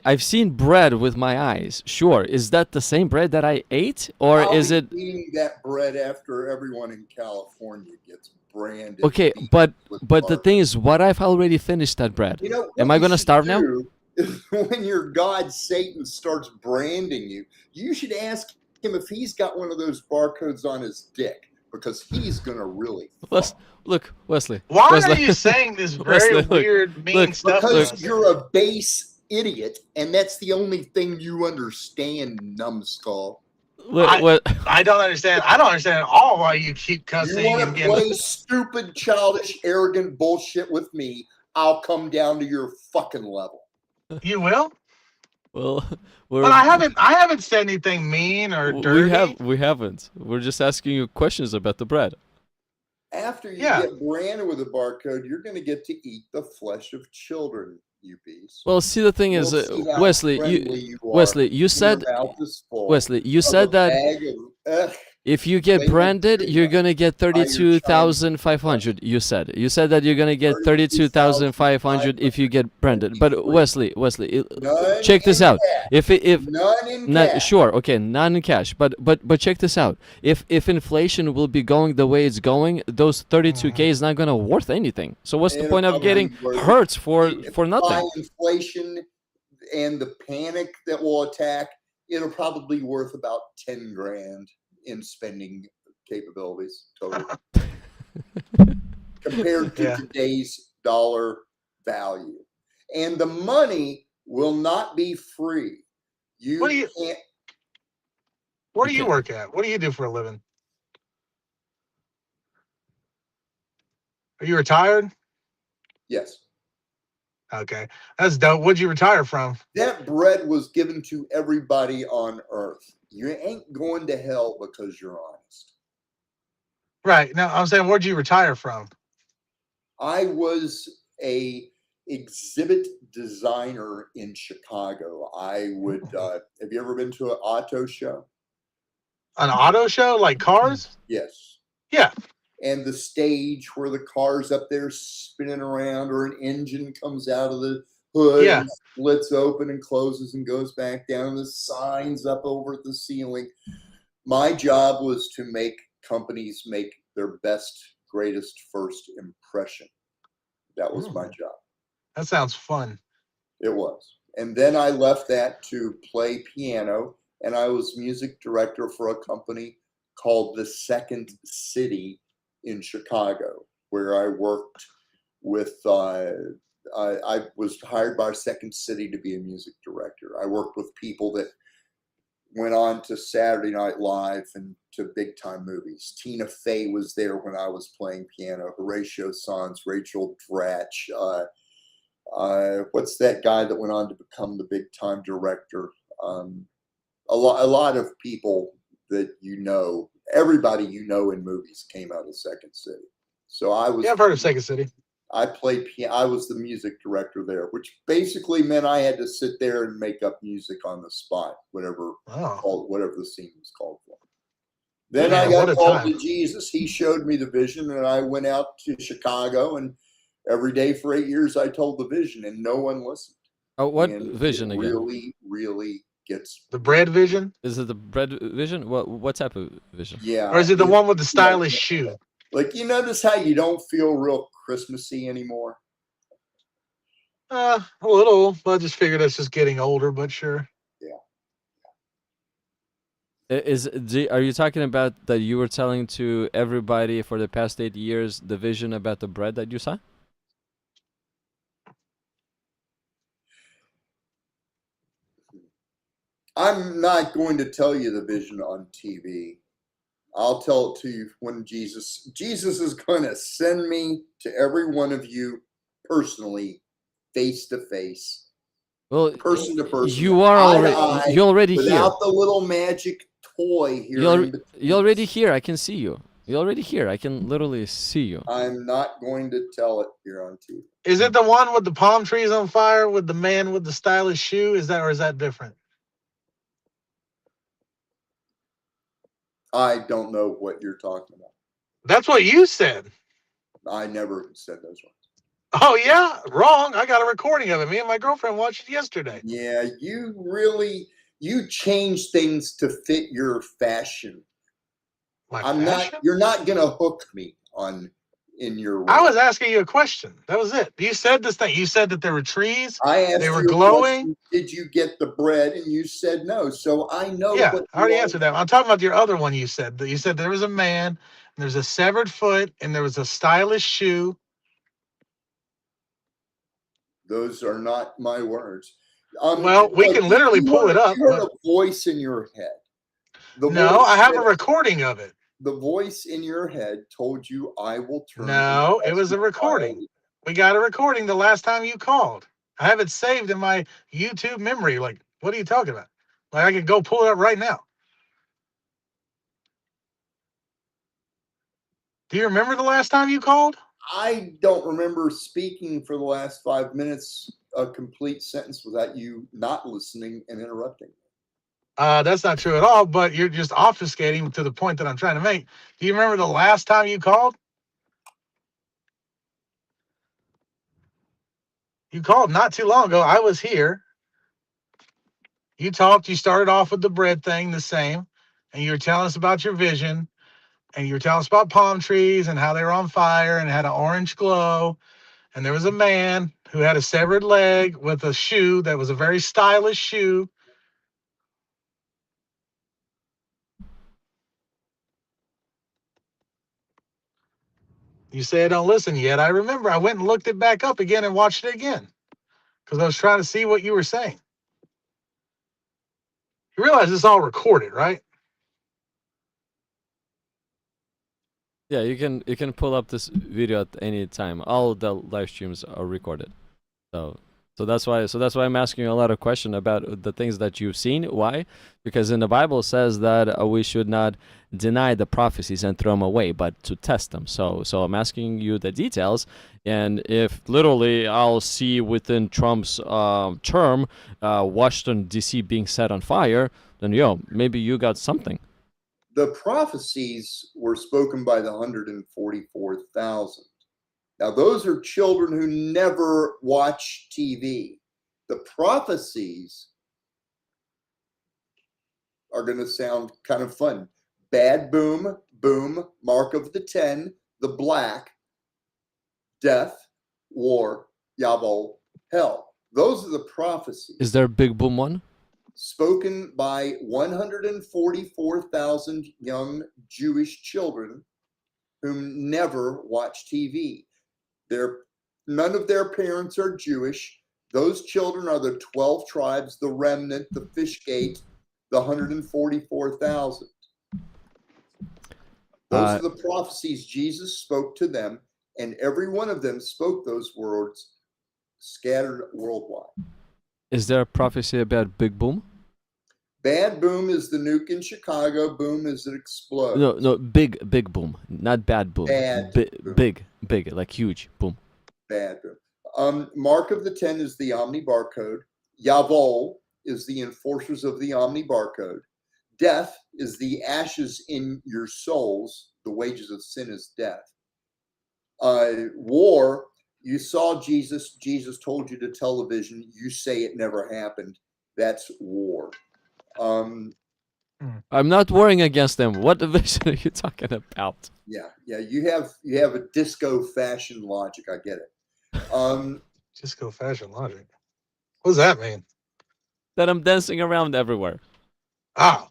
I've seen bread with my eyes. Sure, is that the same bread that I ate, or I'll is be it eating that bread after everyone in California gets branded? okay? beef But with the butter. thing is, what I've already finished that bread. You know, Am what I you gonna should starve now? do is when your God Satan starts branding you, you should ask him if he's got one of those barcodes on his dick, because he's gonna really fuck. Look, Wesley. Why Wesley. are you saying this very Wesley, look, weird, mean look, stuff? to Because us? you're a base idiot, and that's the only thing you understand, numbskull. I don't understand. I don't understand at all why you keep You cussing want and to play stupid, childish, arrogant bullshit with me, I'll come down to your fucking level. You will? Well, But I haven't said anything mean or dirty. we haven't. We're just asking you questions about the bread. After you Yeah. get branded with a barcode, you're going to get to eat the flesh of children, you beast. Well, see, the thing is, We'll see how Wesley, friendly you are Wesley, you when said your mouth is full Wesley, you of a said that bag of, if you get flavor branded, tuna you're gonna get by your 32,500. You said that you're gonna get 32,500 if you get branded. But Wesley, none check this in out. cash. If None in cash. sure, okay, none in cash. But check this out. If inflation will be going the way it's going, those 32K is not gonna worth anything. So what's the It'll point of probably getting be worth it. hurt for If nothing? by inflation and the panic that will attack, it'll probably be worth about 10 grand in spending capabilities total compared to Yeah. today's dollar value. And the money will not be free. What do you- can't. Where do you Okay. work at? What do you do for a living? Are you retired? Yes. Okay. That's dope. What'd you retire from? That bread was given to everybody on earth. You ain't going to hell because you're honest. Right. No, I'm saying, where'd you retire from? I was a exhibit designer in Chicago. I would have you ever been to an auto show? An auto show, like cars? Yes. Yeah. And the stage where the car's up there spinning around, or an engine comes out of the hood Yeah. and splits open and closes and goes back down, and the signs up over the ceiling. My job was to make companies make their best, greatest first impression. That was my job. That sounds fun. It was. And then I left that to play piano, and I was music director for a company called The Second City in Chicago, where I worked with, I was hired by Second City to be a music director. I worked with people that went on to Saturday Night Live and to big time movies. Tina Fey was there when I was playing piano, Horatio Sanz, Rachel Dratch, what's that guy that went on to become the big time director? A lot of people that everybody in movies came out of Second City. So I was. Yeah, I've heard of Second City. I played piano. I was the music director there, which basically meant I had to sit there and make up music on the spot, whatever the scene was called for. Then Man, I what got a called time. to Jesus. He showed me the vision, and I went out to Chicago, and every day for 8 years I told the vision, and no one listened. Oh, what And vision it again? really, really gets. The bread vision? Is it the bread vision? What type of vision? Yeah. Or is it the one with the stylish shoe? Like, you notice how you don't feel real Christmassy anymore? A little. I just figured that's just getting older, but sure. Are you talking about that you were telling to everybody for the past 8 years the vision about the bread that you saw? I'm not going to tell you the vision on TV. I'll tell it to you when Jesus is going to send me to every one of you personally, face to face, Well, person to person, you are eye to already eye, you already here. without the little magic toy here in between. You're already here. I can see you. You're already here. I can literally see you. I'm not going to tell it here on TV. Is it the one with the palm trees on fire with the man with the stylish shoe? Is that different? I don't know what you're talking about. That's what you said. I never said those ones. Oh yeah, wrong. I got a recording of it. Me and my girlfriend watched it yesterday. Yeah, you change things to fit your fashion. You're not gonna hook me in your I way. was asking you a question. That was it. You said this thing. You said that there were trees. I asked They were you a glowing. question, did you get the bread? And you said no. So I know Yeah, what I already you are. answered that. I'm talking about your other one. You said that you said there was a man, and there's a severed foot, and there was a stylish shoe. Those are not my words. Well, we can literally pull it up. You heard a voice in your head. No, I have a recording of it. The voice in your head told you, I will turn. No, it was a recording. We got a recording the last time you called. I have it saved in my YouTube memory. Like, what are you talking about? Like, I could go pull it up right now. Do you remember the last time you called? I don't remember speaking for the last 5 minutes a complete sentence without you not listening and interrupting. That's not true at all, but you're just obfuscating to the point that I'm trying to make. Do you remember the last time you called? You called not too long ago. I was here. You talked. You started off with the bread thing, the same, and you were telling us about your vision, and you were telling us about palm trees and how they were on fire and had an orange glow, and there was a man who had a severed leg with a shoe that was a very stylish shoe. You said don't listen yet. I remember I went and looked it back up again and watched it again because I was trying to see what you were saying. You realize it's all recorded, right? Yeah, you can pull up this video at any time. All the live streams are recorded. So that's why I'm asking you a lot of questions about the things that you've seen. Why? Because in the Bible it says that we should not deny the prophecies and throw them away, but to test them. So I'm asking you the details, and if literally I'll see within Trump's term Washington D.C. being set on fire, then maybe you got something. The prophecies were spoken by the 144,000. Now, those are children who never watch TV. The prophecies are going to sound kind of fun. Bad boom, boom, mark of the 10, the black, death, war, Yabol, hell. Those are the prophecies. Is there a big boom one? Spoken by 144,000 young Jewish children who never watch TV. None of their parents are Jewish. Those children are the 12 tribes, the remnant, the fish gate, the 144,000. Those are the prophecies Jesus spoke to them, and every one of them spoke those words scattered worldwide. Is there a prophecy about big boom? Bad boom is the nuke in Chicago. Boom is it explodes. No, big boom, not bad boom. Bad boom. Big, like huge boom. Bad boom. Mark of the 10 is the Omni barcode. Yavol is the enforcers of the Omni barcode. Death is the ashes in your souls. The wages of sin is death. War, you saw Jesus. Jesus told you to tell the vision. You say it never happened. That's war. I'm not warring against them. What division are you talking about? Yeah. You have a disco fashion logic. I get it. Disco fashion logic. What does that mean? That I'm dancing around everywhere. Ah.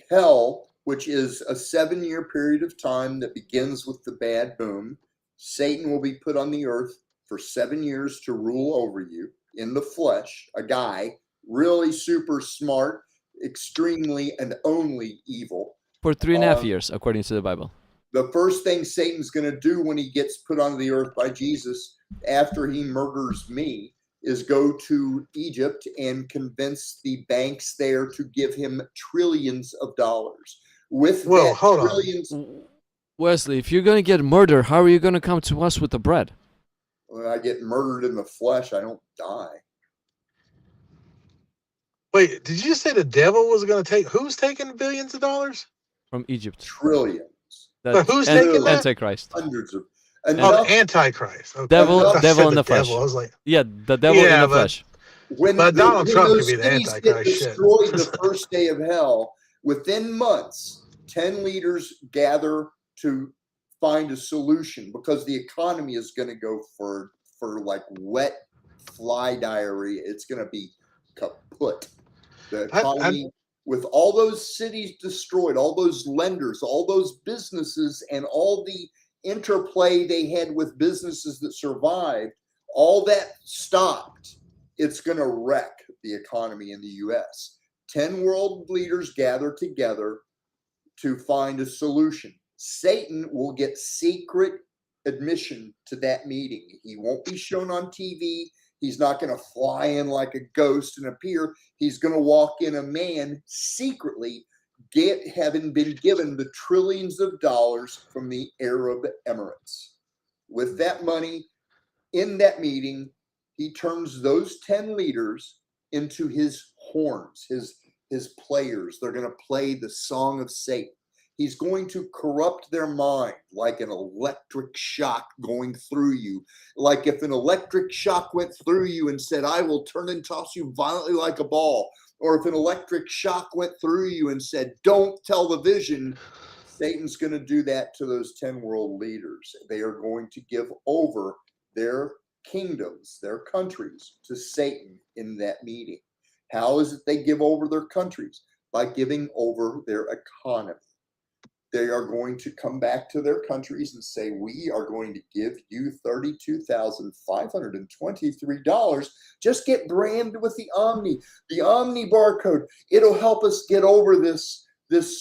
Hell, which is a 7-year period of time that begins with the bad boom. Satan will be put on the earth for 7 years to rule over you in the flesh, a guy really super smart, extremely and only evil. For 3.5 years, according to the Bible. The first thing Satan's going to do when he gets put on the earth by Jesus after he murders me is go to Egypt and convince the banks there to give him trillions of dollars. With Well, that hold on. trillions, Wesley, if you're going to get murdered, how are you going to come to us with the bread? when I get murdered in the flesh, I don't die. Wait, did you just say the devil was going to take? Who's taking billions of dollars? From Egypt. Trillions. But who's taking that? Antichrist. Hundreds of. Oh, Enough, the Antichrist. Okay. Devil- I thought you devil said in the flesh. devil. I was like, Yeah, the devil in Yeah, the but- flesh. when But Donald when Trump those could be the cities Antichrist, get shit. destroyed the first day of hell, within months, 10 leaders gather to find a solution because the economy is going to go for like wet fly diarrhea. It's going to be kaput. The economy, with all those cities destroyed, all those lenders, all those businesses, and all the interplay they had with businesses that survived, all that stopped. It's going to wreck the economy in the U.S. 10 world leaders gather together to find a solution. Satan will get secret admission to that meeting. He won't be shown on TV. He's not going to fly in like a ghost and appear. He's going to walk in a man secretly, having been given the trillions of dollars from the Arab Emirates. With that money, in that meeting, he turns those 10 leaders into his horns, his players. They're going to play the song of Satan. He's going to corrupt their mind like an electric shock going through you. Like if an electric shock went through you and said, I will turn and toss you violently like a ball. Or if an electric shock went through you and said, don't tell the vision, Satan's going to do that to those 10 world leaders. They are going to give over their kingdoms, their countries to Satan in that meeting. How is it they give over their countries? By giving over their economy. They are going to come back to their countries and say, we are going to give you $32,523. Just get branded with the Omni barcode. It'll help us get over this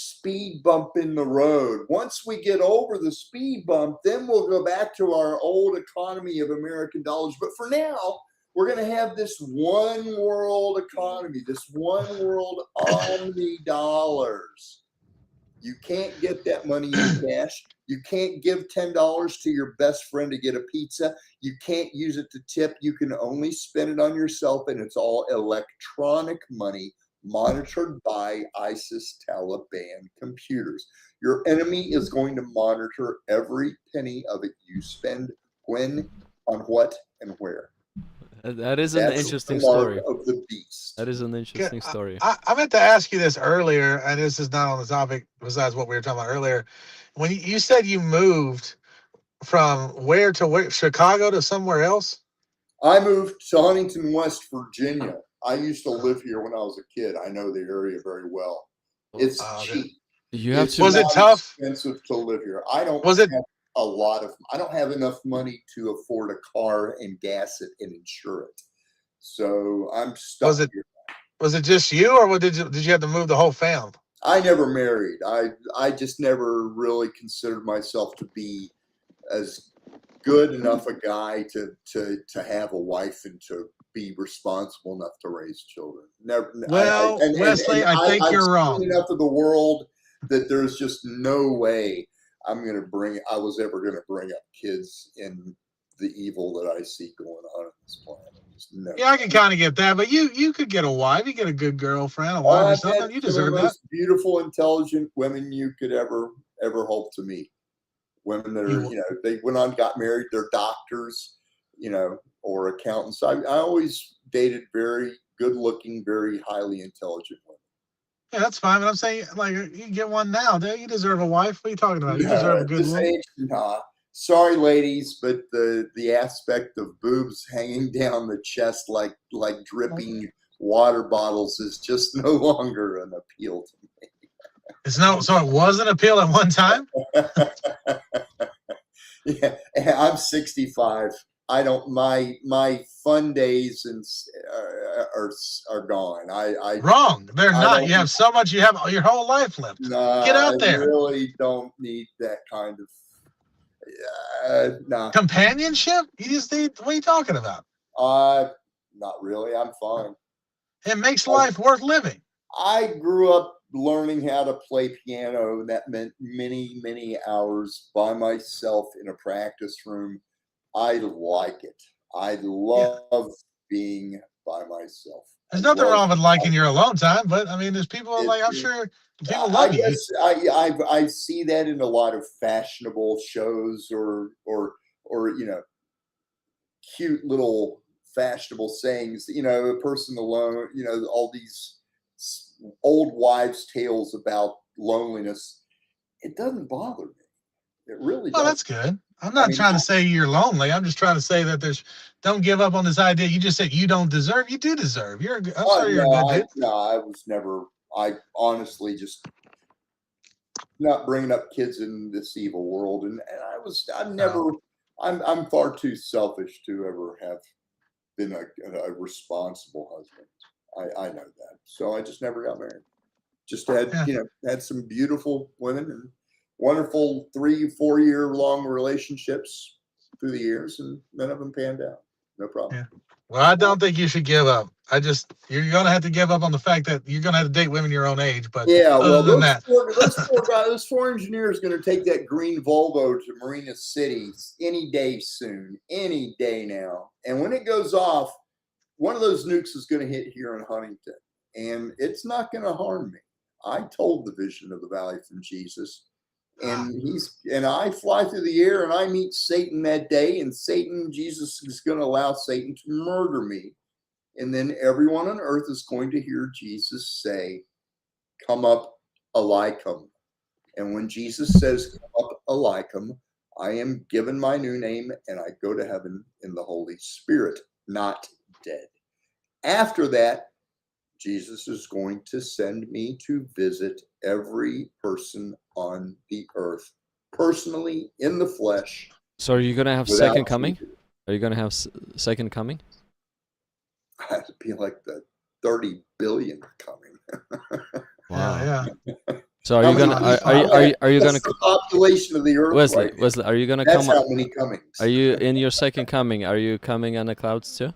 speed bump in the road. Once we get over the speed bump, then we'll go back to our old economy of American dollars. But for now, we're going to have this one world economy, this one world Omni dollars. You can't get that money in cash. You can't give $10 to your best friend to get a pizza. You can't use it to tip. You can only spend it on yourself, and it's all electronic money monitored by ISIS Taliban computers. Your enemy is going to monitor every penny of it you spend, when, on what, and where. That is an That's interesting the mark story. of the beast. That is an interesting story. I meant to ask you this earlier, and this is not on the topic besides what we were talking about earlier. When you said you moved from where to where, Chicago to somewhere else? I moved to Huntington, West Virginia. I used to live here when I was a kid. I know the area very well. It's Okay. cheap. You have It's to. Was it not tough? expensive to live here. I don't Was it- have I don't have enough money to afford a car and gas it and insure it. So I'm stuck Was it- here. Was it just you, or did you have to move the whole family? I never married. I just never really considered myself to be as good enough a guy to have a wife and to be responsible enough to raise children. Never. Well, Wesley, I think I've you're seen wrong. enough of the world that there's just no way I was ever going to bring up kids in the evil that I see going on this planet. Just no. Yeah, I can kind of get that, but you could get a wife, you get a good girlfriend, a wife or I've something. had You some of deserve the that. most beautiful, intelligent women you could ever hope to meet. Women that are, they went on, got married, they're doctors, or accountants. I always dated very good-looking, very highly intelligent women. Yeah, that's fine. But I'm saying, like, you get one now. You deserve a wife. What are you talking about? You deserve a good This one. age, nah. Sorry, ladies, but the aspect of boobs hanging down the chest like dripping water bottles is just no longer an appeal to me. So it wasn't a pill at one time? Yeah, I'm 65. I don't. My fun days are gone. Wrong. They're I not. don't. You have so much. You have your whole life left. Nah, Get out I there. really don't need that kind of. Nah. Companionship? You just need. What are you talking about? Not really. I'm fine. It makes life worth living. I grew up learning how to play piano. That meant many, many hours by myself in a practice room. I like it. I love being by myself. There's nothing wrong with liking your alone time, but I mean, there's people like I'm sure people love you. Guess I see that in a lot of fashionable shows or cute little fashionable sayings. A person alone. All these old wives' tales about loneliness. It doesn't bother me. It really doesn't. Oh, that's good. I'm not trying to say you're lonely. I'm just trying to say that don't give up on this idea. You just said you don't deserve. You do deserve. I'm sorry, you're a good dude. No, I was never. I honestly just not bringing up kids in this evil world, and I'm never. I'm far too selfish to ever have been a responsible husband. I know that, so I just never got married. Just had some beautiful women and wonderful 3-4 year long relationships through the years, and none of them panned out. No problem. Yeah. Well, I don't think you should give up. You're gonna have to give up on the fact that you're gonna have to date women your own age. But those four engineers are going to take that green Volvo to Marina City any day soon, any day now. And when it goes off, one of those nukes is going to hit here in Huntington, and it's not going to harm me. I told the vision of the valley from Jesus, and I fly through the air and I meet Satan that day, and Jesus is going to allow Satan to murder me. And then everyone on earth is going to hear Jesus say, "Come up, Eliakim." And when Jesus says, "Come up, Eliakim," I am given my new name and I go to heaven in the Holy Spirit, not dead. After that, Jesus is going to send me to visit every person on the earth, personally, in the flesh. So are you going to have second coming? Are you going to have second coming? I'd be like the 30 billion coming. Wow. Yeah. So are you gonna the population of the earth? Wesley, are you gonna That's come? How many comings? Are you in your second coming? Are you coming on the clouds too?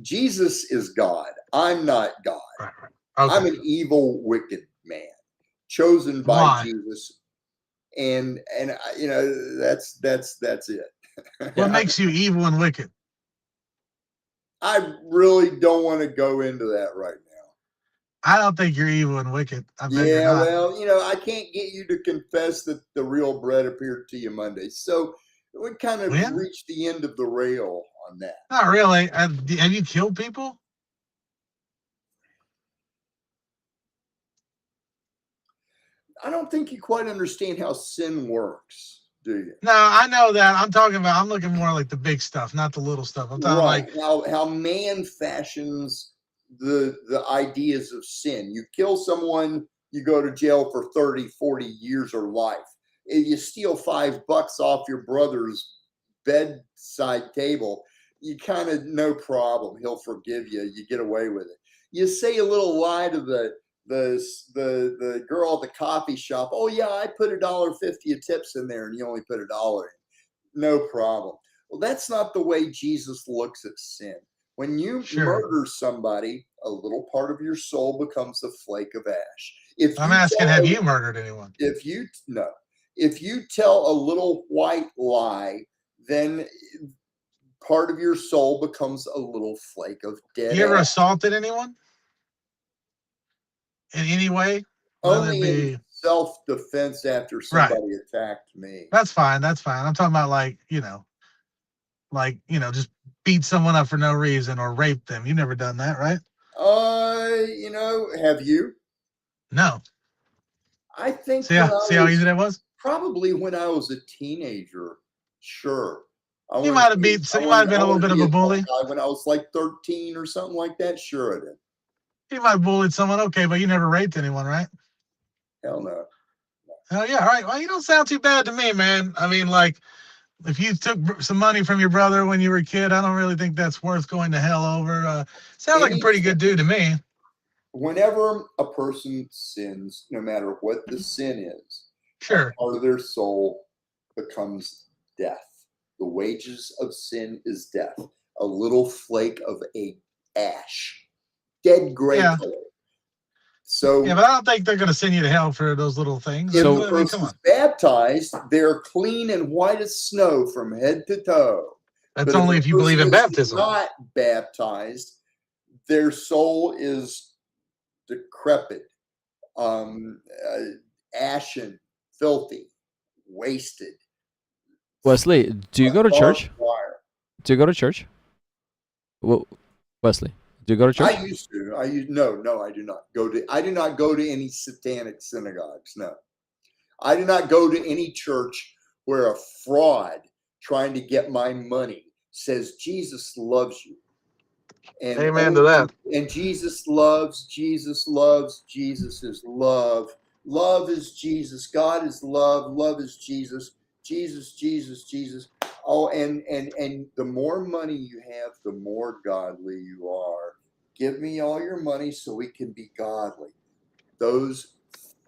Jesus is God. I'm not God. Right. Okay. I'm an evil, wicked man, chosen by Jesus, and that's it. What makes you evil and wicked? I really don't want to go into that right now. I don't think you're evil and wicked. Well, I can't get you to confess that the real bread appeared to you Monday. So we kind of reached the end of the rail on that. Not really. Have you killed people? I don't think you quite understand how sin works, do you? No, I know that. I'm looking more like the big stuff, not the little stuff. I'm talking like how man fashions the ideas of sin. You kill someone, you go to jail for 30, 40 years or life. If you steal $5 off your brother's bedside table, you kind of, no problem. He'll forgive you. You get away with it. You say a little lie to the girl at the coffee shop. Oh yeah, I put $1.50 of tips in there, and you only put $1 in. No problem. Well, that's not the way Jesus looks at sin. When you murder somebody, a little part of your soul becomes a flake of ash. I'm asking, have you murdered anyone? If you tell a little white lie, then part of your soul becomes a little flake of dead. You ever assaulted anyone? In any way? Only in self-defense after somebody attacked me. That's fine. I'm talking about just beat someone up for no reason or rape them. You never done that, right? Have you? No. I think. See how easy that was? Probably when I was a teenager. Sure. You might have been a little bit of a bully. When I was like 13 or something like that. Sure, I did. You might have bullied someone, okay, but you never raped anyone, right? Hell no. Hell yeah. All right. Well, you don't sound too bad to me, man. I mean, like, if you took some money from your brother when you were a kid, I don't really think that's worth going to hell over. Sounds like a pretty good dude to me. Whenever a person sins, no matter what the sin is, Sure. part of their soul becomes death. The wages of sin is death. A little flake of a ash, dead gray Yeah. color. So Yeah, but I don't think they're going to send you to hell for those little things. if So- the I mean, person come is on. baptized, they're clean and white as snow from head to toe. That's But only a if you believe in person is baptism. not baptized, their soul is decrepit, ashen, filthy, wasted. Wesley, do you go to Barbed church? wire. Do you go to church? Well, Wesley, do you go to church? I used to. No, I do not go to. I do not go to any satanic synagogues. No, I do not go to any church where a fraud trying to get my money says Jesus loves you. And Amen to that. And Jesus loves. Jesus loves. Jesus is love. Love is Jesus. God is love. Love is Jesus. Jesus, Jesus, Jesus. Oh, and the more money you have, the more godly you are. Give me all your money so we can be godly. Those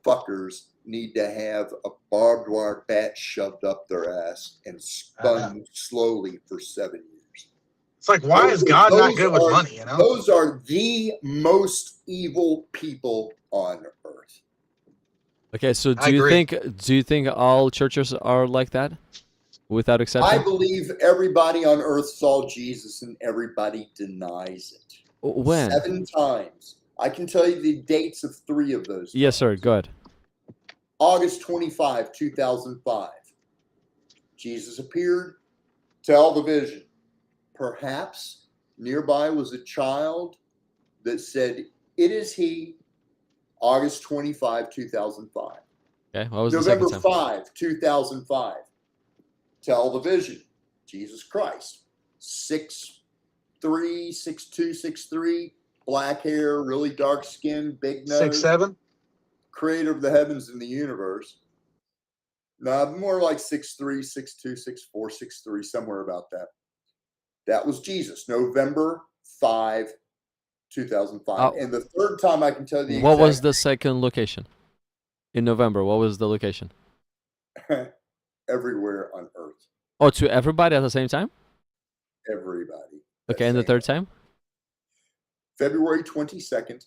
fuckers need to have a barbed wire bat shoved up their ass and spun slowly for 7 years. It's like, why is God not Those good with are- money, you know? Those are the most evil people on earth. Okay, so I do agree. you think all churches are like that, without I exception? believe everybody on earth saw Jesus and everybody denies it. When? 7 times. I can tell you the dates of 3 of those. Yes, sir. times. Go ahead. August 25, 2005. Jesus appeared, tell the vision. Perhaps nearby was a child that said, "It is he." August 25, 2005. Okay, what was November the second time? 5, 2005. Tell the vision. Jesus Christ. 6'3", 6'2", 6'3", black hair, really dark skin, big nose. 6'7"? Creator of the heavens and the universe. No, more like 6'3", 6'2", 6'4", 6'3", somewhere about that. That was Jesus, November 5, 2005. Oh. And the third time I can tell you the What was exact the second location? In November, what was the location? everywhere on earth. Oh, to everybody at the same time? Everybody. Okay, and the third time? February 22nd,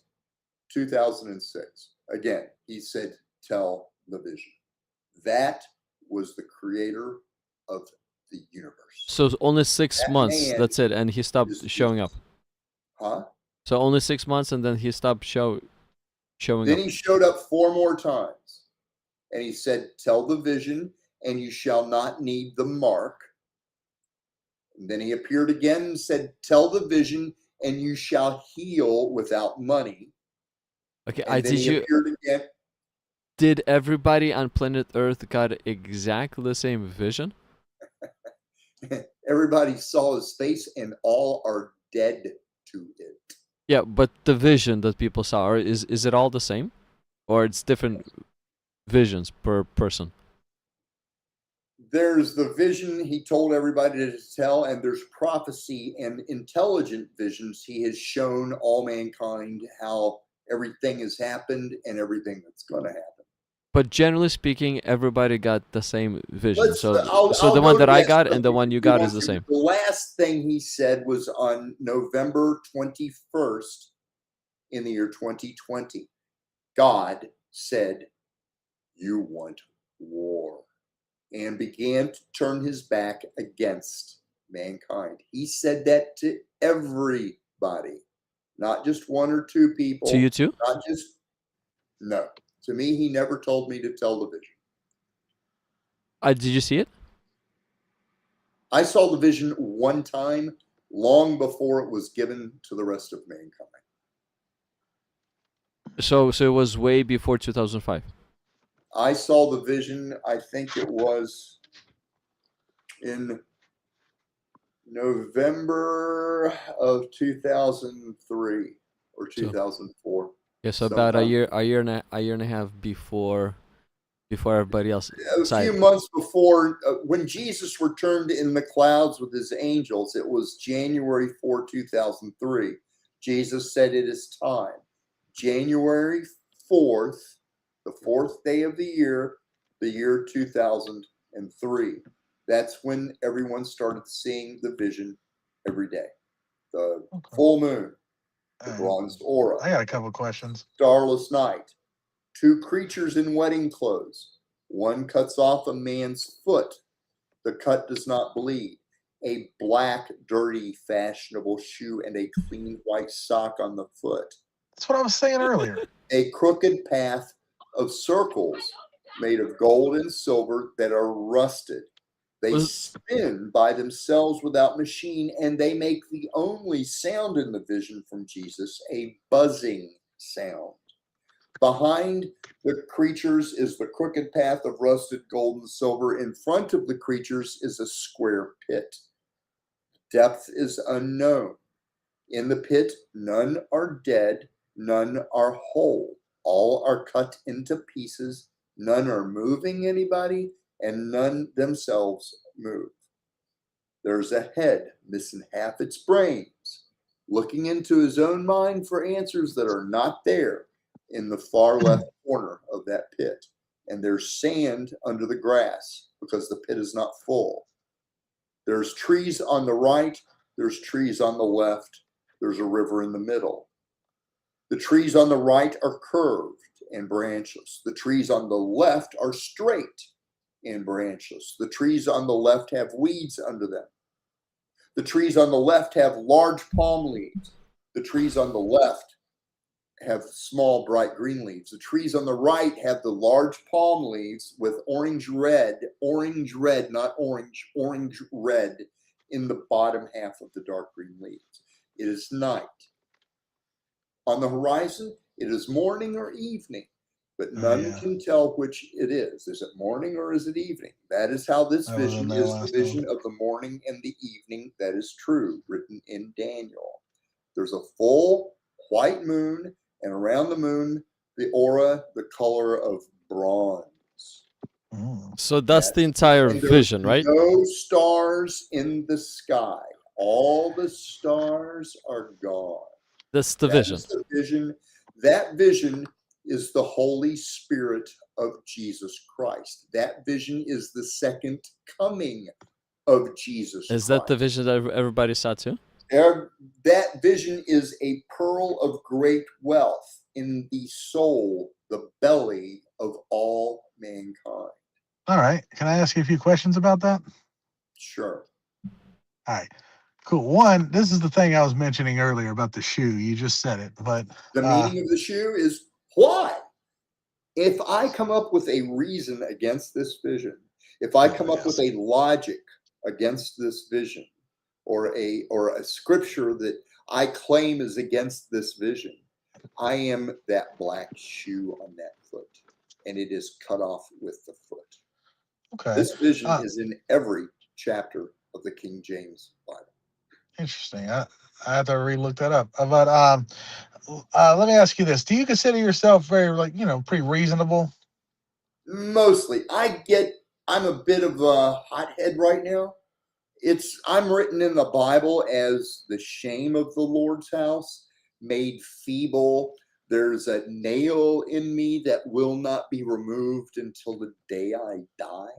2006. Again, he said, tell the vision. That was the creator of the universe. So it's only 6 That months. man That's it, and he stopped is showing up. Jesus. Huh? So only 6 months, and then he stopped showing Then up. he showed up 4 more times. And he said, tell the vision, and you shall not need the mark. And then he appeared again and said, tell the vision, and you shall heal without money. Okay, And then he appeared again. Did everybody on planet Earth got exactly the same vision? Everybody saw his face, and all are dead to it. Yeah, but the vision that people saw, is it all the same? Or it's different visions per person? There's the vision he told everybody to tell, and there's prophecy and intelligent visions. He has shown all mankind how everything has happened and everything that's going to happen. But generally speaking, everybody got the same vision. I'll so the go one to that I that got and the subject one you if got want is the to. same. The last thing he said was on November 21st in the year 2020. God said, you want war, and began to turn his back against mankind. He said that to everybody, not just 1 or 2 people. To you too? Not just, no. To me, he never told me to tell the vision. Did you see it? I saw the vision 1 time, long before it was given to the rest of mankind. So it was way before 2005. I saw the vision, I think it was in November of 2003 or 2004. Yeah, so about Sometime a year and a half before everybody else a few months before, when Jesus returned in the clouds with his angels, it was January 4, 2003. Jesus said it is time. January 4th, the fourth day of the year 2003. That's when everyone started seeing the vision every day. The Okay. full moon, the All right. bronzed aura, I got a couple questions. starless night, two creatures in wedding clothes. One cuts off a man's foot. The cut does not bleed. A black, dirty, fashionable shoe and a clean white sock on the foot. That's what I was saying earlier. A crooked path of circles made of gold and silver that are rusted. They spin by themselves without machine, and they make the only sound in the vision from Jesus, a buzzing sound. Behind the creatures is the crooked path of rusted gold and silver. In front of the creatures is a square pit. Depth is unknown. In the pit, none are dead, none are whole. All are cut into pieces. None are moving anybody, and none themselves move. There's a head missing half its brains, looking into his own mind for answers that are not there in the far left corner of that pit. And there's sand under the grass because the pit is not full. There's trees on the right, there's trees on the left, there's a river in the middle. The trees on the right are curved and branchless. The trees on the left are straight and branchless. The trees on the left have weeds under them. The trees on the left have large palm leaves. The trees on the left have small, bright green leaves. The trees on the right have the large palm leaves with orange red, not orange red in the bottom half of the dark green leaves. It is night. On the horizon, it is morning or evening, but none can tell which it is. Is it morning or is it evening? That is how this vision is the vision of the morning and the evening. That is true, written in Daniel. There's a full white moon, and around the moon, the aura, the color of bronze. So that's the entire vision, right? No stars in the sky. All the stars are gone. That's the vision. The vision. That vision is the Holy Spirit of Jesus Christ. That vision is the second coming of Jesus Christ. Is that the vision that everybody saw too? That vision is a pearl of great wealth in the soul, the belly of all mankind. All right. Can I ask you a few questions about that? Sure. All right. Cool. One, this is the thing I was mentioning earlier about the shoe. You just said it, but the meaning of the shoe is why? If I come up with a reason against this vision, if I come up with a logic against this vision, or a scripture that I claim is against this vision, I am that black shoe on that foot, and it is cut off with the foot. Okay. This vision is in every chapter of the King James Bible. Interesting. I have to re-look that up. But let me ask you this: do you consider yourself very, pretty reasonable? Mostly. I'm a bit of a hothead right now. I'm written in the Bible as the shame of the Lord's house, made feeble. There's a nail in me that will not be removed until the day I die.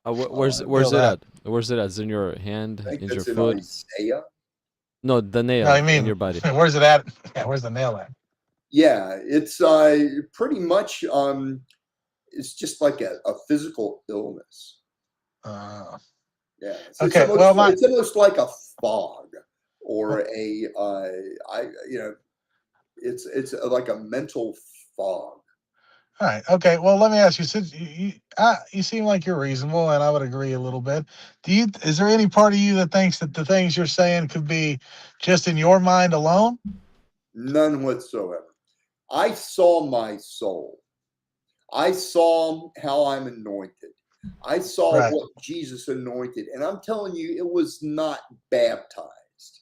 Where's it at? Where's it at? Is it in your hand? I think in your that's foot? in Isaiah. No, the nail in your body. Where's it at? Yeah, where's the nail at? Yeah, it's pretty much it's just like a physical illness. Yeah. So okay. It's almost like a fog, or it's like a mental fog. All right. Okay. Well, let me ask you. Since you seem like you're reasonable, and I would agree a little bit. Is there any part of you that thinks that the things you're saying could be just in your mind alone? None whatsoever. I saw my soul. I saw how I'm anointed. I saw what Jesus anointed, and I'm telling you, it was not baptized.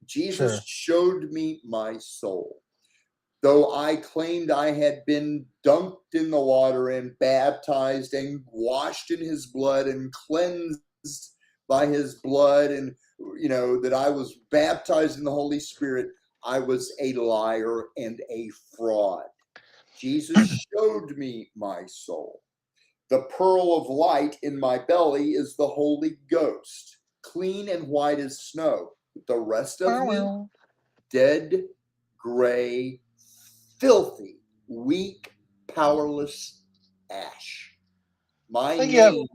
Jesus showed me my soul. though I claimed I had been dunked in the water and baptized and washed in his blood and cleansed by his blood, and that I was baptized in the Holy Spirit, I was a liar and a fraud. Jesus showed me my soul. The pearl of light in my belly is the Holy Ghost, clean and white as snow. The rest of me, dead, gray, filthy, weak, powerless ash. My Thank you. name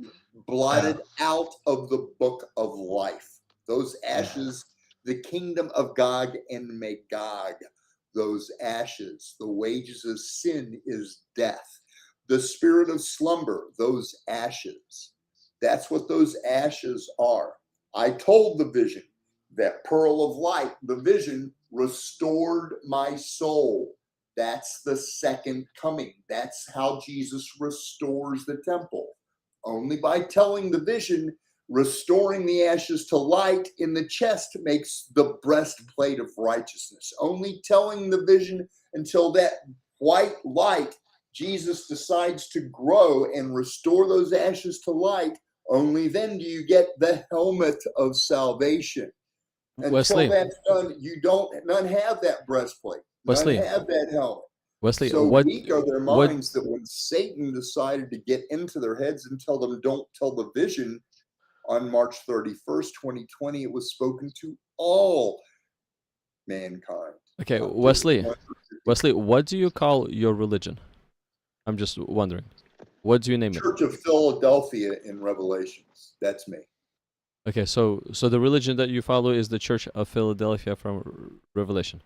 blotted out of the book of life. Those ashes, the kingdom of Gog and Magog. Those ashes, the wages of sin is death. The spirit of slumber, those ashes. That's what those ashes are. I told the vision, that pearl of light, the vision restored my soul. That's the second coming. That's how Jesus restores the temple. Only by telling the vision, restoring the ashes to light in the chest makes the breastplate of righteousness. Only telling the vision until that white light, Jesus decides to grow and restore those ashes to light. Only then do you get the helmet of salvation. Until Wesley, that's done, none have that breastplate. Wesley, None have that helmet. Wesley, So what, weak are their what, minds that when Satan decided to get into their heads and tell them, don't tell the vision, on March 31st, 2020, it was spoken to all mankind. okay, Not just Wesley, one. Wesley, what do you call your religion? I'm just wondering. What do you name it? Church of Philadelphia in Revelations. That's me. Okay, so the religion that you follow is the Church of Philadelphia from Revelation.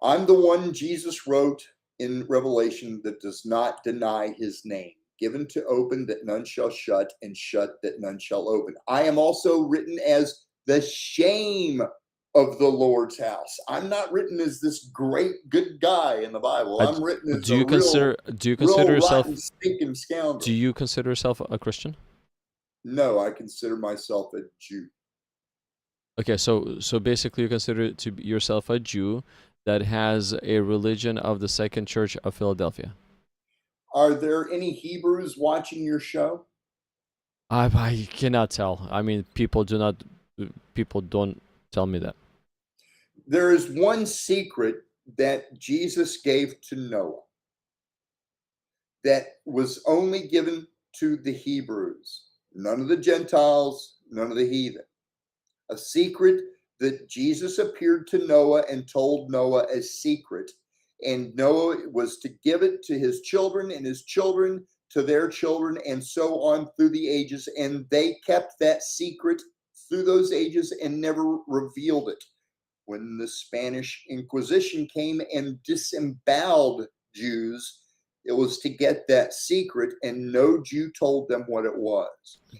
I'm the one Jesus wrote in Revelation that does not deny his name. Given to open that none shall shut, and shut that none shall open. I am also written as the shame of the Lord's house. I'm not written as this great good guy in the Bible. I'm written as Do you a consider real yourself rotten, stinking scoundrel. do you consider yourself a Christian? No, I consider myself a Jew. Okay, so basically you consider yourself a Jew that has a religion of the Second Church of Philadelphia. Are there any Hebrews watching your show? I cannot tell. I mean, people don't tell me that. There is one secret that Jesus gave to Noah that was only given to the Hebrews, none of the Gentiles, none of the heathen. A secret that Jesus appeared to Noah and told Noah a secret, and Noah was to give it to his children and his children to their children, and so on through the ages, and they kept that secret through those ages and never revealed it. When the Spanish Inquisition came and disemboweled Jews, it was to get that secret, and no Jew told them what it was.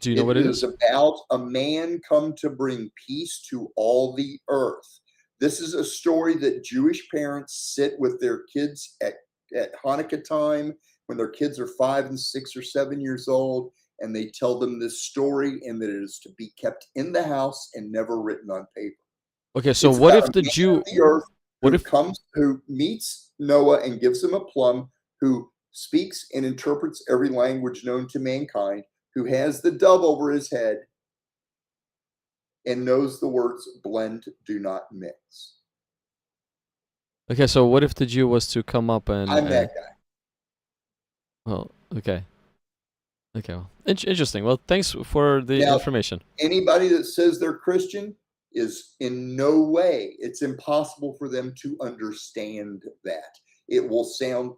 Do you know what it is? It is about a man come to bring peace to all the earth. This is a story that Jewish parents sit with their kids at Hanukkah time when their kids are 5 and 6 or 7 years old, and they tell them this story, and that it is to be kept in the house and never written on paper. Okay, so It's what about if a the man Jew of the earth what who if who meets Noah and gives him a plum, who speaks and interprets every language known to mankind, who has the dove over his head, and knows the words blend, do not mix. Okay, so what if the Jew was to come up and I'm that guy. well, okay. Okay, well, interesting. Well, thanks for the Now, information. Anybody that says they're Christian is in no way, it's impossible for them to understand that. It will sound,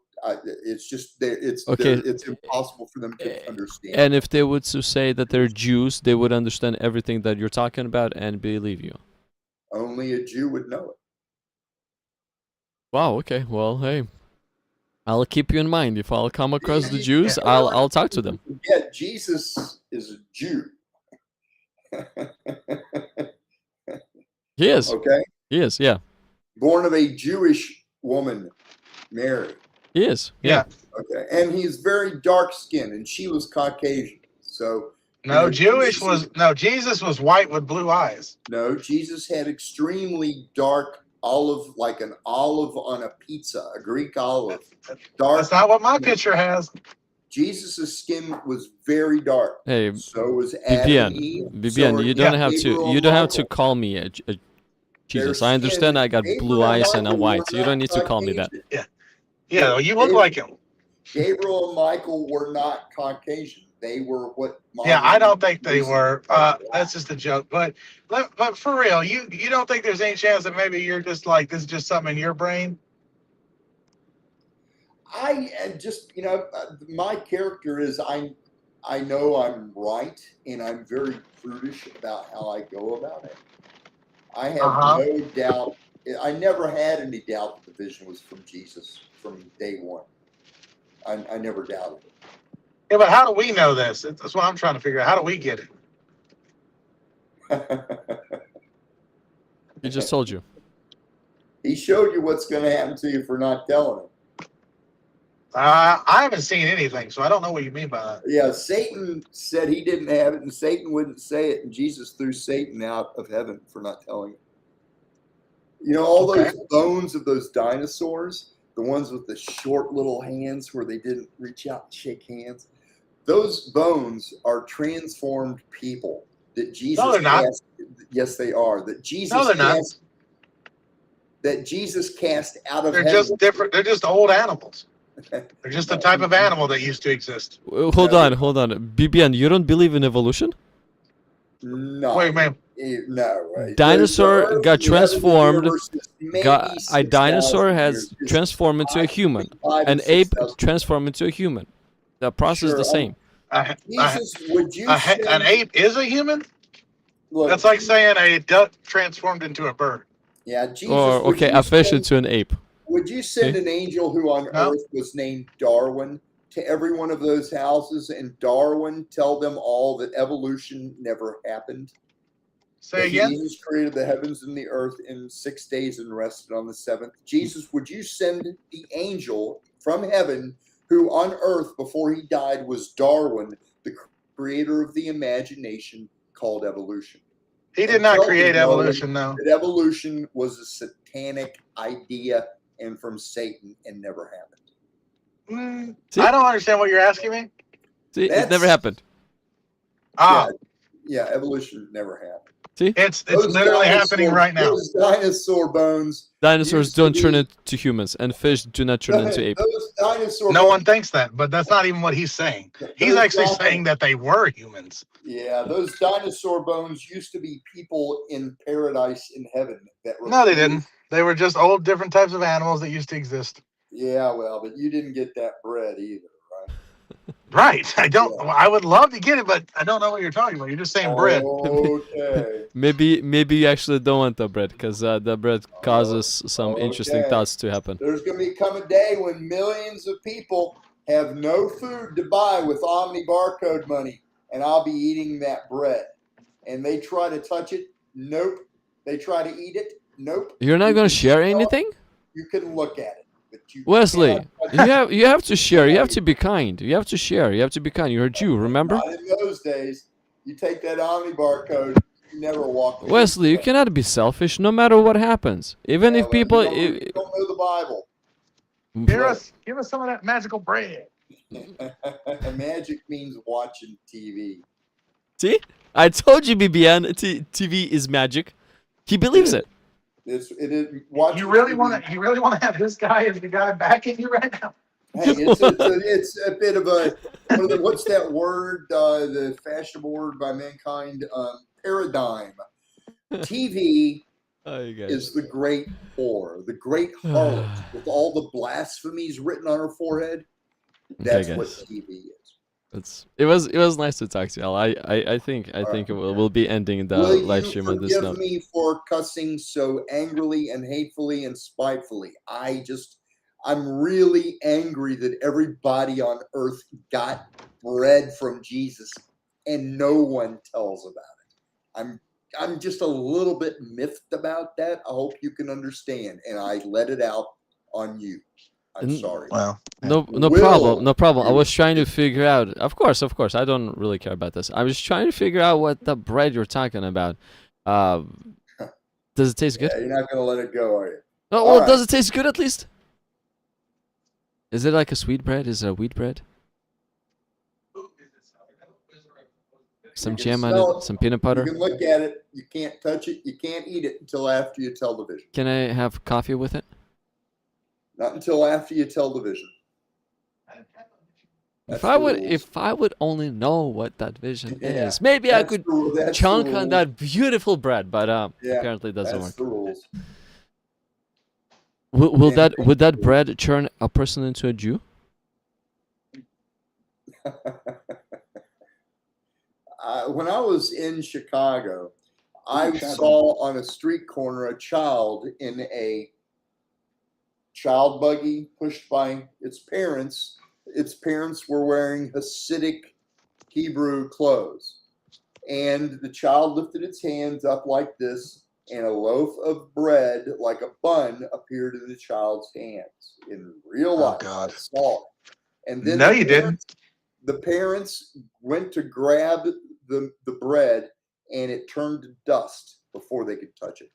it's just, Okay. it's impossible for them to understand. And if they would to say that they're Jews, they would understand everything that you're talking about and believe you. Only a Jew would know it. Wow, okay. Well, hey. I'll keep you in mind. If I'll come across the Jews, I'll talk to them. Yeah, Jesus is a Jew. He is. Okay? He is, yeah. Born of a Jewish woman, Mary. He is. Yeah. Okay. And he's very dark skinned, and she was Caucasian. So No, Jesus was white with blue eyes. No, Jesus had extremely dark olive, like an olive on a pizza, a Greek olive. Dark. That's not what my picture has. Jesus' skin was very dark. Hey, So was Adam and Eve. BBN, So BBN, are you don't have Gabriel to. and You don't have to Michael. call me a Jesus. Their I understand. skin- I got Gabriel blue eyes and I'm Michael white, were so you don't not need to call me that. Caucasian. Yeah, you look like him. Gabriel and Michael were not Caucasian. They were what? Yeah, I modern don't think they Muslims were. are. That's just a joke. But for real, you don't think there's any chance that maybe you're just like this is just something in your brain? I am just, my character is I know I'm right, and I'm very prudish about how I go about it. I have no doubt. I never had any doubt that the vision was from Jesus from day one. I never doubted it. Yeah, but how do we know this? That's what I'm trying to figure out. How do we get it? He just told you. He showed you what's going to happen to you for not telling him. I haven't seen anything, so I don't know what you mean by that. Yeah, Satan said he didn't have it, and Satan wouldn't say it, and Jesus threw Satan out of heaven for not telling him. You know, all those bones of those dinosaurs, the ones with the short little hands where they didn't reach out and shake hands, those bones are transformed people that Jesus No, they're not. Yes, they are. That Jesus No, they're not. that Jesus cast out of They're heaven. just different. They're just old animals. They're just a type of animal that used to exist. Hold on. BBN, you don't believe in evolution? No. Wait, man. No. Dinosaur got The heavens and the transformed. universe is maybe A 6,000 dinosaur has years. It's transformed into a human. 5,000 An and ape 6,000. transformed into a human. The process is Sure, the same. Jesus, would you An send, ape is a human? look, That's like saying a duck transformed into a bird. yeah, Jesus, Or, would okay, you a fish send- into an ape. Would you send an angel who on No. earth was named Darwin to every one of those houses and Darwin tell them all that evolution never happened? Say That again? Jesus created the heavens and the earth in 6 days and rested on the seventh. Jesus, would you send the angel from heaven who on earth before he died was Darwin, the creator of the imagination called evolution? He did not create evolution, no. That evolution was a satanic idea and from Satan and never happened. See? I don't understand what you're asking me. See, it That's- never happened. Ah, Yeah, evolution never happened. it's Those literally happening dinosaur- right now. Those dinosaur bones. Dinosaurs used to don't turn be- into humans, and fish do not turn into apes. Those dinosaur No one thinks that, but that's not even what he's saying. He's Those actually dino- saying that they were humans. Yeah, those dinosaur bones used to be people in paradise in heaven. That No, they didn't. They were just old, different types of animals that used to exist. Yeah, well, but you didn't get that bread either, right? Right. I don't. Yeah. I would love to get it, but I don't know what you're talking about. You're just saying bread. Okay. Maybe you actually don't want the bread, because the bread causes some interesting Okay. thoughts to happen. There's going to come a day when millions of people have no food to buy with Omni barcode money, and I'll be eating that bread. And they try to touch it. Nope. They try to eat it. Nope. You're not You gonna can share smell it, anything, You can look at it, but you Wesley? cannot touch You have to share. You have to be kind. You have to share. You have to be kind. You're a Jew, remember? Not in those days. You take that Omni barcode, you never walk. away Wesley, you from it. cannot be selfish, no matter what happens. Even Yeah, if well, people, you don't know the Bible. Give us some of that magical bread. Magic means watching TV. see, I told you, BBN, TV is magic. He believes it. It is watching. You really TV. want to have this guy as the guy backing you right now? Hey, it's a bit of a what's that word? The fashionable word by mankind. Paradigm. TV Oh, you guys. is the great whore, the great harlot, with all the blasphemies written on her forehead. That's what guys. TV is. It was nice to talk to y'all. I think we'll be ending the Will live you stream on this forgive note. me for cussing so angrily and hatefully and spitefully? I'm really angry that everybody on earth got bread from Jesus and no one tells about it. I'm just a little bit miffed about that. I hope you can understand, and I let it out on you. I'm sorry. Well, No Will problem. No problem. I you- was trying to figure out. Of course. I don't really care about this. I was trying to figure out what the bread you're talking about. Does it taste good? Yeah, you're not gonna let it go, are you? Oh, All well, right. does it taste good at least? Is it like a sweet bread? Is it a wheat bread? Some You can jam on smell it, it. some peanut You butter. can look at it. You can't touch it. You can't eat it until after you tell the vision. Can I have coffee with it? Not until after you tell the vision. That's If I the would, rules. if I would only know what that vision Yeah, is, maybe I That's could that's chunk the on rules. that beautiful bread. But Yeah, apparently it doesn't That's work. the rules. Will Yeah, that would that bread turn a person into a Jew? When I was in Chicago, I Shadow. saw on a street corner a child in a child buggy pushed by its parents. Its parents were wearing Hasidic Hebrew clothes. And the child lifted its hands up like this, and a loaf of bread, like a bun, appeared in the child's hands in real life. God. I saw it. And then No, the you didn't. The parents went to grab the bread, and it turned to dust before they could touch it.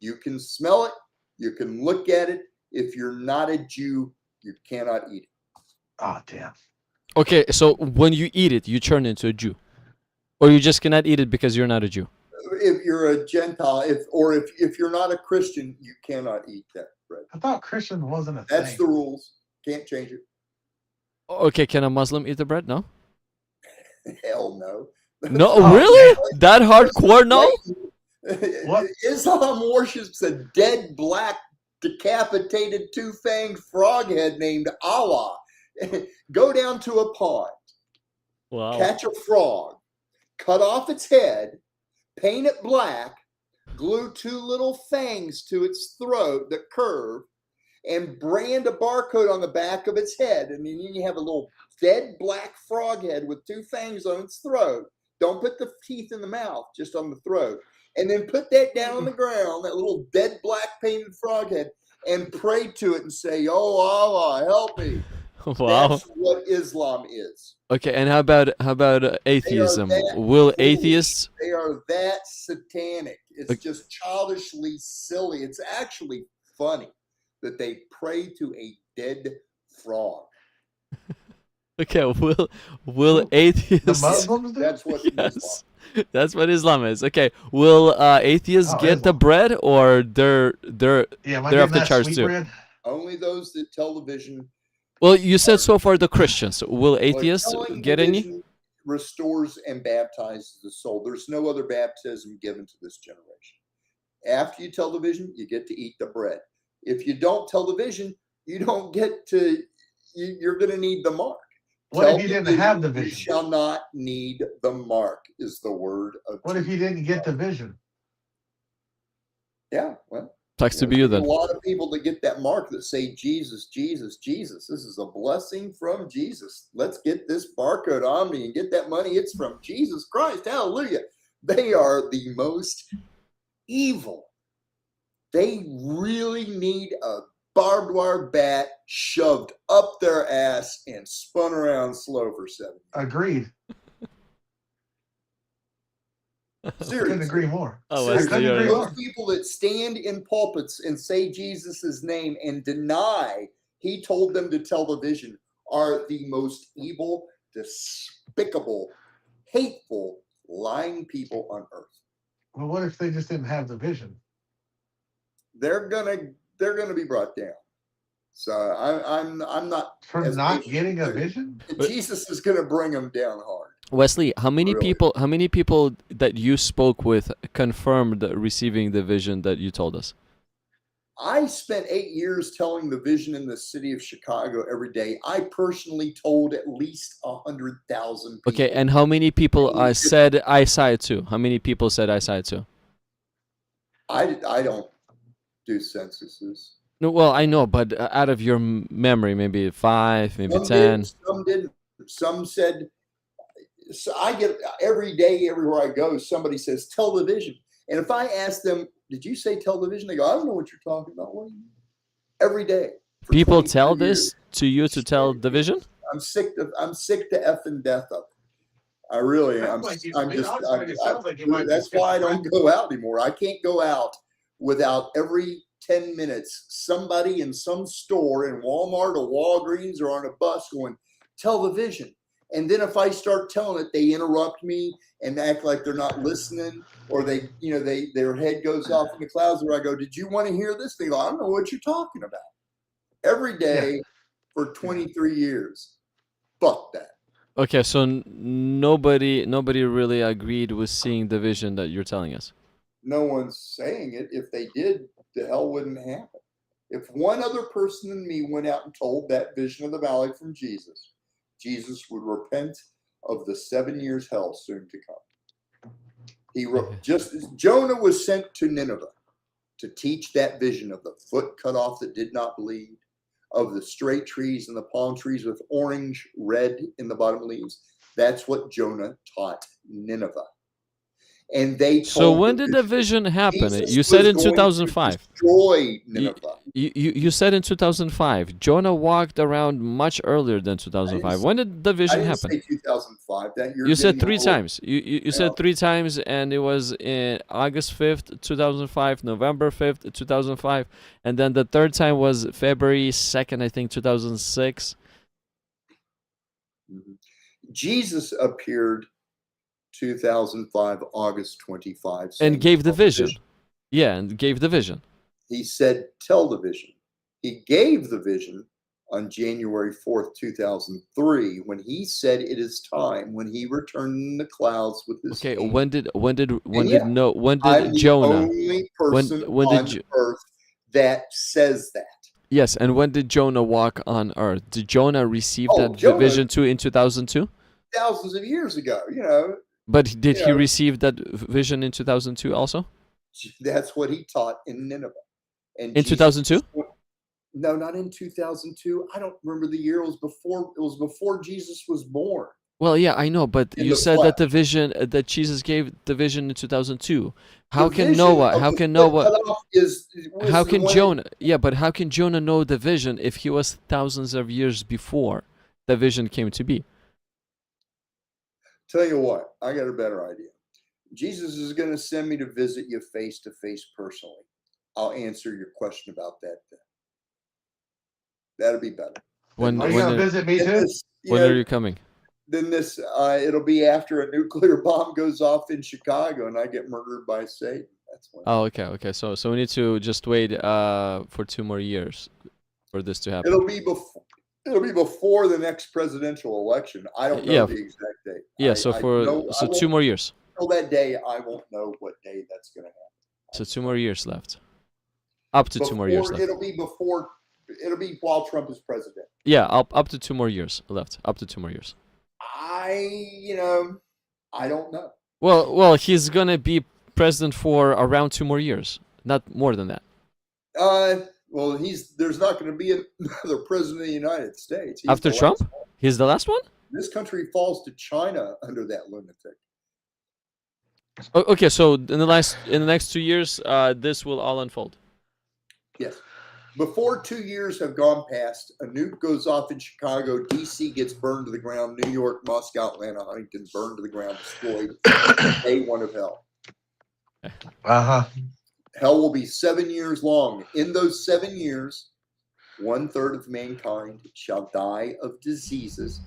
You can smell it. You can look at it. If you're not a Jew, you cannot eat it. Oh, damn. Okay, so when you eat it, you turn into a Jew, or you just cannot eat it because you're not a Jew. If you're a Gentile, if you're not a Christian, you cannot eat that bread. I thought Christian wasn't a That's thing. the rules. Can't change it. Okay, can a Muslim eat the bread? No. Hell no. No, Oh, really? That hardcore? No. What? Islam worships a dead black decapitated two-fanged froghead named Allah. Go down to a pond, Wow. catch a frog, cut off its head, paint it black, glue two little fangs to its throat that curve, and brand a barcode on the back of its head. And then you have a little dead black frog head with two fangs on its throat. Don't put the teeth in the mouth, just on the throat. And then put that down on the ground, that little dead black painted frog head, and pray to it and say, "Oh Allah, help me." Wow. That's what Islam is. Okay, and how about atheism? that Will foolish. atheists? They are that satanic. It's Okay. just childishly silly. It's actually funny that they pray to a dead frog. Okay, will The atheists? Muslims do? That's what Islam. Yes, that's what Islam is. Okay, will atheists Oh, get the Islam. bread, or they're Yeah, am I They're getting off the that charts sweet too. bread? Only those that tell the vision. Well, you said so far the Christians. Will atheists telling get the any? vision restores and baptizes the soul. There's no other baptism given to this generation. After you tell the vision, you get to eat the bread. If you don't tell the vision, you don't get to. You're going to need the mark. What Tell if you the didn't have the You vision? shall not need the mark. Is the word of. What if you Jesus. didn't get the vision? Yeah, well. Talks to be you There's then. a lot of people that get that mark that say Jesus, Jesus, Jesus. This is a blessing from Jesus. Let's get this barcode on me and get that money. It's from Jesus Christ. Hallelujah. They are the most evil. They really need a barbed wire bat shoved up their ass and spun around slow for 7 years. Agreed. Couldn't Seriously. agree more. Oh, I Wesley, couldn't you're- agree Those more. people that stand in pulpits and say Jesus' name and deny he told them to tell the vision are the most evil, despicable, hateful, lying people on earth. Well, what if they just didn't have the vision? They're gonna be brought down. So I'm not. For as not patient getting a as they- vision? Jesus is gonna bring them down hard. Wesley, how many Really? people that you spoke with confirmed receiving the vision that you told us? I spent 8 years telling the vision in the city of Chicago every day. I personally told at least 100,000 people. Okay, and how many people Oh, said I saw it too? How many people said I saw it too? I don't do censuses. No, well, I know, but out of your memory, maybe 5, maybe Some 10. did, some didn't. Some said. So I get every day, everywhere I go, somebody says television, and if I ask them, "Did you say television?" They go, "I don't know what you're talking about." What do you mean? Every day. for People 22 tell years. this to you to tell the vision? I'm sick to effing death of it. I really am. Sounds like you- I'm it just. sounds like- it sounds like you might be That's why I don't schizophrenic. go out anymore. I can't go out without every 10 minutes somebody in some store in Walmart or Walgreens or on a bus going, tell the vision. And then if I start telling it, they interrupt me and act like they're not listening, or their head goes off in the clouds, where I go, did you want to hear this? They go, I don't know what you're talking about. Every day for 23 years. Fuck that. Okay, so nobody really agreed with seeing the vision that you're telling us. No one's saying it. If they did, the hell wouldn't happen. If one other person than me went out and told that vision of the valley from Jesus, Jesus would repent of the 7 years hell soon to come. Jonah was sent to Nineveh to teach that vision of the foot cut off that did not bleed, of the straight trees and the palm trees with orange, red in the bottom leaves. That's what Jonah taught Nineveh. And they told So when did the vision happen? Jesus You said was in going to 2005. destroy Nineveh. You said in 2005. Jonah walked around much earlier than 2005. When did the I vision didn't happen? say 2005. That You said three old. times. You said 3 times, and it was in August 5th, 2005, November 5th, 2005, and then the third time was February 2nd, I think, 2006. Mhm. Jesus appeared 2005, August 25. And saying, gave the "Tell vision. Yeah, and gave the vision. He said, tell the vision. He gave the vision on January 4th, 2003, when he said it is time, when he returned in the clouds with his Okay, angels. when did I'm Jonah? the only person when did on earth that says that. Yes, and when did Jonah walk on earth? Did Jonah receive the Jonah- vision too in 2002? Thousands of years ago, you know, But did he Yeah. receive that vision in 2002 also? that's what he taught in Nineveh. And In 2002? No, not in 2002. I don't remember the year. It was before Jesus was born. Well, yeah, I know, but In you the said that the flesh. vision that Jesus gave the vision in 2002. How The can vision Noah? of How the can foot Noah? cut off was How the can one- Jonah? Yeah, but how can Jonah know the vision if he was thousands of years before the vision came to be? Tell you what, I got a better idea. Jesus is going to send me to visit you face to face personally. I'll answer your question about that then. That'll be better. When Are you when gonna are, visit me Then too? this, when are you coming? then this it'll be after a nuclear bomb goes off in Chicago and I get murdered by Satan. That's when. Oh, okay. So we need to just wait for 2 more years for this to happen. It'll be before the next presidential election. I don't know Yeah. the exact date. Yeah, I so won't- 2 more years. Until that day, I won't know what day that's going to happen. So 2 more years left. Up to 2 more years left. It'll be while Trump is president. Yeah, up to 2 more years left. Up to 2 more years. I don't know. Well, he's gonna be president for around 2 more years, not more than that. Well, there's not going to be another president of the United States. He's After the Trump, last one. he's the last one. This country falls to China under that lunatic. Okay, so in the next 2 years, this will all unfold. Yes. Before 2 years have gone past, a nuke goes off in Chicago, D.C. gets burned to the ground, New York, Moscow, Atlanta, Huntington burned to the ground, destroyed. Day one of hell. Uh-huh. Hell will be 7 years long. In those 7 years, 1/3 of mankind shall die of diseases.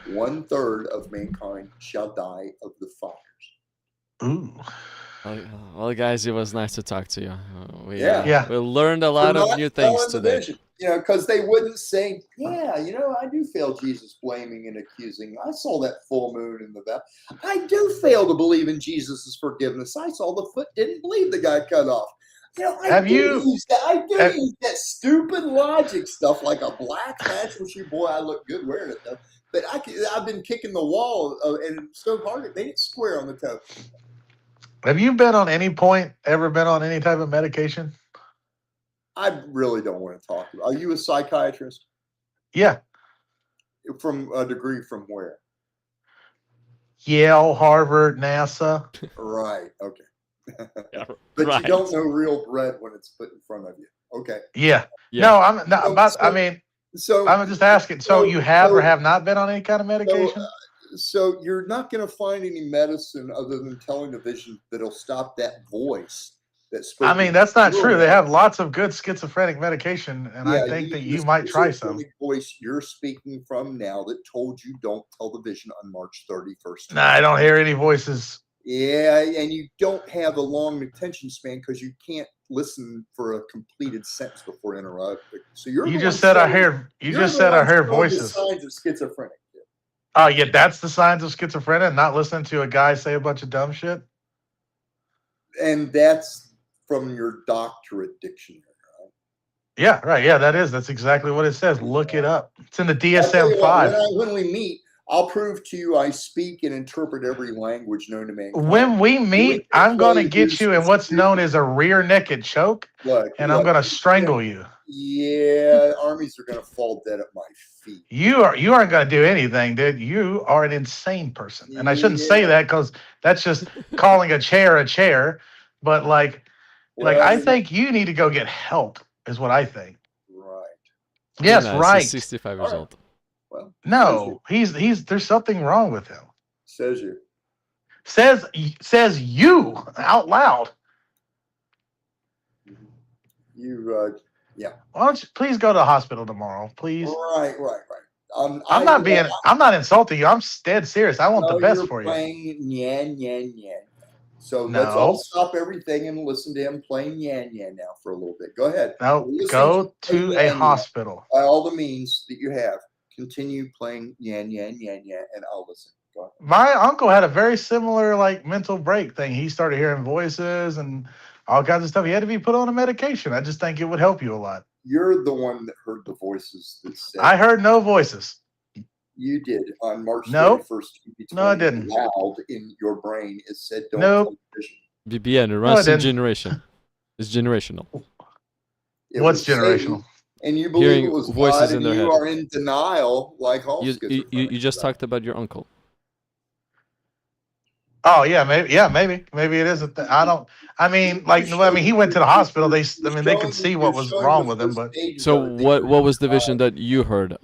1/3 of mankind shall die of the fires. Ooh. Well, guys, it was nice to talk to you. Yeah. We learned a lot For of not new things telling the today. vision, because they wouldn't say, I do fail Jesus blaming and accusing. I saw that full moon in the valley. I do fail to believe in Jesus' forgiveness. I saw the foot didn't bleed, the guy cut off. I do use that stupid logic stuff like a black fashion shoe. Boy, I look good wearing it though. But I've been kicking the wall and so hard it made it square on the toe. Have you been on any point ever been on any type of medication? I really don't want to talk about. Are you a psychiatrist? Yeah. From a degree from where? Yale, Harvard, NASA. Right. Okay. Yeah, But right. you don't know real bread when it's put in front of you. Okay. Yeah. Yeah. No, I'm not about. So- I mean, So I'm just asking. So you have or have not been on any kind of medication? So you're not going to find any medicine other than telling the vision that'll stop that voice that spoke. I mean, that's not true. They your have lots of good schizophrenic medication, and I think that the you might try some. schizophrenic voice you're speaking from now that told you don't tell the vision on March 31st. Nah, I don't hear any voices. Yeah, and you don't have a long attention span because you can't listen for a completed sentence before interrupting. So You just said I hear. You just said I heard voices. Signs of schizophrenic. Oh yeah, that's the signs of schizophrenia. Not listening to a guy say a bunch of dumb shit. And that's from your doctorate dictionary, right? Yeah, right. Yeah, that's exactly what it says. Look it up. It's in the I'll tell you what, DSM-5. when we meet, I'll prove to you I speak and interpret every language known to mankind. When we meet, I'm going to get you in what's known as a rear naked choke, and I'm going to strangle you. Yeah, armies are going to fall dead at my feet. You aren't going to do anything, dude. You are an insane person, and I shouldn't say that because that's just calling a chair. But like I think you need to go get help. Is what I think. Right. Yes, Nice, right. He's 65 years old. Well, No, he's there's something wrong with him. says you. Says you out loud. You, yeah. Why don't you please go to the hospital tomorrow, please? Right. I'm not insulting you. I'm dead serious. I want the best for you. Playing Nyan Nyan Nyan. So No. let's all stop everything and listen to him playing Nyan Nyan now for a little bit. Go ahead. No, Listen go to him to play a Nyan Nyan. hospital. By all the means that you have, continue playing Nyan Nyan Nyan Nyan, and I'll listen. Go ahead. My uncle had a very similar like mental break thing. He started hearing voices and all kinds of stuff. He had to be put on a medication. I just think it would help you a lot. You're the one that heard the voices that said I heard no voices. you did on March Nope. 31st, 2020. No, I didn't. Loud in your brain, it said don't Nope. tell the vision. BBN, it runs in didn't. generation. It's generational. It What's was Satan, generational? and you believe Hearing it was voices God, in and their you head. are in denial like all You schizophrenics just are. talked about your uncle. Oh yeah, maybe it is. I don't. I mean, he went to the hospital. They could see what was wrong with him. But So what was the vision that you heard,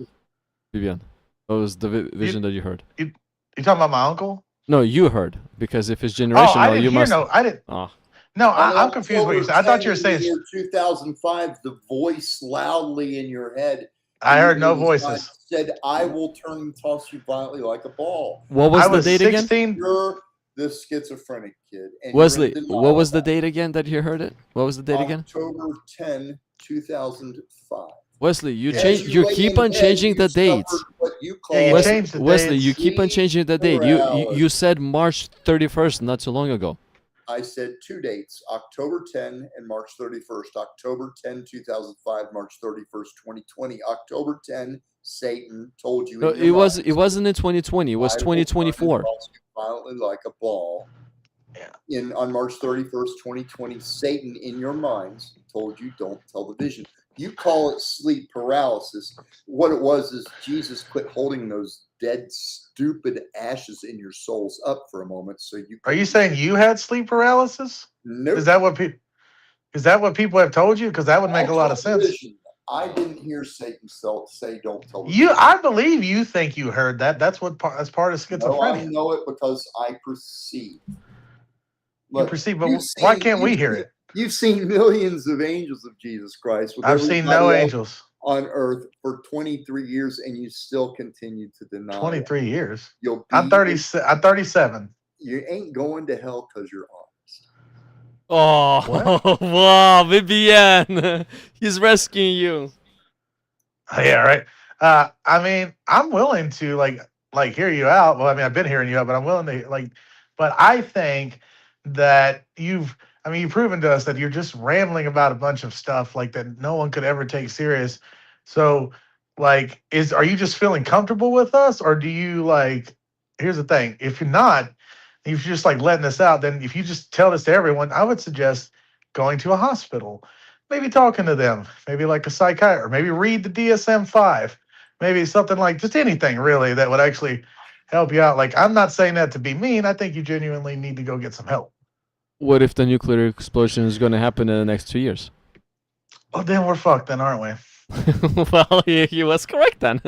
BBN? What was the vision that you heard? you talking about my uncle? No, you heard, because if it's Oh, I generational, didn't you hear must. no. I didn't. Ah, No, I'm confused. What you said? I thought you were saying. 2005, the voice loudly in your head. I heard no God voices. Said, "I will turn and toss you violently like a ball." what was I the was date again? 16. You're the schizophrenic kid. And Wesley, you're in denial what was the about it. date again that you heard it? What was the date again? October 10, 2005. Wesley, you As change. You lay keep in on bed, changing you the dates. suffered what you call Yeah, you Wes- changed the Wesley, dates. you keep on changing the date. You said March 31st not too long ago. I said two dates, October 10 and March 31st. October 10, 2005, March 31st, 2020. October 10, Satan told you. No, in your mind, it wasn't in 2020. It was "I will turn and 2024. toss you violently like a ball." Yeah. On March 31st, 2020, Satan in your minds told you don't tell the vision. You call it sleep paralysis. What it was is Jesus quit holding those dead, stupid ashes in your souls up for a moment. So you Are you saying you had sleep paralysis? Nope. Is that what people have told you? Because that would make a lot of sense. I didn't hear Satan say don't tell the You, vision. I believe you think you heard that. That's part of No, I schizophrenia. know it because I perceive. You Look, perceive, but you've why seen- can't we you've hear seen- it? You've seen millions of angels of Jesus Christ. With I've seen no everybody else angels. on earth for 23 years, and you still continue to deny. 23 years. You'll be, I'm 30. I'm 37. You ain't going to hell because you're honest. Oh, wow, BBN. He's rescuing you. Yeah, right. I mean, I'm willing to like hear you out. Well, I mean, I've been hearing you out, but I'm willing to but I think that you've proven to us that you're just rambling about a bunch of stuff like that no one could ever take serious. So are you just feeling comfortable with us, or do you here's the thing, if you're not, if you're just letting us out, then if you just tell this to everyone, I would suggest going to a hospital, maybe talking to them, maybe like a psychiatrist, maybe read the DSM-5, maybe something just anything really that would actually help you out. I'm not saying that to be mean. I think you genuinely need to go get some help. What if the nuclear explosion is going to happen in the next 2 years? Well, then we're fucked then, aren't we? Well, he was correct then.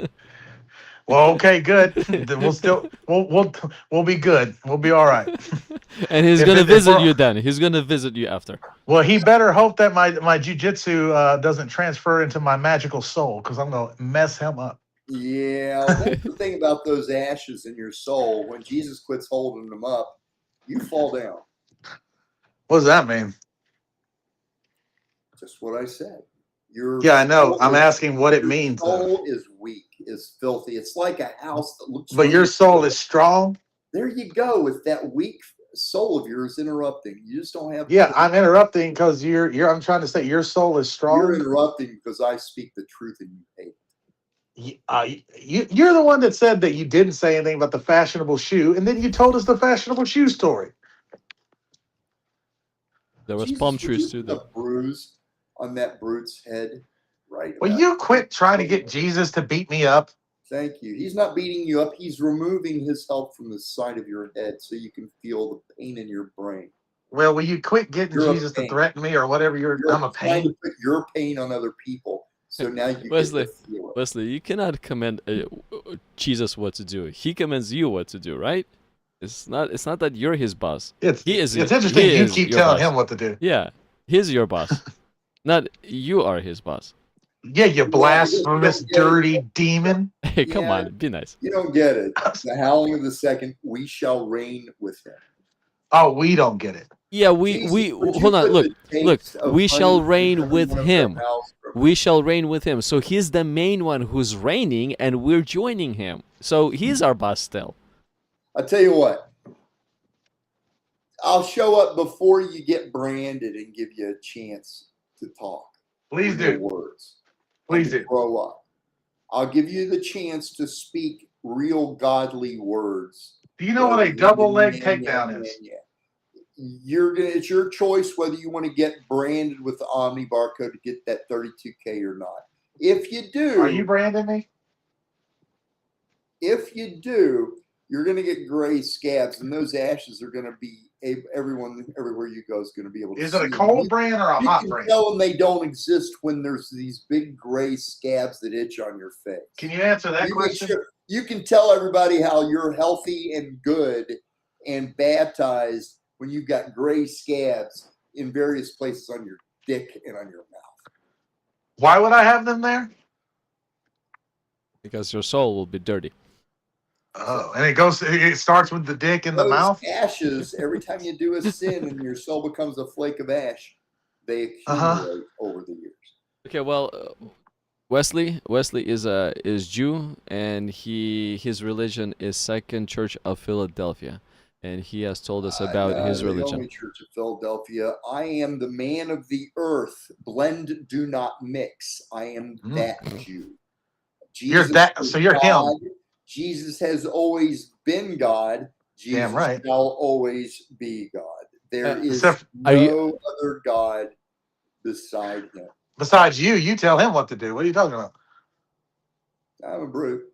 Well, okay, good. Then we'll be good. We'll be all right. And he's If gonna it- if visit we're- you then. He's gonna visit you after. Well, he better hope that my jujitsu doesn't transfer into my magical soul, because I'm gonna mess him up. Yeah, that's the thing about those ashes in your soul. When Jesus quits holding them up, you fall down. What does that mean? Just what I said. Your Yeah, I know. soul I'm is- asking what it your means. soul is weak, is filthy. It's like a house that looks. But your really soul good. is strong. There you go with that weak soul of yours interrupting. You just don't have. Yeah, I'm interrupting because I'm trying to say your soul is You're strong. interrupting because I speak the truth and you hate it. You're the one that said that you didn't say anything about the fashionable shoe, and then you told us the fashionable shoe story. There was Jesus, palm would trees you too. put There. a bruise on that brute's head, right? Will about you quit trying to get Jesus to beat me up? Thank you. He's not beating you up. He's removing his help from the side of your head so you can feel the pain in your brain. Well, will you quit getting You're a Jesus to pain. threaten me or whatever? You're I'm a trying to pain. put your pain on other people, so now you Wesley, get to feel it. Wesley, you cannot command Jesus what to do. He commands you what to do, right? It's not that you're his boss. It's He is. it's interesting he you is keep your telling boss. him what to do. Yeah, he's your boss. Not you are his boss. Yeah, you blasphemous, Yeah, yeah. dirty demon. Hey, come Yeah. on, be nice. You don't get it. The howling of the second, we shall reign with him. Oh, we don't get it. Yeah, we Jesus, we would you hold on. put Look, the look. taste of We shall punishment reign in with every one of him. their mouths forever? We shall reign with him. So he's the main one who's reigning, and we're joining him. So he's our boss still. I'll tell you what. I'll show up before you get branded and give you a chance to talk. Please with your do. words. Please and do. grow up. I'll give you the chance to speak real godly words. Do you know what a double leg takedown is? It's your choice whether you want to get branded with the Omni barcode to get that 32K or not. If you do, Are you branding me? if you do, you're going to get gray scabs, and those ashes are going to be everywhere you go is going to be able to. Is see it a them. cold brand or a You hot can brand? tell them they don't exist when there's these big gray scabs that itch on your face. Can you answer that You make question? sure- you can tell everybody how you're healthy and good and baptized when you've got gray scabs in various places on your dick and on your mouth. Why would I have them there? Because your soul will be dirty. Oh, and it starts with the dick in the Those mouth? ashes, every time you do a sin and your soul becomes a flake of ash, they accumulate over the years. Okay, well, Wesley is Jew, and his religion is Second Church of Philadelphia, and he has told us about his The religion. only Church of Philadelphia. I am the man of the earth. Blend, do not mix. I am that Jew. You're Jesus that- is so you're him. God. Jesus has always been God. Jesus Damn right. shall always be God. There is except- Are you- no other God beside him. Besides you tell him what to do. What are you talking about? I'm a brute.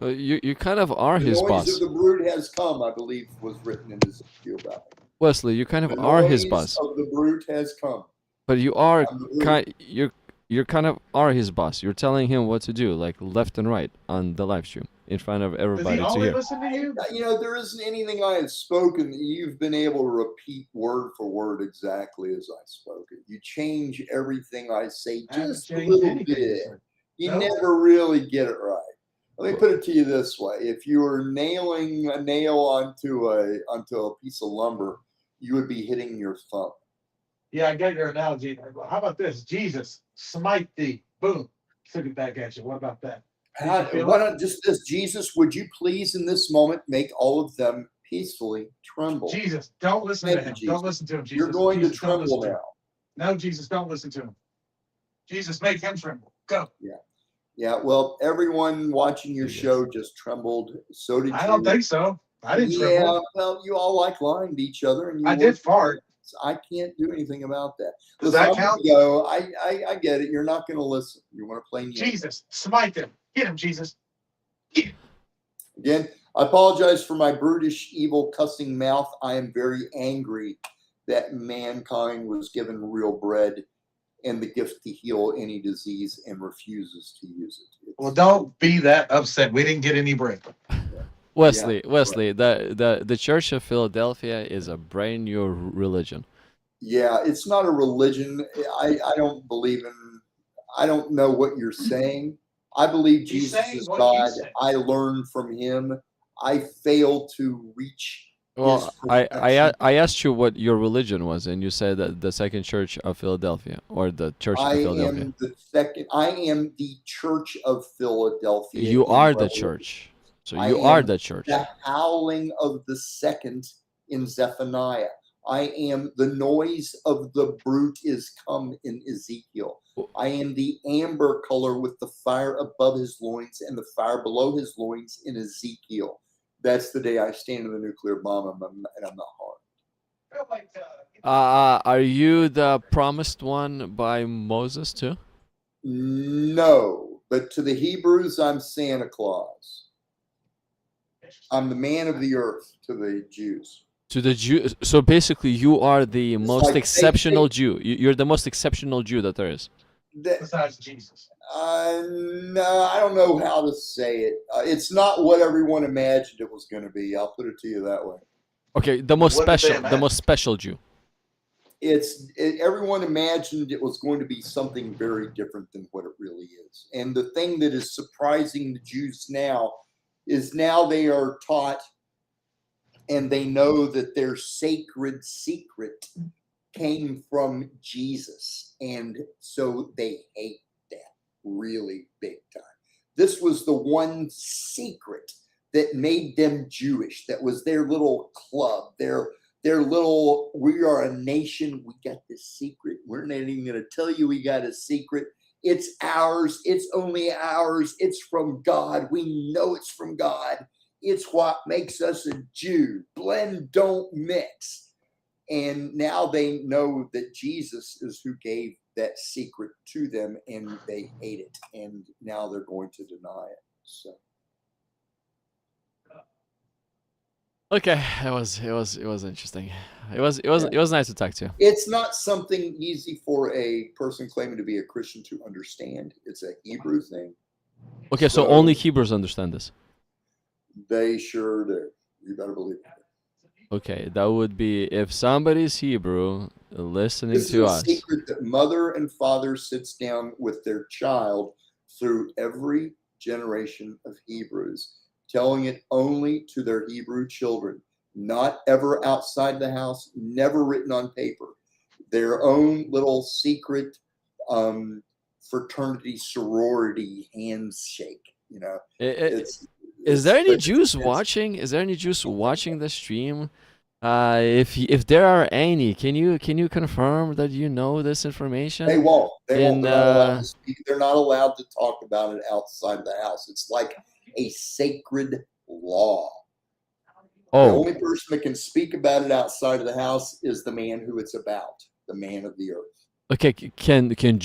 You kind of are The his noise boss, of the brute has come, I believe, was written in Ezekiel Valley. Wesley. You kind The of are his noise boss, of the brute has come. but you are I'm the brute. you're kind of are his boss. You're telling him what to do, like left and right on the live stream in front of Does everybody he to only hear. listen to you? You know, there isn't anything I have spoken that you've been able to repeat word for word exactly as I spoke it. You change everything I say I haven't just a changed little anything, bit. sir. You Nope. never really get it right. Let me put it to you this way: if you were nailing a nail onto a piece of lumber, you would be hitting your thumb. Yeah, I get your analogy. How about this? Jesus, smite thee. Boom. Took it back at you. What about that? Did you feel Why it? not just this? Jesus, would you please in this moment make all of them peacefully tremble? Jesus, don't listen Thank to you, him. Jesus. Don't listen to him, Jesus. You're going Jesus, to don't listen tremble to him. now. No, Jesus, don't listen to him. Jesus, make him tremble. Go. Yeah, well, everyone watching your Yes. show just trembled. So did you. I don't think so. I didn't Yeah, tremble. well, you all like lying to each other, and you I did work- fart. I can't do anything about that. Does Listen, that I'm count? gonna go. I get it. You're not going to listen. You want to play me Jesus, smite them. Get him, Jesus. again. I apologize for my brutish, evil, cussing mouth. I am very angry that mankind was given real bread and the gift to heal any disease and refuses to use it. Well, don't be that upset. We didn't get any bread. Wesley, Yeah, Wesley, the Church of Philadelphia is a brand new religion. Yeah, it's not a religion. I don't believe in. I don't know what you're saying. I believe He's Jesus saying is what you God. say. I learned from him. I fail to reach his Well, perfection. I asked you what your religion was, and you said that the Second Church of Philadelphia, or the Church I of Philadelphia. am the second. I am the Church of Philadelphia. You in are the Revelation. church. So I you are am the church. the howling of the second in Zephaniah. I am the noise of the brute is come in Ezekiel. I am the amber color with the fire above his loins and the fire below his loins in Ezekiel. That's the day I stand in the nuclear bomb and I'm not harmed. Are you the promised one by Moses too? No, but to the Hebrews, I'm Santa Claus. I'm the man of the earth to the Jews. To the Jew. So basically, you are the most like exceptional Jew. You're the most exceptional Jew that there is. Besides Jesus. No, I don't know how to say it. It's not what everyone imagined it was going to be. I'll put it to you that way. Okay, the most What did they special, the imagine? most special Jew. Everyone imagined it was going to be something very different than what it really is. And the thing that is surprising the Jews now is now they are taught and they know that their sacred secret came from Jesus. And so they hate that really big time. This was the one secret that made them Jewish. That was their little club, their little, we are a nation. We got this secret. We're not even going to tell you we got a secret. It's ours. It's only ours. It's from God. We know it's from God. It's what makes us a Jew. Blend, don't mix. And now they know that Jesus is who gave that secret to them, and they hate it. And now they're going to deny it. So. Okay, it was interesting. It was nice to talk to you. It's not something easy for a person claiming to be a Christian to understand. It's a Hebrew thing. Okay, so only Hebrews understand this. They sure do. You better believe it. Okay, that would be if somebody's Hebrew listening This to is a us. secret that mother and father sits down with their child through every generation of Hebrews, telling it only to their Hebrew children, not ever outside the house, never written on paper. Their own little secret fraternity, sorority handshake. You know, Is there any Jews watching? Is there any Jews watching the stream? If there are any, can you confirm that you know this information? They won't. They won't. They're not allowed to In speak. They're not allowed to talk about it outside the house. It's like a sacred law. The oh, only person that can speak about it outside of the house is the man who it's about, the man of the earth. okay. Can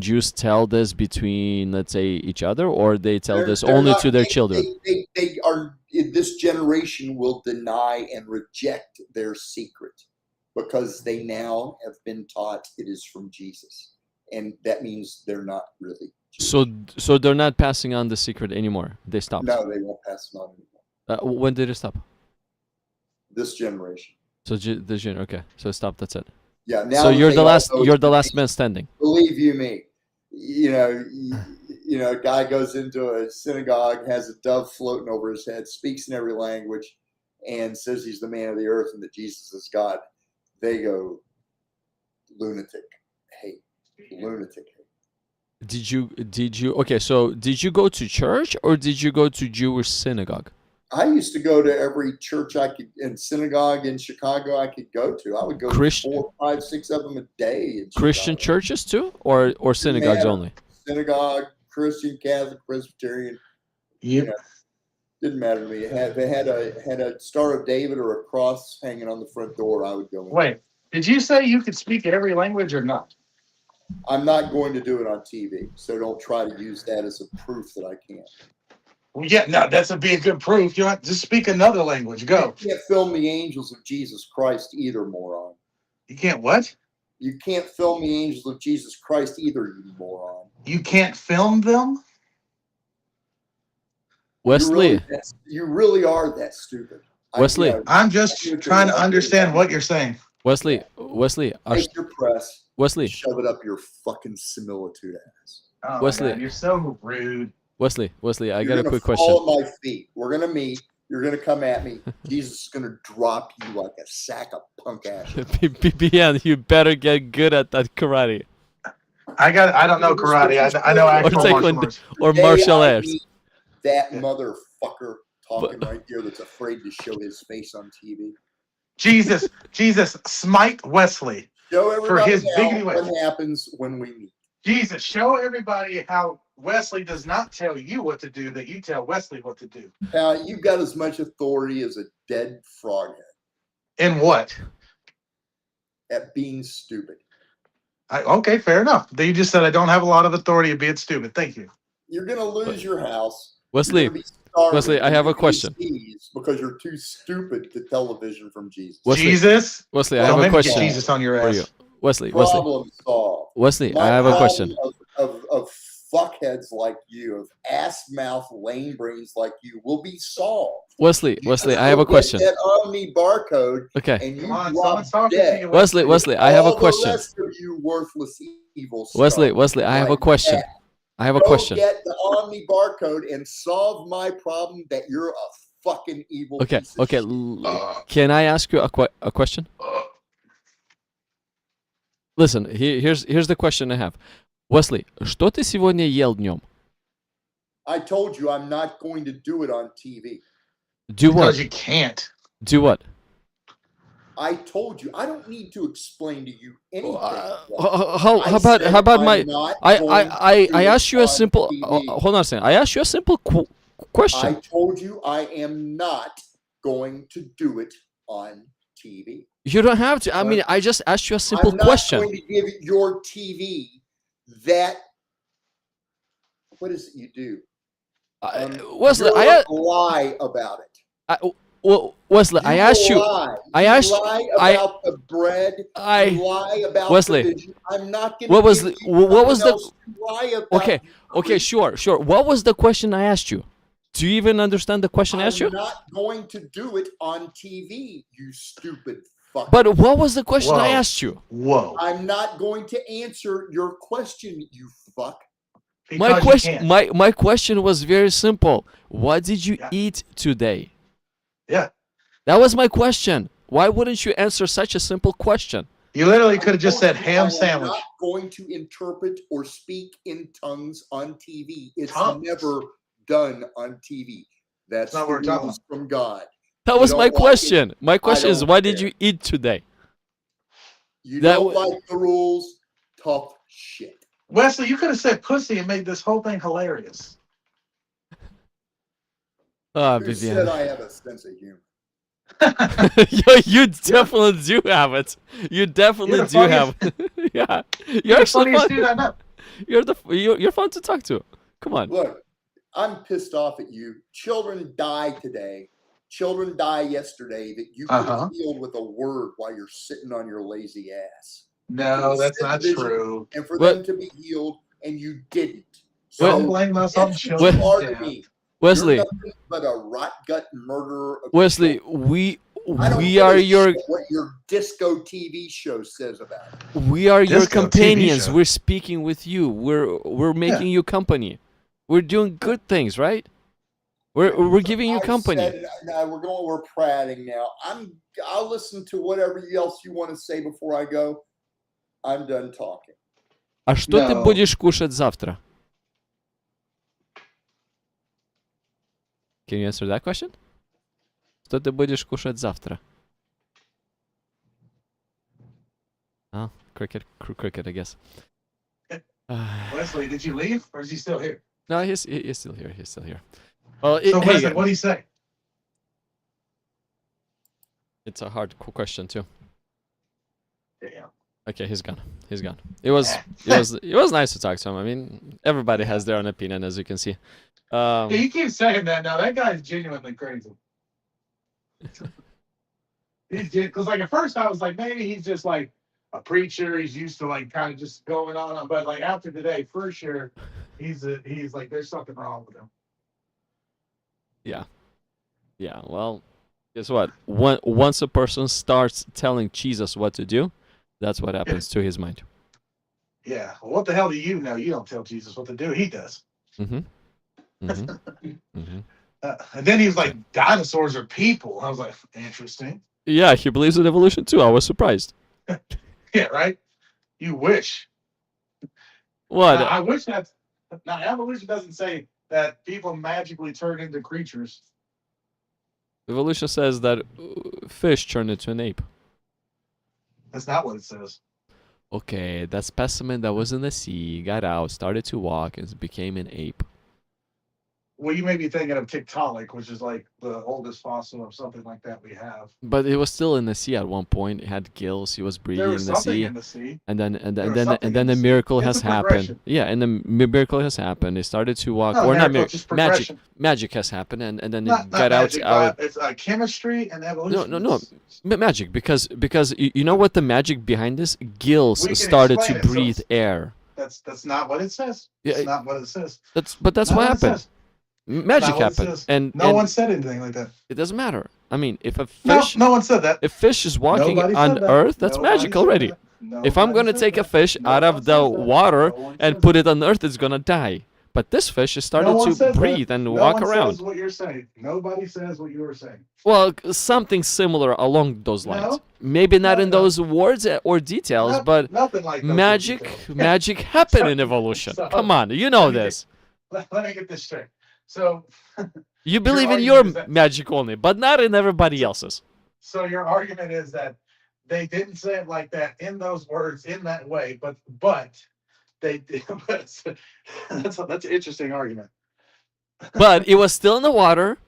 Jews tell this between, let's say, each other, or they tell this They're only not- to their children? They are. This generation will deny and reject their secret because they now have been taught it is from Jesus, and that means they're not really Jewish. So they're not passing on the secret anymore. They stopped. No, they won't pass it on anymore. When did it stop? This generation. So this year, okay. So stop. That's it. Yeah. Now So that you're they the all last. know You're it's the from last Jesus, man standing. believe you me. A guy goes into a synagogue, has a dove floating over his head, speaks in every language, and says he's the man of the earth and that Jesus is God. They go, lunatic hate, lunatic hate. Did you? Okay. So did you go to church or did you go to Jewish synagogue? I used to go to every church I could and synagogue in Chicago I could go to. I would go to 4, 5, 6 of them a day. In Christian Chicago. churches too, or synagogues matter. only? Synagogue, Christian, Catholic, Presbyterian. Yep. Didn't matter to me. They had a Star of David or a cross hanging on the front door. I would go in. Wait, did you say you could speak every language or not? I'm not going to do it on TV, so don't try to use that as a proof that I can't. Well, yeah, no, that's a big good proof. You don't have to speak another language. Go. You can't film the angels of Jesus Christ either, moron. You can't what? You can't film the angels of Jesus Christ either, you moron. You can't film them? Wesley, You really are that stupid. Wesley. I'm just trying to understand what you're saying. Wesley, Take your press. Wesley, Shove it up your fucking similitude ass. Oh Wesley. my God, you're so rude. Wesley, I You're got a gonna quick fall question. at my feet. We're gonna meet. You're gonna come at me. Jesus is gonna drop you like a sack of punk ash. BBN, you better get good at that karate I don't know karate. I know actual martial taekwondo arts. or Today martial I arts. meet that motherfucker talking right there that's afraid to show his face on TV. Jesus, smite Wesley. Show everybody his biggity what ways. happens when we meet. Jesus, show everybody how Wesley does not tell you what to do, that you tell Wesley what to do. Pal, you've got as much authority as a dead froghead In what? at being stupid. Okay, fair enough. You just said I don't have a lot of authority of being stupid. Thank you. You're gonna lose your house. Wesley, You're gonna be starving Wesley, I have a in question. PCs because you're too stupid to television from Jesus. Wesley, Jesus? Wesley, I Don't have a make me get question Jesus on your for ass. you. Wesley, Problem solved. Wesley, My I have a problem question. of fuckheads like you, of ass mouth lame brains like you, will be solved. Wesley, You just I have go a question. Get that Omni barcode, Okay, and you Come on, drop someone's talking dead. to you. Wesley, I have a All question. The rest of you worthless evil. Wesley, scum I have a like question. that. I have a Go question. get the Omni barcode and solve my problem that you're a fucking evil Okay, piece of shit. Can I ask you a question? Listen, here's the question I have. Wesley, что ты сегодня ел днем? I told you I'm not going to do it on TV. Do what? Because you can't. Do what? I told you I don't need to explain to you anything. How about my? I asked you a simple. Hold on a second. I asked you a simple I question. told you I am not going to do it on TV. You don't have to. I mean, I just asked you a simple I'm not question. going to give your TV that. What is it you do? Wesley, you lie about it. Wesley, I asked you. Lie. I asked. You lie about the bread. You lie about Wesley, the vision. I'm not going to. What was the? lie about? Okay, sure. What was the question I asked you? Do you even understand the question I asked you? I'm not going to do it on TV, you stupid fuck. But what was the question I Whoa. asked you? Whoa. I'm not going to answer your question, you fuck. Because you can't. My question was very simple. What did you eat today? Yeah. That was my question. Why wouldn't you answer such a simple question? You literally could have just said I ham am sandwich. not going to interpret or speak in tongues on TV. It's Tongues? never done on TV. That's not what we're the talking rules from God. That was don't my like it. question. My question is, don't what did care. you eat today? You That don't wa- like the rules? Tough shit. Wesley, you could have said pussy and made this whole thing hilarious. Oh, Who said Vivian. I have a sense of humor? You definitely do have it. You definitely You're the do have. Yeah, you're actually funniest fun. dude I know. You're fun to talk to. Come on. Look, I'm pissed off at you. Children die today. Children die yesterday that you could have healed with a word while you're sitting on your lazy ass. No, that's not true. And for What? them to be healed, and you didn't. Don't blame us on that's children. hard to me. Wesley, You're nothing but a rot gut murderer. Of Wesley, children. we I don't we give are a your shit what your disco TV show says about it. we are your Disco TV companions. show. We're speaking with you. We're making you company. We're doing good things, right? We're giving you I company. said, no, we're prating now. I'll listen to whatever else you want to say before I go. I'm done talking. А что ты No. будешь кушать завтра? Can you answer that question? Что ты будешь кушать завтра? Oh, cricket, I guess. Wesley, did you leave or is he still here? No, he's still here. He's still here. Well, So hey, Wesley, what do you say? it's a hard question too. Damn. Okay, he's gone. He's gone. It was nice to talk to him. I mean, everybody has their own opinion, as you can see. Yeah, you keep saying that now. That guy's genuinely crazy. Because like at first I was like, maybe he's just like a preacher. He's used to like kind of just going on. But like after today, for sure, he's like there's something wrong with him. Yeah. Yeah. Well, guess what? Once a person starts telling Jesus what to do, that's what happens to his mind. Yeah. Well, what the hell do you know? You don't tell Jesus what to do. He does. Mm-hmm. Mm-hmm. Mm-hmm. And then he was like, dinosaurs are people. I was like, interesting. Yeah, he believes in evolution too. I was surprised. Yeah, right? You wish. What? Now, I wish that. Now, evolution doesn't say that people magically turn into creatures. Evolution says that fish turned into an ape. That's not what it says. Okay, that specimen that was in the sea got out, started to walk, and became an ape. Well, you may be thinking of Tiktaalik, which is like the oldest fossil of something like that we have. But it was still in the sea at one point. It had gills. He was breathing There in was the something sea. in the sea. And then There was something the in the sea. miracle It's has a happened. progression. Yeah, and the miracle has happened. They started to walk, No, or not miracle, just magic. progression. Magic has happened, and then Not it got magic, out. it's chemistry and No, evolution. no, no. It's- Magic, because you know what the magic behind this? Gills We can started to explain it, so breathe air. That's not what it says. Yeah, It's not what it says. That's Not what what it happened. says. Magic Not what it happened, says. and No and one said anything like that. it doesn't matter. I mean, if a No, fish, no one said that. if fish is walking Nobody said on that. Earth, that's Nobody magic said already. that. If I'm Nobody gonna said take a that. fish No out one of the says that. water No one and says put that. it on Earth, it's gonna die. But this fish is No started one to says that. breathe and No walk one around. says what you're saying. Nobody says what you were saying. Well, something similar along those lines. No. Maybe not No, in no. those words or details, but Nothing like those magic, details. magic happened in evolution. So, Come on, you know let me get- this. Let me get this straight. So, You believe in argument your is that- magic only, but not in everybody else's. so your argument is that they didn't say it like that in those words in that way, but they did. That's an interesting argument. But it was still in the water,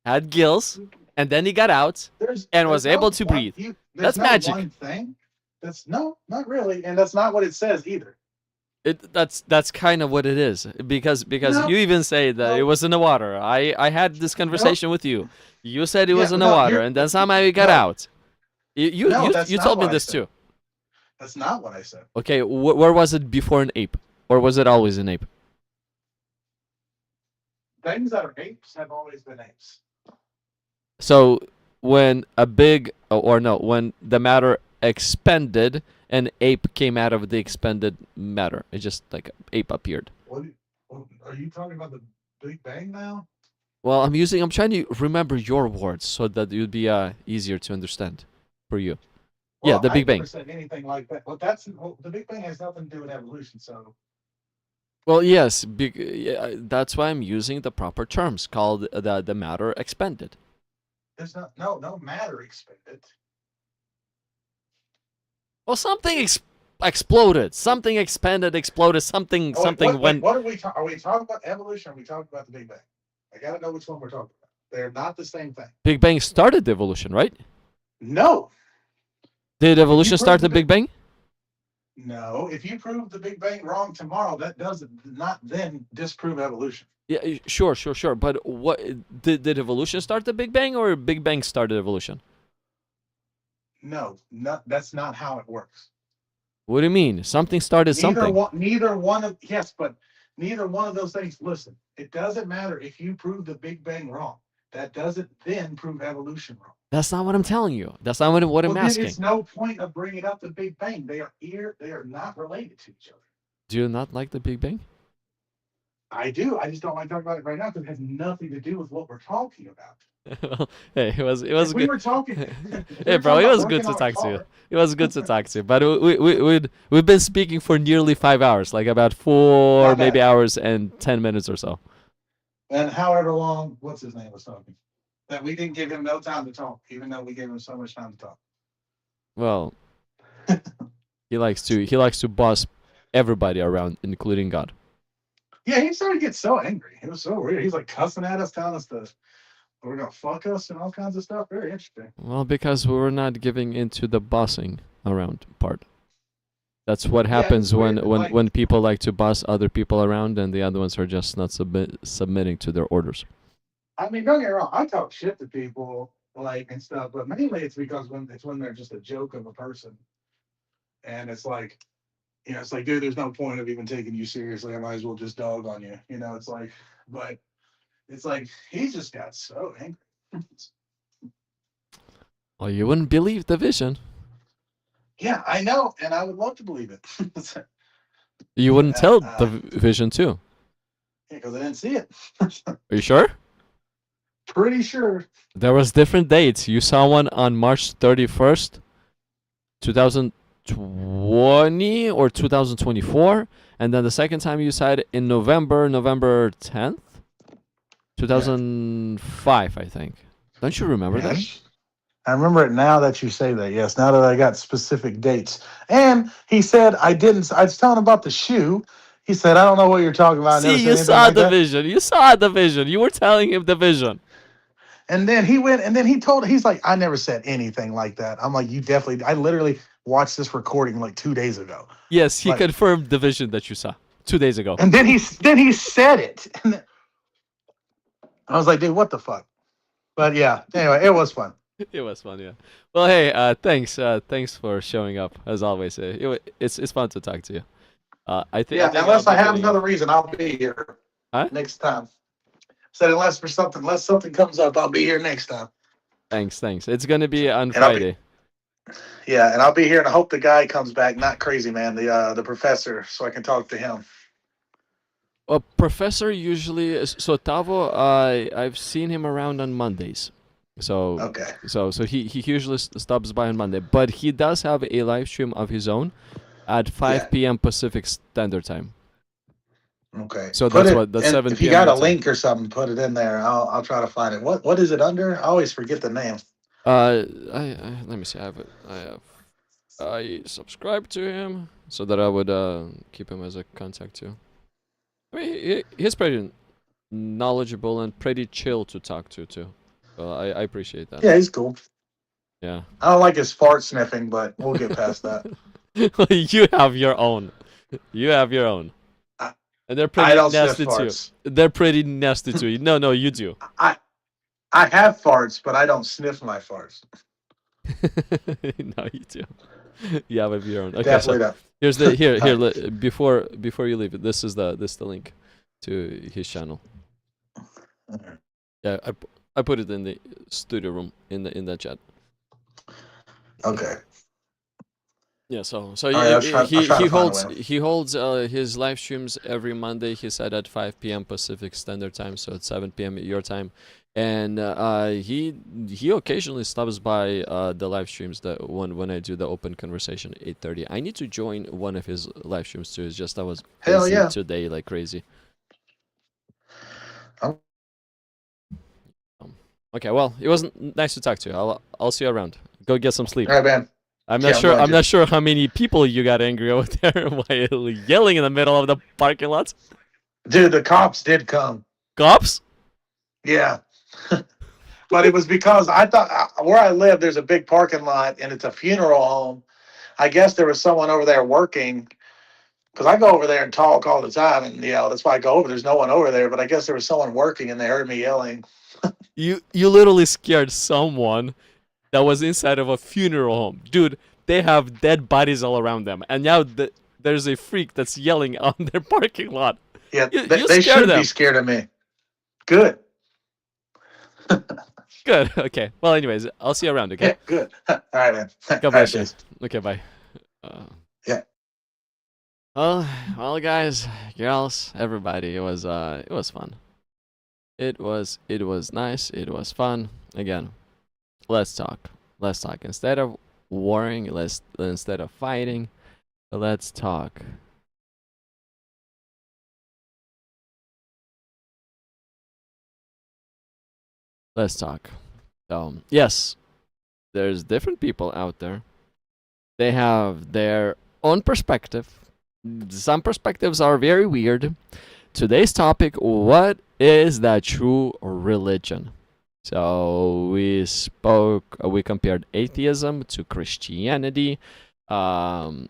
had gills, and then he got out. And was able to breathe. That's magic. One thing. That's not really, and that's not what it says either. That's kind of what it is, because No. you even say that No. it was in the water. I had this conversation with you. You said it was Yeah, in the no, water, you're- and then somehow it got no. out. You No, that's not told me what I this said. too. That's not what I said. Okay, where was it before an ape, or was it always an ape? Things that are apes have always been apes. So when when the matter expanded, an ape came out of the expanded matter. It just like ape appeared. What are you talking about, the Big Bang now? Well, I'm trying to remember your words so that it would be easier to understand for you. Yeah, Well, the Big I Bang. never said anything like that. Well, the Big Bang has nothing to do with evolution. So Well, yes, that's why I'm using the proper terms called the matter expanded. there's no matter expanded. Well, something exploded, something expanded, exploded, something Oh, wait, something went. What are we talking? Are we talking about evolution? Or are we talking about the Big Bang? I gotta know which one we're talking about. They're not the same thing. Big Bang started the evolution, right? No, Did evolution prove start the the Big Bang? no. If you prove the Big Bang wrong tomorrow, that does not then disprove evolution. Yeah, sure. But what did evolution start the Big Bang, or Big Bang started evolution? No, that's not how it works. What do you mean? Something started something. Neither one of those things. Listen, it doesn't matter if you prove the Big Bang wrong. That doesn't then prove evolution wrong. That's not what I'm telling you. That's not what I'm Well, then asking. it's no point of bringing up the Big Bang. They are not related to each other. Do you not like the Big Bang? I do. I just don't like talking about it right now because it has nothing to do with what we're talking about. Well, hey, it was If we good. were talking, Hey, bro, it was good to talk to you. It was good to talk to you. But we've been speaking for nearly 5 hours, like about 4 Not bad. maybe hours and 10 minutes or so. And however long, what's his name was talking, that we didn't give him no time to talk, even though we gave him so much time to talk. Well, he likes to boss everybody around, including God. Yeah, he started to get so angry. It was so weird. He's like cussing at us, telling us we're gonna fuck us and all kinds of stuff. Very interesting. Well, because we were not giving into the bossing around part. That's what happens it's weird, when people like to boss other people around, and the other ones are just not submitting to their orders. I mean, don't get me wrong. I talk shit to people like and stuff, but mainly it's because when they're just a joke of a person, and it's like, it's like, dude, there's no point of even taking you seriously. I might as well just dog on you. It's like, but It's like he just got so angry. Well, you wouldn't believe the vision. Yeah, I know, and I would love to believe it. You wouldn't tell the vision too. Because I didn't see it. Are you sure? Pretty sure. There was different dates. You saw one on March 31st, 2020 or 2024, and then the second time you saw it in November 10th, 2005, I think. Don't you remember that? Yes. I remember it now that you say that. Yes, now that I got specific dates. And he said I didn't. I was telling him about the shoe. He said I don't know what you're talking about. I never See, said you anything saw like the that. vision. You saw the vision. You were telling him the vision. And then he went, and then he told. He's like, I never said anything like that. I'm like, you definitely. I literally watched this recording like 2 days ago. Yes, he Like- confirmed the vision that you saw 2 days ago. And then he said it. And then, I was like, dude, what the fuck? But yeah, anyway, it was fun. It was fun, yeah. Well, hey, thanks for showing up as always. It's fun to talk to you. I think. Yeah, I think unless I'll I be have getting- another reason, I'll be here Huh? next time. Said unless something comes up, I'll be here next time. Thanks. It's gonna be on And I'll be- Friday. Yeah, and I'll be here, and I hope the guy comes back, not crazy man, the professor, so I can talk to him. Well, Professor usually so Tavo. I've seen him around on Mondays. So Okay. so he usually stops by on Monday, but he does have a live stream of his own at 5 Yeah. p.m. Pacific Standard Time. Okay. So Put that's it- what the and 7 If you p.m. got a your time. link or something, put it in there. I'll try to find it. What is it under? I always forget the name. I let me see. I subscribed to him so that I would keep him as a contact too. I mean, he's pretty knowledgeable and pretty chill to talk to too. So I appreciate that. Yeah, he's cool. Yeah. I don't like his fart sniffing, but we'll get past that. You have your own. You have your own. I- And they're I pretty don't sniff nasty too. farts. They're pretty nasty too. No, you do. I have farts, but I don't sniff my farts. No, you do. You have your own. Okay, Definitely so don't. here's the before you leave, this is the link to his channel. Yeah, I put it in the studio room in the chat. Okay. Yeah, so All right, I'll try to he find a holds way. he holds his live streams every Monday. He said at 5 p.m. Pacific Standard Time, so it's 7 p.m. your time. And he occasionally stops by the live streams that when I do the open conversation 8:30. I need to join one of his live streams too. It's just I was Hell busy yeah. today like crazy. Oh. Okay, well, it was nice to talk to you. I'll see you around. Go get some sleep. All right, man. I'm Yeah, not I'm sure. going I'm to. not sure how many people you got angry over there while yelling in the middle of the parking lot. Dude, the cops did come. Cops? Yeah. But it was because I thought where I live, there's a big parking lot and it's a funeral home. I guess there was someone over there working because I go over there and talk all the time. And, that's why I go over. There's no one over there. But I guess there was someone working and they heard me yelling. You literally scared someone that was inside of a funeral home, dude. They have dead bodies all around them, and now there's a freak that's yelling on their parking lot. Yeah, You they scared should them. be scared of me. Good. Good. Okay. Well, anyways, I'll see you around. Okay. Yeah, good. All right, man. God All bless right, you. cheers. Okay. Bye. Yeah. Well, guys, girls, everybody, it was fun. It was nice. It was fun. Again, let's talk. Let's talk instead of warring. Instead of fighting, let's talk. Let's talk. So, yes, there's different people out there. They have their own perspective. Some perspectives are very weird. Today's topic, what is the true religion? So we compared atheism to Christianity. Davo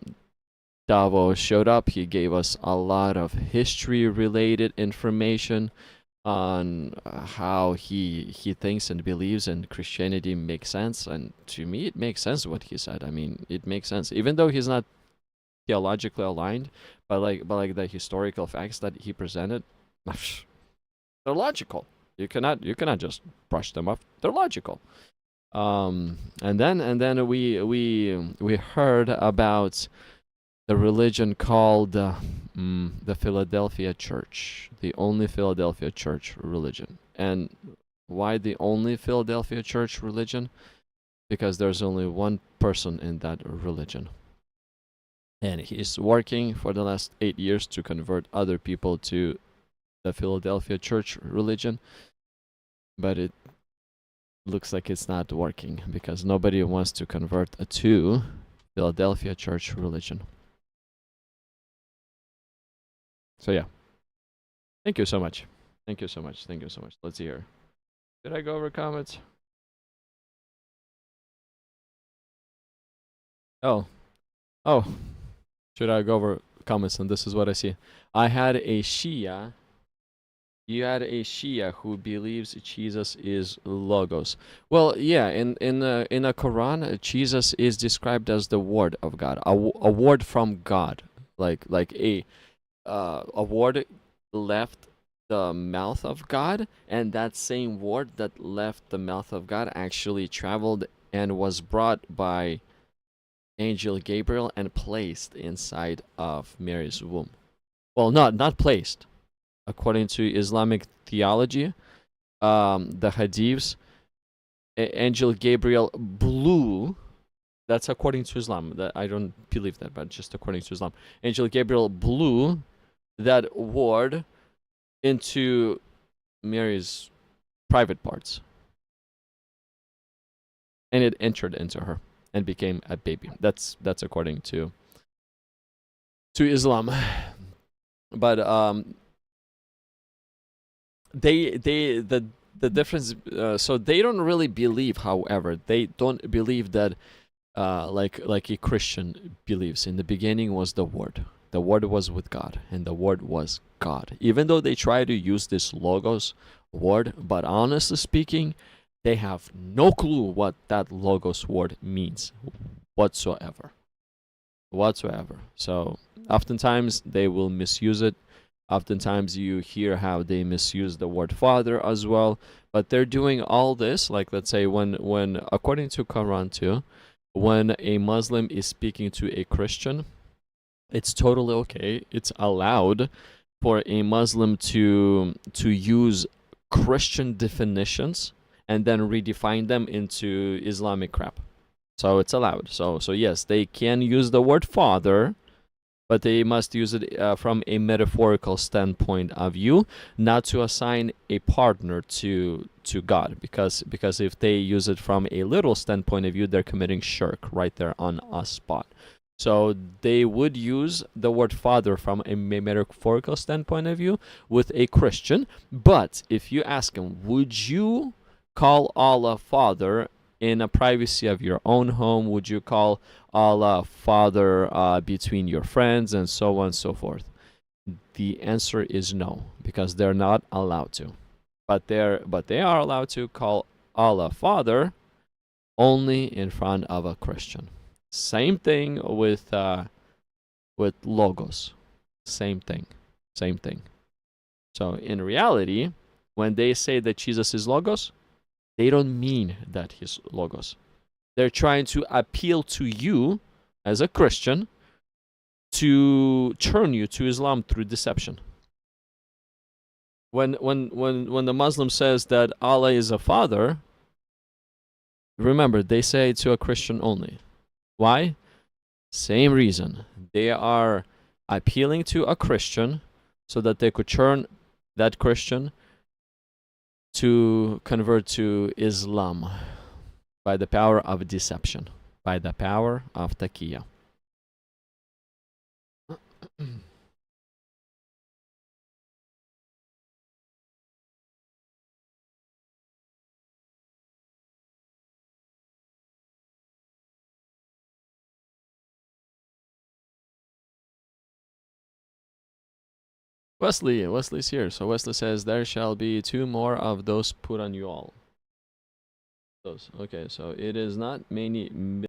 showed up. He gave us a lot of history-related information on how he thinks and believes, and Christianity makes sense. And to me, it makes sense what he said. I mean, it makes sense, even though he's not theologically aligned, but like the historical facts that he presented, they're logical. You cannot just brush them off. They're logical. And then we heard about the religion called the Philadelphia Church, the only Philadelphia Church religion. And why the only Philadelphia Church religion? Because there's only one person in that religion. And he's working for the last 8 years to convert other people to the Philadelphia Church religion. But it looks like it's not working because nobody wants to convert to Philadelphia Church religion. So yeah. Thank you so much. Thank you so much. Thank you so much. Let's see here. Did I go over comments? Oh. Should I go over comments? And this is what I see. I had a Shia. You had a Shia who believes Jesus is Logos. Well, yeah, in the Quran, Jesus is described as the Word of God, a word from God, like a word left the mouth of God, and that same word that left the mouth of God actually traveled and was brought by Angel Gabriel and placed inside of Mary's womb. Well, not placed. According to Islamic theology, the hadiths, Angel Gabriel blew. That's according to Islam. That I don't believe that, but just according to Islam, Angel Gabriel blew that word into Mary's private parts, and it entered into her and became a baby. That's according to Islam. But the difference, so they don't really believe, however, they don't believe that like a Christian believes. In the beginning was the Word was with God, and the Word was God. Even though they try to use this Logos word, but honestly speaking, they have no clue what that Logos word means whatsoever. So oftentimes they will misuse it. Oftentimes you hear how they misuse the word Father as well. But they're doing all this, like let's say when according to Quran too, when a Muslim is speaking to a Christian, it's totally okay. It's allowed for a Muslim to use Christian definitions and then redefine them into Islamic crap. So it's allowed. So yes, they can use the word Father, but they must use it from a metaphorical standpoint of view, not to assign a partner to God, because if they use it from a literal standpoint of view, they're committing shirk right there on a spot. So they would use the word Father from a metaphorical standpoint of view with a Christian, but if you ask him, would you call Allah Father in a privacy of your own home? Would you call Allah Father between your friends, and so on and so forth? The answer is no, because they're not allowed to. But they are allowed to call Allah Father only in front of a Christian. Same thing with Logos. Same thing. So in reality, when they say that Jesus is Logos, they don't mean that he's Logos. They're trying to appeal to you as a Christian to turn you to Islam through deception. When the Muslim says that Allah is a father, remember, they say it to a Christian only. Why? Same reason. They are appealing to a Christian so that they could turn that Christian to convert to Islam by the power of deception, by the power of taqiyya. Wesley's here. So Wesley says, there shall be 2 more of those put on you all. Those. Okay, so it is not many